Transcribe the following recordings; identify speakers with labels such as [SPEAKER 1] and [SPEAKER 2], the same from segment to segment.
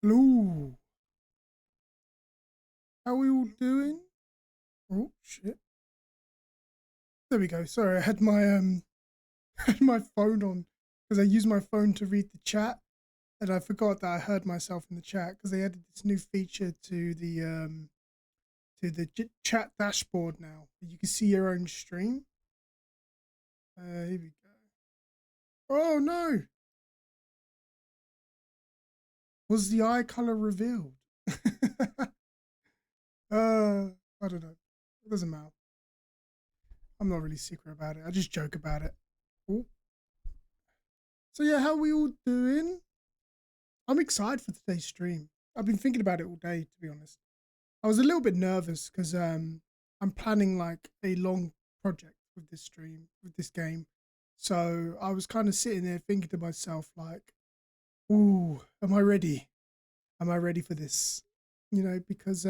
[SPEAKER 1] Hello, how are we all doing? Oh shit! There we go. Sorry, I had my had my phone on because I use my phone to read the chat, and I forgot that I heard myself in the chat because they added this new feature to the chat dashboard now. You can see your own stream. Here we go. Oh no! Was the eye color revealed? I don't know. It doesn't matter. I'm not really secret about it. I just joke about it. Ooh. So yeah, how we all doing? I'm excited for today's stream. I've been thinking about it all day, to be honest. I was a little bit nervous because I'm planning like a long project with this stream, with this game. So I was kind of sitting there thinking to myself, like, "Ooh, am I ready? Am I ready for this?" You know, because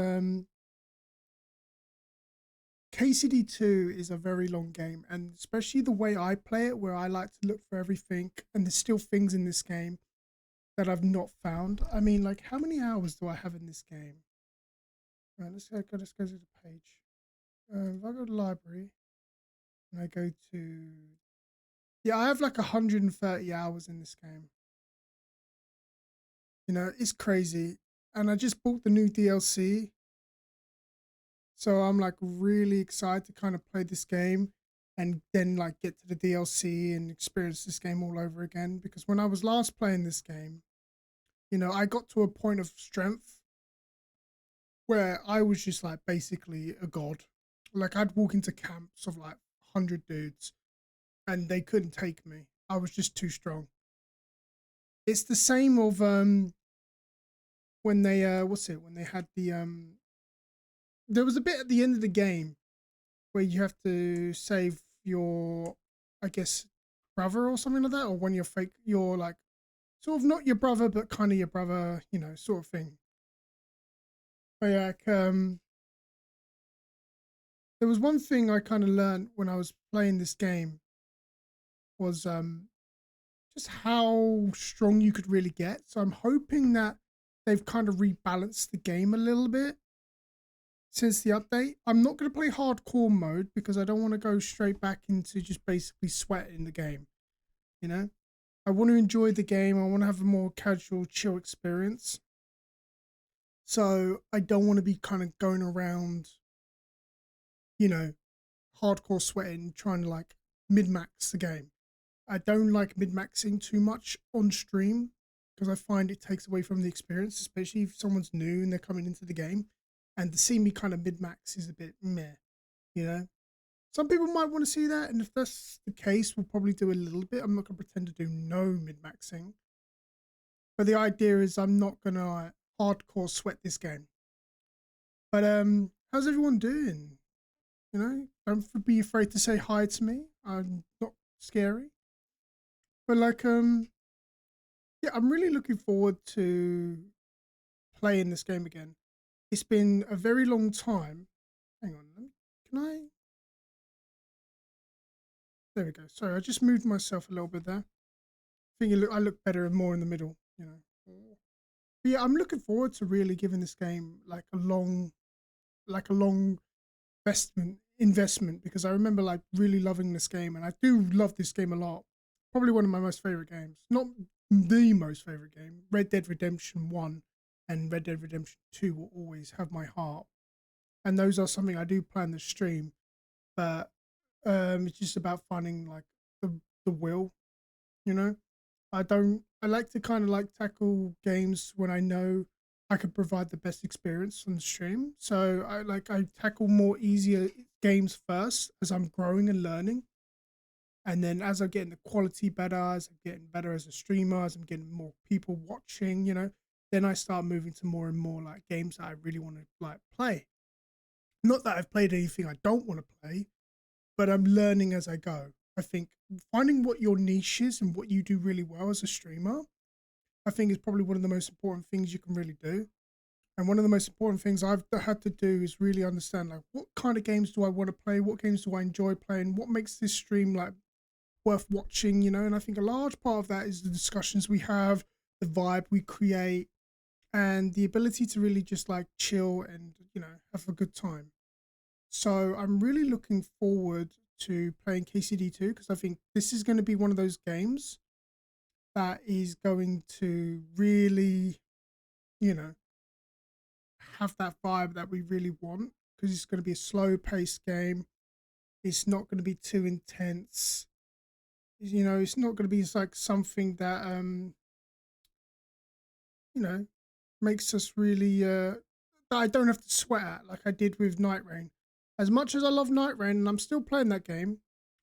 [SPEAKER 1] KCD2 is a very long game, and especially the way I play it, where I like to look for everything, and there's still things in this game that I've not found. I mean, like, how many hours do I have in this game? Right, let's go to the page. If I go to library and I go to, yeah, I have like 130 hours in this game. You know, it's crazy. And I just bought the new DLC. So I'm like really excited to kind of play this game and then like get to the DLC and experience this game all over again. Because when I was last playing this game, you know, I got to a point of strength where I was just like basically a god. Like I'd walk into camps of like 100 dudes and they couldn't take me. I was just too strong. It's the same of when they when they had the there was a bit at the end of the game where you have to save your, I guess, brother or something like that, or when you're like sort of not your brother but kind of your brother, you know, sort of thing. But yeah, like, there was one thing I kind of learned when I was playing this game was just how strong you could really get. So I'm hoping that they've kind of rebalanced the game a little bit since the update. I'm not going to play hardcore mode because I don't want to go straight back into just basically sweating the game. You know, I want to enjoy the game. I want to have a more casual, chill experience. So I don't want to be kind of going around, you know, hardcore sweating, trying to like mid max the game. I don't like mid maxing too much on stream because I find it takes away from the experience, especially if someone's new and they're coming into the game. And to see me kind of mid max is a bit meh, you know? Some people might want to see that. And if that's the case, we'll probably do a little bit. I'm not going to pretend to do no mid maxing. But the idea is I'm not going to hardcore sweat this game. But how's everyone doing? You know, don't be afraid to say hi to me. I'm not scary. But like, yeah, I'm really looking forward to playing this game again. It's been a very long time. Hang on, can I? There we go. Sorry, I just moved myself a little bit there. I think I look better and more in the middle, you know. But yeah, I'm looking forward to really giving this game like a long investment because I remember like really loving this game, and I do love this game a lot. Probably one of my most favorite games. Not the most favorite game. Red Dead Redemption 1 and Red Dead Redemption 2 will always have my heart. And those are something I do plan to stream, but it's just about finding like the will, you know. I like to kind of like tackle games when I know I could provide the best experience on the stream. So I tackle more easier games first as I'm growing and learning. And then as I'm getting the quality better, as I'm getting better as a streamer, as I'm getting more people watching, you know, then I start moving to more and more like games that I really want to like play. Not that I've played anything I don't want to play, but I'm learning as I go. I think finding what your niche is and what you do really well as a streamer, I think is probably one of the most important things you can really do. And one of the most important things I've had to do is really understand like what kind of games do I want to play, what games do I enjoy playing, what makes this stream like worth watching, you know. And I think a large part of that is the discussions we have, the vibe we create, and the ability to really just like chill and, you know, have a good time. So I'm really looking forward to playing KCD2 because I think this is going to be one of those games that is going to really, you know, have that vibe that we really want, because it's going to be a slow paced game. It's not going to be too intense. You know, it's not going to be like something that you know, makes us really that I don't have to sweat at like I did with Night Rain. As much as I love Night Rain and I'm still playing that game,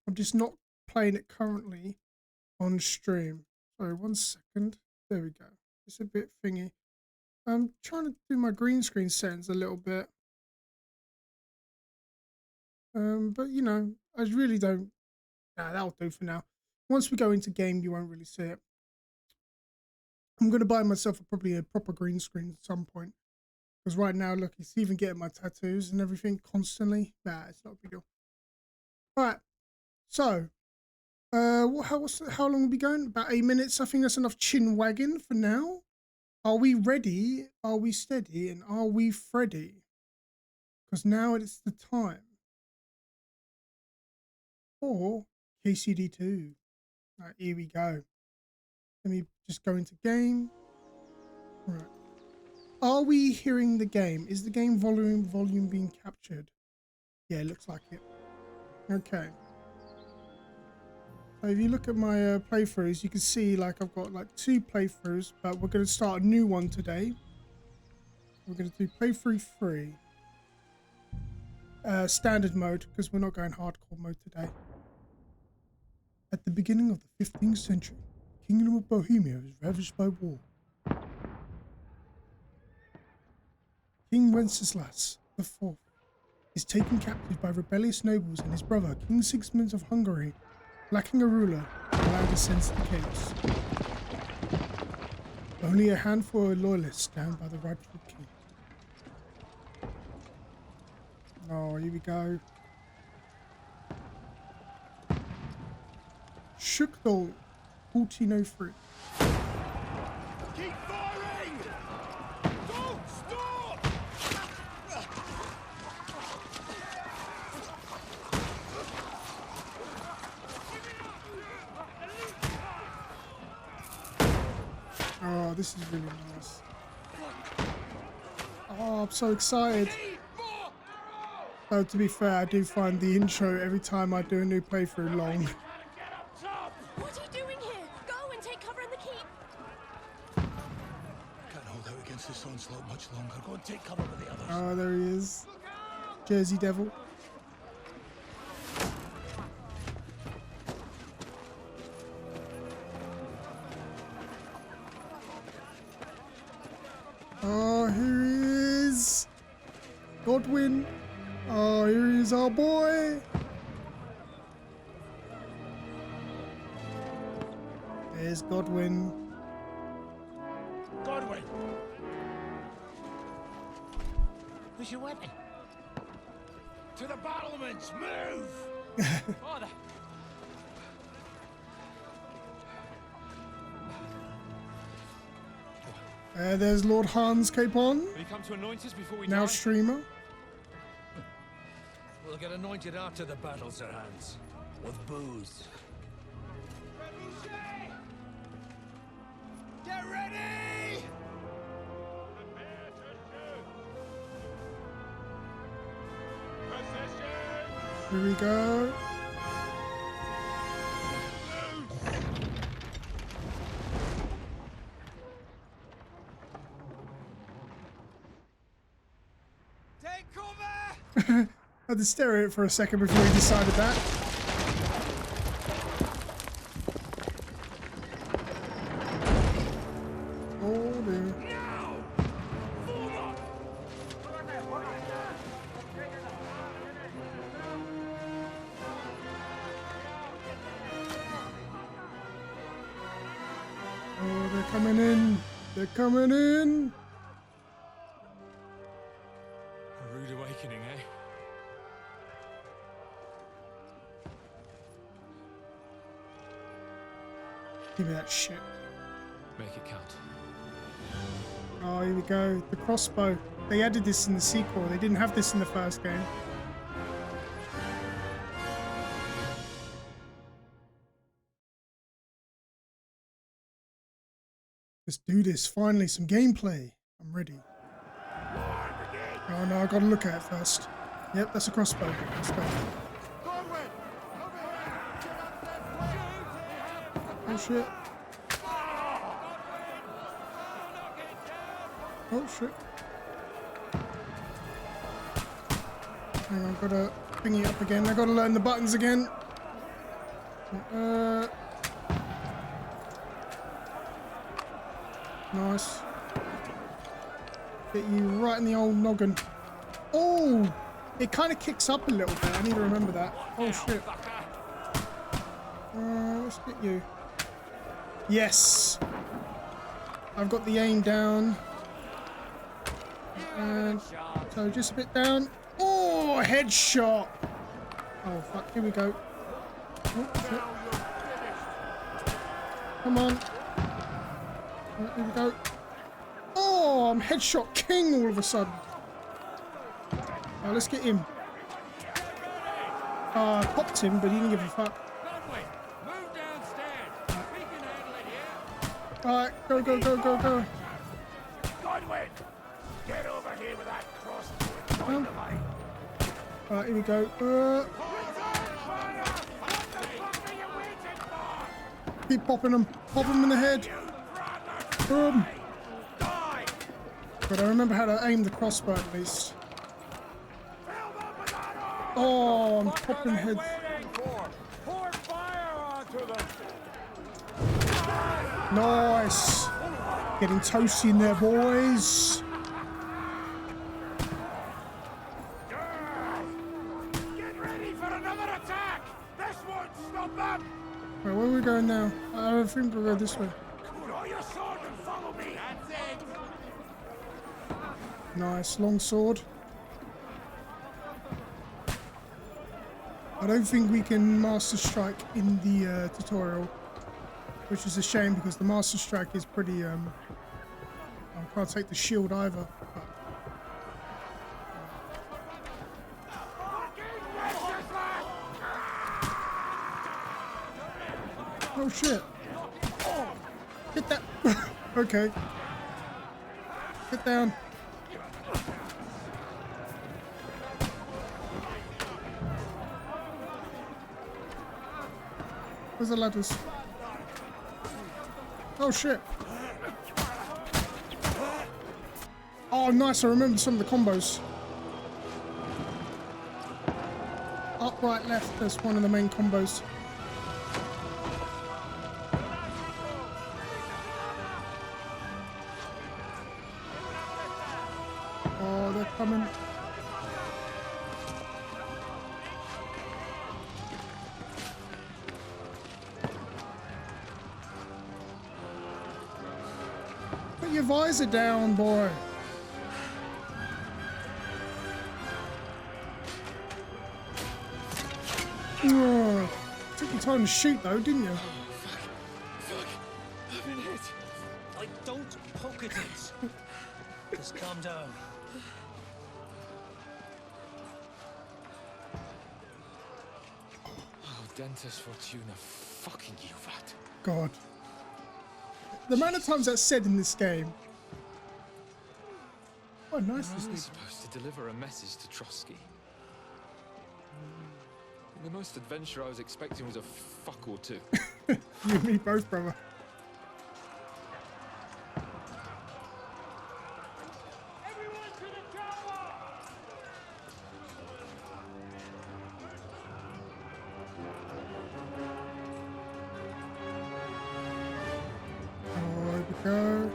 [SPEAKER 1] I'm just not playing it currently on stream. Sorry, 1 second. There we go. It's a bit thingy. I'm trying to do my green screen settings a little bit. But you know, I really don't. Nah, that'll do for now. Once we go into game, you won't really see it. I'm gonna buy myself probably a proper green screen at some point. Because right now, look, it's even getting my tattoos and everything constantly. Nah, it's not a big deal. All right. So, how long will we going? About 8 minutes. I think that's enough chin wagging for now. Are we ready? Are we steady? And are we Freddy? Because now it's the time for KCD2. All right, here we go. Let me just go into game. All right. Are we hearing the game? Is the game volume being captured? Yeah, it looks like it. Okay. So if you look at my playthroughs, you can see like I've got like 2 playthroughs, but we're going to start a new one today. We're going to do playthrough 3. Standard mode, because we're not going hardcore mode today. At the beginning of the 15th century, the Kingdom of Bohemia was ravaged by war. King Wenceslas IV is taken captive by rebellious nobles, and his brother, King Sigismund of Hungary, lacking a ruler, the land descends to chaos. Only a handful of loyalists stand by the rightful king. Oh, here we go. Shukdol 1403.
[SPEAKER 2] Keep firing! Don't stop!
[SPEAKER 1] Oh, this is really nice. Oh, I'm so excited. So to be fair, I do find the intro every time I do a new playthrough long.
[SPEAKER 3] What are you doing here? Go and take cover in the keep.
[SPEAKER 2] Can't hold out against this onslaught much longer. Go and take cover with the others.
[SPEAKER 1] Oh, there he is. Jersey Devil. Oh, here he is. Godwin. Oh, here he is, our boy. There's Godwin.
[SPEAKER 2] Godwin! Where's your weapon? To the battlements! Move! Father!
[SPEAKER 1] There's Lord Hans Capon.
[SPEAKER 4] Will you come to anoint us before we
[SPEAKER 1] Now
[SPEAKER 4] die?
[SPEAKER 1] streamer.
[SPEAKER 5] We'll get anointed after the battle, Sir Hans. With booze.
[SPEAKER 2] Get ready!
[SPEAKER 1] Here we go.
[SPEAKER 2] Take cover!
[SPEAKER 1] I had to stare at it for a second before he decided that. Oh dear.
[SPEAKER 2] Now! Forward!
[SPEAKER 1] Oh, they're coming in. They're coming in.
[SPEAKER 4] A rude awakening, eh?
[SPEAKER 1] Give me that shit.
[SPEAKER 4] Make it count.
[SPEAKER 1] Oh, here we go. The crossbow. They added this in the sequel. They didn't have this in the first game. Let's do this. Finally, some gameplay. I'm ready. Oh no, I gotta look at it first. Yep, that's a crossbow. Let's go. Oh shit. Oh shit. Hang on, gotta bring it up again. I gotta learn the buttons again. Nice. Get you right in the old noggin. Oh! It kind of kicks up a little bit. I need to remember that. Oh shit. Let's get you. Yes! I've got the aim down. And so just a bit down. Oh, headshot! Oh fuck, here we go. Oh, shit. Come on. Right, here we go. Oh, I'm headshot king all of a sudden. Oh, let's get him. I popped him, but he didn't give a fuck. Alright, go, go, go, go, go.
[SPEAKER 2] Godwin! Get over here with that crossbow.
[SPEAKER 1] Alright, here we go. Keep popping them. Pop them in the head. Boom. But I remember how to aim the crossbow at least. Oh, I'm popping heads.
[SPEAKER 2] Pour fire onto them.
[SPEAKER 1] Nice. Getting toasty in there, boys.
[SPEAKER 2] Get ready for another attack. This won't stop them.
[SPEAKER 1] Right, where are we going now? I think we'll go this way.
[SPEAKER 2] Draw your sword and follow me. That's it.
[SPEAKER 1] Nice, long sword. I don't think we can Master Strike in the tutorial, which is a shame because the Master Strike is pretty, I can't take the shield either. But... Oh shit. Get that. Okay. Get down. Where's the ladders? Oh shit. Oh nice, I remember some of the combos. Up, right, left, that's one of the main combos. Oh, they're coming. Put your visor down, boy. Oh, took your time to shoot though, didn't you?
[SPEAKER 4] Fuck. I've been hit.
[SPEAKER 5] Don't poke at it. Just calm down.
[SPEAKER 4] Oh, Dentist Fortuna, fucking you, Vat.
[SPEAKER 1] God. The amount of times that's said in this game. Oh, nice
[SPEAKER 4] I
[SPEAKER 1] this
[SPEAKER 4] was
[SPEAKER 1] thing.
[SPEAKER 4] supposed to deliver a message to Trotsky. The most adventure I was expecting was a fuck or two.
[SPEAKER 1] You and me both, brother.
[SPEAKER 2] Everyone to the tower.
[SPEAKER 1] Oh, here we go.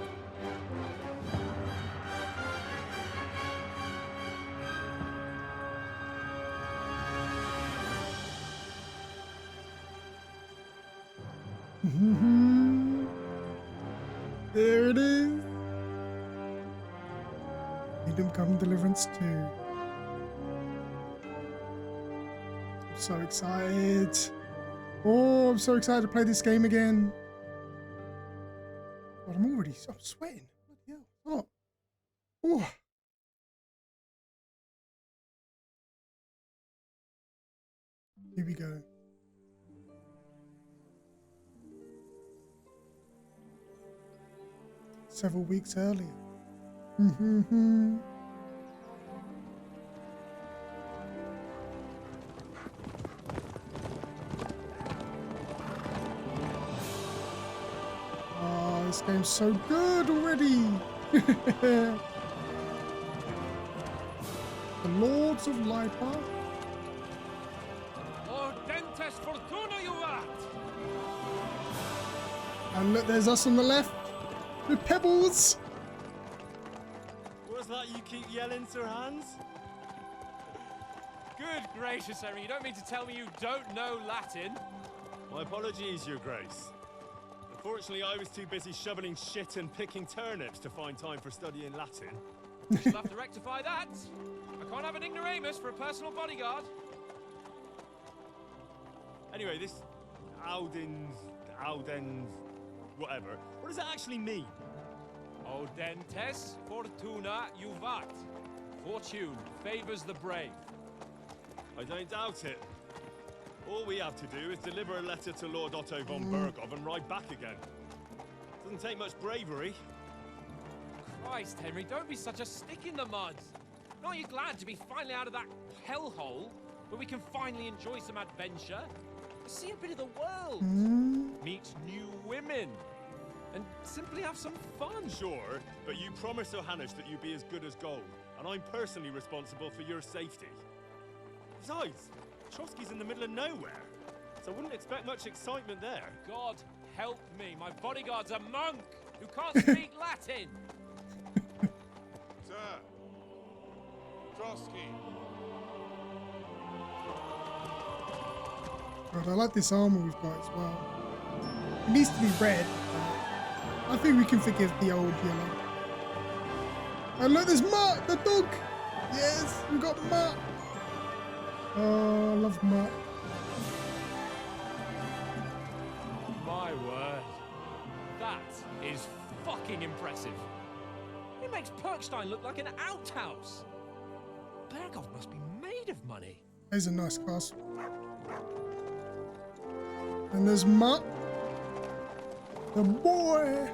[SPEAKER 1] There it is. Kingdom Come Deliverance 2. I'm so excited. Oh, I'm so excited to play this game again. God, I'm sweating. Bloody hell. Oh. Oh. Here we go. Several weeks earlier. Oh, this game's so good already. The Lords of Lipa.
[SPEAKER 5] Dentes fortuna juvat!
[SPEAKER 1] And look, there's us on the left with Pebbles.
[SPEAKER 6] What's that you keep yelling, Sir Hans?
[SPEAKER 5] Good gracious, Henry, you don't mean to tell me you don't know Latin?
[SPEAKER 6] My apologies, Your Grace. Unfortunately, I was too busy shoveling shit and picking turnips to find time for studying Latin.
[SPEAKER 5] You'll have to rectify that. I can't have an ignoramus for a personal bodyguard.
[SPEAKER 6] Anyway, this Audens, whatever. What does that actually mean?
[SPEAKER 5] Audentes fortuna juvat. Fortune favors the brave.
[SPEAKER 6] I don't doubt it. All we have to do is deliver a letter to Lord Otto von Bergov and ride back again. Doesn't take much bravery.
[SPEAKER 5] Christ, Henry, don't be such a stick in the mud. Aren't you glad to be finally out of that hellhole where we can finally enjoy some adventure? See a bit of the world, meet new women, and simply have some fun.
[SPEAKER 6] Sure, but you promised Johannes that you'd be as good as gold, and I'm personally responsible for your safety. Besides, Trotsky's in the middle of nowhere, so I wouldn't expect much excitement there.
[SPEAKER 5] God help me, my bodyguard's a monk who can't speak Latin.
[SPEAKER 2] Sir. Trotsky.
[SPEAKER 1] God, I like this armor we've got as well. It needs to be red. I think we can forgive the old yellow. And look, there's Mutt, the dog. Yes, we've got Mutt. Oh, I love Mutt.
[SPEAKER 5] My word. That is fucking impressive. It makes Perkstein look like an outhouse. Bergov must be made of money.
[SPEAKER 1] There's a nice castle. And there's Mutt, the boy.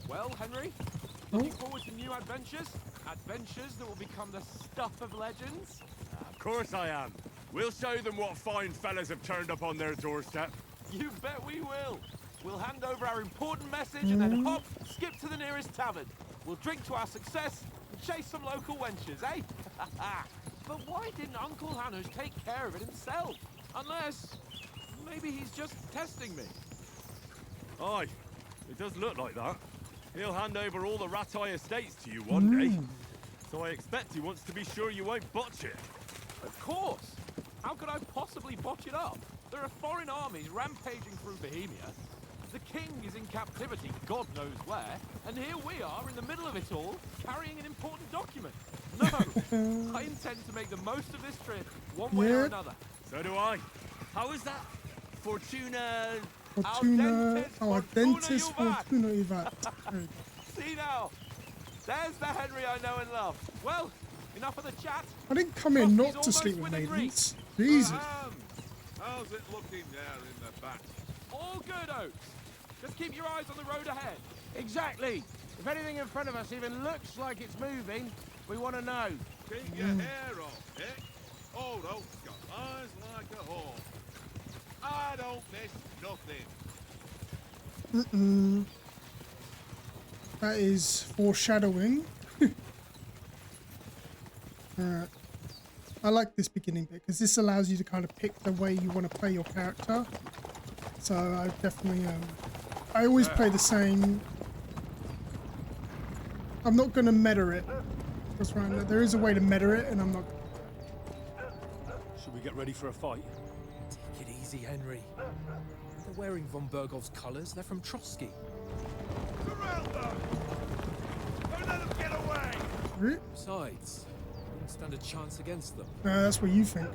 [SPEAKER 5] Well, Henry, looking forward to new adventures? Adventures that will become the stuff of legends?
[SPEAKER 2] Of course I am. We'll show them what fine fellas have turned up on their doorstep.
[SPEAKER 5] You bet we will. We'll hand over our important message and then hop, skip to the nearest tavern. We'll drink to our success and chase some local wenches, eh? But why didn't Uncle Hannes take care of it himself? Unless, maybe he's just testing me.
[SPEAKER 2] Aye, it does look like that. He'll hand over all the Ratai estates to you one day. So I expect he wants to be sure you won't botch it.
[SPEAKER 5] Of course. How could I possibly botch it up? There are foreign armies rampaging through Bohemia. The king is in captivity, God knows where, and here we are in the middle of it all, carrying an important document. No, I intend to make the most of this trip, one way or another.
[SPEAKER 2] So do I. How is that? Fortuna...
[SPEAKER 1] Fortuna,
[SPEAKER 5] Audentes
[SPEAKER 1] Fortuna Ivat.
[SPEAKER 5] See now, there's the Henry I know and love. Well, enough of the chat.
[SPEAKER 1] I didn't come in not to
[SPEAKER 5] Trotsky's
[SPEAKER 1] sleep
[SPEAKER 5] almost
[SPEAKER 1] with
[SPEAKER 5] within
[SPEAKER 1] maidens. Jesus.
[SPEAKER 2] How's it looking there in the back?
[SPEAKER 5] All good, Oaks. Just keep your eyes on the road ahead.
[SPEAKER 7] Exactly. If anything in front of us even looks like it's moving, we want to know.
[SPEAKER 2] Keep your hair off, eh? Old Oak's got eyes like a hawk. I don't miss nothing.
[SPEAKER 1] That is foreshadowing. Alright. I like this beginning bit because this allows you to kind of pick the way you want to play your character. So I definitely I always play the same. I'm not going to meta it. That's right. There is a way to meta it, and I'm not.
[SPEAKER 6] Should we get ready for a fight?
[SPEAKER 5] Take it easy, Henry. They're wearing von Bergov's colours. They're from Trotsky.
[SPEAKER 2] Surround them!
[SPEAKER 5] Besides, I wouldn't stand a chance against them.
[SPEAKER 1] That's what you think.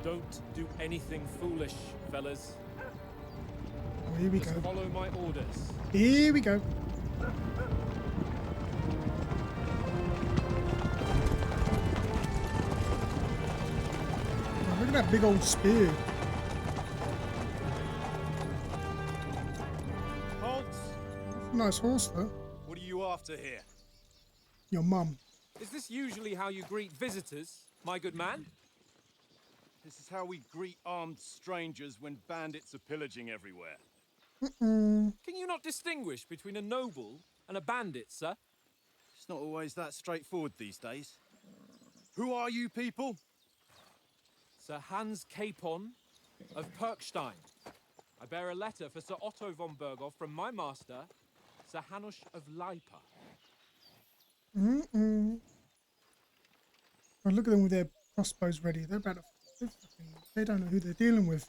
[SPEAKER 5] Don't do anything foolish, fellas.
[SPEAKER 1] Oh, here we
[SPEAKER 5] Just
[SPEAKER 1] go.
[SPEAKER 5] follow my orders.
[SPEAKER 1] Here we go. Oh, look at that big old spear.
[SPEAKER 6] Halt!
[SPEAKER 1] Nice horse, though.
[SPEAKER 6] What are you after here?
[SPEAKER 1] Your mum.
[SPEAKER 5] Is this usually how you greet visitors, my good man?
[SPEAKER 6] This is how we greet armed strangers when bandits are pillaging everywhere.
[SPEAKER 1] Mm-mm.
[SPEAKER 5] Can you not distinguish between a noble and a bandit, sir?
[SPEAKER 6] It's not always that straightforward these days. Who are you people?
[SPEAKER 5] Sir Hans Capon of Perkstein. I bear a letter for Sir Otto von Berghoff from my master, Sir Hanush of Leipa.
[SPEAKER 1] Mm-mm. Oh, look at them with their crossbows ready. They're about to... They don't know who they're dealing with.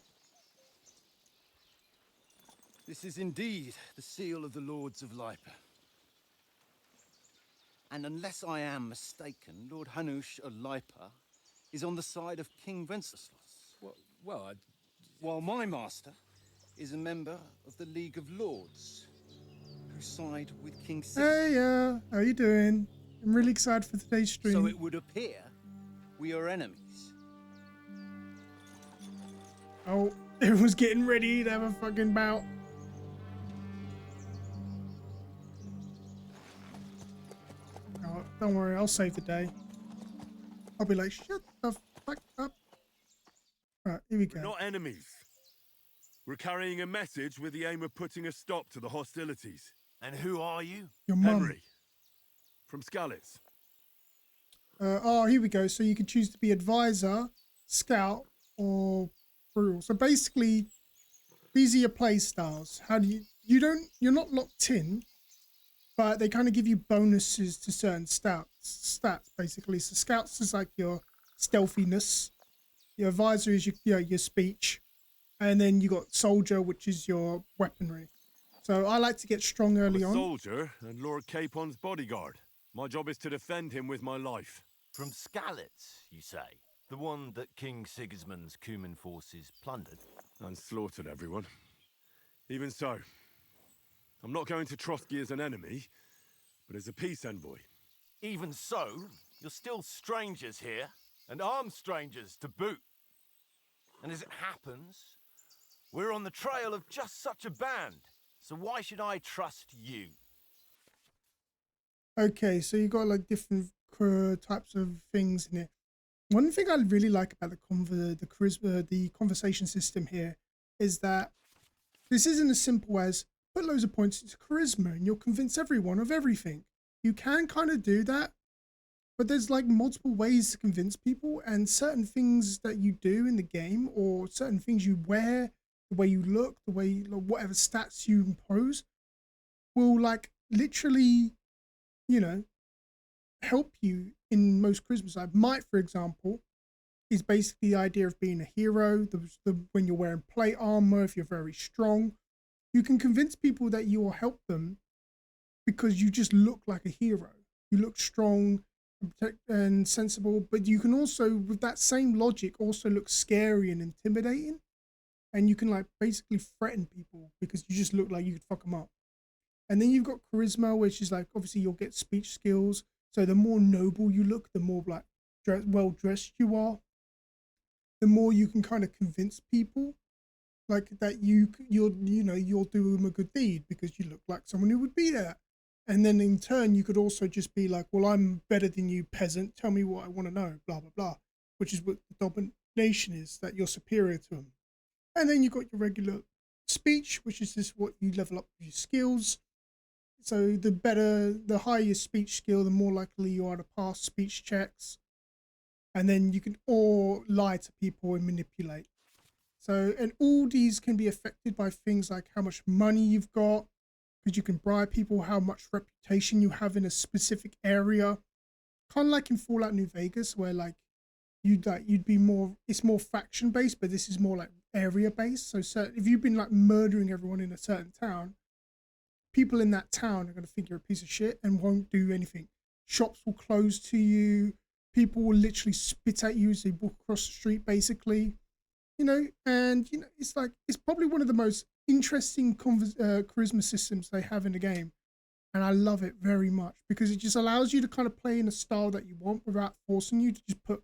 [SPEAKER 6] This is indeed the seal of the Lords of Lipa. And unless I am mistaken, Lord Hanush of Lipa is on the side of King Wenceslas.
[SPEAKER 5] Well,
[SPEAKER 6] While my master is a member of the League of Lords, who side with King Sigismund.
[SPEAKER 1] Hey, how you doing? I'm really excited for today's stream.
[SPEAKER 6] So it would appear we are enemies.
[SPEAKER 1] Oh, everyone's getting ready to have a fucking bout. Oh, don't worry, I'll save the day. I'll be like, shut the fuck up. Right, here we
[SPEAKER 2] We're
[SPEAKER 1] go.
[SPEAKER 2] not enemies. We're carrying a message with the aim of putting a stop to the hostilities.
[SPEAKER 6] And who are you?
[SPEAKER 1] Your mum.
[SPEAKER 2] Henry. From Skalitz.
[SPEAKER 1] Oh, here we go. So you can choose to be advisor, scout, or brutal. So basically, these are your play styles. How do you're not locked in, but they kind of give you bonuses to certain stats basically. So scouts is like your stealthiness, your advisor is your speech, and then you got soldier, which is your weaponry. So I like to get strong early
[SPEAKER 2] I'm a
[SPEAKER 1] on.
[SPEAKER 2] soldier and Lord Capon's bodyguard. My job is to defend him with my life.
[SPEAKER 8] From Skalitz, you say? The one that King Sigismund's Cuman forces plundered?
[SPEAKER 2] And slaughtered everyone. Even so, I'm not going to Trotsky as an enemy, but as a peace envoy.
[SPEAKER 8] Even so, you're still strangers here, and armed strangers to boot. And as it happens, we're on the trail of just such a band, so why should I trust you?
[SPEAKER 1] Okay, so you got like different types of things in it. One thing I really like about the charisma, the conversation system here, is that this isn't as simple as put loads of points into charisma and you'll convince everyone of everything. You can kind of do that, but there's like multiple ways to convince people, and certain things that you do in the game, or certain things you wear, the way you look, the way whatever stats you impose, will like literally, you know, help you in most charisma side. Might, for example, is basically the idea of being a hero. When you're wearing plate armor, if you're very strong, you can convince people that you will help them because you just look like a hero. You look strong and sensible, but you can also, with that same logic, also look scary and intimidating, and you can like basically threaten people because you just look like you could fuck them up. And then you've got charisma, which is like, obviously you'll get speech skills. So the more noble you look, the more like well dressed you are, the more you can kind of convince people like that you'll do them a good deed because you look like someone who would be there. And then in turn, you could also just be like, well, I'm better than you, peasant. Tell me what I want to know, blah, blah, blah, which is what the domination is, that you're superior to them. And then you've got your regular speech, which is just what you level up with your skills. So the higher your speech skill, the more likely you are to pass speech checks. And then you can all lie to people and manipulate. So, and all these can be affected by things like how much money you've got, because you can bribe people, how much reputation you have in a specific area. Kind of like in Fallout New Vegas, where like you'd be more, it's more faction based, but this is more like area based. So if you've been like murdering everyone in a certain town, people in that town are going to think you're a piece of shit and won't do anything. shops will close to you. People will literally spit at you as they walk across the street, basically. You know, and you know, it's like it's probably one of the most interesting charisma systems they have in the game, and I love it very much because it just allows you to kind of play in a style that you want without forcing you to just put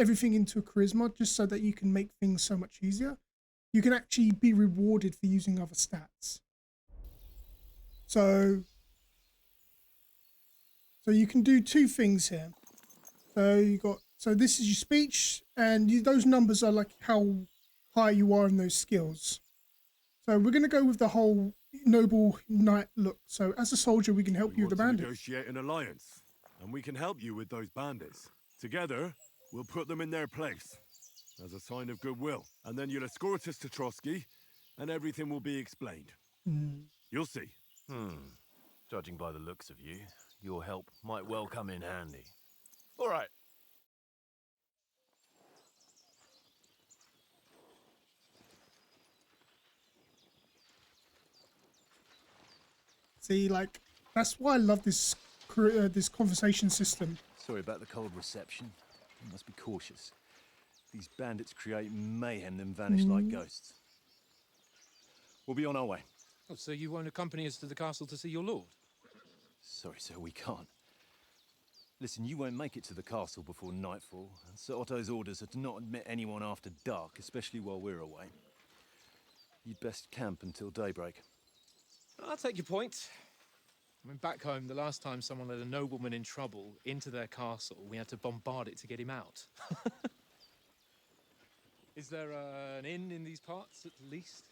[SPEAKER 1] everything into a charisma, just so that you can make things so much easier. You can actually be rewarded for using other stats. So you can do two things here. So this is your speech, and those numbers are like how high you are in those skills. So we're going to go with the whole noble knight look. So as a soldier, we can help you with the bandits.
[SPEAKER 2] Negotiate an alliance, and we can help you with those bandits. Together, we'll put them in their place as a sign of goodwill, and then you'll escort us to Trotsky, and everything will be explained. You'll see.
[SPEAKER 8] Judging by the looks of you, your help might well come in handy. All right.
[SPEAKER 1] See, like, that's why I love this this conversation system.
[SPEAKER 9] Sorry about the cold reception. You must be cautious. These bandits create mayhem then vanish like ghosts. We'll be on our way.
[SPEAKER 4] Oh, so you won't accompany us to the castle to see your lord?
[SPEAKER 9] Sorry, sir, we can't. Listen, you won't make it to the castle before nightfall, and Sir Otto's orders are to not admit anyone after dark, especially while we're away. You'd best camp until daybreak.
[SPEAKER 4] I'll take your point. I mean, back home, the last time someone let a nobleman in trouble into their castle, we had to bombard it to get him out. Is there an inn in these parts, at least?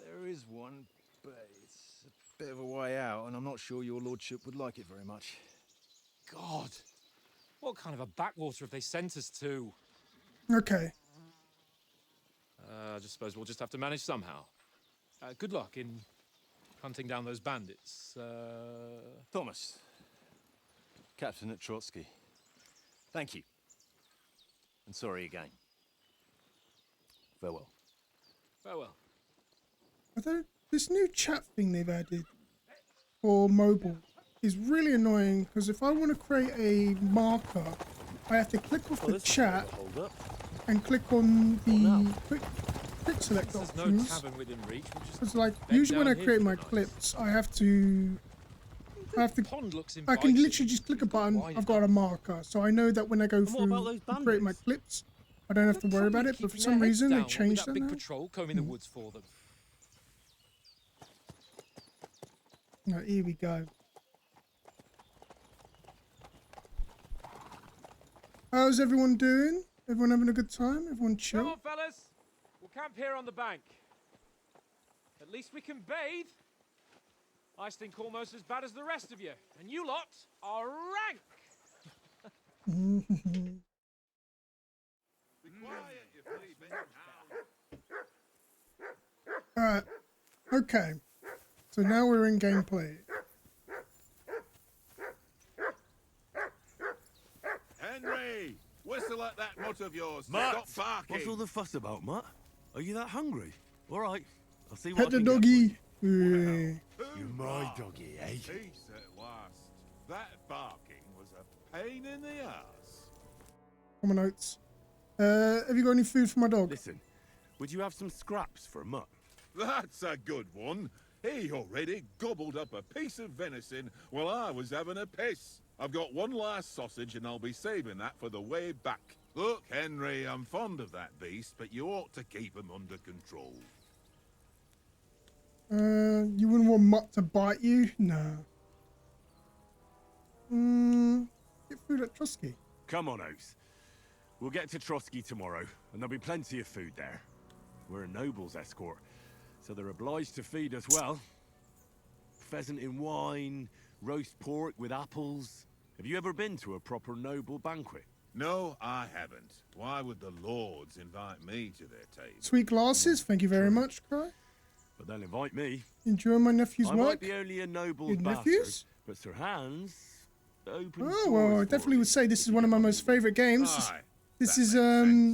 [SPEAKER 9] There is one, but it's a bit of a way out, and I'm not sure your lordship would like it very much.
[SPEAKER 4] God! What kind of a backwater have they sent us to?
[SPEAKER 1] Okay.
[SPEAKER 4] I just suppose we'll just have to manage somehow. Good luck in hunting down those bandits.
[SPEAKER 9] Thomas, Captain at Trotsky. Thank you. And sorry again. Farewell.
[SPEAKER 4] Farewell.
[SPEAKER 1] This new chat thing they've added for mobile is really annoying because if I want to create a marker, I have to click off the chat and click on the quick select
[SPEAKER 4] There's no
[SPEAKER 1] options.
[SPEAKER 4] tavern within reach.
[SPEAKER 1] It's like usually when I create my clips, I have to.
[SPEAKER 4] Pond looks
[SPEAKER 1] I can
[SPEAKER 4] inviting.
[SPEAKER 1] literally just click a button. I've got a marker, so I know that when I go through and create my clips, I don't have to worry about it. But for some reason, they changed that
[SPEAKER 4] big
[SPEAKER 1] now.
[SPEAKER 4] patrol combing the woods for them.
[SPEAKER 1] Right, here we go. How's everyone doing? Everyone having a good time? Everyone chill?
[SPEAKER 5] Come on, fellas. We'll camp here on the bank. At least we can bathe. I stink almost as bad as the rest of you, and you lot are rank.
[SPEAKER 1] Alright. Okay. So now we're in gameplay.
[SPEAKER 10] Henry! Whistle at that mutt of yours.
[SPEAKER 2] Mutt!
[SPEAKER 10] Stop barking.
[SPEAKER 2] What's all the fuss about, Mutt? Are you that hungry? All right, I'll see what
[SPEAKER 1] Pet
[SPEAKER 2] I
[SPEAKER 1] the
[SPEAKER 2] can get for
[SPEAKER 1] doggy.
[SPEAKER 2] you.
[SPEAKER 1] Yeah.
[SPEAKER 2] You're my doggy, eh?
[SPEAKER 10] Peace at last. That barking was a pain in the ass.
[SPEAKER 1] On my notes. Have you got any food for my dog?
[SPEAKER 2] Listen, would you have some scraps for Mutt?
[SPEAKER 10] That's a good one. He already gobbled up a piece of venison while I was having a piss. I've got one last sausage and I'll be saving that for the way back. Look, Henry, I'm fond of that beast, but you ought to keep him under control.
[SPEAKER 1] You wouldn't want Mutt to bite you? No. Get food at Trotsky.
[SPEAKER 2] Come on, Oaks. We'll get to Trotsky tomorrow, and there'll be plenty of food there. We're a noble's escort, so they're obliged to feed us well. Pheasant in wine, roast pork with apples. Have you ever been to a proper noble banquet?
[SPEAKER 10] No, I haven't. Why would the lords invite me to their table?
[SPEAKER 1] Sweet glasses. Thank you very much, Cry.
[SPEAKER 2] But they'll invite me.
[SPEAKER 1] Enjoy my nephew's
[SPEAKER 2] I
[SPEAKER 1] work.
[SPEAKER 2] might be only a noble's
[SPEAKER 1] Your
[SPEAKER 2] bastard,
[SPEAKER 1] nephews?
[SPEAKER 2] but Sir Hans opens
[SPEAKER 1] Oh, well, I
[SPEAKER 2] doors for
[SPEAKER 1] definitely
[SPEAKER 2] you.
[SPEAKER 1] would say this is one of my most favourite games.
[SPEAKER 10] Aye,
[SPEAKER 1] This
[SPEAKER 10] that
[SPEAKER 1] is,
[SPEAKER 10] makes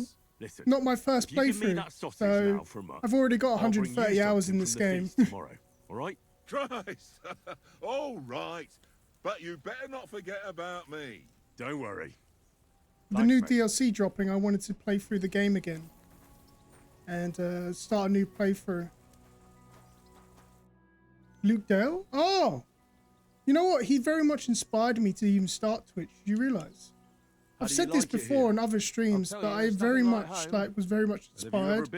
[SPEAKER 10] sense.
[SPEAKER 2] Listen,
[SPEAKER 1] not my first
[SPEAKER 2] if you give me
[SPEAKER 1] playthrough,
[SPEAKER 2] that sausage
[SPEAKER 1] so
[SPEAKER 2] now for Mutt,
[SPEAKER 1] I've already got
[SPEAKER 2] I'll bring
[SPEAKER 1] 130
[SPEAKER 2] you
[SPEAKER 1] hours
[SPEAKER 2] something
[SPEAKER 1] in this
[SPEAKER 2] from the
[SPEAKER 1] game.
[SPEAKER 2] feast tomorrow, all right?
[SPEAKER 10] Christ! All right. but you better not forget about me.
[SPEAKER 2] Don't worry.
[SPEAKER 1] The new DLC dropping, I wanted to play through the game again and start a new playthrough. Luke Dale? Oh! You know what? He very much inspired me to even start Twitch. Do you realise? I've said this before on other streams, but I very much was very much inspired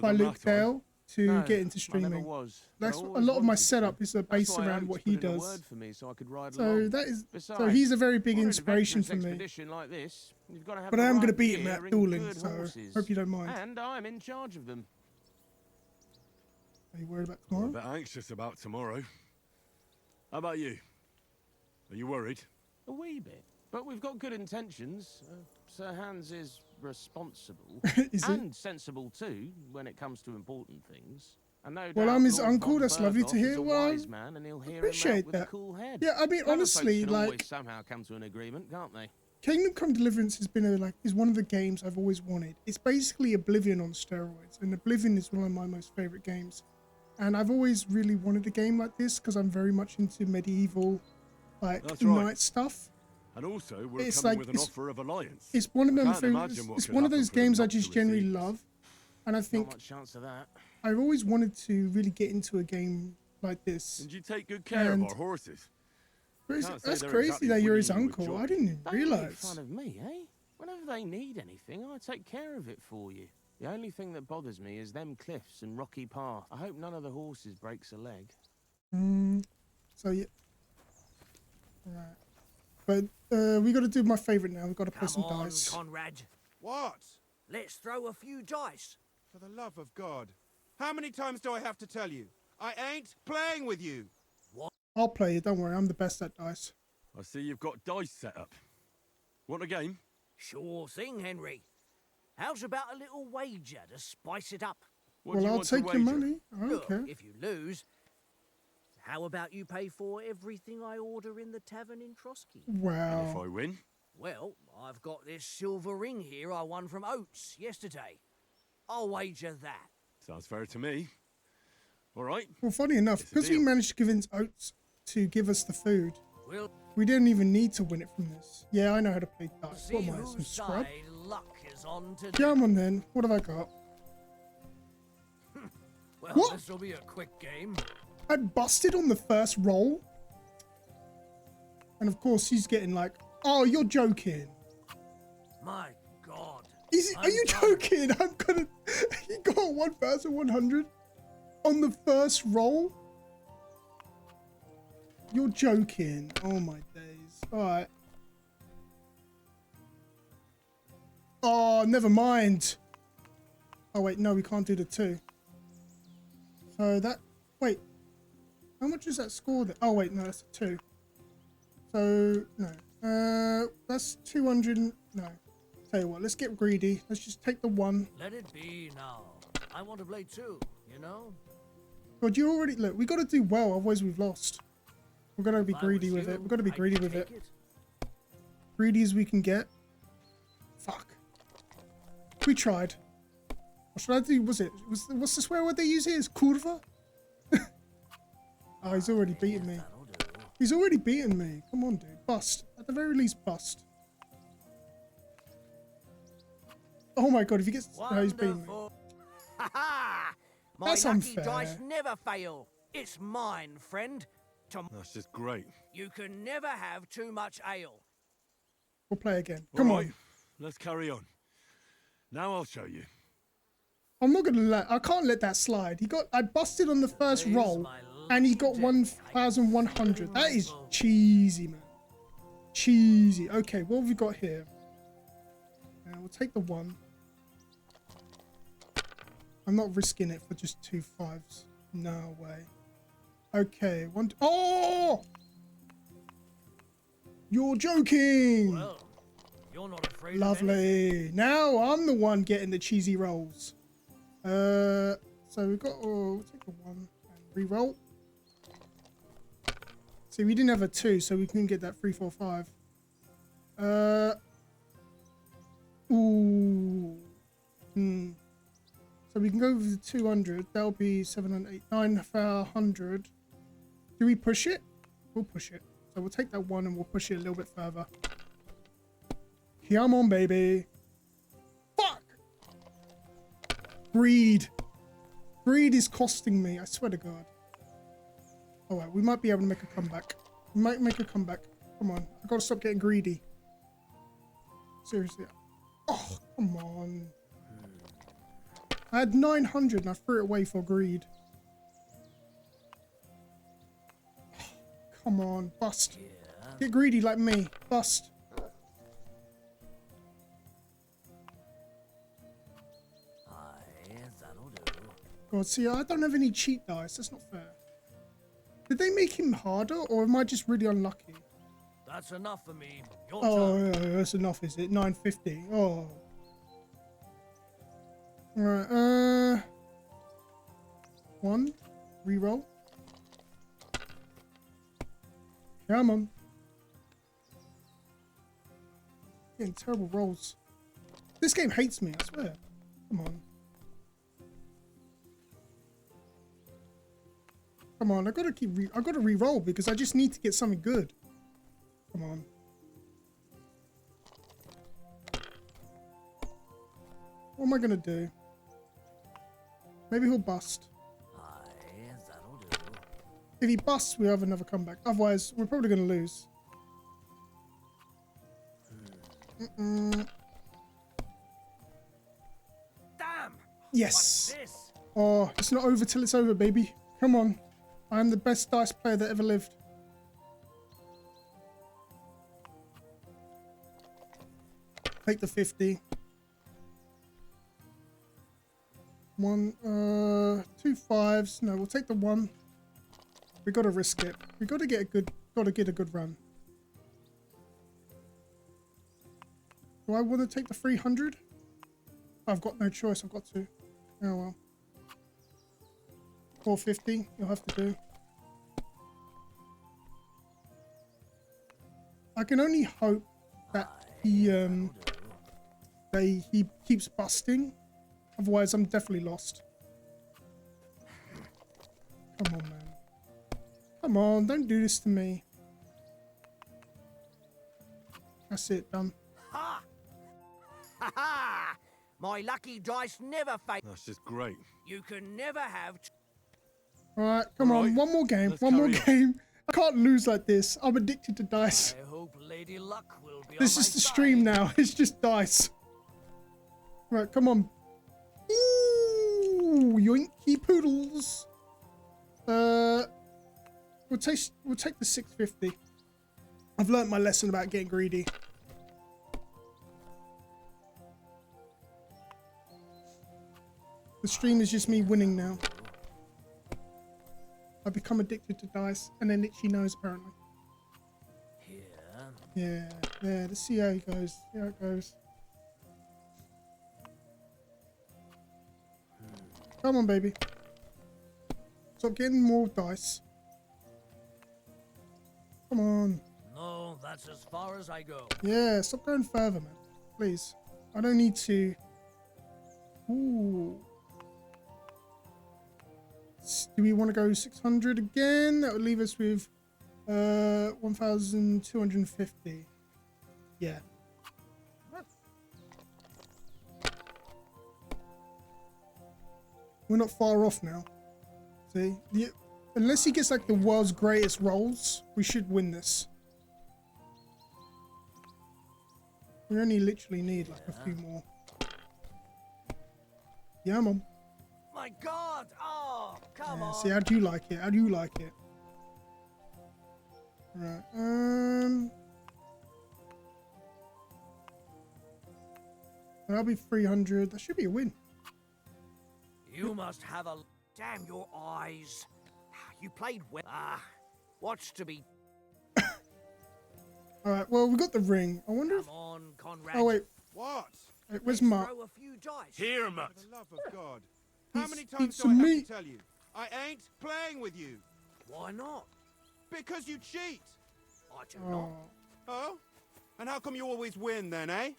[SPEAKER 1] by Luke Dale to get into streaming. That's a lot of my setup is based around what he does. So he's a very big inspiration for me. But I am going to beat him at dueling, so hope you don't mind.
[SPEAKER 7] And I'm in charge of them.
[SPEAKER 1] Are you worried about
[SPEAKER 2] I'm
[SPEAKER 1] tomorrow?
[SPEAKER 2] a bit anxious about tomorrow. How about you? Are you worried?
[SPEAKER 7] A wee bit. But we've got good intentions. Sir Hans is responsible.
[SPEAKER 1] Is
[SPEAKER 7] and sensible too, when it comes to important things. And no
[SPEAKER 1] well,
[SPEAKER 7] doubt
[SPEAKER 1] I'm his
[SPEAKER 7] Lord
[SPEAKER 1] uncle.
[SPEAKER 7] von
[SPEAKER 1] That's lovely to
[SPEAKER 7] Berghoff is
[SPEAKER 1] hear.
[SPEAKER 7] a
[SPEAKER 1] Well,
[SPEAKER 7] wise man, and he'll hear him out
[SPEAKER 1] appreciate
[SPEAKER 7] with a
[SPEAKER 1] that.
[SPEAKER 7] cool head.
[SPEAKER 1] Yeah, I mean,
[SPEAKER 7] Clever
[SPEAKER 1] honestly,
[SPEAKER 7] folks can
[SPEAKER 1] like,
[SPEAKER 7] always somehow come to an agreement, can't they?
[SPEAKER 1] Kingdom Come Deliverance has been is one of the games I've always wanted. It's basically Oblivion on steroids, and Oblivion is one of my most favorite games. And I've always really wanted a game like this because I'm very much into medieval, like knight stuff.
[SPEAKER 2] And also, we're
[SPEAKER 1] It's
[SPEAKER 2] coming
[SPEAKER 1] like
[SPEAKER 2] with an offer of alliance.
[SPEAKER 1] It's one of them. It's
[SPEAKER 2] could
[SPEAKER 1] one of
[SPEAKER 2] happen
[SPEAKER 1] those
[SPEAKER 2] for them
[SPEAKER 1] games I
[SPEAKER 2] not to
[SPEAKER 1] just generally
[SPEAKER 2] receive.
[SPEAKER 1] love, and I think
[SPEAKER 7] Not much chance of that.
[SPEAKER 1] I've always wanted to really get into a game like this.
[SPEAKER 2] And you take good care of
[SPEAKER 1] And
[SPEAKER 2] our horses.
[SPEAKER 1] That's crazy that you're his uncle. I didn't even
[SPEAKER 7] Don't make
[SPEAKER 1] realise.
[SPEAKER 7] fun of me, eh? Whenever they need anything, I take care of it for you. The only thing that bothers me is them cliffs and rocky path. I hope none of the horses breaks a leg.
[SPEAKER 1] So yeah. Right. But we got to do my favourite now. We've got to play some dice.
[SPEAKER 11] Conrad.
[SPEAKER 12] What?
[SPEAKER 11] Let's throw a few dice.
[SPEAKER 12] For the love of God. How many times do I have to tell you? I ain't playing with you.
[SPEAKER 1] I'll play it. Don't worry. I'm the best at dice.
[SPEAKER 2] I see you've got dice set up. Want a game?
[SPEAKER 11] Sure thing, Henry. How's about a little wager to spice it up?
[SPEAKER 2] What do
[SPEAKER 1] Well,
[SPEAKER 2] you
[SPEAKER 1] I'll
[SPEAKER 2] want to
[SPEAKER 1] take your
[SPEAKER 2] wager?
[SPEAKER 1] money. I don't
[SPEAKER 11] Look,
[SPEAKER 1] care.
[SPEAKER 11] if you lose, how about you pay for everything I order in the tavern in Trotsky?
[SPEAKER 2] And if
[SPEAKER 1] Wow.
[SPEAKER 2] I win?
[SPEAKER 11] Well, I've got this silver ring here I won from Oates yesterday. I'll wager that.
[SPEAKER 2] Sounds fair to me. All right.
[SPEAKER 1] Well, funny enough,
[SPEAKER 2] It's a
[SPEAKER 1] because we
[SPEAKER 2] deal.
[SPEAKER 1] managed to convince Oates to give us the food,
[SPEAKER 11] We'll
[SPEAKER 1] we didn't even need to win it from this. Yeah, I know how to play dice.
[SPEAKER 11] see
[SPEAKER 1] What am I, some
[SPEAKER 11] whose
[SPEAKER 1] scrub?
[SPEAKER 11] side luck is on today.
[SPEAKER 1] Come on then. What have I got?
[SPEAKER 11] Well,
[SPEAKER 1] What?
[SPEAKER 11] this'll be a quick game.
[SPEAKER 1] I busted on the first roll. And of course, he's getting like, oh, you're joking.
[SPEAKER 11] My God.
[SPEAKER 1] Are you joking? I'm gonna. He got 1,100 on the first roll. You're joking. Oh my days. All right. Oh, never mind. Oh wait, no, we can't do the 2. So that. Wait. How much is that score then? Oh wait, no, that's a 2. So no. That's 200. No. Tell you what, let's get greedy. Let's just take the 1.
[SPEAKER 11] Let it be now. I want to play too, you know?
[SPEAKER 1] God, you already look. We got to do well, otherwise we've lost. We're gonna be
[SPEAKER 11] If I
[SPEAKER 1] greedy
[SPEAKER 11] was
[SPEAKER 1] with it.
[SPEAKER 11] you,
[SPEAKER 1] We're gonna be
[SPEAKER 11] I'd
[SPEAKER 1] greedy with
[SPEAKER 11] take
[SPEAKER 1] it. Greedy as we can get. Fuck. We tried. What should I do? What's the swear word they use here? Is kurva? Oh, he's already beaten me.
[SPEAKER 11] That'll do.
[SPEAKER 1] He's already beaten me. Come on, dude. Bust. At the very least, bust. Oh my god, if he gets... No, he's beaten me.
[SPEAKER 11] Wonderful. Ha ha! My
[SPEAKER 1] That's
[SPEAKER 11] lucky
[SPEAKER 1] unfair.
[SPEAKER 11] dice never fail. It's mine, friend.
[SPEAKER 2] That's just great.
[SPEAKER 11] You can never have too much ale.
[SPEAKER 1] We'll play again. Come
[SPEAKER 2] All
[SPEAKER 1] on.
[SPEAKER 2] right, let's carry on. Now I'll show you.
[SPEAKER 1] I'm not gonna let... I can't let that slide. I busted on the first
[SPEAKER 11] There's
[SPEAKER 1] roll,
[SPEAKER 11] my
[SPEAKER 1] and he
[SPEAKER 11] lucky
[SPEAKER 1] got
[SPEAKER 11] day.
[SPEAKER 1] 1,100. That is cheesy, man. Cheesy. Okay, what have we got here? We'll take the 1. I'm not risking it for just 2 5s. No way. Okay, 1... Oh! You're joking!
[SPEAKER 11] Well, you're not afraid of anything.
[SPEAKER 1] Lovely. Now I'm the one getting the cheesy rolls. So we've got... Oh, we'll take the 1 and re-roll. See, we didn't have a 2, so we couldn't get that 3 4 5. Ooh. So we can go with the 200. That'll be 700, 800, 900. Do we push it? We'll push it. So we'll take that 1 and we'll push it a little bit further. Come on, baby. Fuck! Greed. Greed is costing me, I swear to God. Alright, we might be able to make a comeback. We might make a comeback. Come on, I gotta stop getting greedy. Seriously. Oh, come on. I had 900 and I threw it away for greed. Come on, bust. Get greedy like me. Bust.
[SPEAKER 11] That'll do.
[SPEAKER 1] God, see, I don't have any cheat dice. That's not fair. Did they make him harder, or am I just really unlucky?
[SPEAKER 11] That's enough for me. Your
[SPEAKER 1] Oh,
[SPEAKER 11] turn.
[SPEAKER 1] yeah, that's enough, is it? 950. Oh. Alright, 1. Reroll. Come on. Getting terrible rolls. This game hates me, I swear. Come on. Come on, I gotta re-roll because I just need to get something good. Come on. What am I gonna do? Maybe he'll bust.
[SPEAKER 11] That'll do.
[SPEAKER 1] If he busts, we have another comeback. Otherwise, we're probably gonna lose.
[SPEAKER 11] Damn!
[SPEAKER 1] Yes!
[SPEAKER 11] What's this?
[SPEAKER 1] Oh, it's not over till it's over, baby. Come on. I am the best dice player that ever lived. Take the 50. 1, 2 5s. No, we'll take the 1. We gotta risk it. We gotta get a good run. Do I want to take the 300? I've got no choice. I've got to. Oh well. 450. You'll have to do. I can only hope that he keeps busting. Otherwise, I'm definitely lost. Come on, man. Come on, don't do this to me. That's it, done.
[SPEAKER 11] Ha! Ha ha! My lucky dice never fail.
[SPEAKER 2] That's just great.
[SPEAKER 11] You can never have.
[SPEAKER 1] Alright, come on, one more game. One more game. I can't lose like this. I'm addicted to dice.
[SPEAKER 11] I hope Lady Luck will be
[SPEAKER 1] This
[SPEAKER 11] on
[SPEAKER 1] is
[SPEAKER 11] my
[SPEAKER 1] the
[SPEAKER 11] side.
[SPEAKER 1] stream now. It's just dice. Right, come on. Ooh, yoinky poodles. We'll take the 650. I've learnt my lesson about getting greedy. The stream is just me winning now. I've become addicted to dice, and then Itchy knows apparently. Yeah, let's see how it goes. See how it goes. Come on, baby. Stop getting more dice. Come on.
[SPEAKER 11] No, that's as far as I go.
[SPEAKER 1] Yeah, stop going further, man. Please. I don't need to. Ooh. Do we want to go 600 again? That would leave us with 1,250. Yeah. We're not far off now. See? Unless he gets like the world's greatest rolls, we should win this. We only literally need like a few more. Yeah, Mom.
[SPEAKER 11] My God! Oh, come on!
[SPEAKER 1] See, how do you like it? How do you like it? Right. That'll be 300. That should be a win.
[SPEAKER 11] You must have a. Damn your eyes! You played well. What's to be?
[SPEAKER 1] All right. Well, we got the ring. I wonder if.
[SPEAKER 11] Come on, Conrad.
[SPEAKER 1] Oh wait.
[SPEAKER 12] What?
[SPEAKER 1] Wait, where's Mark?
[SPEAKER 11] Throw a few dice.
[SPEAKER 8] Here, Mutt.
[SPEAKER 12] For the love of God. How many
[SPEAKER 1] Eat
[SPEAKER 12] times do I
[SPEAKER 1] some
[SPEAKER 12] have
[SPEAKER 1] meat.
[SPEAKER 12] to tell you? I ain't playing with you.
[SPEAKER 11] Why not?
[SPEAKER 12] Because you cheat.
[SPEAKER 11] I do not.
[SPEAKER 12] Oh? And how come you always win then, eh?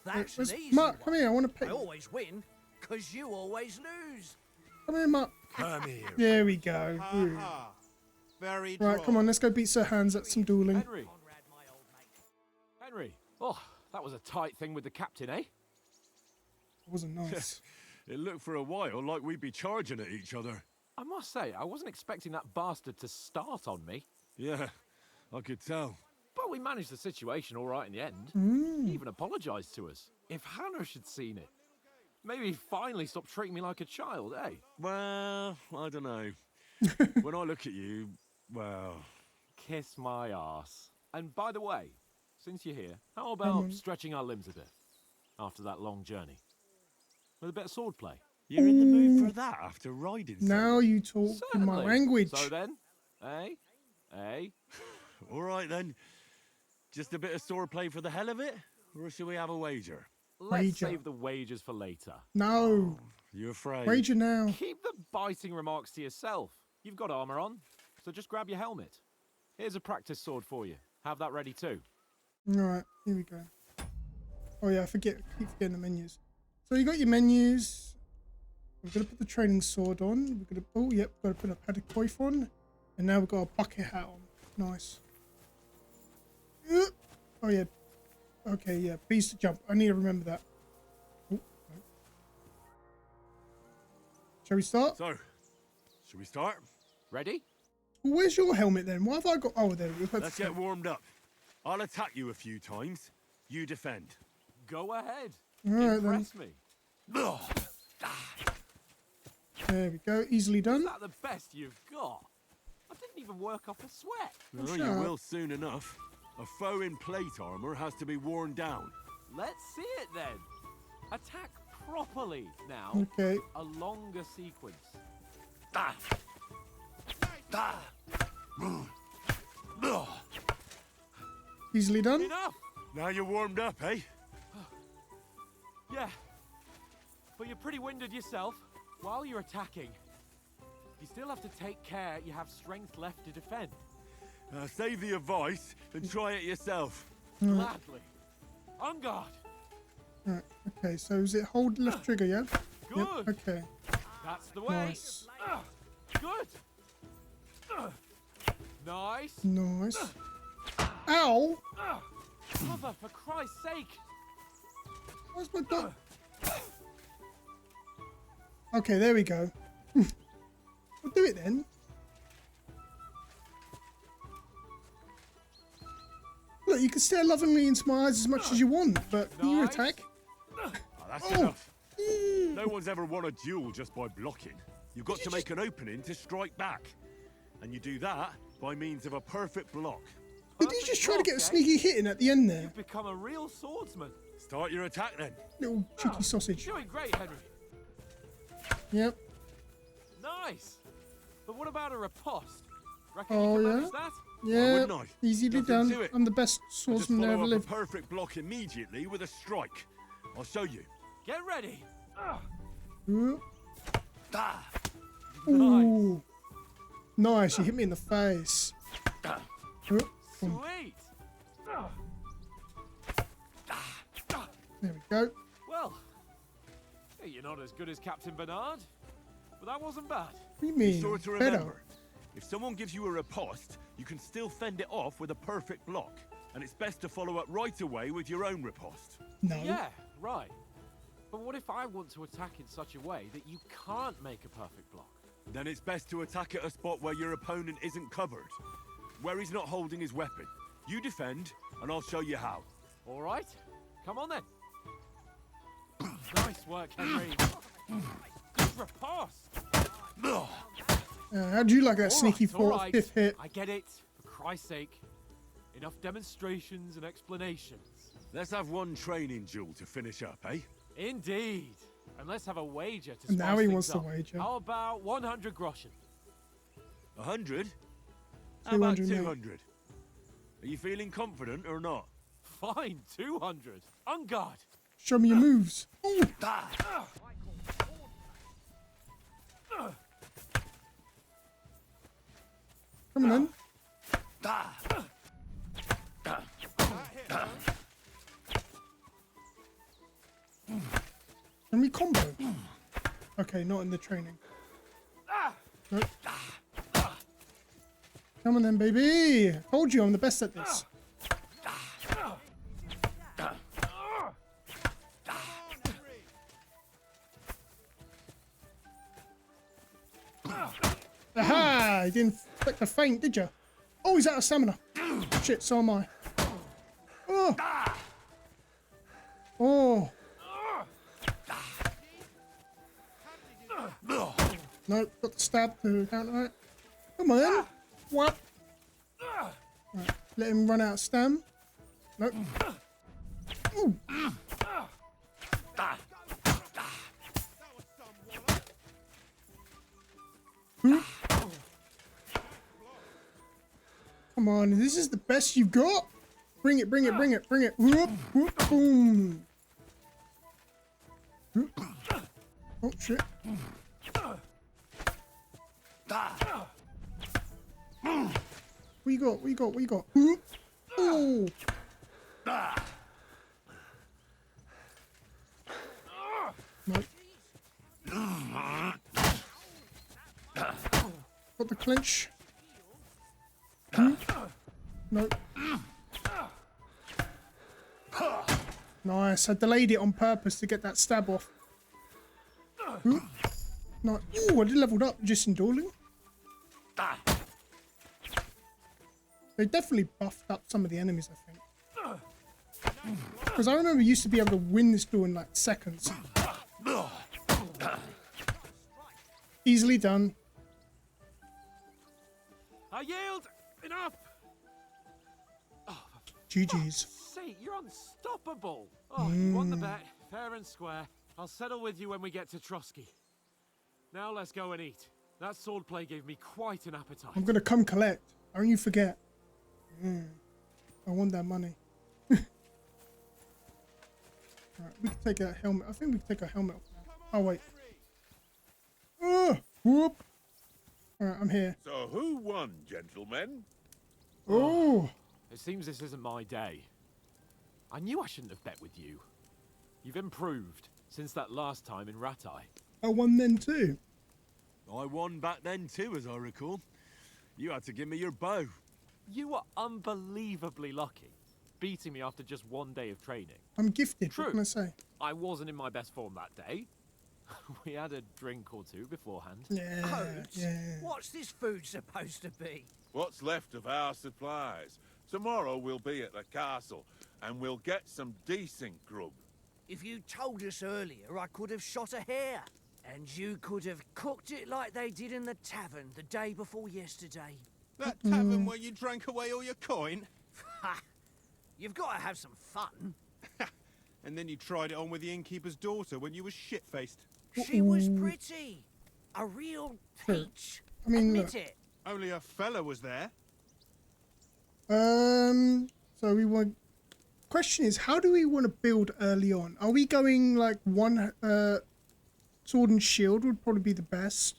[SPEAKER 11] That's
[SPEAKER 1] Where's
[SPEAKER 11] an easy
[SPEAKER 1] Mark?
[SPEAKER 11] one.
[SPEAKER 1] Come here. I want to pay.
[SPEAKER 11] I always win, because you always lose.
[SPEAKER 1] Come here, Mark.
[SPEAKER 8] Come here.
[SPEAKER 1] There we go.
[SPEAKER 12] Ha ha. very
[SPEAKER 1] Right,
[SPEAKER 12] droll.
[SPEAKER 1] come on, let's go beat Sir Hans at some dueling.
[SPEAKER 5] Henry. Henry. Oh, that was a tight thing with the captain, eh?
[SPEAKER 1] It wasn't nice.
[SPEAKER 2] It looked for a while like we'd be charging at each other.
[SPEAKER 5] I must say, I wasn't expecting that bastard to start on me.
[SPEAKER 2] Yeah, I could tell.
[SPEAKER 5] But we managed the situation all right in the end. He even apologized to us. If Hannah had seen it, maybe he'd finally stop treating me like a child, eh?
[SPEAKER 2] Well, I don't know. When I look at you, well...
[SPEAKER 5] Kiss my arse. And by the way, since you're here, how about stretching our limbs a bit after that long journey? With a bit of swordplay.
[SPEAKER 2] You're in the mood for that after riding so
[SPEAKER 1] Now
[SPEAKER 2] long?
[SPEAKER 1] you talk in my
[SPEAKER 5] Certainly.
[SPEAKER 1] language.
[SPEAKER 5] So then, eh? Eh?
[SPEAKER 2] All right then. Just a bit of swordplay for the hell of it? Or should we have a wager?
[SPEAKER 5] Let's
[SPEAKER 1] Wager.
[SPEAKER 5] save the wagers for later.
[SPEAKER 1] No.
[SPEAKER 2] You afraid?
[SPEAKER 1] Wager now.
[SPEAKER 5] Keep the biting remarks to yourself. You've got armor on, so just grab your helmet. Here's a practice sword for you. Have that ready too.
[SPEAKER 1] Alright, here we go. Oh yeah, keep forgetting the menus. So you got your menus. We're gonna put the training sword on. We're gonna gotta put a padded coif on. And now we've got a bucket hat on. Nice. Oh yeah. Okay, yeah. Please to jump. I need to remember that. Oh, no. Shall we start?
[SPEAKER 2] So, should we start?
[SPEAKER 5] Ready?
[SPEAKER 1] Well, where's your helmet then? Why have I got... Oh, there it is.
[SPEAKER 2] Let's get warmed up. I'll attack you a few times. You defend.
[SPEAKER 5] Go ahead.
[SPEAKER 1] Alright then.
[SPEAKER 5] Impress me.
[SPEAKER 1] There we go. Easily
[SPEAKER 5] Is
[SPEAKER 1] done.
[SPEAKER 5] that the best you've got? I didn't even work off a sweat.
[SPEAKER 2] Well,
[SPEAKER 1] shut
[SPEAKER 2] you
[SPEAKER 1] up.
[SPEAKER 2] will soon enough. A foe in plate armor has to be worn down.
[SPEAKER 5] Let's see it then. Attack properly now.
[SPEAKER 1] Okay.
[SPEAKER 5] A longer sequence.
[SPEAKER 1] Easily done.
[SPEAKER 5] Enough.
[SPEAKER 2] Now you're warmed up, eh?
[SPEAKER 5] Yeah. But you're pretty winded yourself. While you're attacking, you still have to take care you have strength left to defend.
[SPEAKER 2] Save the advice and try it yourself.
[SPEAKER 5] Gladly. On guard.
[SPEAKER 1] Right. Okay, so is it hold left trigger, yeah?
[SPEAKER 5] Good.
[SPEAKER 1] Yep. Okay.
[SPEAKER 5] That's the way.
[SPEAKER 1] Nice.
[SPEAKER 5] Good. Nice.
[SPEAKER 1] Nice. Ow!
[SPEAKER 5] Cover, for Christ's sake.
[SPEAKER 1] Where's my dog? Okay, there we go. We'll do it then. Look, you can stare lovingly into my eyes as much as you want, but your
[SPEAKER 5] Nice.
[SPEAKER 1] attack.
[SPEAKER 2] Oh, that's
[SPEAKER 1] Oh.
[SPEAKER 2] enough. No one's ever won a duel just by blocking. You've got to make an opening to strike back. And you do that by means of a perfect block.
[SPEAKER 1] Did you just try to get a
[SPEAKER 5] Perfect
[SPEAKER 1] sneaky hit in at the end there?
[SPEAKER 5] You've become a real swordsman.
[SPEAKER 2] Start your attack then.
[SPEAKER 1] Little cheeky sausage.
[SPEAKER 5] Doing great, Henry.
[SPEAKER 1] Yep.
[SPEAKER 5] Nice. But what about a riposte? Reckon
[SPEAKER 1] Oh,
[SPEAKER 5] you can
[SPEAKER 1] yeah?
[SPEAKER 5] manage that?
[SPEAKER 1] Yeah.
[SPEAKER 2] wouldn't I?
[SPEAKER 1] Easily
[SPEAKER 2] Nothing
[SPEAKER 1] done.
[SPEAKER 2] to it.
[SPEAKER 1] I'm the best
[SPEAKER 2] Just
[SPEAKER 1] swordsman that
[SPEAKER 2] follow
[SPEAKER 1] ever
[SPEAKER 2] up
[SPEAKER 1] lived.
[SPEAKER 2] a perfect block immediately with a strike. I'll show you.
[SPEAKER 5] Get ready.
[SPEAKER 1] Ooh. Ooh. Nice, you hit me in the face. Ooh.
[SPEAKER 5] Sweet.
[SPEAKER 1] There we go.
[SPEAKER 5] Well, you're not as good as Captain Bernard, but that wasn't bad.
[SPEAKER 1] What do you
[SPEAKER 2] Be
[SPEAKER 1] mean?
[SPEAKER 2] sure to
[SPEAKER 1] Better.
[SPEAKER 2] remember, if someone gives you a riposte, you can still fend it off with a perfect block. And it's best to follow up right away with your own riposte.
[SPEAKER 1] No.
[SPEAKER 5] Yeah, right. But what if I want to attack in such a way that you can't make a perfect block?
[SPEAKER 2] Then it's best to attack at a spot where your opponent isn't covered. Where he's not holding his weapon. You defend, and I'll show you how.
[SPEAKER 5] All right, come on then. Nice work, Henry. Good riposte.
[SPEAKER 1] How'd you like that
[SPEAKER 5] All
[SPEAKER 1] sneaky
[SPEAKER 5] right, all
[SPEAKER 1] fourth,
[SPEAKER 5] right.
[SPEAKER 1] fifth hit?
[SPEAKER 5] I get it. For Christ's sake. Enough demonstrations and explanations.
[SPEAKER 2] Let's have one training duel to finish up, eh?
[SPEAKER 5] Indeed. And let's have a wager to
[SPEAKER 1] And now
[SPEAKER 5] spice
[SPEAKER 1] he
[SPEAKER 5] things
[SPEAKER 1] wants to
[SPEAKER 5] up.
[SPEAKER 1] wager.
[SPEAKER 5] How about 100 groschen?
[SPEAKER 2] 100? How about
[SPEAKER 1] 200, mate.
[SPEAKER 2] 200? Are you feeling confident or not?
[SPEAKER 5] Fine, 200. On guard.
[SPEAKER 1] Show me your moves. Ooh. Come on then. Can we combo? Okay, not in the training. Nope. Come on then, baby. Told you I'm the best at this. Aha! You didn't expect the feint, did you? Oh, he's out of stamina. Shit, so am I. Oh! Oh! Nope, got the stab to counter that. Come on then. What? Right, let him run out of stam. Nope. Ooh. Come on, this is the best you've got. Bring it, bring it, bring it, bring it. Whoop, whoop, boom. Whoop. Oh, shit. What you got? What you got? What you got? Whoop. Oh. Nope. Got the clinch. Nope. Nice. I delayed it on purpose to get that stab off. No. Ooh, I did leveled up just in dueling. They definitely buffed up some of the enemies, I think. Because I remember you used to be able to win this duel in like seconds. Easily done.
[SPEAKER 5] I yield! Enough!
[SPEAKER 1] GG's.
[SPEAKER 5] See, you're unstoppable! Oh, you won the bet, fair and square. I'll settle with you when we get to Trotsky. Now let's go and eat. That swordplay gave me quite an appetite.
[SPEAKER 1] I'm gonna come collect. Don't you forget. I want that money. Alright, we can take a helmet. I think we can take a helmet off now. Oh, wait. Whoop. Alright, I'm here.
[SPEAKER 10] So who won, gentlemen?
[SPEAKER 1] Oh.
[SPEAKER 5] It seems this isn't my day. I knew I shouldn't have bet with you. You've improved since that last time in Ratai.
[SPEAKER 1] I won then too.
[SPEAKER 2] I won back then too, as I recall. You had to give me your bow.
[SPEAKER 5] You were unbelievably lucky, beating me after just one day of training.
[SPEAKER 1] I'm gifted.
[SPEAKER 5] True.
[SPEAKER 1] What can I say?
[SPEAKER 5] I wasn't in my best form that day. We had a drink or two beforehand.
[SPEAKER 1] Yeah.
[SPEAKER 11] Oats? What's this food supposed to be?
[SPEAKER 10] What's left of our supplies. Tomorrow we'll be at the castle, and we'll get some decent grub.
[SPEAKER 11] If you told us earlier, I could have shot a hare. And you could have cooked it like they did in the tavern the day before yesterday.
[SPEAKER 12] That tavern where you drank away all your coin?
[SPEAKER 11] Ha! You've got to have some fun.
[SPEAKER 12] And then you tried it on with the innkeeper's daughter when you were shit-faced.
[SPEAKER 11] She was pretty. A real peach.
[SPEAKER 1] I mean,
[SPEAKER 11] admit it.
[SPEAKER 12] Only a fella was there.
[SPEAKER 1] So we want... Question is, how do we want to build early on? Are we going like one sword and shield would probably be the best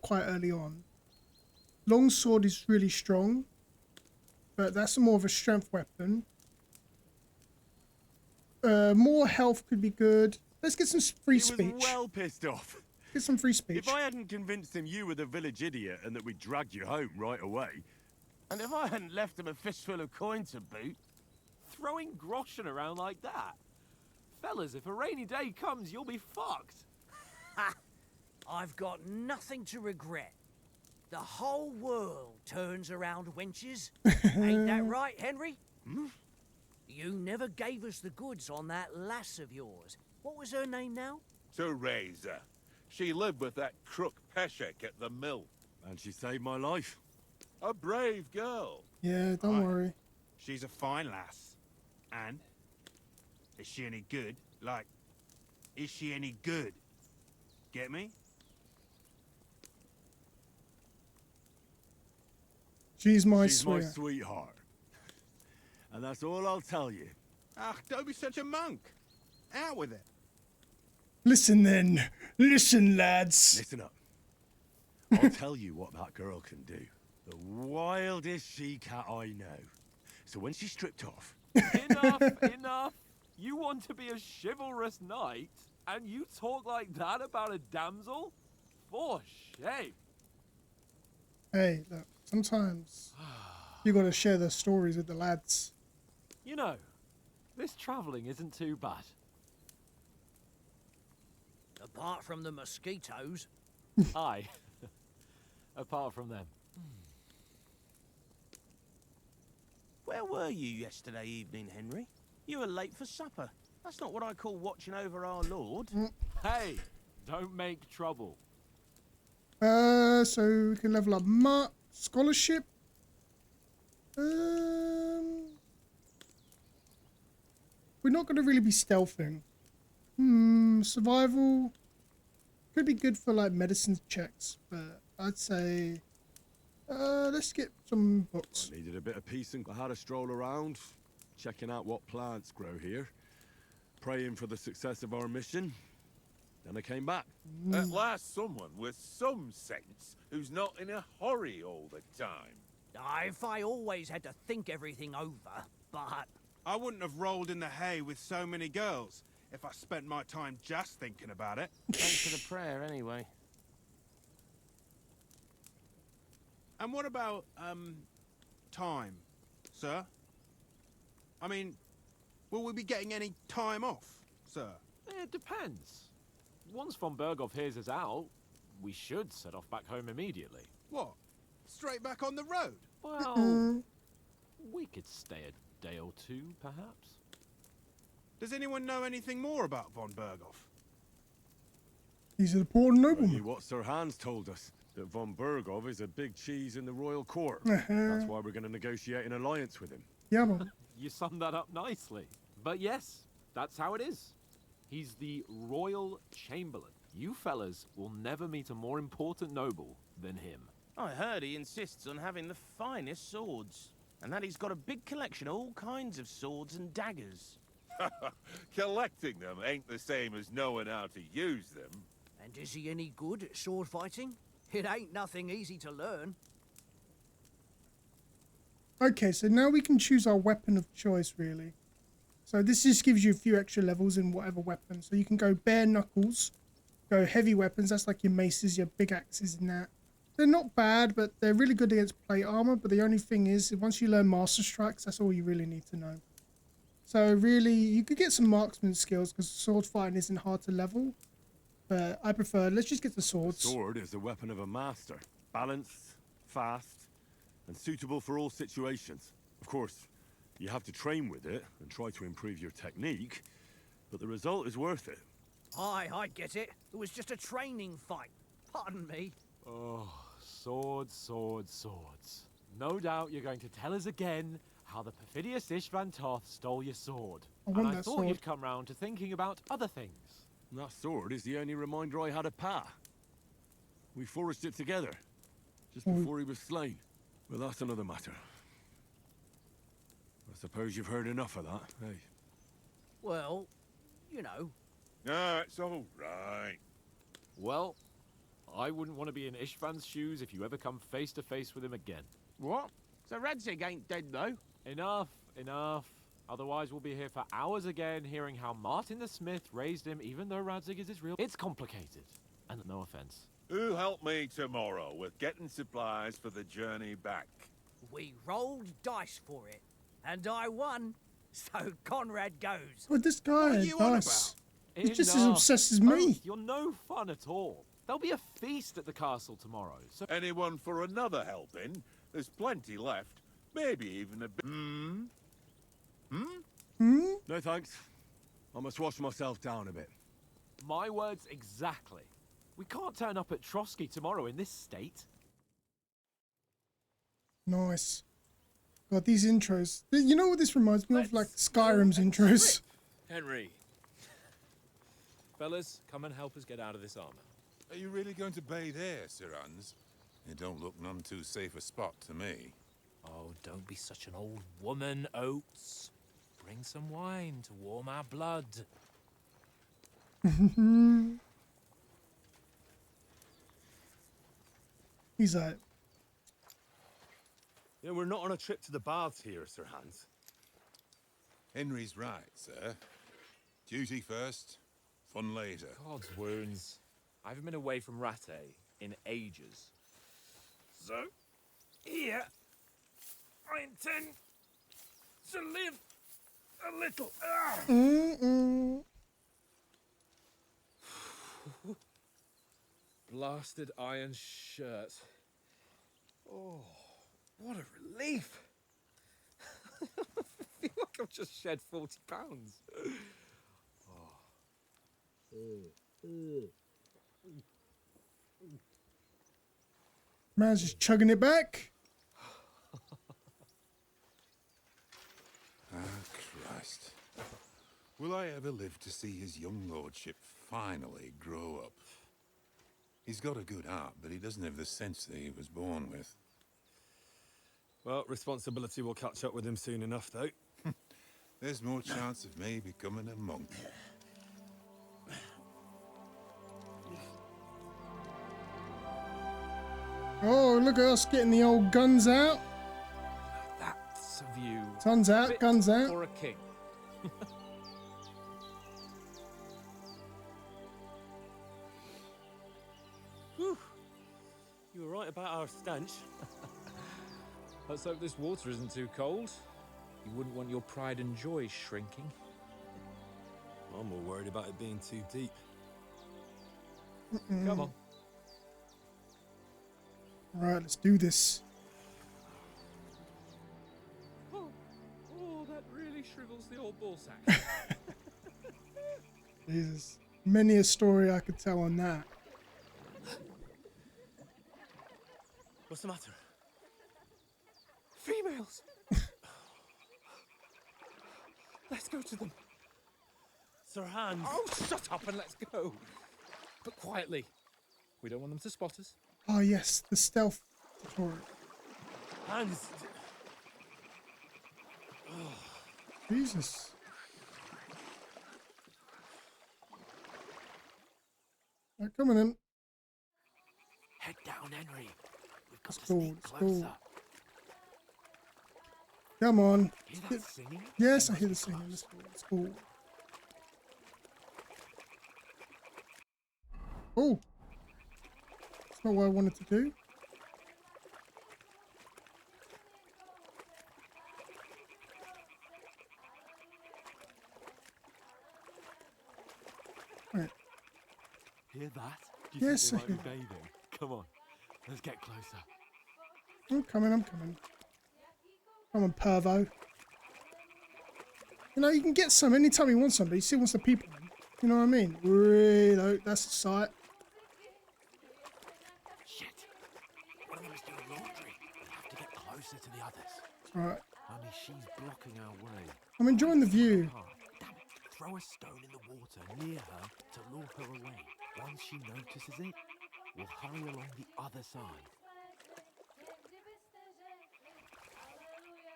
[SPEAKER 1] quite early on. Long sword is really strong, but that's more of a strength weapon. More health could be good. Let's get some free speech.
[SPEAKER 2] He was well pissed off.
[SPEAKER 1] Get some free speech.
[SPEAKER 2] If I hadn't convinced him you were the village idiot and that we dragged you home right away.
[SPEAKER 7] And if I hadn't left him a fistful of coin to boot.
[SPEAKER 5] Throwing groschen around like that. Fellas, if a rainy day comes, you'll be fucked.
[SPEAKER 11] Ha! I've got nothing to regret. The whole world turns around wenches. Ain't that right, Henry? Hmm? You never gave us the goods on that lass of yours. What was her name now?
[SPEAKER 10] Teresa. She lived with that crook Peshek at the mill.
[SPEAKER 2] And she saved my life.
[SPEAKER 10] A brave girl.
[SPEAKER 1] Yeah, don't worry.
[SPEAKER 12] She's a fine lass. And? Is she any good? Like, is she any good? Get me?
[SPEAKER 1] She's my
[SPEAKER 2] sweetheart. And that's all I'll tell you.
[SPEAKER 12] Ah, don't be such a monk. Out with it.
[SPEAKER 1] Listen then. Listen, lads.
[SPEAKER 2] Listen up. I'll tell you what that girl can do. The wildest she-cat I know. So when she's stripped off...
[SPEAKER 5] Enough, enough. You want to be a chivalrous knight, and you talk like that about a damsel? For shame.
[SPEAKER 1] Hey, look, Sometimes you got to share the stories with the lads.
[SPEAKER 5] You know, this travelling isn't too bad.
[SPEAKER 11] Apart from the mosquitoes.
[SPEAKER 5] Aye. Apart from them.
[SPEAKER 7] Where were you yesterday evening, Henry? You were late for supper. That's not what I call watching over our Lord.
[SPEAKER 5] Hey, don't make trouble.
[SPEAKER 1] So we can level up scholarship. We're not going to really be stealthing. Survival could be good for like medicine checks, but I'd say let's get some books.
[SPEAKER 2] I needed a bit of peace and I had a stroll around, checking out what plants grow here, praying for the success of our mission. Then I came back.
[SPEAKER 10] At last, someone with some sense who's not in a hurry all the time.
[SPEAKER 11] If I always had to think everything over, but...
[SPEAKER 12] I wouldn't have rolled in the hay with so many girls if I spent my time just thinking about it.
[SPEAKER 7] Thanks for the prayer, anyway.
[SPEAKER 12] And what about, time, sir? I mean, will we be getting any time off, sir?
[SPEAKER 5] It depends. Once von Berghoff hears us out, we should set off back home immediately.
[SPEAKER 12] What? Straight back on the road?
[SPEAKER 5] Well, we could stay a day or two, perhaps.
[SPEAKER 12] Does anyone know anything more about von Berghoff?
[SPEAKER 1] He's an important nobleman.
[SPEAKER 2] Only what Sir Hans told us, that von Berghoff is a big cheese in the royal court. That's why we're going to negotiate an alliance with him.
[SPEAKER 1] Yeah, man.
[SPEAKER 5] You summed that up nicely. But yes, that's how it is. He's the royal chamberlain. You fellas will never meet a more important noble than him.
[SPEAKER 7] I heard he insists on having the finest swords, and that he's got a big collection of all kinds of swords and daggers.
[SPEAKER 10] Collecting them ain't the same as knowing how to use them.
[SPEAKER 11] And is he any good at sword fighting? It ain't nothing easy to learn.
[SPEAKER 1] Okay, so now we can choose our weapon of choice, really. So this just gives you a few extra levels in whatever weapon. So you can go bare knuckles, go heavy weapons, that's like your maces, your big axes and that. They're not bad, but they're really good against plate armor. But the only thing is, once you learn master strikes, that's all you really need to know. So really, you could get some marksman skills because sword fighting isn't hard to level. But I prefer, let's just get the swords.
[SPEAKER 2] The sword is the weapon of a master. Balanced, fast, and suitable for all situations. Of course, you have to train with it and try to improve your technique, but the result is worth it.
[SPEAKER 11] Aye, I get it. It was just a training fight. Pardon me.
[SPEAKER 5] Oh, swords, swords, swords. No doubt you're going to tell us again how the perfidious Ishvan Toth stole your sword. And I thought you'd come round to thinking about other things.
[SPEAKER 2] And that sword is the only reminder I had of Pa. We forged it together, just before he was slain. But that's another matter. I suppose you've heard enough of that, hey?
[SPEAKER 11] Well, you know.
[SPEAKER 10] No, it's all right.
[SPEAKER 5] Well, I wouldn't want to be in Ishvan's shoes if you ever come face to face with him again.
[SPEAKER 7] What? So Radzig ain't dead, though?
[SPEAKER 5] Enough, enough. Otherwise we'll be here for hours again hearing how Martin the Smith raised him even though Radzig is his real... It's complicated. And no offense.
[SPEAKER 10] Who'll help me tomorrow with getting supplies for the journey back?
[SPEAKER 11] We rolled dice for it, and I won, so Conrad goes.
[SPEAKER 1] But this guy, nice. He's just as obsessed as me.
[SPEAKER 5] Oath, you're no fun at all. There'll be a feast at the castle tomorrow, so...
[SPEAKER 10] Anyone for another helping? There's plenty left. Maybe even a bit...
[SPEAKER 2] No thanks. I must wash myself down a bit.
[SPEAKER 5] My words exactly. We can't turn up at Trotsky tomorrow in this state.
[SPEAKER 1] Nice. God, these intros. You know what this reminds me of? Like Skyrim's intros.
[SPEAKER 4] Henry. Fellas, come and help us get out of this armor.
[SPEAKER 13] Are you really going to bathe here, Sir Hans? It don't look none too safe a spot to me.
[SPEAKER 4] Oh, don't be such an old woman, Oates. Bring some wine to warm our blood.
[SPEAKER 1] He's like...
[SPEAKER 6] Yeah, we're not on a trip to the baths here, Sir Hans.
[SPEAKER 13] Henry's right, sir. Duty first, fun later.
[SPEAKER 4] God's wounds. I haven't been away from Rattay in ages.
[SPEAKER 5] So, here I intend to live a little. Blasted iron shirt. Oh, what a relief. I feel like I've just shed 40 pounds.
[SPEAKER 1] Man's just chugging it back.
[SPEAKER 13] Ah, Christ. Will I ever live to see his young lordship finally grow up? He's got a good heart, but he doesn't have the sense that he was born with.
[SPEAKER 2] Well, responsibility will catch up with him soon enough, though.
[SPEAKER 13] There's more chance of me becoming a monk.
[SPEAKER 1] Oh, look at us getting the old guns out.
[SPEAKER 4] That's a view.
[SPEAKER 1] Guns out,
[SPEAKER 4] fit
[SPEAKER 1] guns out.
[SPEAKER 4] for a king.
[SPEAKER 2] Whew. You were right about our stench.
[SPEAKER 4] Let's hope this water isn't too cold. You wouldn't want your pride and joy shrinking.
[SPEAKER 2] I'm more worried about it being too deep.
[SPEAKER 4] Come on.
[SPEAKER 1] All right, let's do this.
[SPEAKER 4] Oh, that really shrivels the old ball sack.
[SPEAKER 1] Jesus. Many a story I could tell on that.
[SPEAKER 2] What's the matter?
[SPEAKER 4] Females! Let's go to them.
[SPEAKER 2] Sir Hans.
[SPEAKER 4] Oh, shut up and let's go. But quietly. We don't want them to spot us.
[SPEAKER 1] Oh, yes, the stealth tutorial.
[SPEAKER 2] Hans.
[SPEAKER 1] Jesus. Right, come on then.
[SPEAKER 5] Head down, Henry. We've got
[SPEAKER 1] It's
[SPEAKER 5] to
[SPEAKER 1] cool,
[SPEAKER 5] sneak
[SPEAKER 1] it's
[SPEAKER 5] closer.
[SPEAKER 1] cool. Come on.
[SPEAKER 5] Hear that singing?
[SPEAKER 1] Yes, I hear the singing. Let's go. Let's go. Oh. That's not what I wanted to do. Right.
[SPEAKER 5] Hear that? Do you
[SPEAKER 1] Yes, I
[SPEAKER 5] think they might
[SPEAKER 1] hear
[SPEAKER 5] be bathing? Come on, let's get closer.
[SPEAKER 1] I'm coming, I'm coming. Come on, pervo. You know, you can get some anytime you want some, but you still want the people in. You know what I mean? Really, that's a sight.
[SPEAKER 5] Shit. One of them is doing laundry. We have to get closer to the others.
[SPEAKER 1] Alright.
[SPEAKER 5] Only she's blocking our way.
[SPEAKER 1] I'm enjoying the view.
[SPEAKER 5] Damn it. Throw a stone in the water near her to lure her away. Once she notices it, we'll hurry along the other side.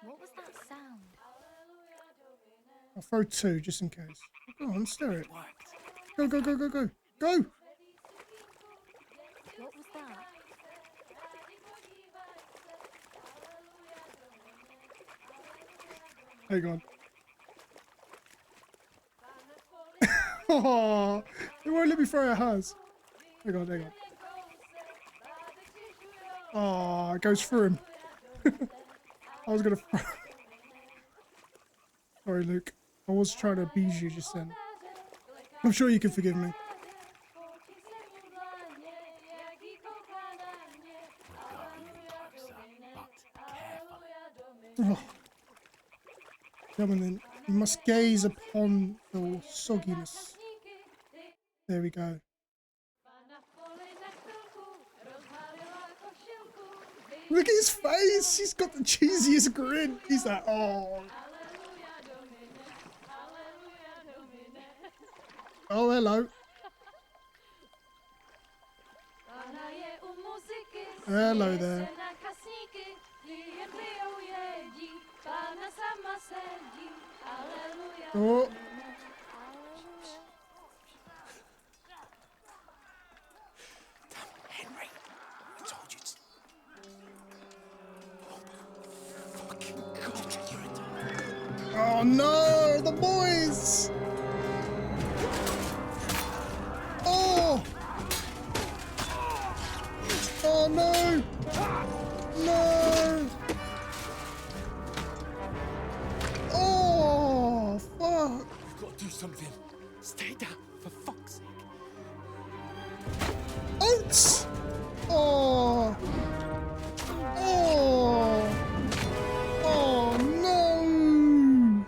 [SPEAKER 3] What was that sound?
[SPEAKER 1] I'll throw two just in case. Go on, stir it.
[SPEAKER 5] Worked.
[SPEAKER 1] Go, go, go, go, go. Go!
[SPEAKER 3] What was that?
[SPEAKER 1] Hang on. Oh, it won't let me throw it hers. Hang on, hang on. Oh, it goes through him. I was gonna throw. Sorry, Luke. I was trying to abuse you just then. I'm sure you can forgive me. Oh. Come on then. You must gaze upon the sogginess. There we go. Look at his face. He's got the cheesiest grin. He's like, oh. Oh, hello. Hello there. Oh.
[SPEAKER 5] Henry, I told you to...
[SPEAKER 1] Oh no, the boys! Oh! Oh no! No!
[SPEAKER 4] move in. Stay down, for fuck's sake.
[SPEAKER 1] Oats! Oh! Oh! Oh no!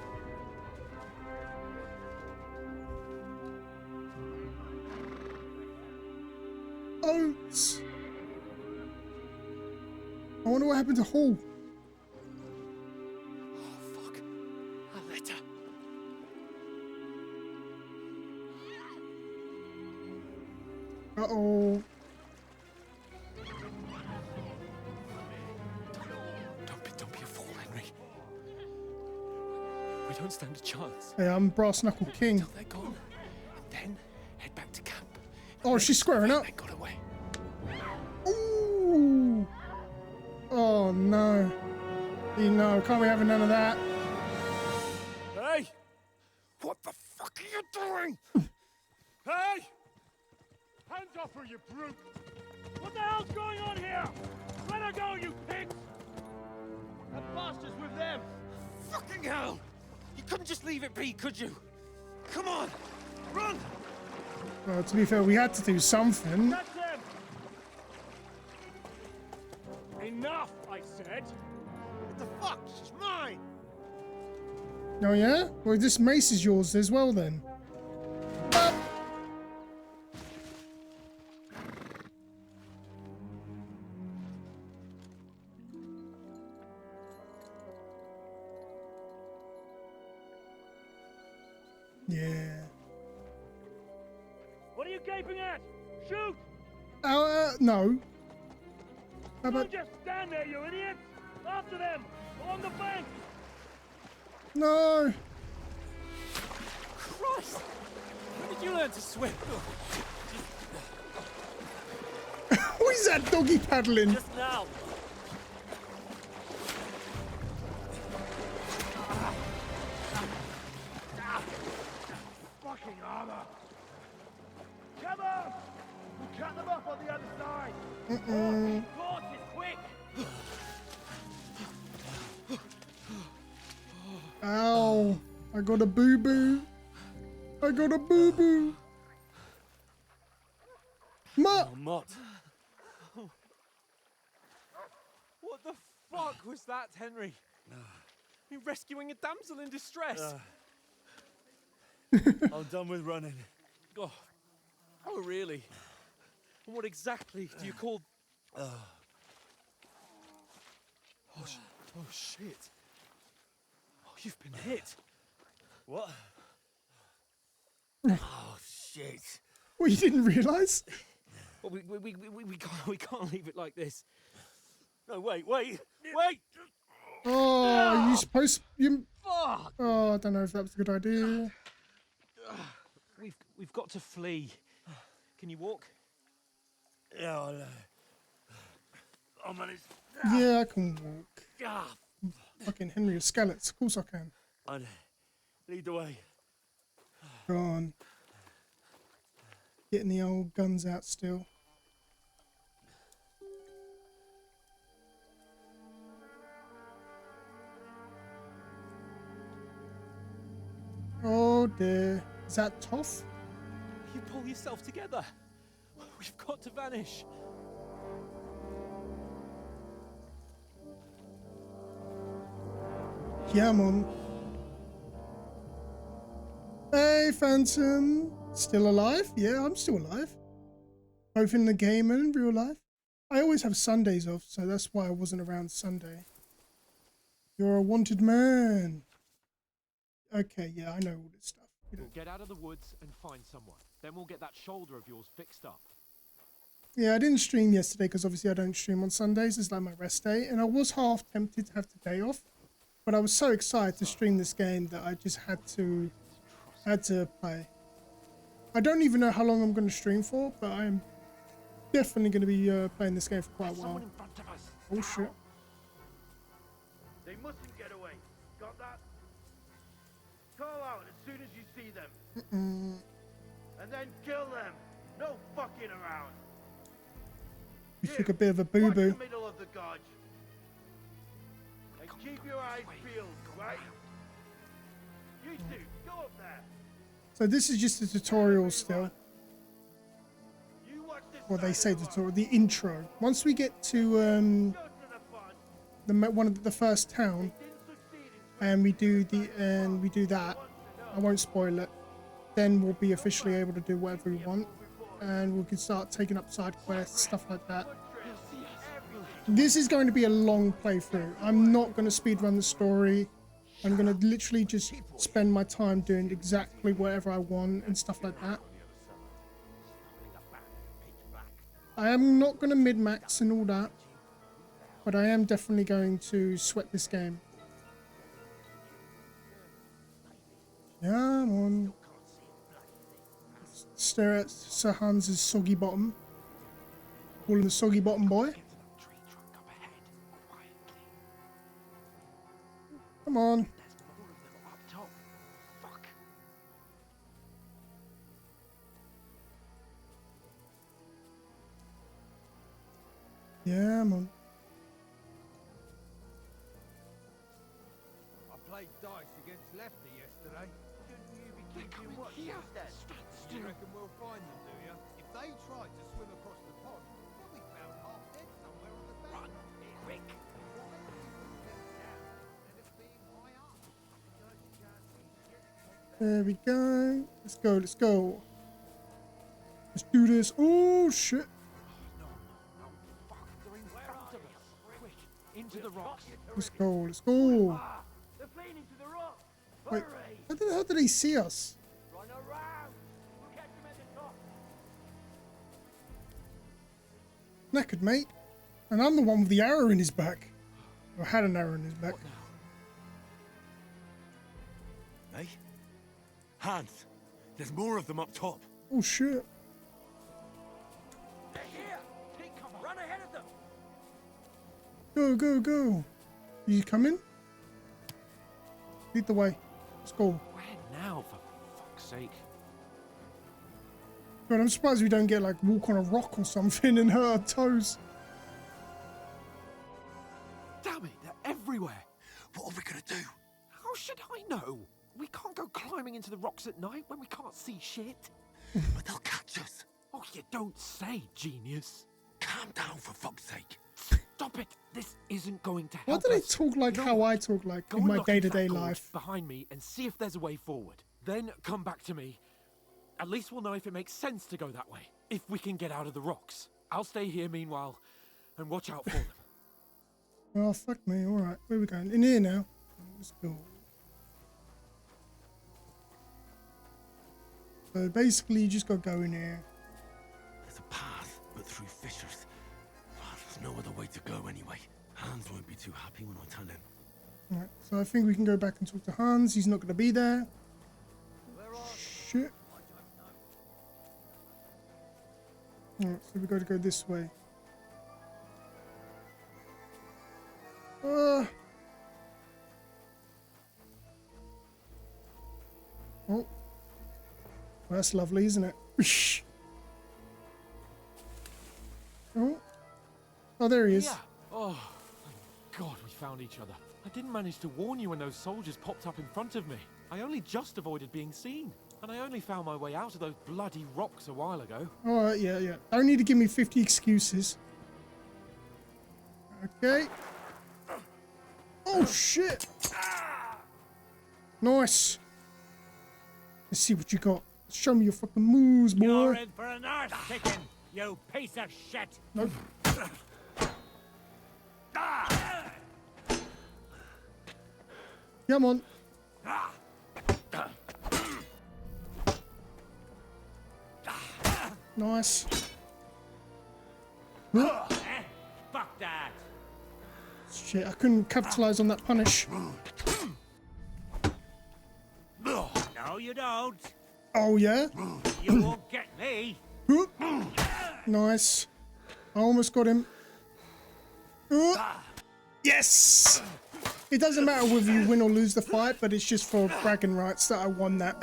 [SPEAKER 1] Oats! I wonder what happened to Hall.
[SPEAKER 4] Oh, fuck. A letter.
[SPEAKER 1] Uh-oh.
[SPEAKER 4] Don't be a fool, Henry. We don't stand a chance.
[SPEAKER 1] Hey, I'm Brass Knuckle King.
[SPEAKER 4] Till they're gone. And then head back to camp.
[SPEAKER 1] Oh, she's squaring up.
[SPEAKER 4] They got away.
[SPEAKER 1] Ooh. Oh no. You know, can't be having none of that.
[SPEAKER 2] Hey! What the fuck are you doing? Hey! Hands off her, you brute!
[SPEAKER 5] What the hell's going on here? Let her go, you pigs! That bastard's with them!
[SPEAKER 7] Fucking hell! You couldn't just leave it be, could you? Come on! Run!
[SPEAKER 1] Well, to be fair, we had to do something.
[SPEAKER 5] That's them! Enough, I said!
[SPEAKER 8] What the fuck? She's mine!
[SPEAKER 1] Oh yeah? Well, this mace is yours as well then. Yeah.
[SPEAKER 5] What are you gaping at? Shoot!
[SPEAKER 1] No. How
[SPEAKER 5] Don't
[SPEAKER 1] about...
[SPEAKER 5] just stand there, you idiots! After them! Along the bank!
[SPEAKER 1] No!
[SPEAKER 4] Christ! When did you learn to swim?
[SPEAKER 1] What is that doggy paddling?
[SPEAKER 5] Just now! Fucking armor! Come on! We'll cut them off on the other side! Horses, quick!
[SPEAKER 1] Ow. I got a boo-boo. I got a boo-boo. Mutt!
[SPEAKER 4] Oh, Mott. What the fuck was that, Henry? You rescuing a damsel in distress?
[SPEAKER 8] I'm done with running.
[SPEAKER 4] Oh, really? And what exactly do you call... Oh, shit. Oh, you've been hit.
[SPEAKER 8] What? Oh, shit.
[SPEAKER 1] Well, you didn't realise?
[SPEAKER 4] Well, we can't leave it like this.
[SPEAKER 8] No, wait!
[SPEAKER 1] Oh, you supposed... You...
[SPEAKER 4] Fuck!
[SPEAKER 1] Oh, I don't know if that was a good idea.
[SPEAKER 4] We've got to flee. Can you walk?
[SPEAKER 8] Yeah, I'll manage.
[SPEAKER 1] Yeah, I can walk.
[SPEAKER 8] Ah,
[SPEAKER 1] Fucking Henry of Skellets. Of course I can.
[SPEAKER 8] I'd lead the way.
[SPEAKER 1] Go on. Getting the old guns out still. Oh dear. Is that Toff?
[SPEAKER 4] You pull yourself together. We've got to vanish.
[SPEAKER 1] Yeah, Mom. Hey, Phantom. Still alive? Yeah, I'm still alive. Both in the game and in real life. I always have Sundays off, so that's why I wasn't around Sunday. You're a wanted man. Okay, yeah, I know all this stuff.
[SPEAKER 5] We'll get out of the woods and find someone. Then we'll get that shoulder of yours fixed up.
[SPEAKER 1] Yeah, I didn't stream yesterday because obviously I don't stream on Sundays. It's like my rest day. And I was half tempted to have the day off. But I was so excited to stream this game that I just had to play. I don't even know how long I'm going to stream for, but I'm definitely going to be playing this game for quite a while.
[SPEAKER 5] Someone in front of us.
[SPEAKER 1] Oh shit.
[SPEAKER 5] They mustn't get away. Got that? Call out as soon as you see them. And then kill them. No fucking around.
[SPEAKER 1] You took a bit of a boo-boo.
[SPEAKER 5] Watch the middle of the gorge. And keep your eyes peeled, right? You two, go up there.
[SPEAKER 1] So this is just a tutorial still. Or they say tutorial, the intro. Once we get to one of the first town, and we do that, I won't spoil it. Then we'll be officially able to do whatever we want, and we can start taking up side quests, stuff like that. This is going to be a long playthrough. I'm not going to speedrun the story. I'm going to literally just spend my time doing exactly whatever I want and stuff like that. I am not going to mid-max and all that, but I am definitely going to sweat this game. Yeah, I'm on. Stare at Sir Hans's soggy bottom. Call him the soggy bottom boy. Come on. Yeah, I'm on.
[SPEAKER 14] I played dice against Lefty yesterday. Shouldn't you be keeping watch instead? You reckon we'll find them, do you? If they tried to swim across the pond, they'll be found half dead somewhere on the bank. Run, quick!
[SPEAKER 1] There we go. Let's go, let's go. Let's do this. Oh, shit.
[SPEAKER 5] Into the rocks.
[SPEAKER 1] Let's go, let's go.
[SPEAKER 14] They're fleeing into the rocks.
[SPEAKER 1] Wait, how the hell did he see us?
[SPEAKER 14] Run around. We'll catch them at the top.
[SPEAKER 1] Knackered, mate. And I'm the one with the arrow in his back. Or had an arrow in his back.
[SPEAKER 2] Hey? Hans, there's more of them up top.
[SPEAKER 1] Oh, shit.
[SPEAKER 11] They're here. Take cover. Run ahead of them.
[SPEAKER 1] Go, go, go. You coming? Lead the way. Let's go.
[SPEAKER 5] Where now, for fuck's sake?
[SPEAKER 1] God, I'm surprised we don't get, like, walk on a rock or something and hurt our toes.
[SPEAKER 5] Damn it, they're everywhere.
[SPEAKER 2] What are we gonna do?
[SPEAKER 5] How should I know? We can't go climbing into the rocks at night when we can't see shit.
[SPEAKER 2] But they'll catch us.
[SPEAKER 5] Oh, you don't say, genius.
[SPEAKER 2] Calm down, for fuck's sake.
[SPEAKER 5] Stop it. This isn't going to help
[SPEAKER 1] Why do they
[SPEAKER 5] us.
[SPEAKER 1] talk like how I talk like
[SPEAKER 5] Go
[SPEAKER 1] in
[SPEAKER 5] and
[SPEAKER 1] my
[SPEAKER 5] look into
[SPEAKER 1] day-to-day
[SPEAKER 5] that gorge
[SPEAKER 1] life?
[SPEAKER 5] behind me and see if there's a way forward. Then come back to me. At least we'll know if it makes sense to go that way. If we can get out of the rocks. I'll stay here meanwhile and watch out for them.
[SPEAKER 1] Oh, fuck me. All right. Where are we going? In here now. Let's go. So basically, you just got to go in here.
[SPEAKER 2] There's a path, but through fissures. Oh, there's no other way to go anyway. Hans won't be too happy when I tell him.
[SPEAKER 1] All right. So I think we can go back and talk to Hans. He's not going to be there. Shit. All right. So we got to go this way. Oh. Well, that's lovely, isn't it? Oh. Oh, there he is.
[SPEAKER 5] Yeah. Oh, thank God we found each other. I didn't manage to warn you when those soldiers popped up in front of me. I only just avoided being seen. And I only found my way out of those bloody rocks a while ago.
[SPEAKER 1] All right, yeah, yeah. Don't need to give me 50 excuses. Okay. Oh, shit. Nice. Let's see what you got. Show me your fucking moves, boy.
[SPEAKER 14] You're in for an arse kicking, you piece of shit.
[SPEAKER 1] Nope. Come on. Nice.
[SPEAKER 14] Fuck that.
[SPEAKER 1] Shit, I couldn't capitalize on that punish.
[SPEAKER 14] No, you don't.
[SPEAKER 1] Oh, yeah?
[SPEAKER 14] You won't get me.
[SPEAKER 1] Nice. I almost got him. Yes! It doesn't matter whether you win or lose the fight, but it's just for bragging rights that I won that.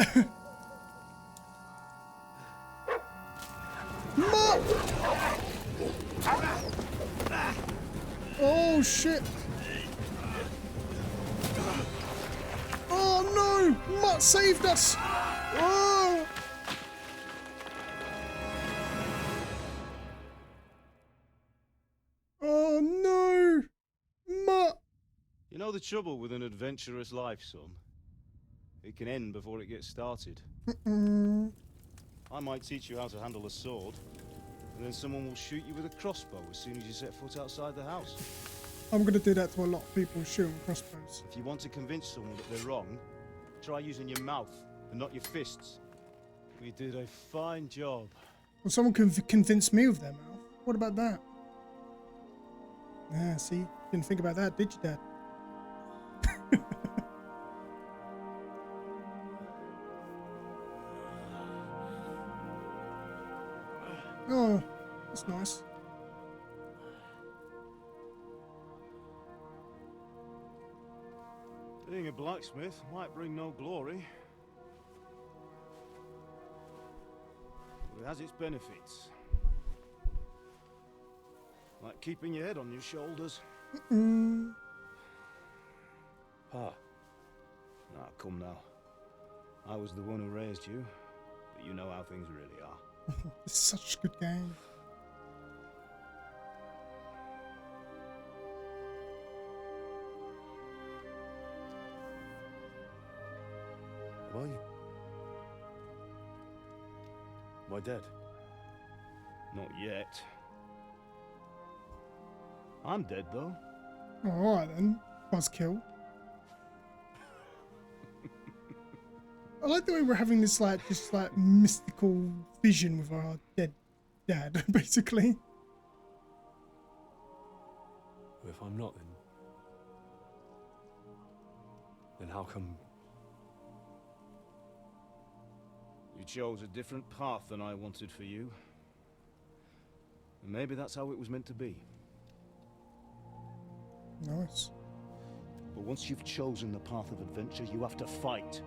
[SPEAKER 1] Oh, shit. Oh, no! Mutt saved us! Oh!
[SPEAKER 15] You know the trouble with an adventurous life, son? It can end before it gets started. I might teach you how to handle a sword, and then someone will shoot you with a crossbow as soon as you set foot outside the house.
[SPEAKER 1] I'm gonna do that to a lot of people shooting crossbows.
[SPEAKER 15] If you want to convince someone that they're wrong, try using your mouth and not your fists. We did a fine job.
[SPEAKER 1] Well, someone can convince me with their mouth. What about that? Yeah, see? Didn't think about that, did you, Dad? Oh, that's nice.
[SPEAKER 15] Being a blacksmith might bring no glory, but it has its benefits. Like keeping your head on your shoulders. Pa. Ah, come now. I was the one who raised you, but you know how things really are.
[SPEAKER 1] It's such a good game.
[SPEAKER 15] Am I dead? Not yet. I'm dead, though.
[SPEAKER 1] Alright then. Buzzkill. I like the way we're having this just mystical vision with our dead dad, basically.
[SPEAKER 15] Well, if I'm not, then how come you chose a different path than I wanted for you? And maybe that's how it was meant to be.
[SPEAKER 1] Nice.
[SPEAKER 15] But once you've chosen the path of adventure, you have to fight.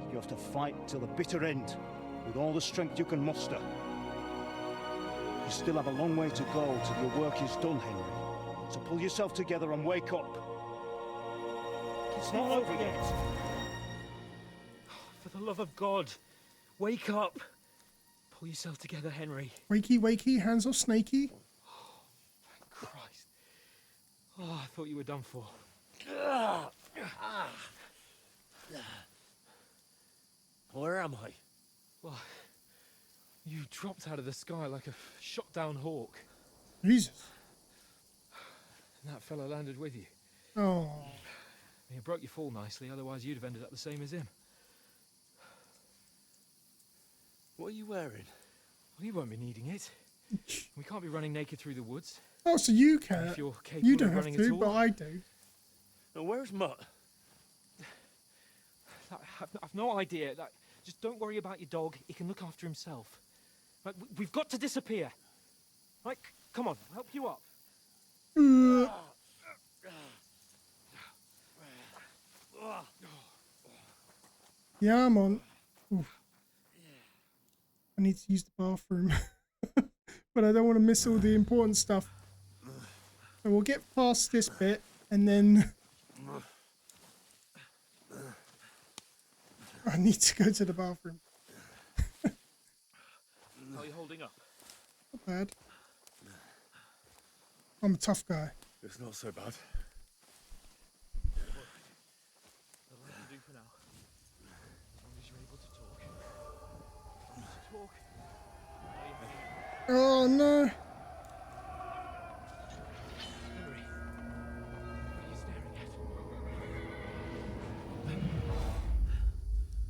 [SPEAKER 15] You have to fight till the bitter end, with all the strength you can muster. You still have a long way to go till your work is done, Henry. So pull yourself together and wake up. It's not over yet.
[SPEAKER 4] For the love of God, wake up. Pull yourself together, Henry.
[SPEAKER 1] Wakey, wakey, hands off Snakey.
[SPEAKER 4] Thank Christ. Oh, I thought you were done for.
[SPEAKER 7] Where am I?
[SPEAKER 4] Well, you dropped out of the sky like a shot-down hawk.
[SPEAKER 1] Jesus.
[SPEAKER 4] And that fella landed with you.
[SPEAKER 1] Oh.
[SPEAKER 4] He broke your fall nicely, otherwise you'd have ended up the same as him.
[SPEAKER 7] What are you wearing?
[SPEAKER 4] Well, you won't be needing it. We can't be running naked through the woods.
[SPEAKER 1] Oh, so you can.
[SPEAKER 4] If you're capable
[SPEAKER 1] You don't
[SPEAKER 4] of
[SPEAKER 1] have
[SPEAKER 4] running
[SPEAKER 1] to,
[SPEAKER 4] at all.
[SPEAKER 1] but I do.
[SPEAKER 7] Now, where's Mutt?
[SPEAKER 4] I've no idea. Just don't worry about your dog. He can look after himself. Right, we've got to disappear. Right, come on, I'll help you up.
[SPEAKER 1] Yeah, I'm on. Oof. I need to use the bathroom. But I don't want to miss all the important stuff. So we'll get past this bit and then I need to go to the bathroom.
[SPEAKER 4] How are you holding up?
[SPEAKER 1] Not bad. I'm a tough guy.
[SPEAKER 15] It's not so bad.
[SPEAKER 4] That'll have to do for now. As long as you're able to talk. Talk.
[SPEAKER 1] Oh no.
[SPEAKER 4] Henry, what are you staring at?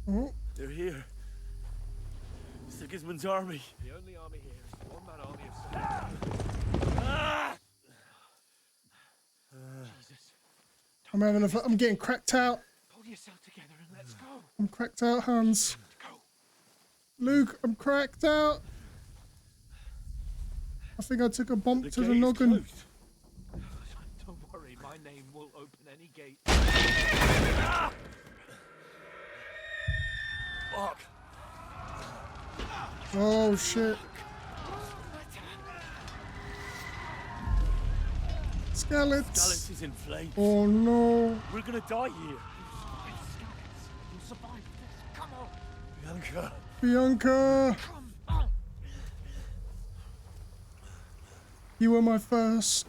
[SPEAKER 1] Oh.
[SPEAKER 7] They're here. Sigismund's army.
[SPEAKER 4] The only army here is the one-man army of Jesus.
[SPEAKER 1] I'm getting cracked out.
[SPEAKER 4] Pull yourself together and let's go.
[SPEAKER 1] I'm cracked out, Hans. Luke, I'm cracked out. I think I took a bump to the noggin.
[SPEAKER 4] Don't worry, my name will open any gate.
[SPEAKER 7] Fuck.
[SPEAKER 1] Oh shit. Skeleton.
[SPEAKER 7] is in flames.
[SPEAKER 1] Oh no.
[SPEAKER 7] We're gonna die here.
[SPEAKER 4] You'll survive this. Come on.
[SPEAKER 7] Bianca.
[SPEAKER 1] Bianca. You were my first.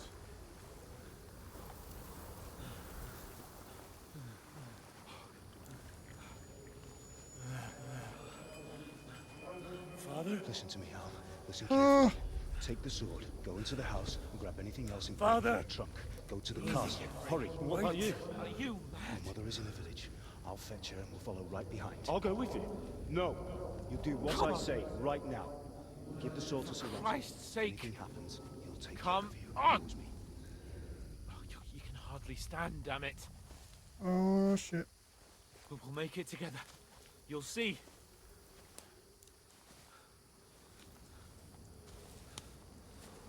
[SPEAKER 15] Father? Listen to me, Hal. Listen carefully. Take the sword, go into the house, and grab anything else in the trunk. Go to the castle. Hurry.
[SPEAKER 5] What about you? Are you mad?
[SPEAKER 15] My mother is in the village. I'll fetch her and we'll follow right behind.
[SPEAKER 12] I'll go with you.
[SPEAKER 15] No. You do what I say right now. Give the sword to Sir Roger.
[SPEAKER 5] Christ's sake.
[SPEAKER 15] Anything happens, he'll take
[SPEAKER 5] Come
[SPEAKER 15] care of you.
[SPEAKER 5] on.
[SPEAKER 15] Promise me.
[SPEAKER 5] Oh, you can hardly stand, damn it.
[SPEAKER 1] Oh shit.
[SPEAKER 5] But we'll make it together. You'll see.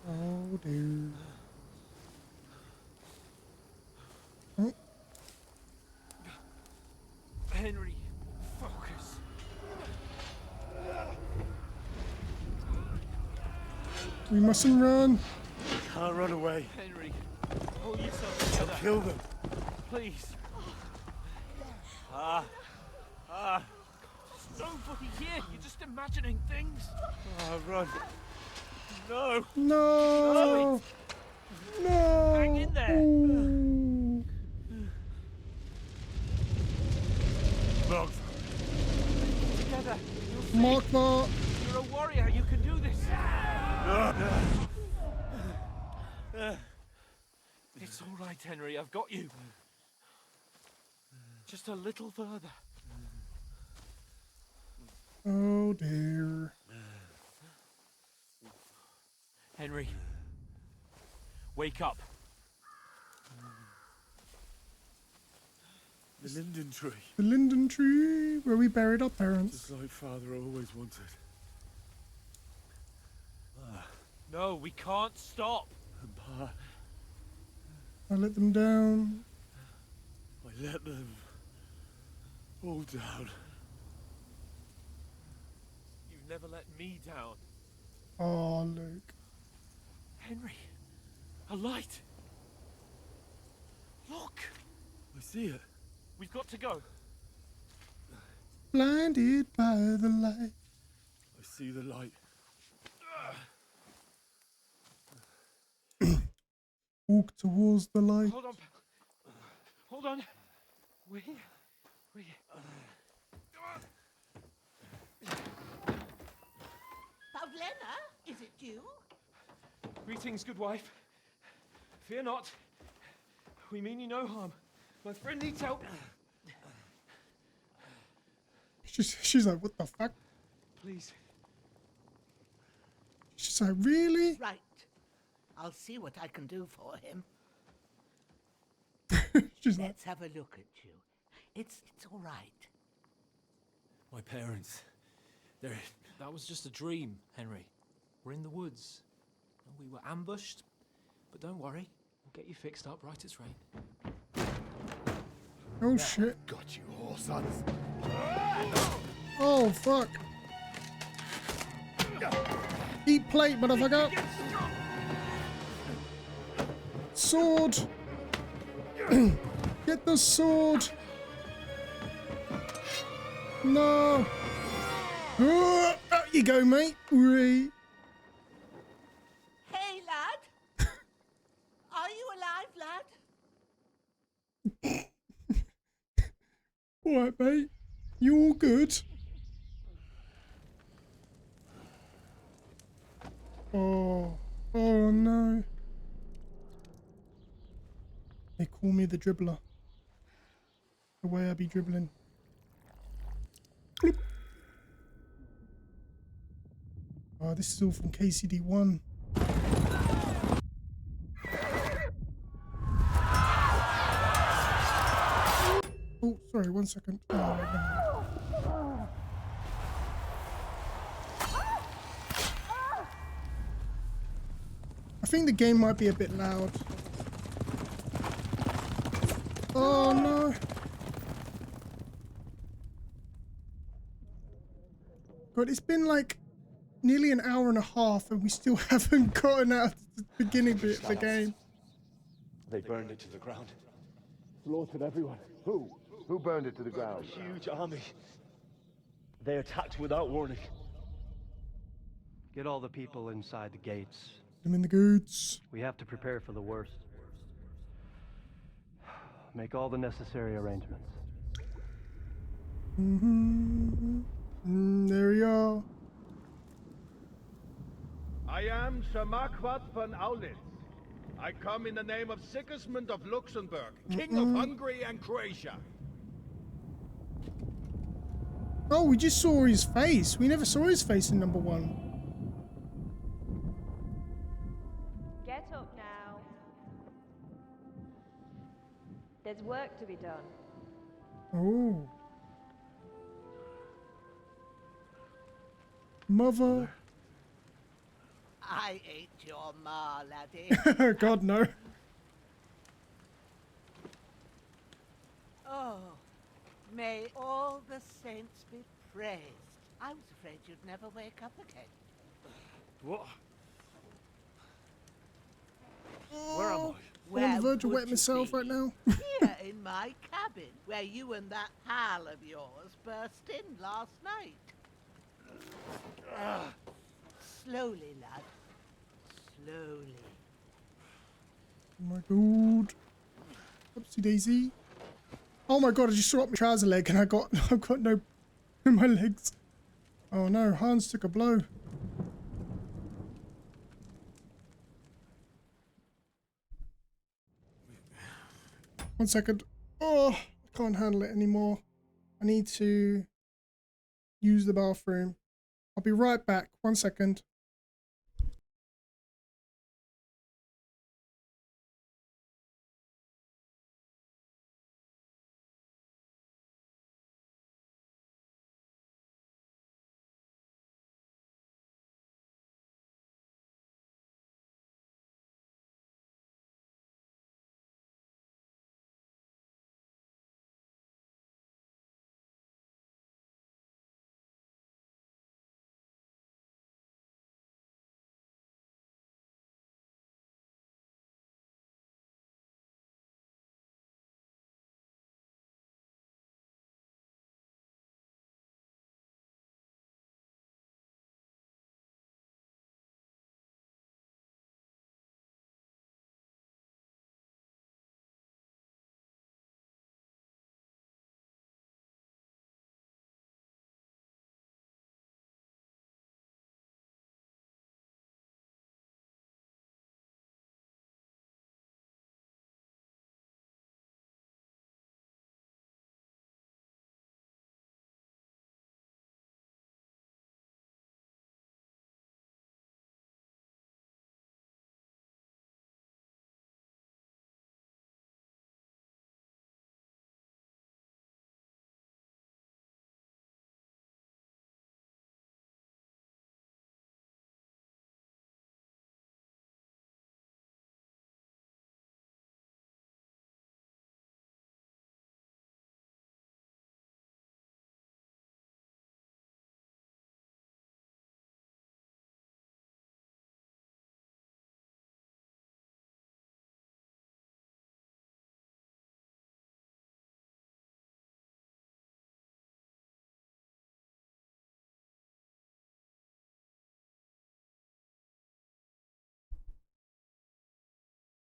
[SPEAKER 1] Oh dear. Oh.
[SPEAKER 5] Henry, focus.
[SPEAKER 1] We mustn't run.
[SPEAKER 8] Can't run away.
[SPEAKER 5] Henry, pull yourself together.
[SPEAKER 8] Kill them.
[SPEAKER 5] Please. There's nobody here. You're just imagining things.
[SPEAKER 8] Run. No.
[SPEAKER 1] No. No.
[SPEAKER 5] Hang in there.
[SPEAKER 1] Ooh.
[SPEAKER 8] Mark.
[SPEAKER 5] Together. You'll see.
[SPEAKER 1] Mark.
[SPEAKER 5] You're a warrior. You can do this. It's all right, Henry. I've got you. Just a little further.
[SPEAKER 1] Oh dear.
[SPEAKER 5] Henry, wake up.
[SPEAKER 8] The linden tree.
[SPEAKER 1] The linden tree where we buried our parents.
[SPEAKER 8] Just like Father always wanted.
[SPEAKER 5] No, we can't stop.
[SPEAKER 8] Pa,
[SPEAKER 1] I let them down.
[SPEAKER 8] I let them all down.
[SPEAKER 5] You've never let me down.
[SPEAKER 1] Oh, Luke.
[SPEAKER 5] Henry, a light. Look.
[SPEAKER 8] I see it.
[SPEAKER 5] We've got to go.
[SPEAKER 1] Blinded by the light.
[SPEAKER 8] I see the light.
[SPEAKER 1] Walk towards the light.
[SPEAKER 5] Hold on. Hold on. We.
[SPEAKER 3] Pavlena, is it you?
[SPEAKER 5] Greetings, good wife. Fear not. We mean you no harm. My friend needs help.
[SPEAKER 1] She's like, what the fuck?
[SPEAKER 5] Please.
[SPEAKER 1] She's like, really?
[SPEAKER 16] Right. I'll see what I can do for him.
[SPEAKER 1] She's like,
[SPEAKER 16] Let's have a look at you. It's all right.
[SPEAKER 4] My parents, they're... That was just a dream, Henry. We're in the woods. We were ambushed, but don't worry. We'll get you fixed up right as rain.
[SPEAKER 1] oh shit.
[SPEAKER 8] Got you, whore sons.
[SPEAKER 1] Oh fuck. Eat plate, motherfucker. Sword. Get the sword. No. Out you go, mate. Whee.
[SPEAKER 16] Hey, lad. Are you alive, lad?
[SPEAKER 1] All right, mate. You all good? Oh. Oh, no. They call me the dribbler. The way I be dribbling. Bloop. Oh, this is all from KCD1. Oh, sorry, 1 second. Oh, no. I think the game might be a bit loud. Oh no. God, it's been like nearly an hour and a half and we still haven't gotten out of the beginning bit of the game.
[SPEAKER 17] They burned it to the ground. Slaughtered everyone. Who? Who burned it to the ground?
[SPEAKER 15] A huge army. They attacked without warning.
[SPEAKER 18] Get all the people inside the gates.
[SPEAKER 1] I'm in the goods.
[SPEAKER 18] We have to prepare for the worst. Make all the necessary arrangements.
[SPEAKER 1] There we are.
[SPEAKER 19] I am Sir Marquardt von Aulitz. I come in the name of Sigismund of Luxembourg, King of Hungary and Croatia.
[SPEAKER 1] Oh, we just saw his face. We never saw his face in number 1.
[SPEAKER 20] Get up now. There's work to be done.
[SPEAKER 1] Oh. Mother.
[SPEAKER 16] I ain't your ma, laddie.
[SPEAKER 1] God, no.
[SPEAKER 16] Oh, may all the saints be praised. I was afraid you'd never wake up again.
[SPEAKER 2] What? Where am I?
[SPEAKER 1] I'm on the verge of wetting myself right now.
[SPEAKER 16] Here in my cabin, where you and that pal of yours burst in last night. Slowly, lad. Slowly.
[SPEAKER 1] Oh my god. Oopsie daisy. Oh my god, I just saw up my trouser leg and I've got no in my legs. Oh no, Hans took a blow. One second. Oh, I can't handle it anymore. I need to use the bathroom. I'll be right back. 1 second.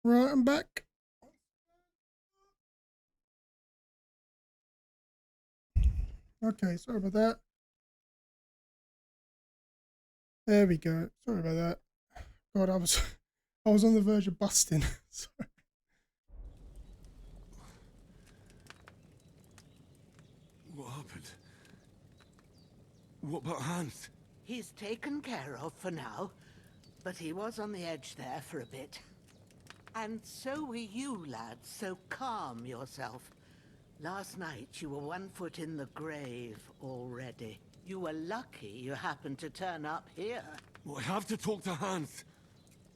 [SPEAKER 1] Right, I'm back. Okay, sorry about that. There we go. Sorry about that. God, I was on the verge of busting. Sorry.
[SPEAKER 2] What happened? What about Hans?
[SPEAKER 16] He's taken care of for now, but he was on the edge there for a bit. And so were you, lad, so calm yourself. Last night you were 1 foot in the grave already. You were lucky you happened to turn up here.
[SPEAKER 2] Well, I have to talk to Hans.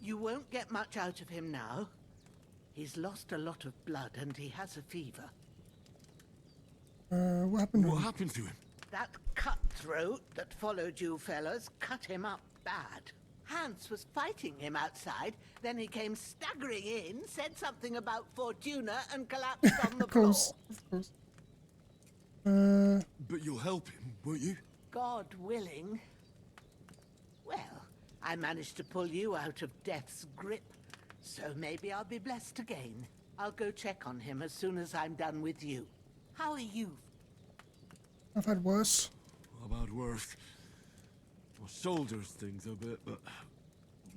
[SPEAKER 16] You won't get much out of him now. He's lost a lot of blood and he has a fever.
[SPEAKER 1] What happened?
[SPEAKER 2] What happened to him?
[SPEAKER 16] That cutthroat that followed you fellas cut him up bad. Hans was fighting him outside, then he came staggering in, said something about Fortuna, and collapsed on the floor.
[SPEAKER 1] Of course.
[SPEAKER 2] But you'll help him, won't you?
[SPEAKER 16] God willing. Well, I managed to pull you out of death's grip, so maybe I'll be blessed again. I'll go check on him as soon as I'm done with you. How are you?
[SPEAKER 1] I've had worse.
[SPEAKER 2] I've had worse. My shoulders stings a bit, but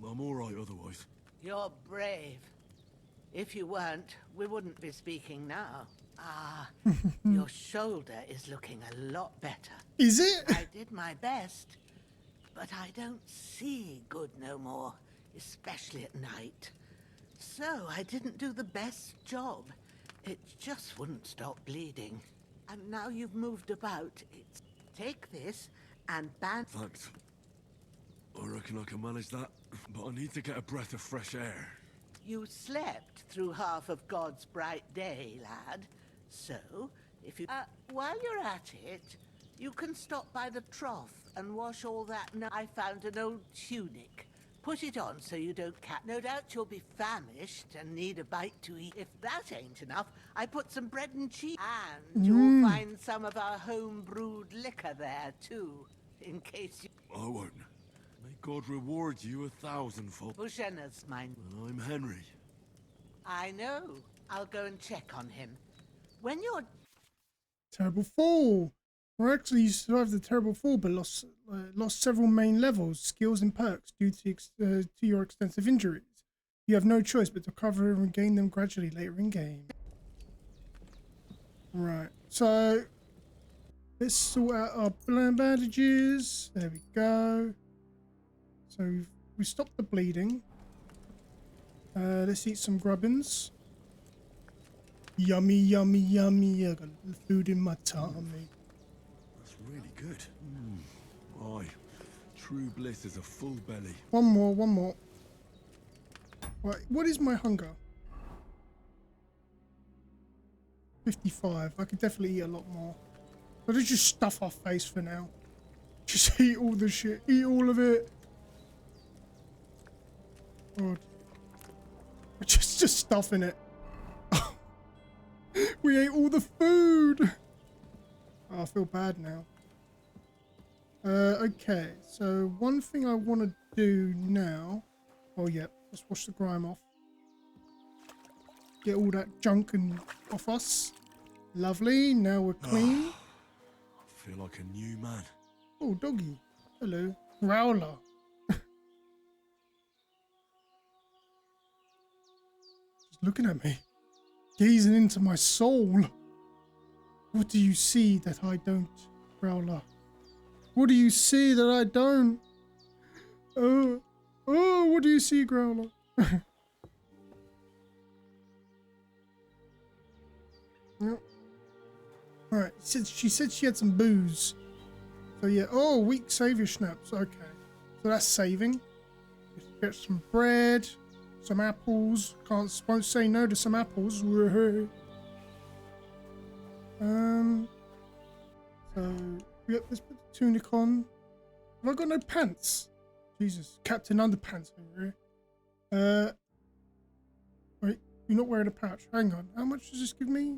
[SPEAKER 2] I'm all right otherwise.
[SPEAKER 16] You're brave. If you weren't, we wouldn't be speaking now. Ah, your shoulder is looking a lot better.
[SPEAKER 1] Is it?
[SPEAKER 16] I did my best, but I don't see good no more, especially at night. So I didn't do the best job. It just wouldn't stop bleeding. And now you've moved about. Take this and
[SPEAKER 2] Thanks. I reckon I can manage that, but I need to get a breath of fresh air.
[SPEAKER 16] You slept through half of God's bright day, lad. So, if you... while you're at it, you can stop by the trough and wash all that... I found an old tunic. Put it on so you don't No doubt you'll be famished and need a bite to eat. If that ain't enough, I put some bread and cheese. And you'll find some of our home-brewed liquor there, too, in case you...
[SPEAKER 2] I won't. May God reward you 1,000-fold.
[SPEAKER 16] Bushena's mine.
[SPEAKER 2] And I'm Henry.
[SPEAKER 16] I know. I'll go and check on him. When you're...
[SPEAKER 1] Terrible fall. Or actually, you survived the terrible fall, but lost several main levels, skills, and perks due to your extensive injuries. You have no choice but to recover and regain them gradually later in game. Right. So let's sort out our bandages. There we go. So we stopped the bleeding. Let's eat some grubbins. Yummy, yummy, yummy. I got food in my tummy.
[SPEAKER 2] That's really good. Aye. True bliss is a full belly.
[SPEAKER 1] One more, one more. Right, what is my hunger? 55. I could definitely eat a lot more. But let's just stuff our face for now. Just eat all the shit. Eat all of it. God. We're just stuffing it. We ate all the food. Oh, I feel bad now. Okay, so one thing I want to do now. Oh yeah, let's wash the grime off. Get all that junk off us. Lovely. Now we're clean.
[SPEAKER 2] I feel like a new man.
[SPEAKER 1] Oh, doggy. Hello. Growler. Just looking at me. Gazing into my soul. What do you see that I don't, Growler? What do you see that I don't? Oh, what do you see, Growler? Yep. Alright, she said she had some booze. So yeah, oh, weak savior snaps. Okay, so that's saving. Get some bread, some apples. Won't say no to some apples. So yep, let's put the tunic on. Have I got no pants? Jesus, Captain Underpants over here. Wait, you're not wearing a pouch. Hang on, how much does this give me?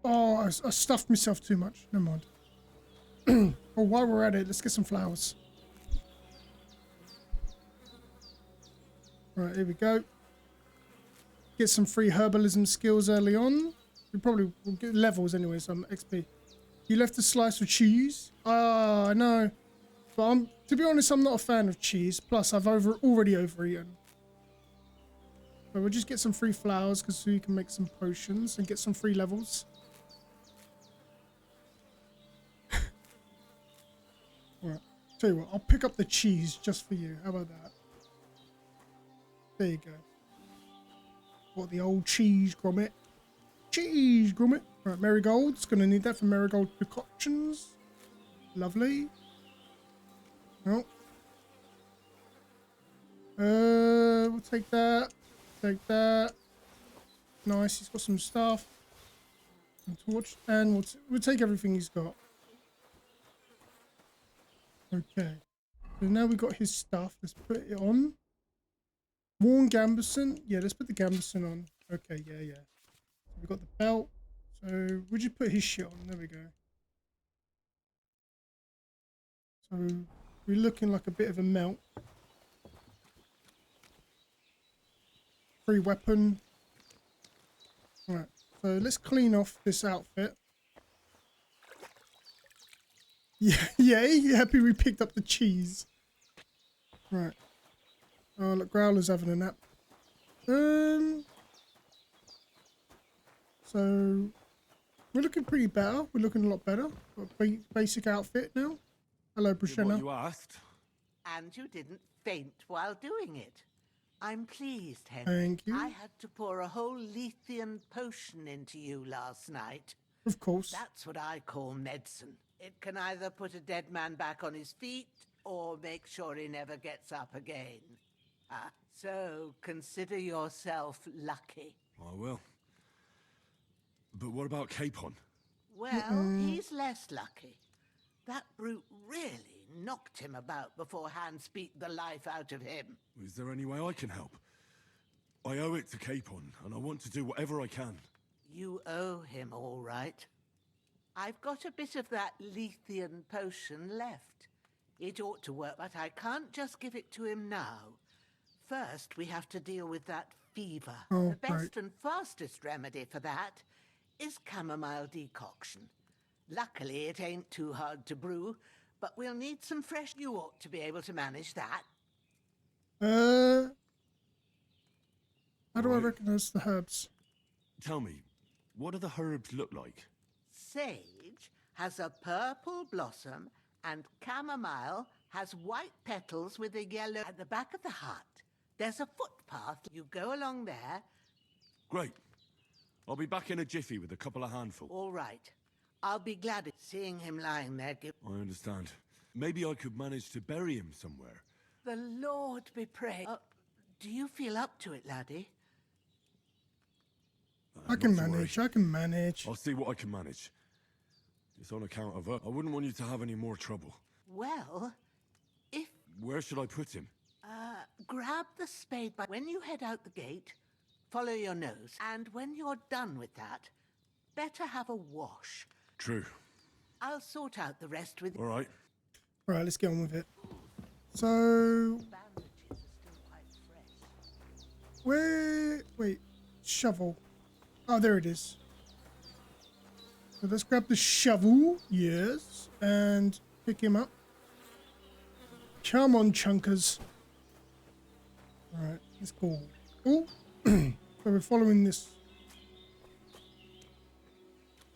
[SPEAKER 1] Oh, I stuffed myself too much. Never mind. Oh, while we're at it, let's get some flowers. Right, here we go. Get some free herbalism skills early on. We probably will get levels anyway, some XP. You left a slice of cheese. I know. But to be honest, I'm not a fan of cheese. Plus, I've already overeaten. But we'll just get some free flowers because we can make some potions and get some free levels. Alright, tell you what, I'll pick up the cheese just for you. How about that? There you go. What, the old cheese grommet? Cheese grommet. Right, marigolds. Gonna need that for marigold decoctions. Lovely. Oh. We'll take that. Take that. Nice, he's got some stuff. Some torch. And we'll take everything he's got. Okay. So now we've got his stuff. Let's put it on. Worn gambeson. Yeah, let's put the gambeson on. Okay, yeah. We've got the belt. So we'll just put his shit on. There we go. So we're looking like a bit of a melt. Free weapon. Right. So let's clean off this outfit. Yeah, you happy we picked up the cheese? Right. Oh, look, Growler's having a nap. So we're looking pretty better. We're looking a lot better. Got a basic outfit now. Hello,
[SPEAKER 2] Did what
[SPEAKER 1] Brashena.
[SPEAKER 2] you asked.
[SPEAKER 16] And you didn't faint while doing it. I'm pleased, Henry.
[SPEAKER 1] Thank you.
[SPEAKER 16] I had to pour a whole Lethean potion into you last night.
[SPEAKER 1] Of course.
[SPEAKER 16] That's what I call medicine. It can either put a dead man back on his feet or make sure he never gets up again. So consider yourself lucky.
[SPEAKER 2] I will. But what about Capon?
[SPEAKER 16] Well, he's less lucky. That brute really knocked him about before hands beat the life out of him.
[SPEAKER 2] Is there any way I can help? I owe it to Capon, and I want to do whatever I can.
[SPEAKER 16] You owe him, all right. I've got a bit of that Lethean potion left. It ought to work, but I can't just give it to him now. First, we have to deal with that fever.
[SPEAKER 1] Oh,
[SPEAKER 16] the best
[SPEAKER 1] right.
[SPEAKER 16] and fastest remedy for that is chamomile decoction. Luckily, it ain't too hard to brew, but we'll need some fresh. You ought to be able to manage that.
[SPEAKER 1] How do I recognize the herbs?
[SPEAKER 2] Tell me, what do the herbs look like?
[SPEAKER 16] Sage has a purple blossom, and chamomile has white petals with a yellow. At the back of the hut, there's a footpath. You go along there.
[SPEAKER 2] Great. I'll be back in a jiffy with a couple of handfuls.
[SPEAKER 16] All right. I'll be glad of seeing him lying there.
[SPEAKER 2] I understand. Maybe I could manage to bury him somewhere.
[SPEAKER 16] The Lord be praised. Do you feel up to it, laddie?
[SPEAKER 1] I can manage. I can manage.
[SPEAKER 2] I'll see what I can manage. It's on account of her. I wouldn't want you to have any more trouble.
[SPEAKER 16] Well, if...
[SPEAKER 2] Where should I put him?
[SPEAKER 16] Grab the spade by... When you head out the gate, follow your nose. And when you're done with that, better have a wash.
[SPEAKER 2] True.
[SPEAKER 16] I'll sort out the rest with...
[SPEAKER 2] All right.
[SPEAKER 1] Right, let's get on with it. So... Where... Wait. Shovel. Oh, there it is. So let's grab the shovel. Yes. And pick him up. Come on, chunkers. Alright, let's go. Oh! So we're following this.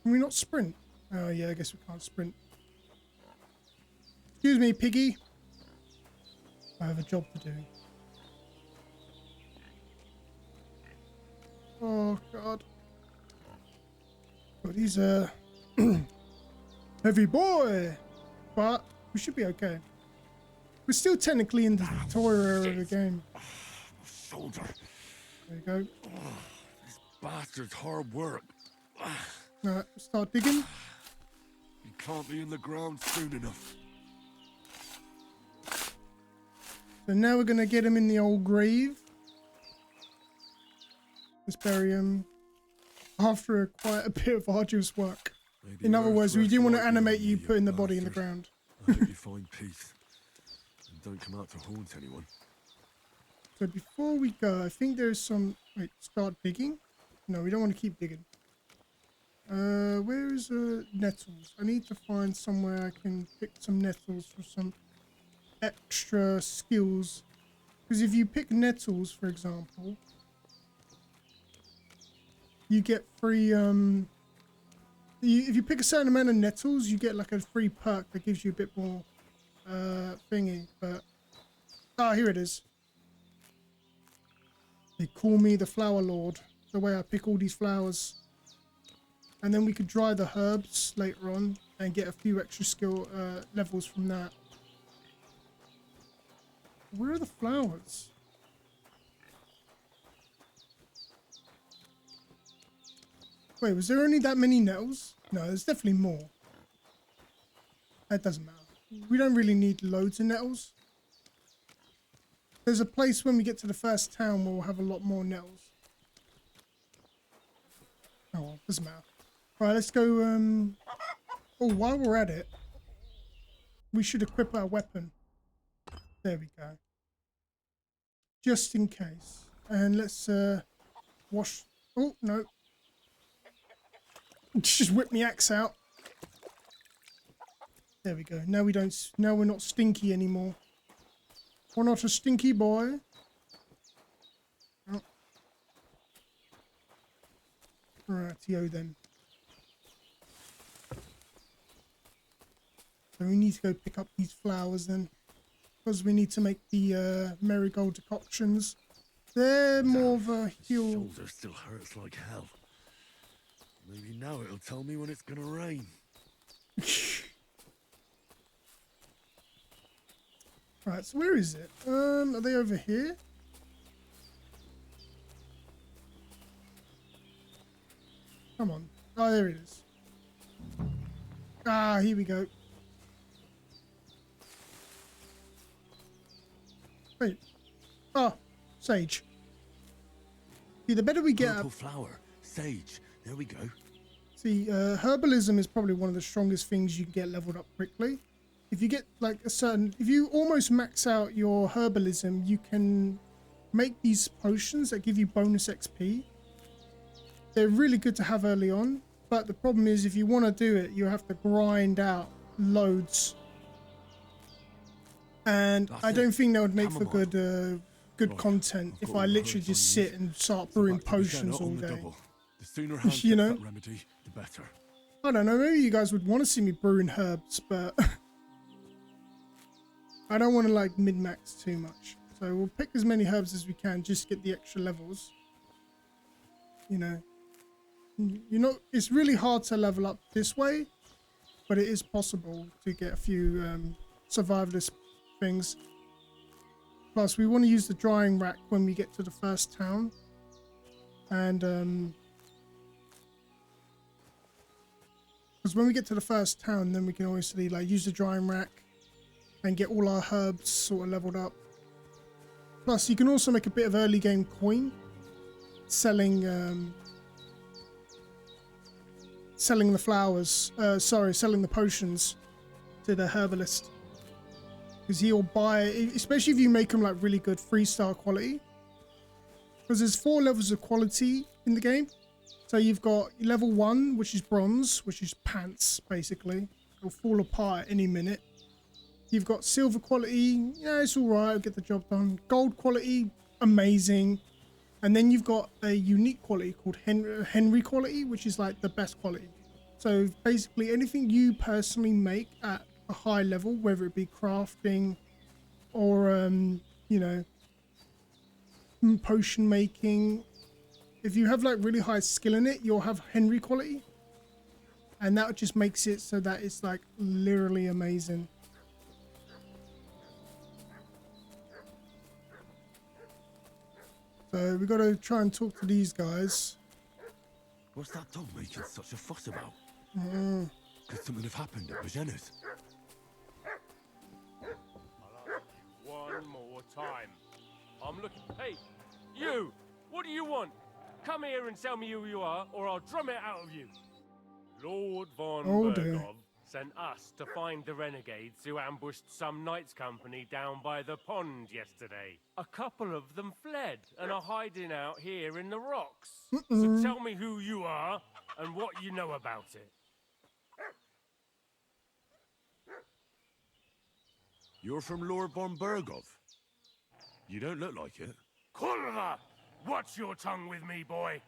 [SPEAKER 1] Can we not sprint? Oh, yeah, I guess we can't sprint. Excuse me, piggy. I have a job to do. Oh, God. But he's a heavy boy. But we should be okay. We're still technically in the tutorial area of the game.
[SPEAKER 2] Shoulder.
[SPEAKER 1] There you go.
[SPEAKER 2] This bastard's hard work.
[SPEAKER 1] Alright, start digging.
[SPEAKER 2] You can't be in the ground soon enough.
[SPEAKER 1] So now we're going to get him in the old grave. Let's bury him after quite a bit of arduous work.
[SPEAKER 2] Maybe
[SPEAKER 1] In other words, we didn't want to
[SPEAKER 2] like
[SPEAKER 1] animate you
[SPEAKER 2] you
[SPEAKER 1] putting the body in the ground.
[SPEAKER 2] I hope you find peace. And don't come out to haunt anyone.
[SPEAKER 1] So before we go, I think there's some... Wait, start digging? No, we don't want to keep digging. Where is nettles? I need to find somewhere I can pick some nettles for some extra skills. Because if you pick nettles, for example, you get free... if you pick a certain amount of nettles, you get like a free perk that gives you a bit more thingy. But... Ah, here it is. They call me the Flower Lord. The way I pick all these flowers. And then we could dry the herbs later on and get a few extra skill levels from that. Where are the flowers? Wait, was there only that many nettles? No, there's definitely more. That doesn't matter. We don't really need loads of nettles. There's a place when we get to the first town where we'll have a lot more nettles. Oh well, doesn't matter. Right, let's go, oh, while we're at it, we should equip our weapon. There we go. Just in case. And let's, wash... Oh, no. Just whip my axe out. There we go. Now we don't. Now we're not stinky anymore. We're not a stinky boy. Oh. Rightio then. So we need to go pick up these flowers then, because we need to make the marigold decoctions. They're more of a heal.
[SPEAKER 2] Shoulder still hurts like hell. Maybe now it'll tell me when it's gonna rain.
[SPEAKER 1] Right, so where is it? Are they over here? Come on. Oh, there it is. Ah, here we go. Wait. Oh, sage. See, the better we get
[SPEAKER 2] Purple flower, sage. There we go.
[SPEAKER 1] See, herbalism is probably one of the strongest things you can get leveled up quickly. If you get like if you almost max out your herbalism, you can make these potions that give you bonus XP. They're really good to have early on, but the problem is if you want to do it, you have to grind out loads. And I don't think that would make for good content if I literally just sit and start brewing potions all day.
[SPEAKER 2] The sooner Hans
[SPEAKER 1] You
[SPEAKER 2] gets
[SPEAKER 1] know?
[SPEAKER 2] that remedy, the better.
[SPEAKER 1] I don't know, maybe you guys would want to see me brewing herbs, but I don't want to like min-max too much. So we'll pick as many herbs as we can just to get the extra levels. You know, it's really hard to level up this way, but it is possible to get a few survivalist things. Plus, we want to use the drying rack when we get to the first town. And because when we get to the first town, then we can obviously like use the drying rack and get all our herbs sort of leveled up. Plus, you can also make a bit of early game coin selling the flowers. Selling the potions to the herbalist, because he'll buy, especially if you make them like really good 3-star quality. Because there's 4 levels of quality in the game. So you've got level 1, which is bronze, which is pants, basically. It'll fall apart at any minute. You've got silver quality, yeah, it's alright, I'll get the job done. Gold quality, amazing. And then you've got a unique quality called Henry quality, which is like the best quality. So basically anything you personally make at a high level, whether it be crafting or, you know, potion making, if you have like really high skill in it, you'll have Henry quality, and that just makes it so that it's like literally amazing. So we got to try and talk to these guys.
[SPEAKER 2] What's that dog making such a fuss about?
[SPEAKER 1] Mm.
[SPEAKER 2] Could something have happened at Bajena's?
[SPEAKER 5] I'll ask you one more time. I'm looking. Hey, you! What do you want? Come here and tell me who you are, or I'll drum it out of you. Lord von Bergov sent us to find the renegades who ambushed some knights' company down by the pond yesterday. A couple of them fled and are hiding out here in the rocks. So tell me who you are and what you know about it.
[SPEAKER 2] You're from Lord von Bergov? You don't look like it.
[SPEAKER 5] Kurva! Watch your tongue with me, boy.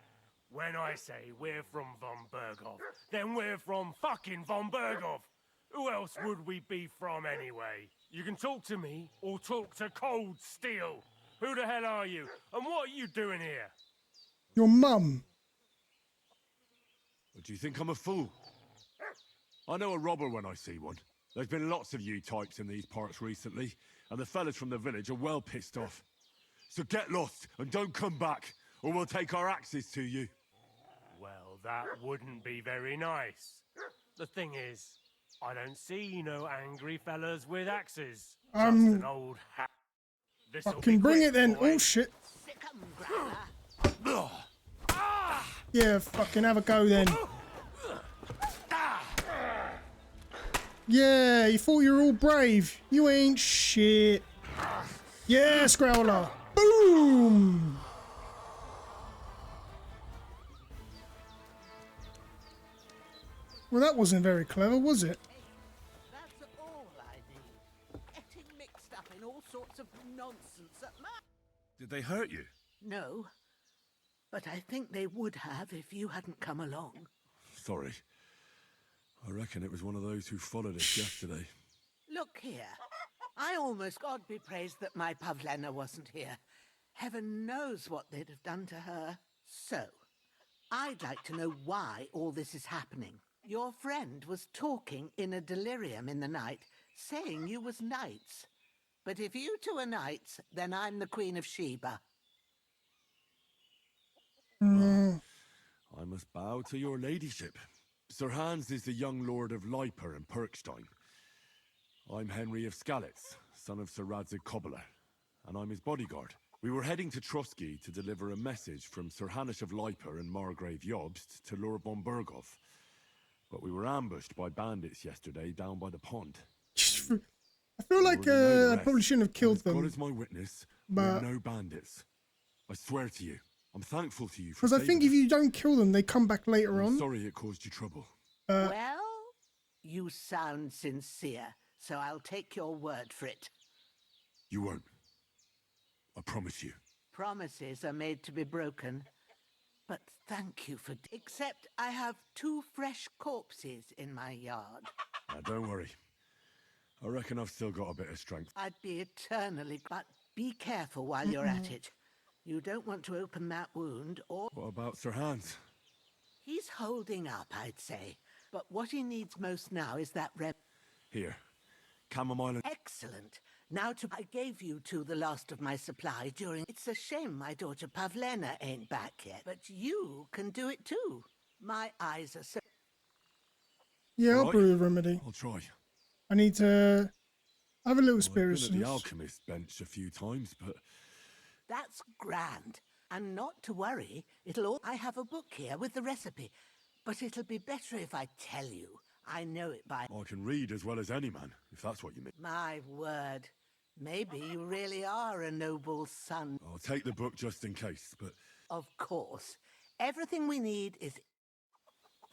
[SPEAKER 5] When I say we're from von Bergov, then we're from fucking von Bergov. Who else would we be from anyway? You can talk to me or talk to Cold Steel. Who the hell are you? And what are you doing here?
[SPEAKER 1] Your mum.
[SPEAKER 2] Do you think I'm a fool? I know a robber when I see one. There's been lots of you types in these parts recently, and the fellas from the village are well pissed off. So get lost and don't come back, or we'll take our axes to you.
[SPEAKER 5] Well, that wouldn't be very nice. The thing is, I don't see no angry fellas with axes. Just an old hat.
[SPEAKER 1] Fucking bring it then. Oh shit. Yeah, fucking have a go then. Yeah, you thought you were all brave. You ain't shit. Yeah, Scrowler. Boom. Well, that wasn't very clever, was it?
[SPEAKER 2] they hurt you?
[SPEAKER 16] No, but I think they would have if you hadn't come along.
[SPEAKER 2] Sorry. I reckon it was one of those who followed us yesterday.
[SPEAKER 16] Look here. I almost, God be praised, that my Pavlena wasn't here. Heaven knows what they'd have done to her. So, I'd like to know why all this is happening. Your friend was talking in a delirium in the night, saying you was knights. But if you two are knights, then I'm the Queen of Sheba.
[SPEAKER 2] I must bow to your ladyship. Sir Hans is the young lord of Leiper and Perkstein. I'm Henry of Skalitz, son of Sir Radzig Cobbler, and I'm his bodyguard. We were heading to Trotsky to deliver a message from Sir Hanish of Leiper and Margrave Jobst to Lord von Berghoff. But we were ambushed by bandits yesterday down by the pond.
[SPEAKER 1] I feel like I probably shouldn't have killed them.
[SPEAKER 2] God is my witness,
[SPEAKER 1] but
[SPEAKER 2] we're no bandits. I swear to you, I'm thankful to you for
[SPEAKER 1] because I think if you don't kill them, they come back later on.
[SPEAKER 2] Sorry it caused you trouble.
[SPEAKER 16] Well, you sound sincere, so I'll take your word for it.
[SPEAKER 2] You won't. I promise you.
[SPEAKER 16] Promises are made to be broken. But thank you for... Except I have 2 fresh corpses in my yard.
[SPEAKER 2] Now, don't worry. I reckon I've still got a bit of strength.
[SPEAKER 16] I'd be eternally... But be careful while you're at it. You don't want to open that wound, or...
[SPEAKER 2] What about Sir Hans?
[SPEAKER 16] He's holding up, I'd say. But what he needs most now is that
[SPEAKER 2] Here. Chamomile.
[SPEAKER 16] Excellent. Now I gave you 2 the last of my supply during... It's a shame my daughter Pavlena ain't back yet. But you can do it too. My eyes are so...
[SPEAKER 1] Yeah, I'll brew the remedy.
[SPEAKER 2] I'll try.
[SPEAKER 1] I need to have a little
[SPEAKER 2] I've been
[SPEAKER 1] spirit.
[SPEAKER 2] at the alchemist bench a few times, but...
[SPEAKER 16] That's grand. And not to worry, it'll all... I have a book here with the recipe. But it'll be better if I tell you. I know it by...
[SPEAKER 2] I can read as well as any man, if that's what you mean.
[SPEAKER 16] My word. Maybe you really are a noble son.
[SPEAKER 2] I'll take the book just in case, but...
[SPEAKER 16] Of course. Everything we need is...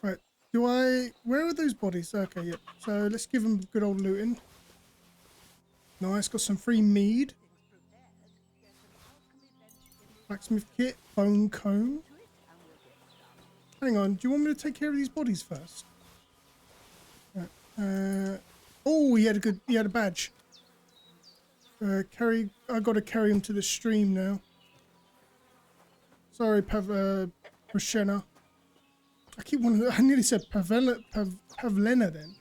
[SPEAKER 1] Right. Do I... Where are those bodies? Okay, yeah. So let's give them good old looting. Nice. Got some free mead. Blacksmith kit. Bone comb. Hang on. Do you want me to take care of these bodies first? Right. Oh, he had a badge. I gotta carry him to the stream now. Sorry, Pavlena. I nearly said Pavlena then.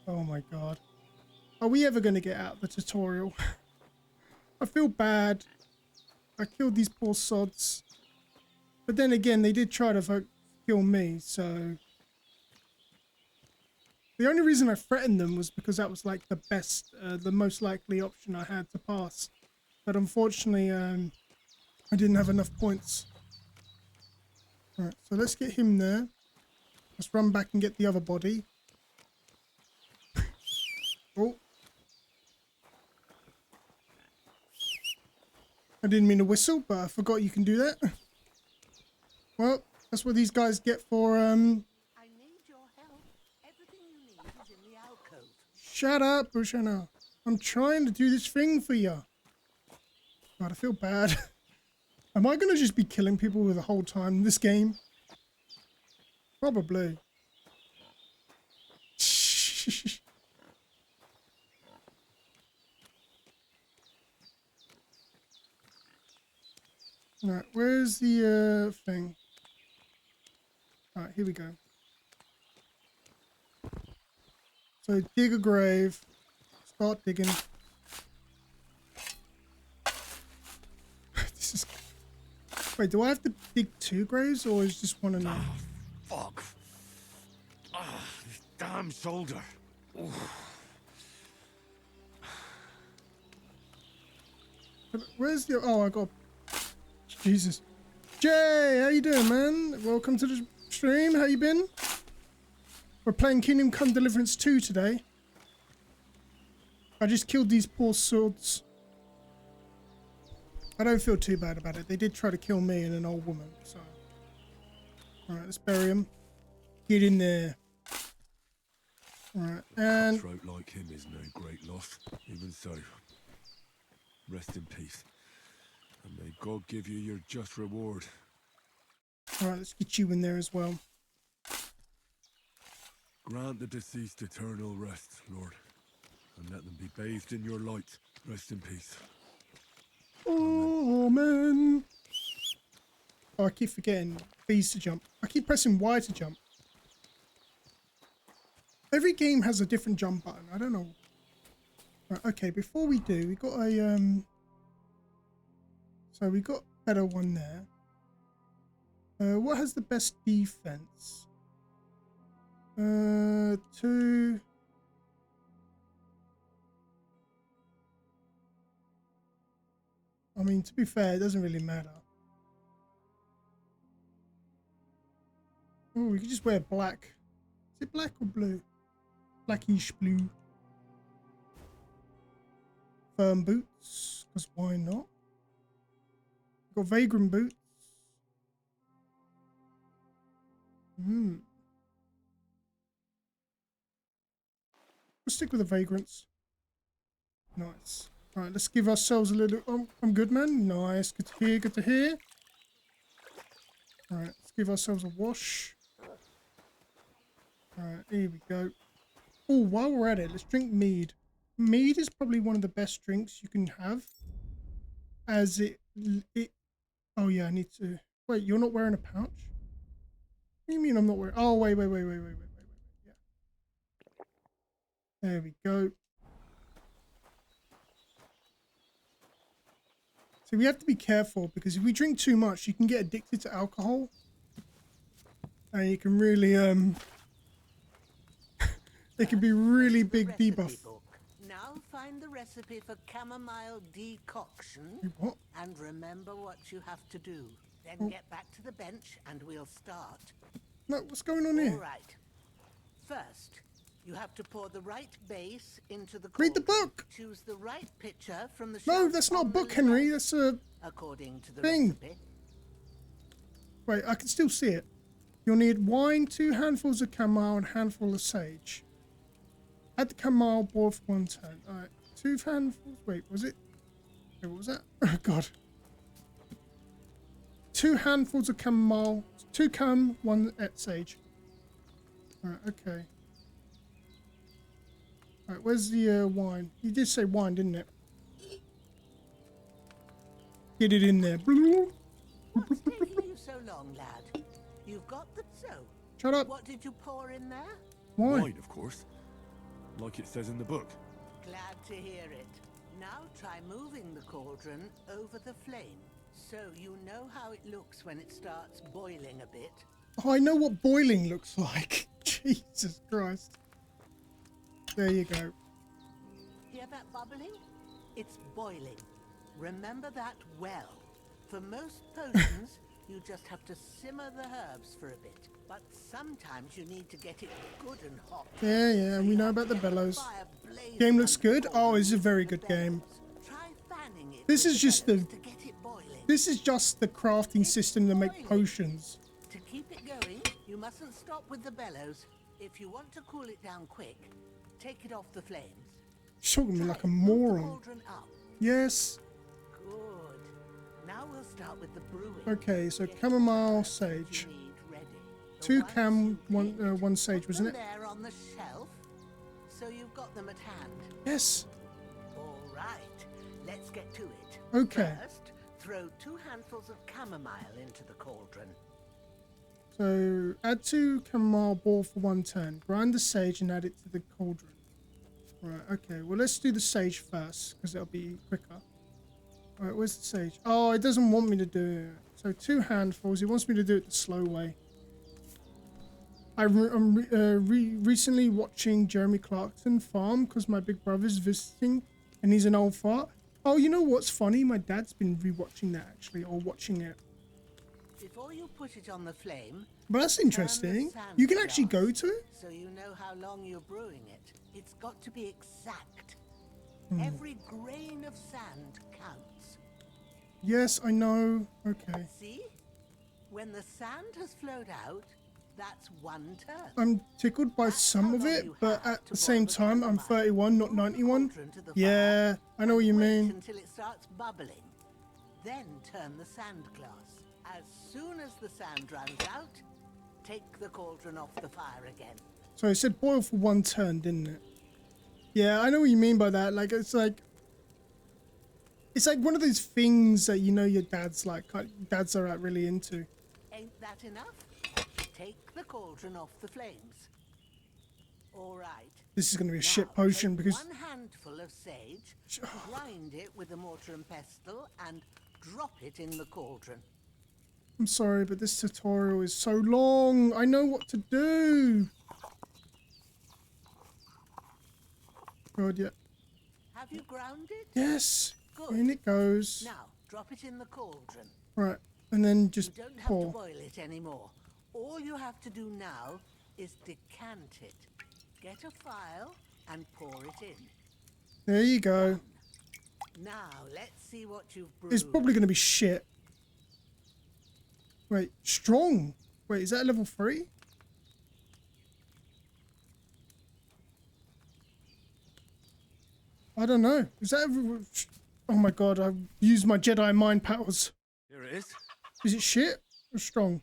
[SPEAKER 1] Oh my god. Are we ever gonna get out of the tutorial? I feel bad. I killed these poor sods. But then again, they did try to kill me, so... The only reason I threatened them was because that was like the best, the most likely option I had to pass. But unfortunately, I didn't have enough points. Alright, so let's get him there. Let's run back and get the other body. Oh. I didn't mean to whistle, but I forgot you can do that. Well, that's what these guys get for, Shut up, Bushana. I'm trying to do this thing for you. God, I feel bad. Am I going to just be killing people the whole time in this game? Probably. Alright, where's the thing? Alright, here we go. So dig a grave, start digging. This is... Wait, do I have to dig 2 graves or is just one enough?
[SPEAKER 2] Fuck. This damn shoulder.
[SPEAKER 1] Where's the... Oh, I got... Jesus. Jay, how you doing, man? Welcome to the stream. How you been? We're playing Kingdom Come Deliverance 2 today. I just killed these poor swords. I don't feel too bad about it. They did try to kill me and an old woman, so... Alright, let's bury him. Get in there. Alright, and...
[SPEAKER 2] A cutthroat like him is no great loss. Even so. Rest in peace. And may God give you your just reward.
[SPEAKER 1] Alright, let's get you in there as well.
[SPEAKER 2] Grant the deceased eternal rest, Lord, and let them be bathed in your light. Rest in peace.
[SPEAKER 1] Amen. Oh, I keep forgetting B's to jump. I keep pressing Y to jump. Every game has a different jump button. I don't know. Right, okay, before we do, we got a so we got better one there. What has the best defense? 2. I mean, to be fair, it doesn't really matter. Oh, we could just wear black. Is it black or blue? Blackish blue. Firm boots, because why not? Got vagrant boots. We'll stick with the vagrants. Nice. Right, let's give ourselves a little... Oh, I'm good, man. Nice. Good to hear. Good to hear. Alright, let's give ourselves a wash. Alright, here we go. Oh, while we're at it, let's drink mead. Mead is probably one of the best drinks you can have. As it... Oh, yeah, I need to... Wait, you're not wearing a pouch? What do you mean I'm not wearing... Oh, wait. Yeah. There we go. So we have to be careful, because if we drink too much, you can get addicted to alcohol. And you can really, it can be really big debuff.
[SPEAKER 16] Now find the recipe for chamomile decoction.
[SPEAKER 1] What?
[SPEAKER 16] And remember what you have to do. Then get back to the bench and we'll start.
[SPEAKER 1] No, what's going on here?
[SPEAKER 16] All right. First, you have to pour the right base into the
[SPEAKER 1] Read the book.
[SPEAKER 16] Choose the right pitcher from the
[SPEAKER 1] No,
[SPEAKER 16] shelf
[SPEAKER 1] that's not a
[SPEAKER 16] on
[SPEAKER 1] book,
[SPEAKER 16] the
[SPEAKER 1] Henry.
[SPEAKER 16] left,
[SPEAKER 1] That's a
[SPEAKER 16] according to the
[SPEAKER 1] thing.
[SPEAKER 16] recipe.
[SPEAKER 1] Wait, I can still see it. You'll need wine, 2 handfuls of chamomile, and a handful of sage. Add the chamomile, boil for 1 turn. Alright, 2 handfuls. Wait, was it? Wait, what was that? Oh, God. 2 handfuls of chamomile, 2 cam, 1 sage. Alright, okay. Alright, where's the wine? You did say wine, didn't it? Get it in there.
[SPEAKER 16] What's taking you so long, lad? You've got the soap.
[SPEAKER 1] Shut up.
[SPEAKER 16] What did you pour in there?
[SPEAKER 1] Wine.
[SPEAKER 2] Of course. Like it says in the book.
[SPEAKER 16] Glad to hear it. Now try moving the cauldron over the flame, so you know how it looks when it starts boiling a bit.
[SPEAKER 1] Oh, I know what boiling looks like. Jesus Christ. There you go.
[SPEAKER 16] Hear that bubbling? It's boiling. Remember that well. For most potions, you just have to simmer the herbs for a bit. But sometimes you need to get it good and hot.
[SPEAKER 1] Yeah, we know about the bellows. Game looks good. Oh, it's a very good game. This is just the... This is just the crafting system to make potions.
[SPEAKER 16] To keep it going, you mustn't stop with the bellows. If you want to cool it down quick, take it off the flames.
[SPEAKER 1] You're talking to me like a moron.
[SPEAKER 16] Cauldron up.
[SPEAKER 1] Yes.
[SPEAKER 16] Good. Now we'll start with the brewing.
[SPEAKER 1] Okay, so chamomile, sage. 2 cam, 1 sage, wasn't it?
[SPEAKER 16] There on the shelf, so you've got them at hand.
[SPEAKER 1] Yes.
[SPEAKER 16] All right, let's get to it.
[SPEAKER 1] Okay.
[SPEAKER 16] First, throw 2 handfuls of chamomile into the cauldron.
[SPEAKER 1] So add 2 chamomile, boil for 1 turn. Grind the sage and add it to the cauldron. Right, okay. Well, let's do the sage first, because it'll be quicker. All right, where's the sage? Oh, it doesn't want me to do it. So 2 handfuls. It wants me to do it the slow way. I'm recently watching Jeremy Clarkson farm because my big brother's visiting and he's an old fart. Oh, you know what's funny? My dad's been rewatching that actually, or watching it.
[SPEAKER 16] Before you put it on the flame,
[SPEAKER 1] But that's interesting. You can actually go to it?
[SPEAKER 16] so you know how long you're brewing it. It's got to be exact.
[SPEAKER 1] Hmm.
[SPEAKER 16] Every grain of sand counts.
[SPEAKER 1] Yes, I know. Okay.
[SPEAKER 16] See? When the sand has flowed out, that's 1 turn.
[SPEAKER 1] I'm tickled by some of it, but at the same time, I'm 31, not 91. Yeah, I know what you mean.
[SPEAKER 16] Until it starts bubbling. Then turn the sand glass. As soon as the sand runs out, take the cauldron off the fire again.
[SPEAKER 1] So it said boil for 1 turn, didn't it? Yeah, I know what you mean by that. Like it's like one of those things that you know your dads like. Dads are like really into.
[SPEAKER 16] Ain't that enough? Take the cauldron off the flames. All right.
[SPEAKER 1] This is going to be a
[SPEAKER 16] Now,
[SPEAKER 1] shit potion
[SPEAKER 16] take
[SPEAKER 1] because
[SPEAKER 16] one handful of sage, grind it with a mortar and pestle, and drop it in the cauldron.
[SPEAKER 1] I'm sorry, but this tutorial is so long. I know what to do. God, yeah.
[SPEAKER 16] Have you ground it?
[SPEAKER 1] Yes.
[SPEAKER 16] Good.
[SPEAKER 1] In it goes.
[SPEAKER 16] Now, drop it in the cauldron.
[SPEAKER 1] Right, and then just
[SPEAKER 16] You don't have
[SPEAKER 1] pour.
[SPEAKER 16] to boil it anymore. All you have to do now is decant it. Get a file and pour it in.
[SPEAKER 1] There you go.
[SPEAKER 16] Now, let's see what you've brewed.
[SPEAKER 1] It's probably going to be shit. Wait, strong. Wait, is that level 3? I don't know. Is that ever... Oh my god, I've used my Jedi mind powers.
[SPEAKER 2] Here it is.
[SPEAKER 1] Is it shit or strong?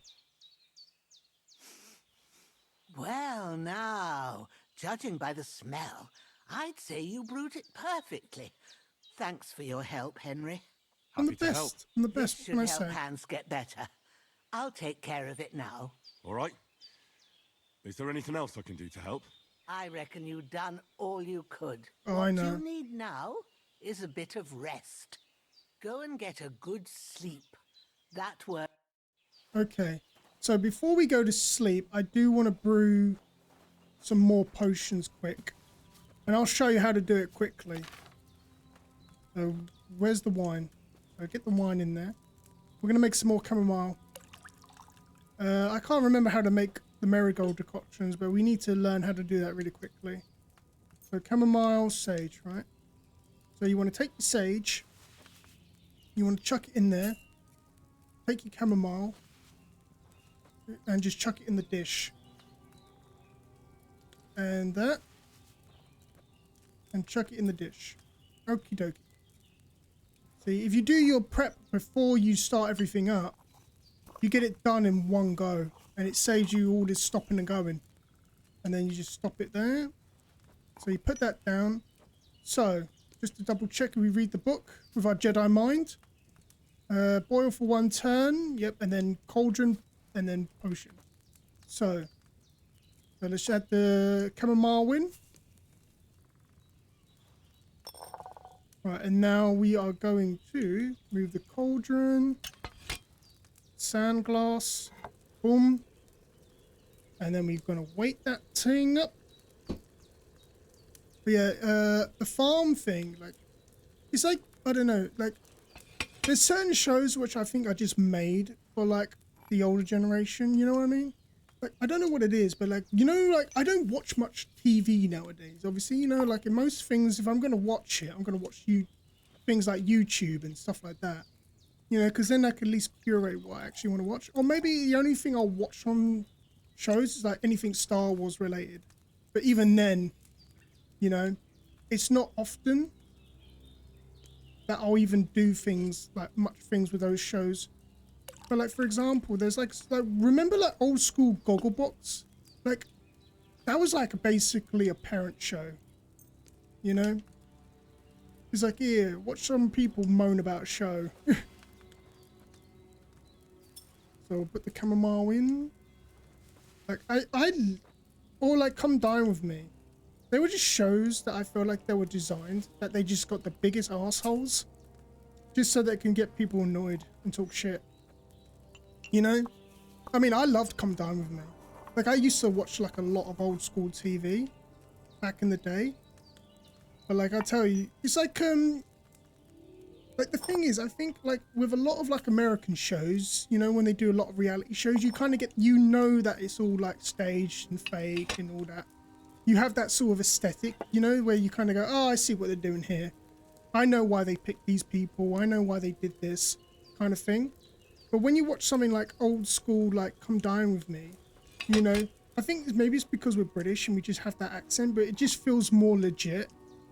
[SPEAKER 16] Well, now, judging by the smell, I'd say you brewed it perfectly. Thanks for your help, Henry.
[SPEAKER 1] I'm the best. I'm the best.
[SPEAKER 16] This
[SPEAKER 1] What can
[SPEAKER 16] should
[SPEAKER 1] I
[SPEAKER 16] help
[SPEAKER 1] say?
[SPEAKER 16] Hans get better. I'll take care of it now.
[SPEAKER 2] All right. Is there anything else I can do to help?
[SPEAKER 16] I reckon you've done all you could.
[SPEAKER 1] Oh,
[SPEAKER 16] what
[SPEAKER 1] I know.
[SPEAKER 16] you need now is a bit of rest. Go and get a good sleep. That works.
[SPEAKER 1] Okay. So before we go to sleep, I do want to brew some more potions quick. And I'll show you how to do it quickly. So where's the wine? So get the wine in there. We're going to make some more chamomile. I can't remember how to make the marigold decoctions, but we need to learn how to do that really quickly. So chamomile, sage, right? So you want to take your sage. You want to chuck it in there. Take your chamomile. And just chuck it in the dish. And that. And chuck it in the dish. Okie dokie. See, if you do your prep before you start everything up, you get it done in one go. And it saves you all this stopping and going. And then you just stop it there. So you put that down. So, just to double check, we read the book with our Jedi mind. Boil for 1 turn. Yep, and then cauldron. And then potion. So let's add the chamomile in. Right, and now we are going to move the cauldron, sand glass, boom, and then we're going to weight that thing up. But yeah, the farm thing, like, it's like, I don't know, like, there's certain shows which I think are just made for, like, the older generation, you know what I mean? Like, I don't know what it is, but like, you know, like, I don't watch much TV nowadays. Obviously, you know, like in most things, if I'm going to watch it, I'm going to watch things like YouTube and stuff like that. You know, because then I can at least curate what I actually want to watch. Or maybe the only thing I'll watch on shows is like anything Star Wars related. But even then, you know, it's not often that I'll even do things, like much things with those shows. But like, for example, there's like remember like old school Gogglebox? Like, that was like basically a parent show, you know? It's like, yeah, watch some people moan about a show. So put the chamomile in. Like, or like Come Dine With Me. They were just shows that I feel like they were designed, that they just got the biggest assholes. Just so they can get people annoyed and talk shit. You know? I mean, I loved Come Dine With Me. Like, I used to watch, like, a lot of old school TV back in the day. But, like, I tell you, it's like, the thing is, I think, like, with a lot of, like, American shows, you know, when they do a lot of reality shows, you kind of get, you know that it's all, like, staged and fake and all that. You have that sort of aesthetic, you know, where you kind of go, oh, I see what they're doing here. I know why they picked these people. I know why they did this kind of thing. But when you watch something like old school, like Come Dine With Me, you know, I think maybe it's because we're British and we just have that accent, but it just feels more legit,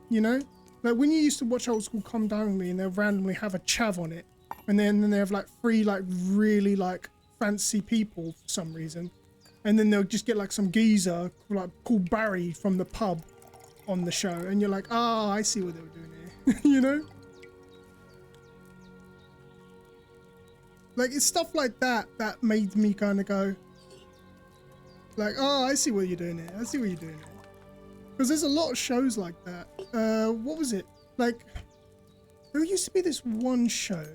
[SPEAKER 1] you know? Like when you used to watch old school Come Dine With Me and they'll randomly have a chav on it, and then they have like 3 like really like fancy people for some reason, and then they'll just get like some geezer like called Barry from the pub on the show, and you're like, oh, I see what they were doing here. You know, like it's stuff like that that made me kind of go like, oh, I see what you're doing here. I see what you're doing here. Because there's a lot of shows like that. What was it? Like, there used to be this one show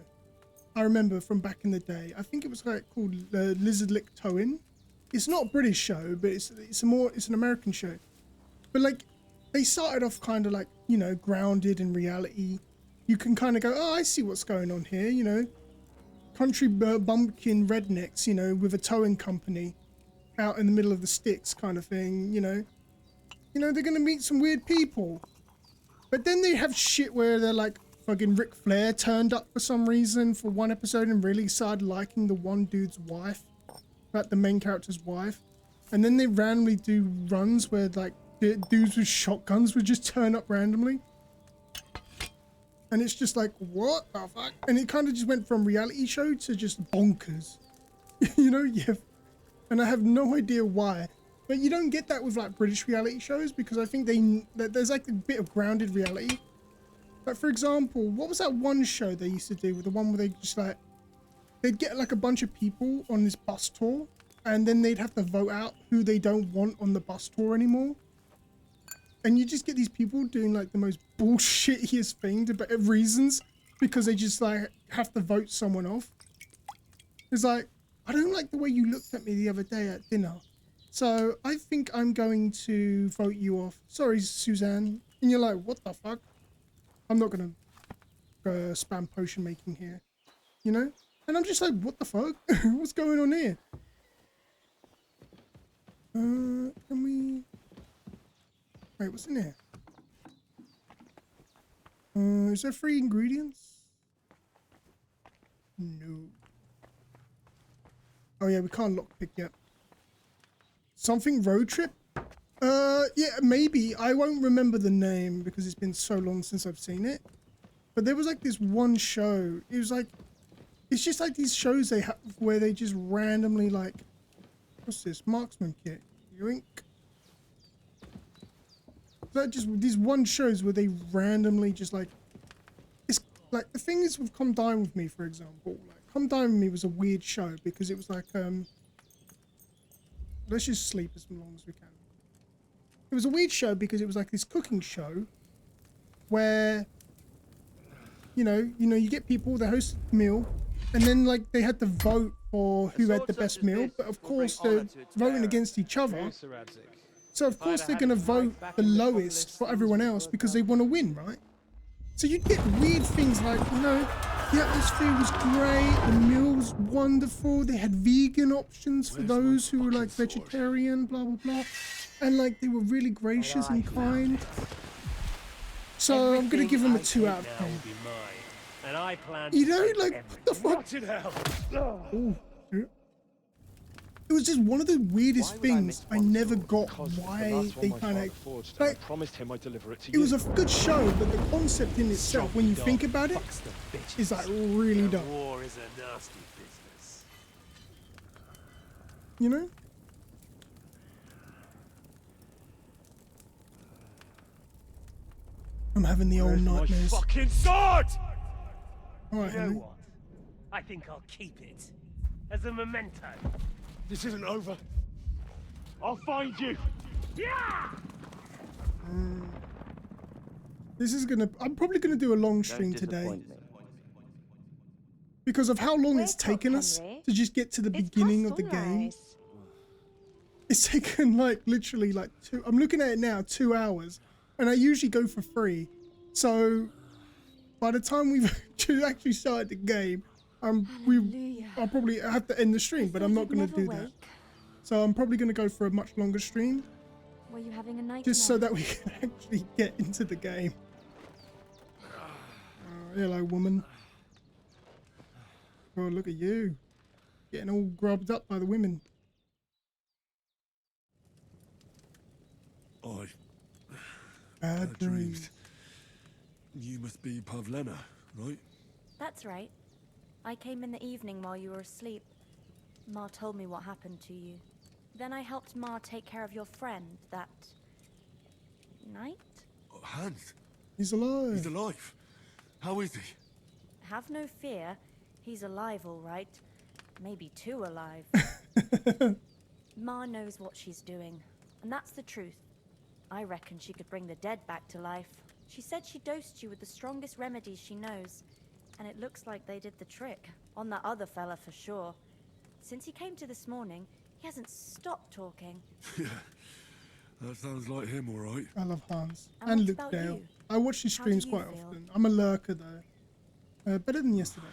[SPEAKER 1] I remember from back in the day. I think it was like called Lizard Lick Towing. It's not a British show, but it's an American show. But like, they started off kind of like, you know, grounded in reality. You can kind of go, oh, I see what's going on here, you know. Country bumpkin rednecks, you know, with a towing company out in the middle of the sticks kind of thing, you know. You know, they're going to meet some weird people. But then they have shit where they're like, fucking Ric Flair turned up for some reason for one episode and really started liking the one dude's wife. Like the main character's wife. And then they randomly do runs where like dudes with shotguns would just turn up randomly. And it's just like, what the fuck? And it kind of just went from reality show to just bonkers. You know, yeah. And I have no idea why. But you don't get that with like British reality shows, because I think there's like a bit of grounded reality. Like for example, what was that one show they used to do with the one where they just like, they'd get like a bunch of people on this bus tour and then they'd have to vote out who they don't want on the bus tour anymore. And you just get these people doing like the most bullshittiest thing to reasons because they just like have to vote someone off. It's like, I don't like the way you looked at me the other day at dinner. So I think I'm going to vote you off. Sorry, Suzanne. And you're like, what the fuck? I'm not going to spam potion making here. You know? And I'm just like, what the fuck? What's going on here? Can we... Wait, what's in here? Is there 3 ingredients? No. Oh yeah, we can't lockpick yet. Something road trip? Yeah, maybe. I won't remember the name because it's been so long since I've seen it. But there was like this one show. It was like, it's just like these shows they have where they just randomly like, what's this? Marksman kit. Yoink. Like just these one shows where they randomly just like, it's like the thing is with Come Dine With Me, for example. Like Come Dine With Me was a weird show because it was like, let's just sleep as long as we can. It was a weird show because it was like this cooking show where, you know, you get people, they host a meal, and then like they had to vote for who had the best meal, but of course they're voting against each other. So of course they're going to vote the lowest for everyone else because they want to win, right? So you'd get weird things like, you know, the atmosphere was great, the meal was wonderful, they had vegan options for those who were like vegetarian, blah, blah, blah. And like, they were really gracious and kind. So I'm going to give them a 2 out of 10.
[SPEAKER 21] And I plan
[SPEAKER 1] you know, like, what the fuck? Ooh, yeah. It was just one of the weirdest things. I never got why they kind of like.
[SPEAKER 21] Promised him I'd deliver it to
[SPEAKER 1] it was a good show, but the concept in itself, when you think about it, is like really dumb.
[SPEAKER 21] War is a nasty business.
[SPEAKER 1] You know? I'm having the old nightmares.
[SPEAKER 21] My fucking sword!
[SPEAKER 1] Alright,
[SPEAKER 21] You know
[SPEAKER 1] Henry.
[SPEAKER 21] what? I think I'll keep it as a memento. This isn't over. I'll find you. Yeah!
[SPEAKER 1] This is gonna. I'm probably gonna do a long stream today because of how long it's taken us to just get to the beginning of the game. It's taken like literally like 2. I'm looking at it now, 2 hours, and I usually go for 3. So by the time we've actually started the game, I'll probably have to end the stream, but I'm not going to do that. So I'm probably going to go for a much longer stream.
[SPEAKER 22] Were you having a nightmare?
[SPEAKER 1] Just so that we can actually get into the game. Hello, woman. Oh, look at you. Getting all grubbed up by the women.
[SPEAKER 2] I dreamed. You must be Pavlena, right?
[SPEAKER 22] That's right.
[SPEAKER 9] I came in the evening while you were asleep. Ma told me what happened to you. Then I helped Ma take care of your friend, that... Knight?
[SPEAKER 2] Hans?
[SPEAKER 1] He's alive.
[SPEAKER 2] He's alive. How is he?
[SPEAKER 9] Have no fear. He's alive, all right. Maybe too alive. Ma knows what she's doing, and that's the truth. I reckon she could bring the dead back to life. She said she dosed you with the strongest remedies she knows, and it looks like they did the trick. On that other fella for sure. Since he came to this morning, he hasn't stopped talking.
[SPEAKER 2] Yeah, that sounds like him, all right.
[SPEAKER 1] I love Hans.
[SPEAKER 9] And
[SPEAKER 1] And
[SPEAKER 9] what
[SPEAKER 1] Luke
[SPEAKER 9] about
[SPEAKER 1] Dale.
[SPEAKER 9] you?
[SPEAKER 1] I watch his
[SPEAKER 9] How do
[SPEAKER 1] streams
[SPEAKER 9] you
[SPEAKER 1] quite
[SPEAKER 9] feel?
[SPEAKER 1] often. I'm a lurker, though. Better than yesterday.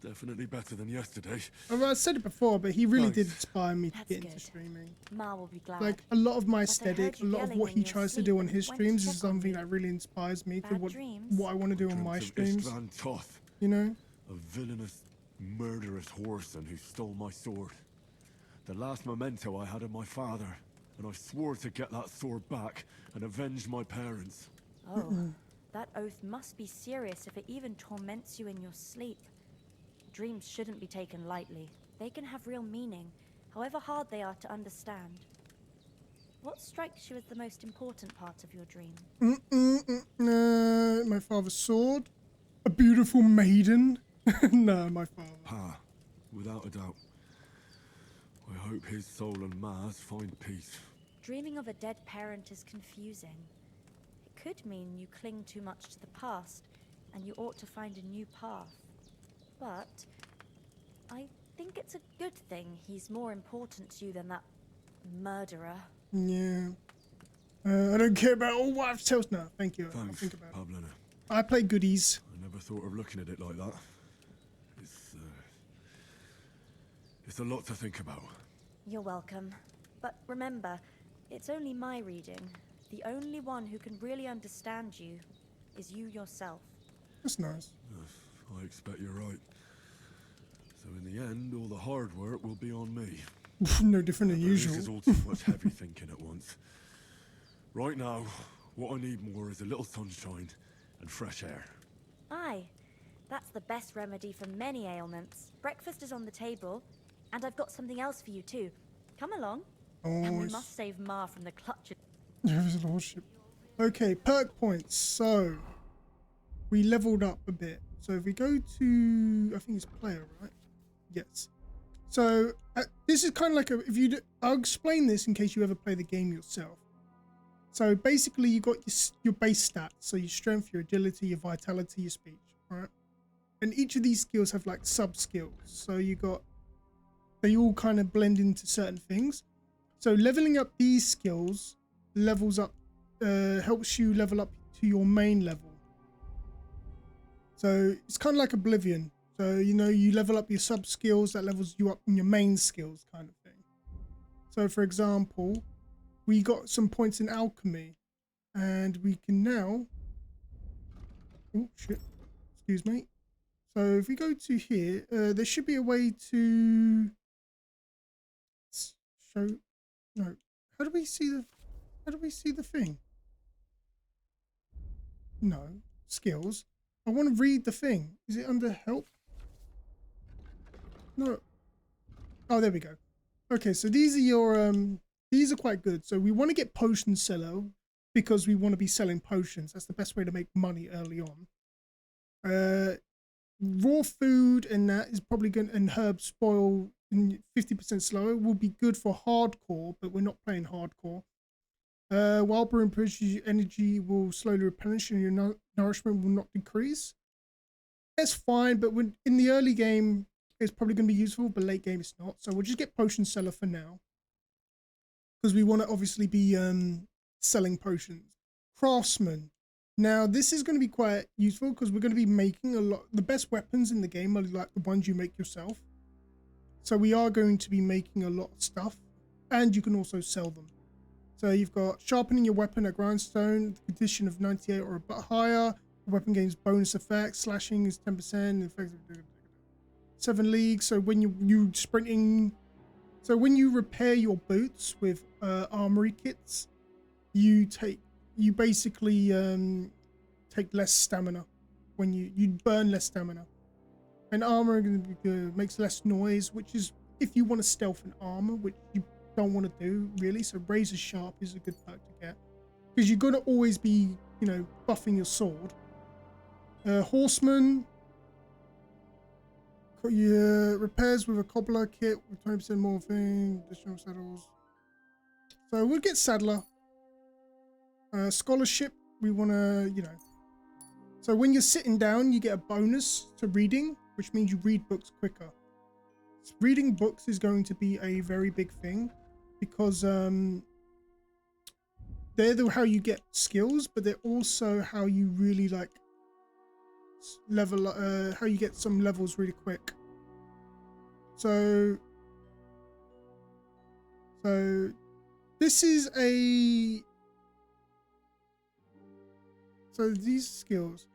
[SPEAKER 2] Definitely better than yesterday.
[SPEAKER 1] I said it before, but he really did
[SPEAKER 2] Thanks.
[SPEAKER 1] inspire me to
[SPEAKER 9] That's
[SPEAKER 1] get
[SPEAKER 9] good.
[SPEAKER 1] into streaming.
[SPEAKER 9] Ma will be glad.
[SPEAKER 1] Like, a lot of my
[SPEAKER 9] But I heard
[SPEAKER 1] aesthetic, a
[SPEAKER 9] you
[SPEAKER 1] lot of
[SPEAKER 9] yelling
[SPEAKER 1] what
[SPEAKER 9] in
[SPEAKER 1] he
[SPEAKER 9] your
[SPEAKER 1] tries to
[SPEAKER 9] sleep
[SPEAKER 1] do on
[SPEAKER 9] and
[SPEAKER 1] his
[SPEAKER 9] went to
[SPEAKER 1] streams
[SPEAKER 9] check
[SPEAKER 1] is
[SPEAKER 9] on
[SPEAKER 1] something
[SPEAKER 9] me.
[SPEAKER 1] that really inspires me to
[SPEAKER 9] Bad
[SPEAKER 1] what
[SPEAKER 9] dreams?
[SPEAKER 1] I want to do on my
[SPEAKER 2] Dreamt of
[SPEAKER 1] streams.
[SPEAKER 2] Istvan Toth,
[SPEAKER 1] You know?
[SPEAKER 2] a villainous, murderous whoreson who stole my sword. The last memento I had of my father, and I swore to get that sword back and avenge my parents.
[SPEAKER 9] Oh, that oath must be serious if it even torments you in your sleep. Dreams shouldn't be taken lightly. They can have real meaning, however hard they are to understand. What strikes you as the most important part of your dream?
[SPEAKER 1] My father's sword. A beautiful maiden. No, my father.
[SPEAKER 2] Pa, without a doubt. I hope his soul and Ma's find peace.
[SPEAKER 9] Dreaming of a dead parent is confusing. It could mean you cling too much to the past, and you ought to find a new path. But I think it's a good thing he's more important to you than that murderer.
[SPEAKER 1] Yeah. I don't care about all wives' tales now. Thank you. I'll
[SPEAKER 2] Thanks,
[SPEAKER 1] think about it.
[SPEAKER 2] Pablina.
[SPEAKER 1] I play goodies.
[SPEAKER 2] I never thought of looking at it like that. It's a lot to think about.
[SPEAKER 9] You're welcome. But remember, it's only my reading. The only one who can really understand you is you yourself.
[SPEAKER 1] That's nice.
[SPEAKER 2] I expect you're right. So in the end, all the hard work will be on me.
[SPEAKER 1] No different than usual.
[SPEAKER 2] This is all too much heavy thinking at once. Right now, what I need more is a little sunshine and fresh air.
[SPEAKER 9] Aye, that's the best remedy for many ailments. Breakfast is on the table, and I've got something else for you too. Come along, and we
[SPEAKER 1] Always.
[SPEAKER 9] must save Ma from the clutches.
[SPEAKER 1] His lordship. Okay, perk points. So we leveled up a bit. So if we go to, I think it's player, right? Yes. So this is kind of like I'll explain this in case you ever play the game yourself. So basically, you got your base stats. So your strength, your agility, your vitality, your speech, right? And each of these skills have like sub skills. So they all kind of blend into certain things. So leveling up these skills levels up, helps you level up to your main level. So it's kind of like Oblivion. So, you know, you level up your sub skills, that levels you up in your main skills kind of thing. So for example, we got some points in alchemy, and we can now, oh shit, excuse me. So if we go to here, there should be a way to show, no, how do we see the thing? No, skills. I want to read the thing. Is it under help? No. Oh, there we go. Okay, so these are your these are quite good. So we want to get potion seller because we want to be selling potions. That's the best way to make money early on. Raw food and that is probably going, and herbs spoil 50% slower will be good for hardcore, but we're not playing hardcore. While brewing produces energy will slowly replenish and your nourishment will not decrease. That's fine, but when in the early game it's probably going to be useful, but late game it's not. So we'll just get potion seller for now, because we want to obviously be selling potions. Craftsman. Now this is going to be quite useful because we're going to be making a lot. The best weapons in the game are like the ones you make yourself. So we are going to be making a lot of stuff, and you can also sell them. So you've got sharpening your weapon at grindstone, the condition of 98 or a bit higher. The weapon gains bonus effects. Slashing is 10%. Effective 7 leagues. So when you sprinting, so when you repair your boots with armory kits, you basically take less stamina when you burn less stamina. And armor makes less noise, which is if you want to stealth an armor, which you don't want to do really. So razor sharp is a good perk to get because you're gonna always be, you know, buffing your sword. Horseman. Yeah, repairs with a cobbler kit with 20% more thing, additional saddles. So we'll get saddler. Scholarship, we want to, you know. So when you're sitting down, you get a bonus to reading, which means you read books quicker. Reading books is going to be a very big thing because they're how you get skills, but they're also how you really like level, how you get some levels really quick. So this is a, so these skills.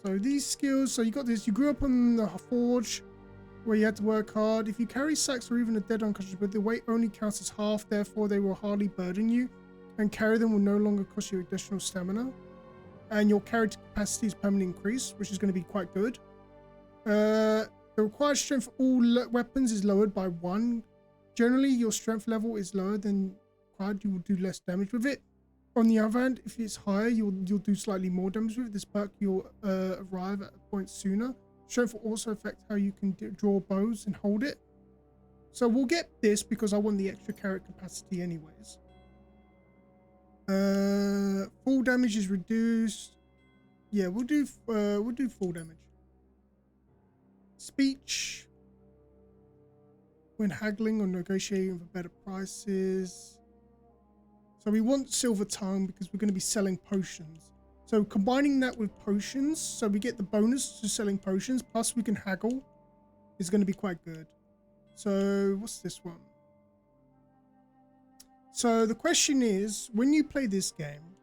[SPEAKER 1] So these skills, so you got this, you grew up on the forge where you had to work hard. If you carry sacks or even a dead unconscious, but the weight only counts as half, therefore they will hardly burden you, and carry them will no longer cost you additional stamina. And your carriage capacity is permanently increased, which is going to be quite good. The required strength for all weapons is lowered by 1. Generally, your strength level is lower than required. You will do less damage with it. On the other hand, if it's higher, you'll do slightly more damage with it. This perk, you'll arrive at a point sooner. Strength will also affect how you can draw bows and hold it. So we'll get this because I want the extra carrot capacity anyways. Full damage is reduced. Yeah, we'll do full damage. Speech. When haggling or negotiating for better prices. So we want silver tongue because we're going to be selling potions. So combining that with potions, so we get the bonus to selling potions, plus we can haggle, is going to be quite good. So what's this one? So the question is, when you play this game,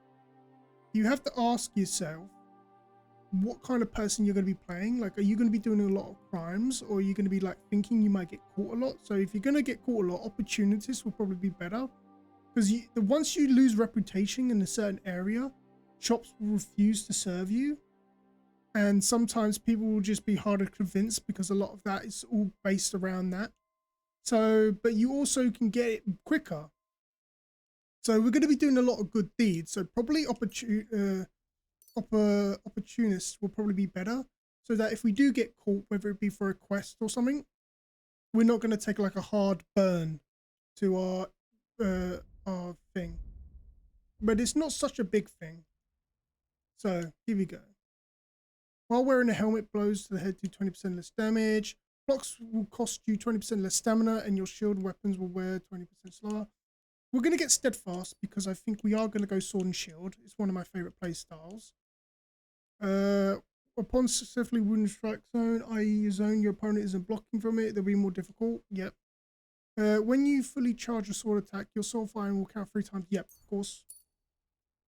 [SPEAKER 1] you have to ask yourself what kind of person you're going to be playing. Like, are you going to be doing a lot of crimes, or are you going to be like thinking you might get caught a lot? So if you're going to get caught a lot, opportunities will probably be better. Because once you lose reputation in a certain area, shops will refuse to serve you. And sometimes people will just be harder to convince because a lot of that is all based around that. So, but you also can get it quicker. So we're going to be doing a lot of good deeds. So probably opportunists will probably be better. So that if we do get caught, whether it be for a quest or something, we're not going to take like a hard burn to our thing, but it's not such a big thing. So here we go. While wearing a helmet, blows to the head do 20% less damage. Blocks will cost you 20% less stamina, and your shield weapons will wear 20% slower. We're going to get steadfast because I think we are going to go sword and shield. It's one of my favorite play styles. Upon successfully wounding strike zone, i.e. a zone your opponent isn't blocking from it, they'll be more difficult. Yep. When you fully charge a sword attack, your sword firing will count 3 times. Yep, of course.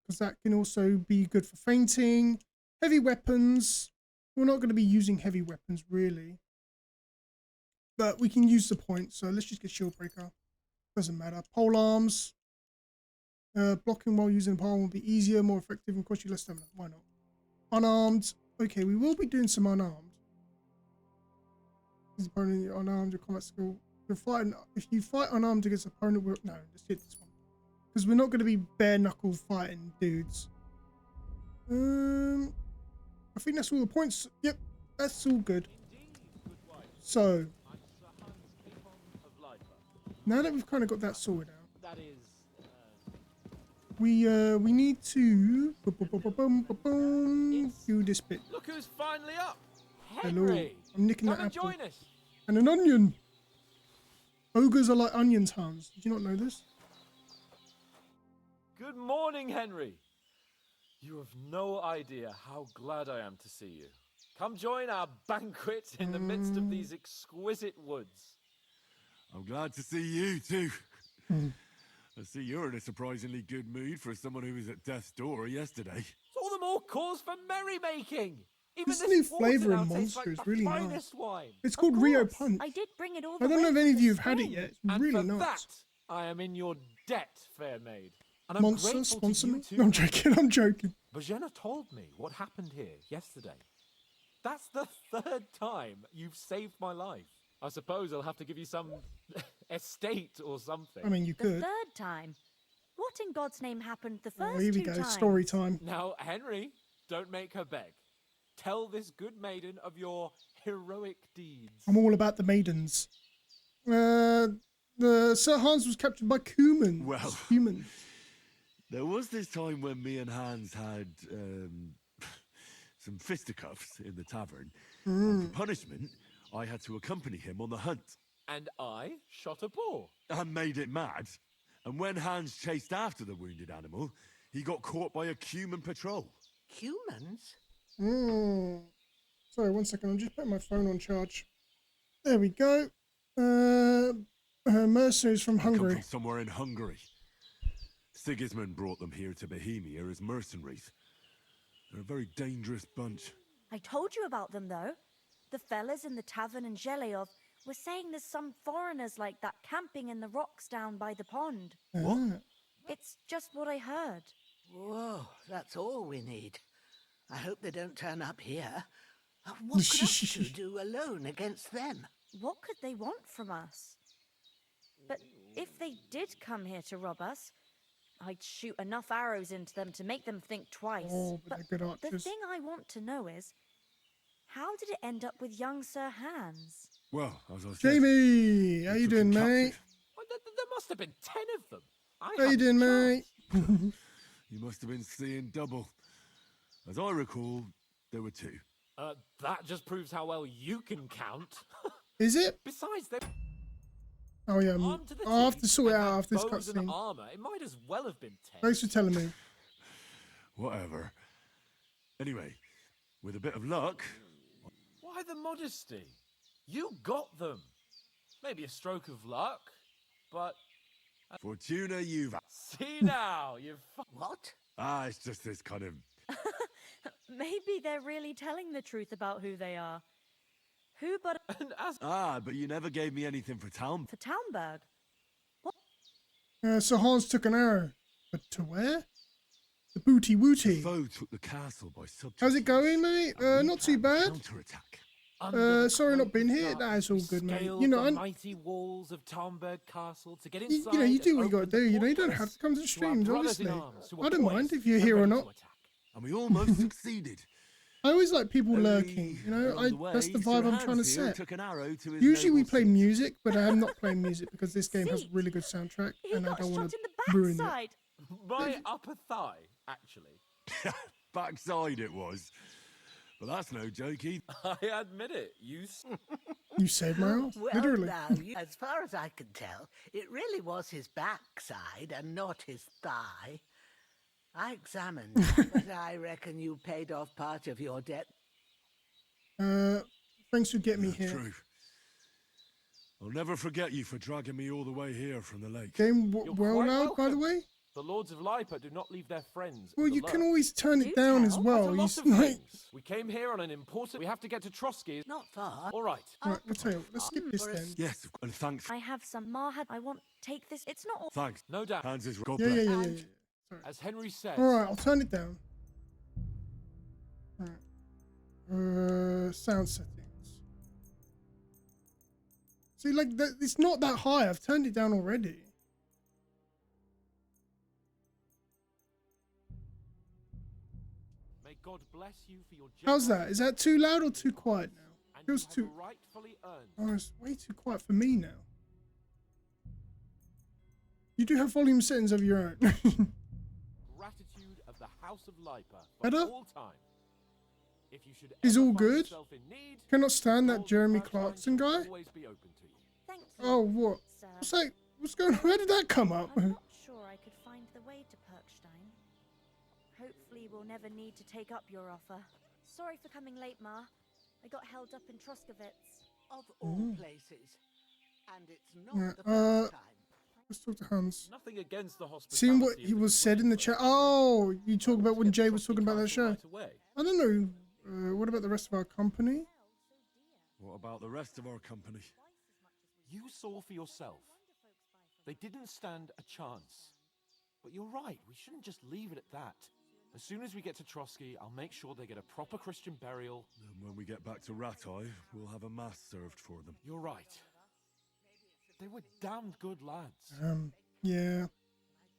[SPEAKER 1] Because that can also be good for fainting. Heavy weapons. We're not going to be using heavy weapons, really. But we can use the points, so let's just get shield breaker. Doesn't matter. Pole arms. Blocking while using a pole will be easier, more effective, and cost you less stamina. Why not? Unarmed. Okay, we will be doing some unarmed. This opponent unarmed, your combat skill. If you fight unarmed against an opponent, no, let's hit this one. Because we're not going to be bare knuckle fighting dudes. I think that's all the points. Yep, that's all good. So, now that we've kind of got that sorted out, we need to do this bit.
[SPEAKER 5] Look who's finally up.
[SPEAKER 1] Hello,
[SPEAKER 5] Henry.
[SPEAKER 1] I'm nicking
[SPEAKER 5] Come
[SPEAKER 1] that
[SPEAKER 5] and
[SPEAKER 1] apple.
[SPEAKER 5] join us.
[SPEAKER 1] And an onion. Ogres are like onions, Hans. Did you not know this?
[SPEAKER 4] Good morning, Henry. You have no idea how glad I am to see you. Come join our banquet in the midst of these exquisite woods.
[SPEAKER 2] I'm glad to see you too. I see you're in a surprisingly good mood for someone who was at death's door yesterday.
[SPEAKER 5] It's all the more cause for merrymaking. Even
[SPEAKER 1] This new
[SPEAKER 5] water
[SPEAKER 1] flavour
[SPEAKER 5] now
[SPEAKER 1] in
[SPEAKER 5] tastes
[SPEAKER 1] Monster
[SPEAKER 5] like
[SPEAKER 1] is
[SPEAKER 5] the
[SPEAKER 1] really nice.
[SPEAKER 5] finest wine.
[SPEAKER 1] It's called Rio Punch.
[SPEAKER 9] I did bring it all
[SPEAKER 1] I
[SPEAKER 9] the
[SPEAKER 1] don't know
[SPEAKER 9] way
[SPEAKER 1] if any
[SPEAKER 9] from
[SPEAKER 1] of you
[SPEAKER 9] the
[SPEAKER 1] have had it
[SPEAKER 9] spring.
[SPEAKER 1] yet. It's
[SPEAKER 5] And
[SPEAKER 1] really
[SPEAKER 5] for
[SPEAKER 1] nice.
[SPEAKER 5] that, I am in your debt, fair maid. And I'm
[SPEAKER 1] Monster,
[SPEAKER 5] grateful
[SPEAKER 1] sponsor
[SPEAKER 5] to you
[SPEAKER 1] me?
[SPEAKER 5] too.
[SPEAKER 1] No, I'm joking. I'm joking.
[SPEAKER 5] Bojena told me what happened here yesterday.
[SPEAKER 4] That's the third time you've saved my life. I suppose I'll have to give you some estate or something.
[SPEAKER 1] I mean, you
[SPEAKER 9] The
[SPEAKER 1] could.
[SPEAKER 9] third time? What in God's name happened the first
[SPEAKER 1] Oh, here we
[SPEAKER 9] two
[SPEAKER 1] go.
[SPEAKER 9] times?
[SPEAKER 1] Story time.
[SPEAKER 4] Now, Henry, don't make her beg. Tell this good maiden of your heroic deeds.
[SPEAKER 1] I'm all about the maidens. The Sir Hans was captured by humans.
[SPEAKER 2] Well,
[SPEAKER 1] humans.
[SPEAKER 2] There was this time when me and Hans had some fisticuffs in the tavern. And for punishment, I had to accompany him on the hunt.
[SPEAKER 4] And I shot a boar.
[SPEAKER 2] And made it mad. And when Hans chased after the wounded animal, he got caught by a human patrol.
[SPEAKER 16] Humans?
[SPEAKER 1] Sorry, 1 second. I'm just putting my phone on charge. There we go. Mercenaries from
[SPEAKER 2] They come
[SPEAKER 1] Hungary.
[SPEAKER 2] from somewhere in Hungary. Sigismund brought them here to Bohemia as mercenaries. They're a very dangerous bunch.
[SPEAKER 9] I told you about them, though. The fellas in the tavern in Zheleov were saying there's some foreigners like that camping in the rocks down by the pond.
[SPEAKER 1] What?
[SPEAKER 9] It's just what I heard.
[SPEAKER 16] Whoa, that's all we need. I hope they don't turn up here. What could us two do alone against them?
[SPEAKER 9] What could they want from us? But if they did come here to rob us, I'd shoot enough arrows into them to make them think twice.
[SPEAKER 1] Oh, but they're good
[SPEAKER 9] the
[SPEAKER 1] archers.
[SPEAKER 9] thing I want to know is, how did it end up with young Sir Hans?
[SPEAKER 2] Well, as I said,
[SPEAKER 1] Jamie, how you doing, mate?
[SPEAKER 4] Well, there must have been 10 of them.
[SPEAKER 1] How you doing, mate?
[SPEAKER 2] you must have been seeing double. As I recall, there were 2.
[SPEAKER 4] That just proves how well you can count.
[SPEAKER 1] Is it?
[SPEAKER 4] Besides, they're
[SPEAKER 1] Oh, yeah.
[SPEAKER 4] armed to the
[SPEAKER 1] I'll have
[SPEAKER 4] teeth
[SPEAKER 1] to sort it
[SPEAKER 4] and
[SPEAKER 1] out
[SPEAKER 4] have
[SPEAKER 1] after this
[SPEAKER 4] bows and
[SPEAKER 1] cutscene.
[SPEAKER 4] armor. It might as well have been 10.
[SPEAKER 1] Thanks for telling me.
[SPEAKER 2] Whatever. Anyway, with a bit of luck...
[SPEAKER 4] Why the modesty? You got them. Maybe a stroke of luck, but...
[SPEAKER 2] Fortuna Juva.
[SPEAKER 4] See now, you've...
[SPEAKER 16] What?
[SPEAKER 2] It's just this kind of...
[SPEAKER 9] Maybe they're really telling the truth about who they are. Who but...
[SPEAKER 2] but you never gave me anything for town.
[SPEAKER 9] For Townberg?
[SPEAKER 1] Sir Hans took an arrow. But to where? The booty wooty.
[SPEAKER 2] The foe took the castle by subterfuge.
[SPEAKER 1] How's it going, mate? Not too bad.
[SPEAKER 2] Counterattack.
[SPEAKER 1] Sorry not been here. That's all good, mate. You know,
[SPEAKER 4] the mighty walls of Townberg Castle to get
[SPEAKER 1] you
[SPEAKER 4] inside.
[SPEAKER 1] know, you do what you
[SPEAKER 4] and
[SPEAKER 1] got to do. You know, you don't have to come to the streams, obviously. I don't mind if you're here or not.
[SPEAKER 2] And we almost succeeded.
[SPEAKER 1] I always like people lurking, you know. That's the vibe I'm trying to set. Usually we play music, but I'm not playing music because this game has a really good soundtrack, and I don't want to ruin it.
[SPEAKER 4] My upper thigh, actually.
[SPEAKER 2] Backside it was. But that's no joke either.
[SPEAKER 4] I admit it. You
[SPEAKER 1] saved my ass,
[SPEAKER 16] Well,
[SPEAKER 1] literally.
[SPEAKER 16] now, as far as I can tell, it really was his backside and not his thigh. I examined, but I reckon you paid off part of your debt.
[SPEAKER 1] Thanks for getting me here.
[SPEAKER 2] True. I'll never forget you for dragging me all the way here from the lake.
[SPEAKER 1] Game
[SPEAKER 4] You're
[SPEAKER 1] well
[SPEAKER 4] quite
[SPEAKER 1] now, by the
[SPEAKER 4] welcome.
[SPEAKER 1] way.
[SPEAKER 4] The Lords of Lipa do not leave their friends.
[SPEAKER 1] Well,
[SPEAKER 4] in the
[SPEAKER 1] you can
[SPEAKER 4] lurch.
[SPEAKER 1] always turn it down as well.
[SPEAKER 4] That's a lot of
[SPEAKER 1] like,
[SPEAKER 4] things. We came here on an important... We have to get to Trotsky.
[SPEAKER 16] Not far.
[SPEAKER 4] All right.
[SPEAKER 1] right, I'll tell you what, let's skip this then.
[SPEAKER 2] Yes, and thanks.
[SPEAKER 9] I have some Marhad. I want take this. It's not all.
[SPEAKER 2] Thanks.
[SPEAKER 4] No doubt.
[SPEAKER 2] Hans is God
[SPEAKER 1] Yeah,
[SPEAKER 2] bless.
[SPEAKER 1] yeah.
[SPEAKER 4] As Henry says...
[SPEAKER 1] All right, I'll turn it down. All right. Sound settings. See, like, it's not that high. I've turned it down already.
[SPEAKER 4] May God bless you for your
[SPEAKER 1] How's that? Is that too loud or too quiet now? Feels too...
[SPEAKER 4] rightfully earned.
[SPEAKER 1] Oh, it's way too quiet for me now. You do have volume settings of your own.
[SPEAKER 4] Gratitude of the House of Lipa for
[SPEAKER 1] Better?
[SPEAKER 4] all time. If you should
[SPEAKER 1] Is
[SPEAKER 4] ever
[SPEAKER 1] all
[SPEAKER 4] find
[SPEAKER 1] good?
[SPEAKER 4] yourself in need,
[SPEAKER 1] Cannot stand that
[SPEAKER 4] all
[SPEAKER 1] Jeremy
[SPEAKER 4] the
[SPEAKER 1] Clarkson guy.
[SPEAKER 4] always be open to you.
[SPEAKER 9] Thank you.
[SPEAKER 1] Oh, what?
[SPEAKER 9] Sir.
[SPEAKER 1] What's that? What's going on? Where did that come up?
[SPEAKER 9] I'm not sure I could find the way to Perkstein. Hopefully we'll never need to take up your offer. Sorry for coming late, Ma. I got held up in Troskowitz.
[SPEAKER 16] Of all places. And it's not
[SPEAKER 1] Yeah,
[SPEAKER 16] the first time.
[SPEAKER 1] Let's talk to Hans.
[SPEAKER 4] Nothing against the hospitality.
[SPEAKER 1] Seeing what he
[SPEAKER 4] of the
[SPEAKER 1] was said in the chat. Oh, you talk about when Jay was talking about that show.
[SPEAKER 4] right away.
[SPEAKER 1] I don't know. What about the rest of our company?
[SPEAKER 2] What about the rest of our company?
[SPEAKER 4] You saw for yourself. They didn't stand a chance. But you're right, we shouldn't just leave it at that.
[SPEAKER 5] As soon as we get to Trotsky, I'll make sure they get a proper Christian burial.
[SPEAKER 2] And when we get back to Ratai, we'll have a mass served for them.
[SPEAKER 5] You're right. They were damned good lads.
[SPEAKER 1] Yeah.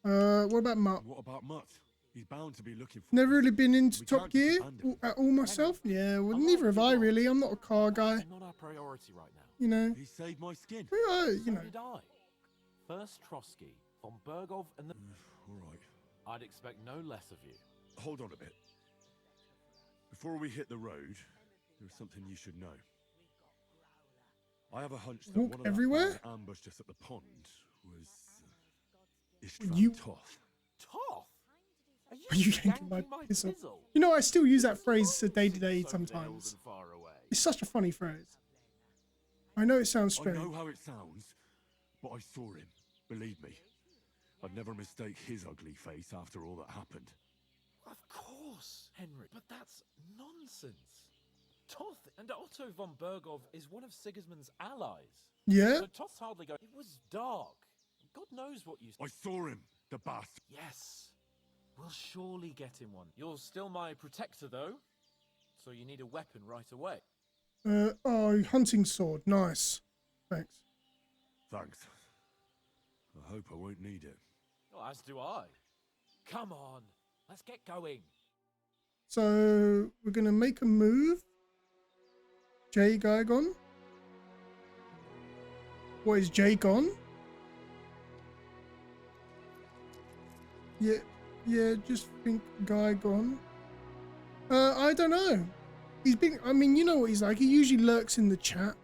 [SPEAKER 1] What about Mutt?
[SPEAKER 2] What about Mutt? He's bound to be looking for.
[SPEAKER 1] Never really been into
[SPEAKER 2] We
[SPEAKER 1] Top
[SPEAKER 2] can't just
[SPEAKER 1] Gear
[SPEAKER 2] abandon
[SPEAKER 1] at all myself. Yeah, well, neither have I really. I'm not a car guy.
[SPEAKER 5] It's not our priority right now.
[SPEAKER 1] You know.
[SPEAKER 2] He saved my skin.
[SPEAKER 1] You
[SPEAKER 5] So
[SPEAKER 1] know.
[SPEAKER 5] did I. First Trotsky, von Bergov, and the...
[SPEAKER 2] All right.
[SPEAKER 5] I'd expect no less of you.
[SPEAKER 2] Hold on a bit. Before we hit the road, there's something you should know. I have a hunch that
[SPEAKER 1] Walk
[SPEAKER 2] one of
[SPEAKER 1] everywhere?
[SPEAKER 2] the band ambushed us at the pond was Istvan
[SPEAKER 1] You-
[SPEAKER 2] Toth.
[SPEAKER 5] Toth?
[SPEAKER 1] Are you yanking my piss off? You know, I still use that phrase day to day sometimes. It's such a funny phrase. I know it sounds
[SPEAKER 2] I
[SPEAKER 1] strange.
[SPEAKER 2] know how it sounds, but I saw him. Believe me. I'd never mistake his ugly face after all that happened.
[SPEAKER 5] Of course, Henry. But that's nonsense. Toth and Otto von Bergov is one of Sigismund's allies.
[SPEAKER 1] Yeah?
[SPEAKER 5] So Toth's hardly going. It was dark. God knows what you...
[SPEAKER 2] I saw him, the bastard.
[SPEAKER 5] Yes. We'll surely get him one. You're still my protector, though. So you need a weapon right away.
[SPEAKER 1] Oh, hunting sword. Nice. Thanks.
[SPEAKER 2] Thanks. I hope I won't need it.
[SPEAKER 5] Oh, as do I. Come on. Let's get going.
[SPEAKER 1] So, we're going to make a move. Jay guy gone? What, is Jay gone? Yeah, just think guy gone. I don't know. He's been, I mean, you know what he's like. He usually lurks in the chat.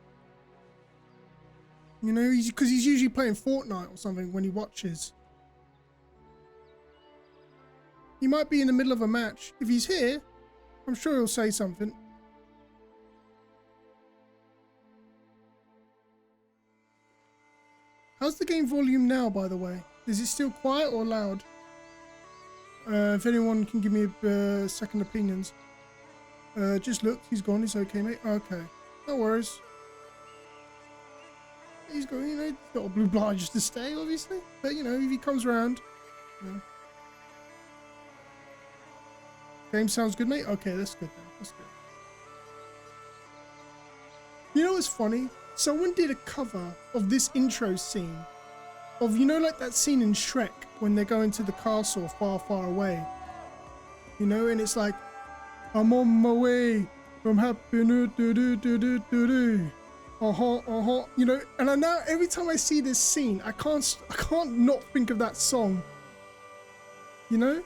[SPEAKER 1] You know, because he's usually playing Fortnite or something when he watches. He might be in the middle of a match. If he's here, I'm sure he'll say something. How's the game volume now, by the way? Is it still quiet or loud? If anyone can give me second opinions. Just look, he's gone. It's okay, mate. Okay, no worries. He's going, you know, he's not obliged to stay, obviously. But, you know, if he comes around, you know. Game sounds good, mate? Okay, that's good then. That's good. You know what's funny? Someone did a cover of this intro scene. Of, you know, like that scene in Shrek when they're going to the castle far, far away. You know, and it's like, I'm on my way from happiness, do-do-do-do-do-do. You know, and I know every time I see this scene, I can't not think of that song. You know?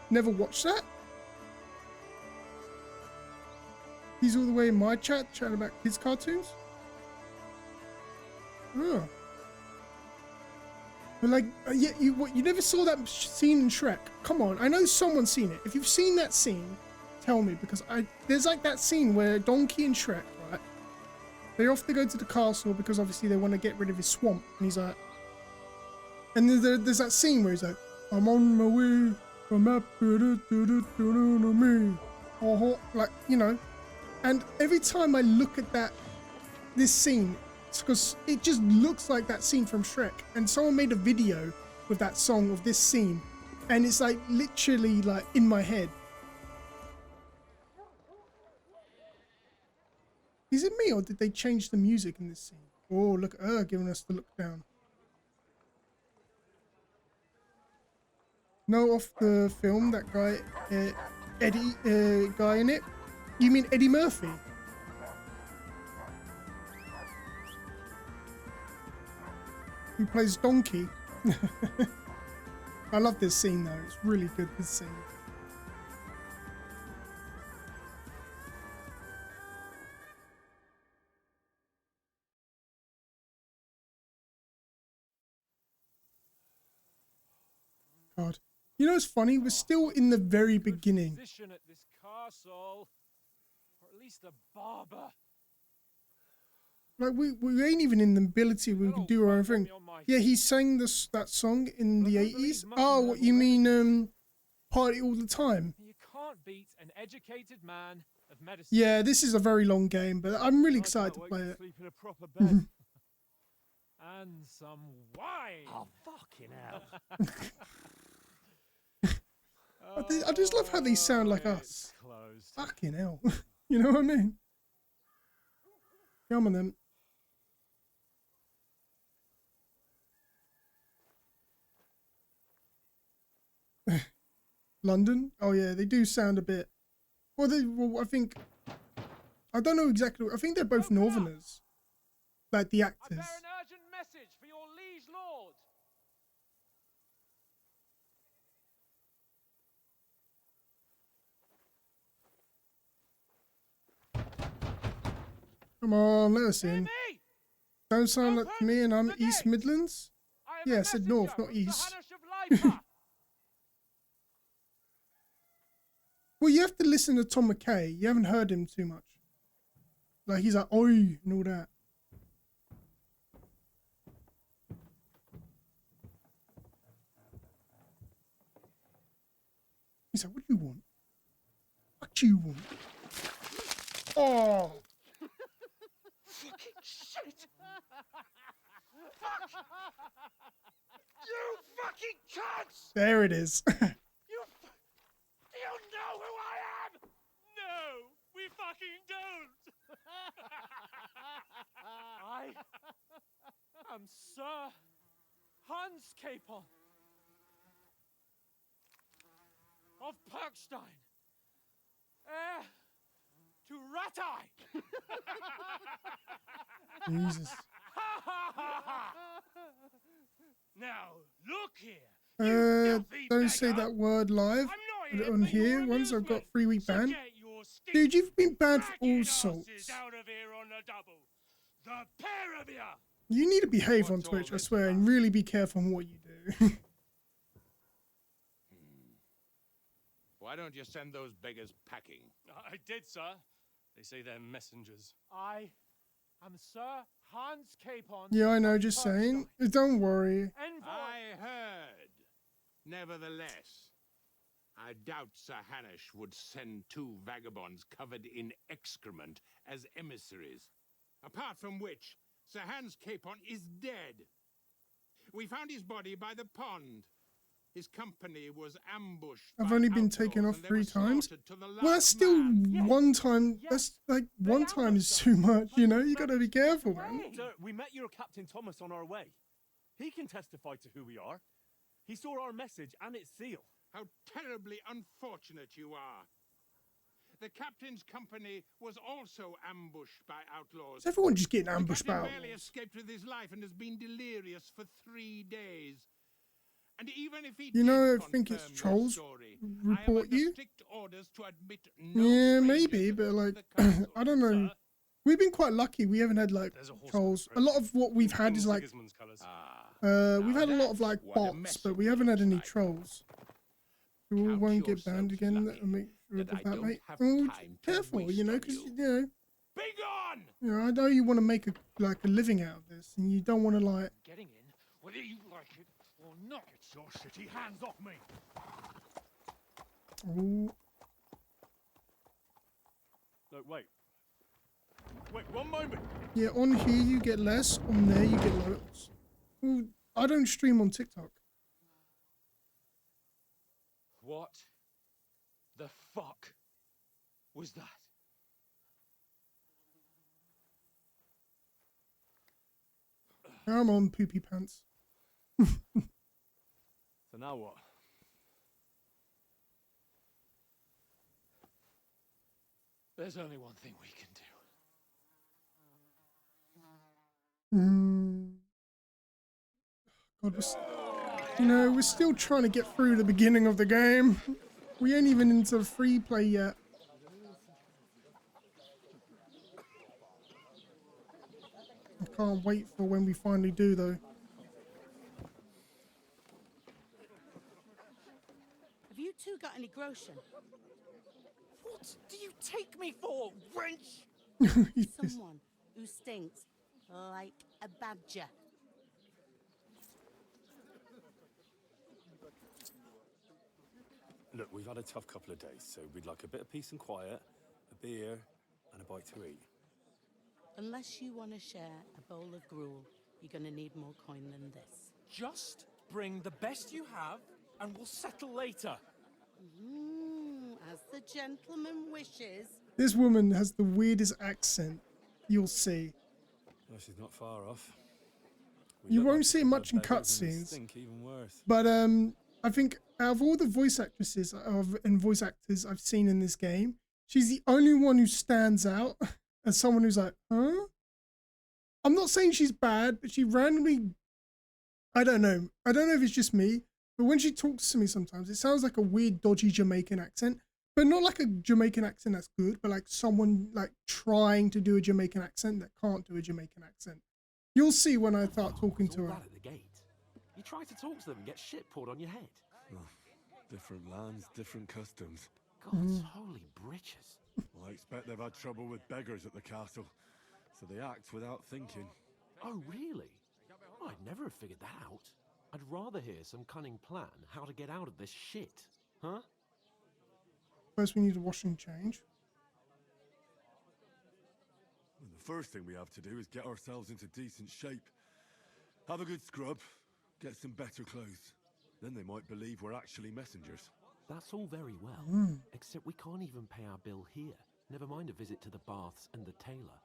[SPEAKER 1] Never watched that? He's all the way in my chat, chatting about kids' cartoons? Oh. But like, yeah, you never saw that scene in Shrek? Come on, I know someone's seen it. If you've seen that scene, tell me, because there's like that scene where Donkey and Shrek, right? They off to go to the castle because obviously they want to get rid of his swamp, and he's like, and there's that scene where he's like, I'm on my way from me, like, you know. And every time I look at this scene, it's because it just looks like that scene from Shrek. And someone made a video with that song of this scene, and it's like literally like in my head. Is it me, or did they change the music in this scene? Oh, look at her giving us the look down. No, off the film, that guy, Eddie, guy in it. You mean Eddie Murphy? Who plays Donkey? I love this scene though. It's really good, this scene. God. You know what's funny? We're still in the very beginning.
[SPEAKER 5] Position at this castle, or at least a barber.
[SPEAKER 1] Like we ain't even in the ability we can do our own thing. Yeah, he sang that song in the 80s. Oh, what you mean? Party all the time.
[SPEAKER 5] You can't beat an educated man of medicine.
[SPEAKER 1] Yeah, this is a very long game, but I'm really excited to play it.
[SPEAKER 5] Sleep in a proper bed. And some wine.
[SPEAKER 11] Oh, fucking hell.
[SPEAKER 1] I just love how they sound like us.
[SPEAKER 2] Closed.
[SPEAKER 1] Fucking hell. You know what I mean? Come on then. London? Oh yeah, they do sound a bit. Well, I think. I don't know exactly. I think they're both Northerners. Like the actors.
[SPEAKER 5] I bear an urgent message for your liege lord.
[SPEAKER 1] Come on, let us in. Don't sound like me and I'm East Midlands? Yeah, I said North, not East. Well, you have to listen to Tom McKay. You haven't heard him too much. Like, he's like, oi, and all that. He's like, what do you want? What do you want? Oh!
[SPEAKER 21] Fucking shit! Fuck! You fucking cunts!
[SPEAKER 1] There it is.
[SPEAKER 21] Do you know who I am?
[SPEAKER 5] No, we fucking don't. I am Sir Hans Capon of Perkstein, heir to Ratai.
[SPEAKER 1] Jesus.
[SPEAKER 21] Now, look here.
[SPEAKER 1] Don't say that word live on here. Once I've got 3-week ban. Dude, you've been banned for all sorts.
[SPEAKER 21] Out of here on the double. The pair of you.
[SPEAKER 1] You need to behave on Twitch, I swear, and really be careful on what you do.
[SPEAKER 12] Why don't you send those beggars packing?
[SPEAKER 5] I did, sir. They say they're messengers. I am Sir Hans Capon.
[SPEAKER 1] Yeah, I know, just saying. Don't worry.
[SPEAKER 12] I heard. Nevertheless, I doubt Sir Hanush would send 2 vagabonds covered in excrement as emissaries. Apart from which, Sir Hans Capon is dead. We found his body by the pond. His company was ambushed.
[SPEAKER 1] I've only been taken off 3 times. Well, that's still one time. That's like one time is too much, you know? You gotta be careful, man.
[SPEAKER 2] Sir, we met your Captain Thomas on our way. He can testify to who we are. He saw our message and its seal.
[SPEAKER 12] How terribly unfortunate you are. The captain's company was also ambushed by outlaws.
[SPEAKER 1] Is everyone just getting ambushed by
[SPEAKER 12] The
[SPEAKER 1] outlaws?
[SPEAKER 12] captain barely escaped with his life and has been delirious for 3 days. And even if he
[SPEAKER 1] You know,
[SPEAKER 12] did
[SPEAKER 1] I think it's
[SPEAKER 12] confirm your
[SPEAKER 1] trolls
[SPEAKER 12] story,
[SPEAKER 1] report
[SPEAKER 12] I am under
[SPEAKER 1] you.
[SPEAKER 12] strict orders to admit no
[SPEAKER 1] Yeah,
[SPEAKER 12] stranger
[SPEAKER 1] maybe, but like, I don't know. We've been quite lucky. We haven't had like trolls. A lot of what we've had is like, we've had a lot of like bots, but we haven't had any trolls. We won't get banned again. Make sure of that, mate. Oh, careful, you know, because you know.
[SPEAKER 12] Be gone!
[SPEAKER 1] You know, I know you want to make a living out of this, and you don't want to like.
[SPEAKER 21] Getting in, whether you like it or not. Get your shitty hands off me.
[SPEAKER 1] Oh.
[SPEAKER 2] No, wait. Wait, one moment.
[SPEAKER 1] Yeah, on here you get less. On there you get loads. Well, I don't stream on TikTok.
[SPEAKER 5] What the fuck was that?
[SPEAKER 1] Come on, poopy pants.
[SPEAKER 2] So now what?
[SPEAKER 5] There's only one thing we can do.
[SPEAKER 1] God, we're still trying to get through the beginning of the game. We ain't even into free play yet. I can't wait for when we finally do, though.
[SPEAKER 11] Have you two got any groschen?
[SPEAKER 21] What do you take me for, wench?
[SPEAKER 11] Someone who stinks like a badger.
[SPEAKER 2] Look, we've had a tough couple of days, so we'd like a bit of peace and quiet, a beer, and a bite to eat.
[SPEAKER 11] Unless you want to share a bowl of gruel, you're going to need more coin than this.
[SPEAKER 5] Just bring the best you have, and we'll settle later.
[SPEAKER 10] As the gentleman wishes.
[SPEAKER 1] This woman has the weirdest accent you'll see.
[SPEAKER 2] Well, she's not far off.
[SPEAKER 1] You won't see it much in cutscenes.
[SPEAKER 2] Even worse.
[SPEAKER 1] But I think out of all the voice actresses and voice actors I've seen in this game, she's the only one who stands out as someone who's like, huh? I'm not saying she's bad, but she randomly, I don't know if it's just me, but when she talks to me sometimes, it sounds like a weird, dodgy Jamaican accent, but not like a Jamaican accent that's good, but like someone like trying to do a Jamaican accent that can't do a Jamaican accent. You'll see when I start talking to her.
[SPEAKER 5] At the gate. You try to talk to them and get shit poured on your head.
[SPEAKER 2] Oh, different lands, different customs.
[SPEAKER 5] God's holy britches.
[SPEAKER 2] Well, I expect they've had trouble with beggars at the castle, so they act without thinking.
[SPEAKER 5] Oh, really? Oh, I'd never have figured that out. I'd rather hear some cunning plan how to get out of this shit. Huh?
[SPEAKER 1] First we need to wash and change.
[SPEAKER 2] Well, the first thing we have to do is get ourselves into decent shape. Have a good scrub, get some better clothes. Then they might believe we're actually messengers.
[SPEAKER 5] That's all very well, except we can't even pay our bill here. Never mind a visit to the baths and the tailor.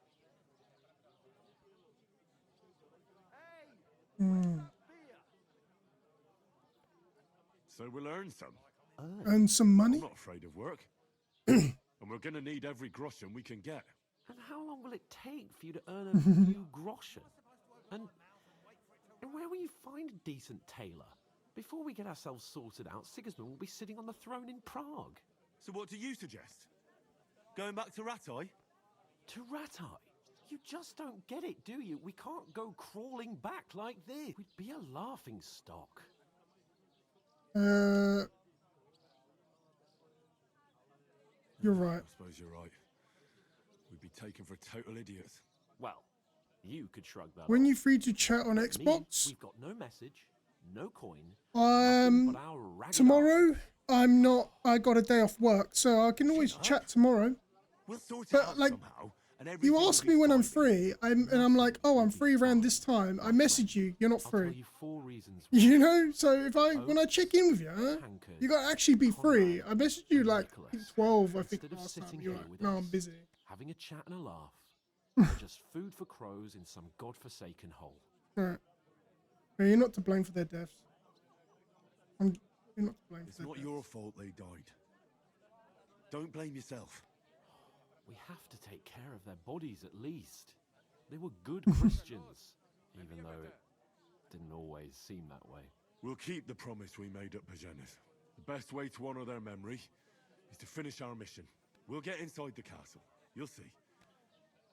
[SPEAKER 2] So we'll earn some.
[SPEAKER 1] Earn some money?
[SPEAKER 2] I'm not afraid of work. And we're going to need every groschen we can get.
[SPEAKER 5] And how long will it take for you to earn a few groschen? And where will you find a decent tailor? Before we get ourselves sorted out, Sigismund will be sitting on the throne in Prague.
[SPEAKER 2] So what do you suggest? Going back to Ratai?
[SPEAKER 5] To Ratai? You just don't get it, do you? We can't go crawling back like this. We'd be a laughing stock.
[SPEAKER 1] You're right.
[SPEAKER 2] I suppose you're right. We'd be taken for total idiots.
[SPEAKER 5] Well, you could shrug that
[SPEAKER 1] When
[SPEAKER 5] off.
[SPEAKER 1] you free to chat on
[SPEAKER 5] Me,
[SPEAKER 1] Xbox,
[SPEAKER 5] we've got no message, no coin.
[SPEAKER 1] tomorrow I'm not. I got a day off work, so I can always chat tomorrow.
[SPEAKER 2] We'll sort it
[SPEAKER 1] But
[SPEAKER 2] out
[SPEAKER 1] like,
[SPEAKER 2] somehow, and
[SPEAKER 1] you
[SPEAKER 2] everything
[SPEAKER 1] ask
[SPEAKER 2] will
[SPEAKER 1] me
[SPEAKER 2] be
[SPEAKER 1] when I'm
[SPEAKER 2] fine.
[SPEAKER 1] free, and I'm like, oh, I'm free around this time. I message you, you're not
[SPEAKER 5] I'll tell
[SPEAKER 1] free.
[SPEAKER 5] you 4 reasons.
[SPEAKER 1] You know, so if when I check in with you, you gotta actually be free. I messaged you like 12, I think,
[SPEAKER 5] Instead of
[SPEAKER 1] last time.
[SPEAKER 5] sitting
[SPEAKER 1] You're
[SPEAKER 5] here
[SPEAKER 1] like,
[SPEAKER 5] with
[SPEAKER 1] no,
[SPEAKER 5] us,
[SPEAKER 1] I'm busy.
[SPEAKER 5] having a chat and a laugh, they're just food for crows in some godforsaken hole.
[SPEAKER 1] Right. No, you're not to blame for their deaths. You're not to blame
[SPEAKER 2] It's
[SPEAKER 1] for their
[SPEAKER 2] not
[SPEAKER 1] deaths.
[SPEAKER 2] your fault they died. Don't blame yourself.
[SPEAKER 5] We have to take care of their bodies at least. They were good Christians, even though it didn't always seem that way.
[SPEAKER 2] We'll keep the promise we made at Pagenis. The best way to honor their memory is to finish our mission. We'll get inside the castle. You'll see.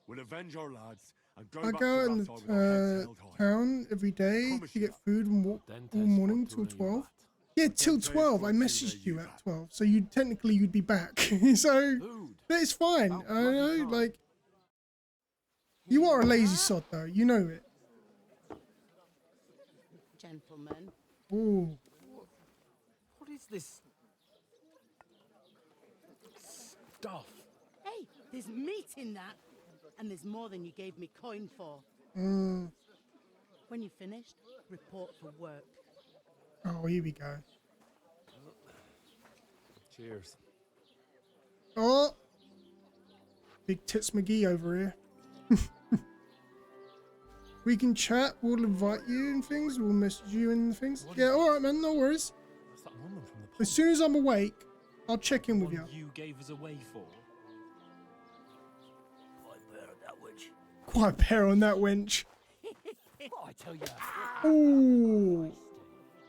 [SPEAKER 2] We'll avenge our lads and go
[SPEAKER 1] I
[SPEAKER 2] back
[SPEAKER 1] go
[SPEAKER 2] to
[SPEAKER 1] in
[SPEAKER 2] Ratai with our heads held high.
[SPEAKER 1] town every day
[SPEAKER 2] Promise
[SPEAKER 1] to
[SPEAKER 2] you
[SPEAKER 1] get food and walk all morning till 12. Yeah, till 12. I messaged you at 12, so you'd be back. So it's fine. I know, like, you are a lazy sod though. You know it.
[SPEAKER 10] Gentlemen.
[SPEAKER 1] Ooh.
[SPEAKER 5] What is this stuff?
[SPEAKER 10] Hey, there's meat in that. And there's more than you gave me coin for.
[SPEAKER 1] Mm.
[SPEAKER 10] When you're finished, report for work.
[SPEAKER 1] Oh, here we go.
[SPEAKER 2] Cheers.
[SPEAKER 1] Oh, big tits McGee over here. We can chat. We'll invite you and things. We'll message you and things. Yeah, all right, man. No worries.
[SPEAKER 4] What's that woman from the
[SPEAKER 1] As soon as I'm awake, I'll check in with you.
[SPEAKER 4] you gave us away for?
[SPEAKER 1] Quite a pair on that wench.
[SPEAKER 4] I tell you.
[SPEAKER 1] Ooh.